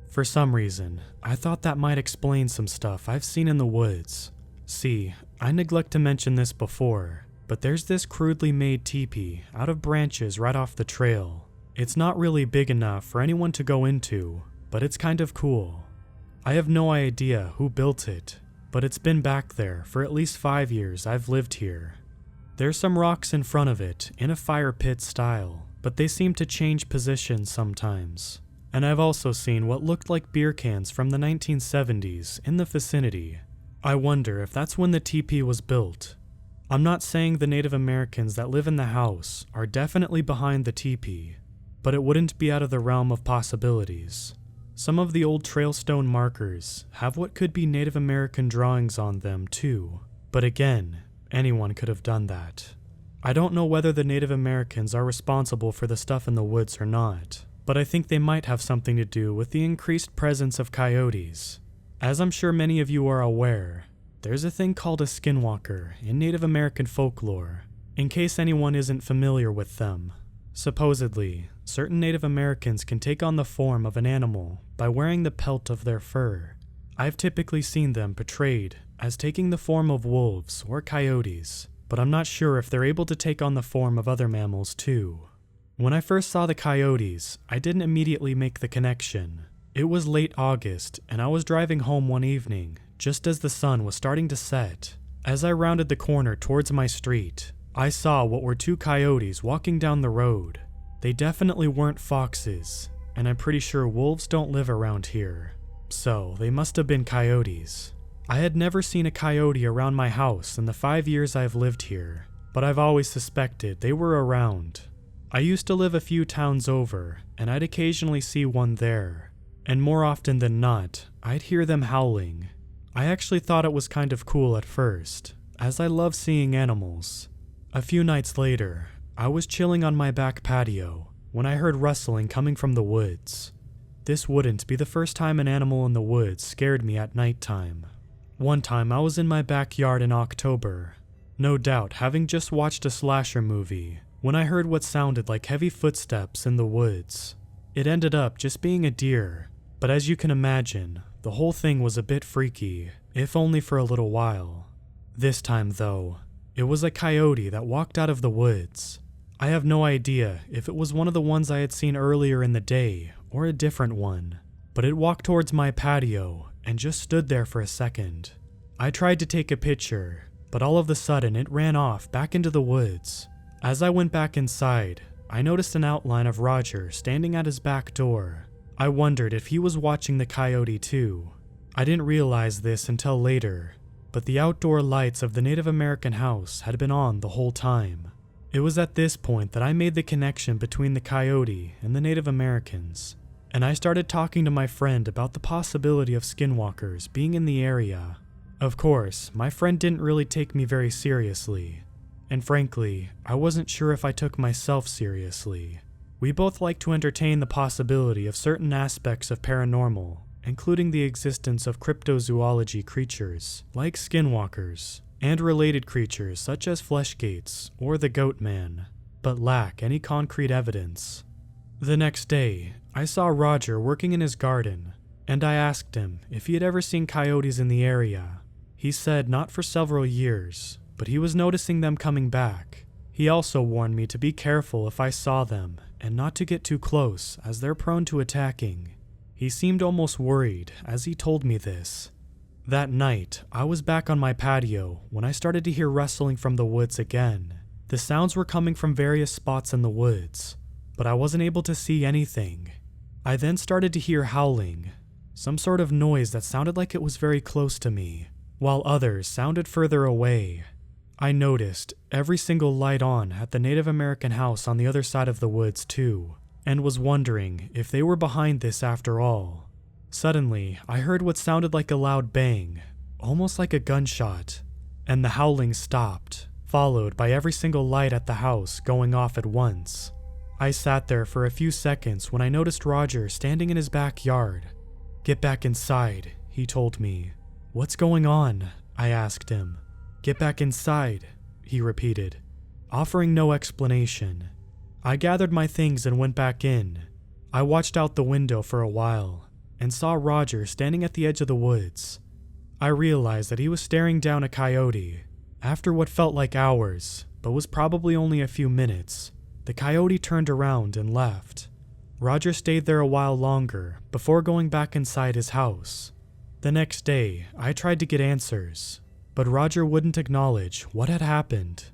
For some reason, I thought that might explain some stuff I've seen in the woods. See, I neglect to mention this before, but there's this crudely made teepee out of branches right off the trail. It's not really big enough for anyone to go into, but it's kind of cool. I have no idea who built it, but it's been back there for at least 5 years I've lived here. There's some rocks in front of it in a fire pit style, but they seem to change positions sometimes. And I've also seen what looked like beer cans from the 1970s in the vicinity. I wonder if that's when the teepee was built. I'm not saying the Native Americans that live in the house are definitely behind the teepee, but it wouldn't be out of the realm of possibilities. Some of the old trail stone markers have what could be Native American drawings on them too, but again, anyone could have done that. I don't know whether the Native Americans are responsible for the stuff in the woods or not, but I think they might have something to do with the increased presence of coyotes. As I'm sure many of you are aware, there's a thing called a skinwalker in Native American folklore, in case anyone isn't familiar with them. Supposedly, certain Native Americans can take on the form of an animal by wearing the pelt of their fur. I've typically seen them portrayed as taking the form of wolves or coyotes, but I'm not sure if they're able to take on the form of other mammals too. When I first saw the coyotes, I didn't immediately make the connection. It was late August, and I was driving home one evening, just as the sun was starting to set. As I rounded the corner towards my street, I saw what were 2 coyotes walking down the road. They definitely weren't foxes, and I'm pretty sure wolves don't live around here. So, they must have been coyotes. I had never seen a coyote around my house in the 5 years I've lived here, but I've always suspected they were around. I used to live a few towns over, and I'd occasionally see one there. And more often than not, I'd hear them howling. I actually thought it was kind of cool at first, as I love seeing animals. A few nights later, I was chilling on my back patio when I heard rustling coming from the woods. This wouldn't be the first time an animal in the woods scared me at nighttime. One time I was in my backyard in October, no doubt having just watched a slasher movie, when I heard what sounded like heavy footsteps in the woods. It ended up just being a deer, but as you can imagine, the whole thing was a bit freaky, if only for a little while. This time though, it was a coyote that walked out of the woods. I have no idea if it was one of the ones I had seen earlier in the day or a different one, but it walked towards my patio and just stood there for a second. I tried to take a picture, but all of a sudden it ran off back into the woods. As I went back inside, I noticed an outline of Roger standing at his back door. I wondered if he was watching the coyote too. I didn't realize this until later, but the outdoor lights of the Native American house had been on the whole time. It was at this point that I made the connection between the coyote and the Native Americans, and I started talking to my friend about the possibility of skinwalkers being in the area. Of course, my friend didn't really take me very seriously, and frankly, I wasn't sure if I took myself seriously. We both like to entertain the possibility of certain aspects of paranormal, including the existence of cryptozoology creatures, like skinwalkers, and related creatures such as fleshgates or the goat man, but lack any concrete evidence. The next day, I saw Roger working in his garden, and I asked him if he had ever seen coyotes in the area. He said not for several years, but he was noticing them coming back. He also warned me to be careful if I saw them, and not to get too close as they're prone to attacking. He seemed almost worried as he told me this. That night, I was back on my patio when I started to hear rustling from the woods again. The sounds were coming from various spots in the woods, but I wasn't able to see anything. I then started to hear howling, some sort of noise that sounded like it was very close to me, while others sounded further away. I noticed every single light on at the Native American house on the other side of the woods too, and was wondering if they were behind this after all. Suddenly, I heard what sounded like a loud bang, almost like a gunshot, and the howling stopped, followed by every single light at the house going off at once. I sat there for a few seconds when I noticed Roger standing in his backyard. "Get back inside," he told me. "What's going on?" I asked him. "Get back inside," he repeated, offering no explanation. I gathered my things and went back in. I watched out the window for a while and saw Roger standing at the edge of the woods. I realized that he was staring down a coyote. After what felt like hours, but was probably only a few minutes. The coyote turned around and left. Roger stayed there a while longer before going back inside his house. The next day, I tried to get answers, but Roger wouldn't acknowledge what had happened.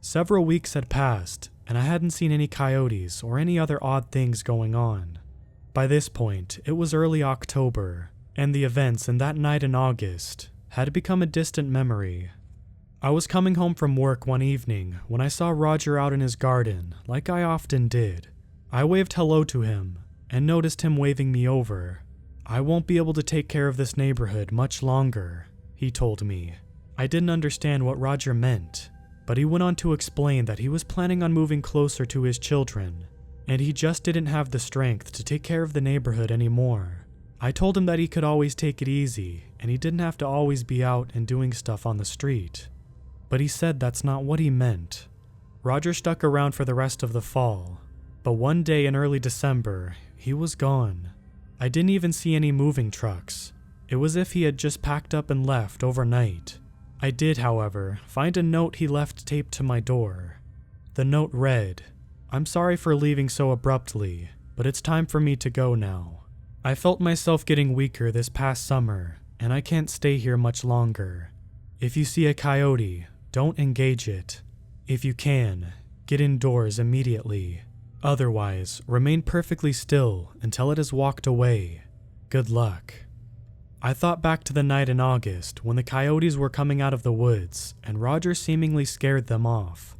Several weeks had passed, and I hadn't seen any coyotes or any other odd things going on. By this point, it was early October, and the events in that night in August had become a distant memory. I was coming home from work one evening when I saw Roger out in his garden, like I often did. I waved hello to him, and noticed him waving me over. "I won't be able to take care of this neighborhood much longer," he told me. I didn't understand what Roger meant, but he went on to explain that he was planning on moving closer to his children, and he just didn't have the strength to take care of the neighborhood anymore. I told him that he could always take it easy, and he didn't have to always be out and doing stuff on the street. But he said that's not what he meant. Roger stuck around for the rest of the fall, but one day in early December, he was gone. I didn't even see any moving trucks. It was as if he had just packed up and left overnight. I did, however, find a note he left taped to my door. The note read, "I'm sorry for leaving so abruptly, but it's time for me to go now. I felt myself getting weaker this past summer, and I can't stay here much longer. If you see a coyote, don't engage it. If you can, get indoors immediately. Otherwise, remain perfectly still until it has walked away. Good luck." I thought back to the night in August when the coyotes were coming out of the woods and Roger seemingly scared them off.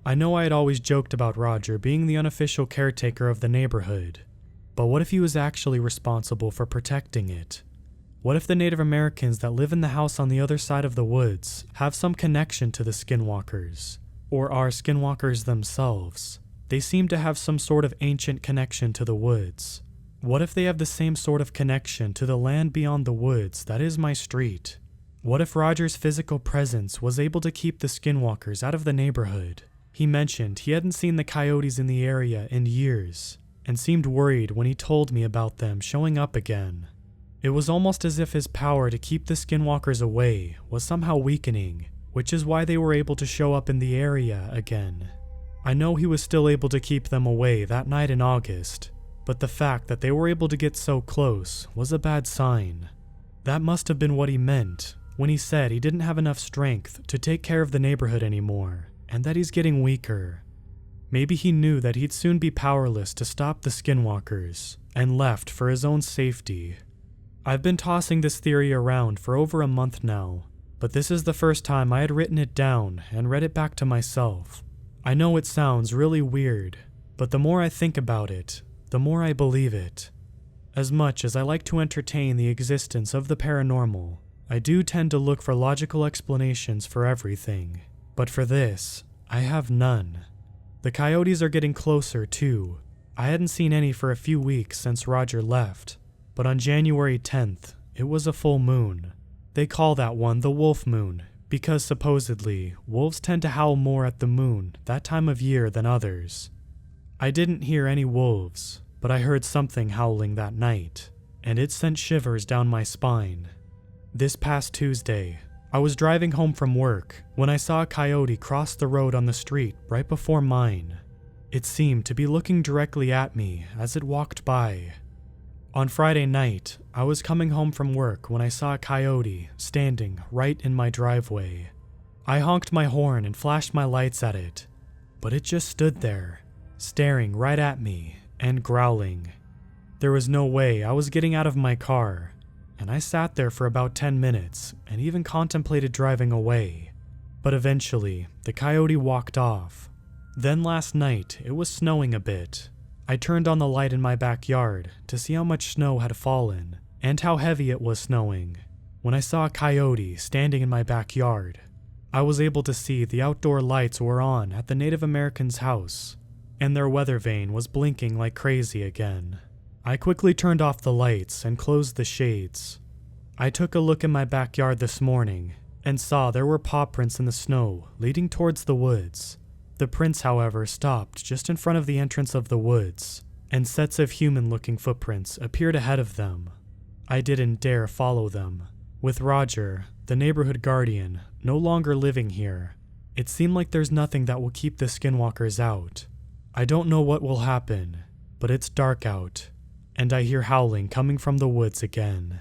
I know I had always joked about Roger being the unofficial caretaker of the neighborhood, but what if he was actually responsible for protecting it? What if the Native Americans that live in the house on the other side of the woods have some connection to the Skinwalkers, or are Skinwalkers themselves? They seem to have some sort of ancient connection to the woods. What if they have the same sort of connection to the land beyond the woods that is my street? What if Roger's physical presence was able to keep the Skinwalkers out of the neighborhood? He mentioned he hadn't seen the coyotes in the area in years, and seemed worried when he told me about them showing up again. It was almost as if his power to keep the Skinwalkers away was somehow weakening, which is why they were able to show up in the area again. I know he was still able to keep them away that night in August, but the fact that they were able to get so close was a bad sign. That must have been what he meant when he said he didn't have enough strength to take care of the neighborhood anymore, and that he's getting weaker. Maybe he knew that he'd soon be powerless to stop the Skinwalkers, and left for his own safety. I've been tossing this theory around for over a month now, but this is the first time I had written it down and read it back to myself. I know it sounds really weird, but the more I think about it, the more I believe it. As much as I like to entertain the existence of the paranormal, I do tend to look for logical explanations for everything. But for this, I have none. The coyotes are getting closer too. I hadn't seen any for a few weeks since Roger left, but on January 10th, it was a full moon. They call that one the wolf moon, because supposedly, wolves tend to howl more at the moon that time of year than others. I didn't hear any wolves, but I heard something howling that night, and it sent shivers down my spine. This past Tuesday, I was driving home from work when I saw a coyote cross the road on the street right before mine. It seemed to be looking directly at me as it walked by. On Friday night, I was coming home from work when I saw a coyote standing right in my driveway. I honked my horn and flashed my lights at it, but it just stood there, staring right at me and growling. There was no way I was getting out of my car, and I sat there for about 10 minutes and even contemplated driving away. But eventually, the coyote walked off. Then last night, it was snowing a bit. I turned on the light in my backyard to see how much snow had fallen and how heavy it was snowing. When I saw a coyote standing in my backyard, I was able to see the outdoor lights were on at the Native Americans' house, and their weather vane was blinking like crazy again. I quickly turned off the lights and closed the shades. I took a look in my backyard this morning and saw there were paw prints in the snow leading towards the woods. The prints, however, stopped just in front of the entrance of the woods, and sets of human-looking footprints appeared ahead of them. I didn't dare follow them. With Roger, the neighborhood guardian, no longer living here, It seemed like there's nothing that will keep the Skinwalkers out. I don't know what will happen, but it's dark out, and I hear howling coming from the woods again.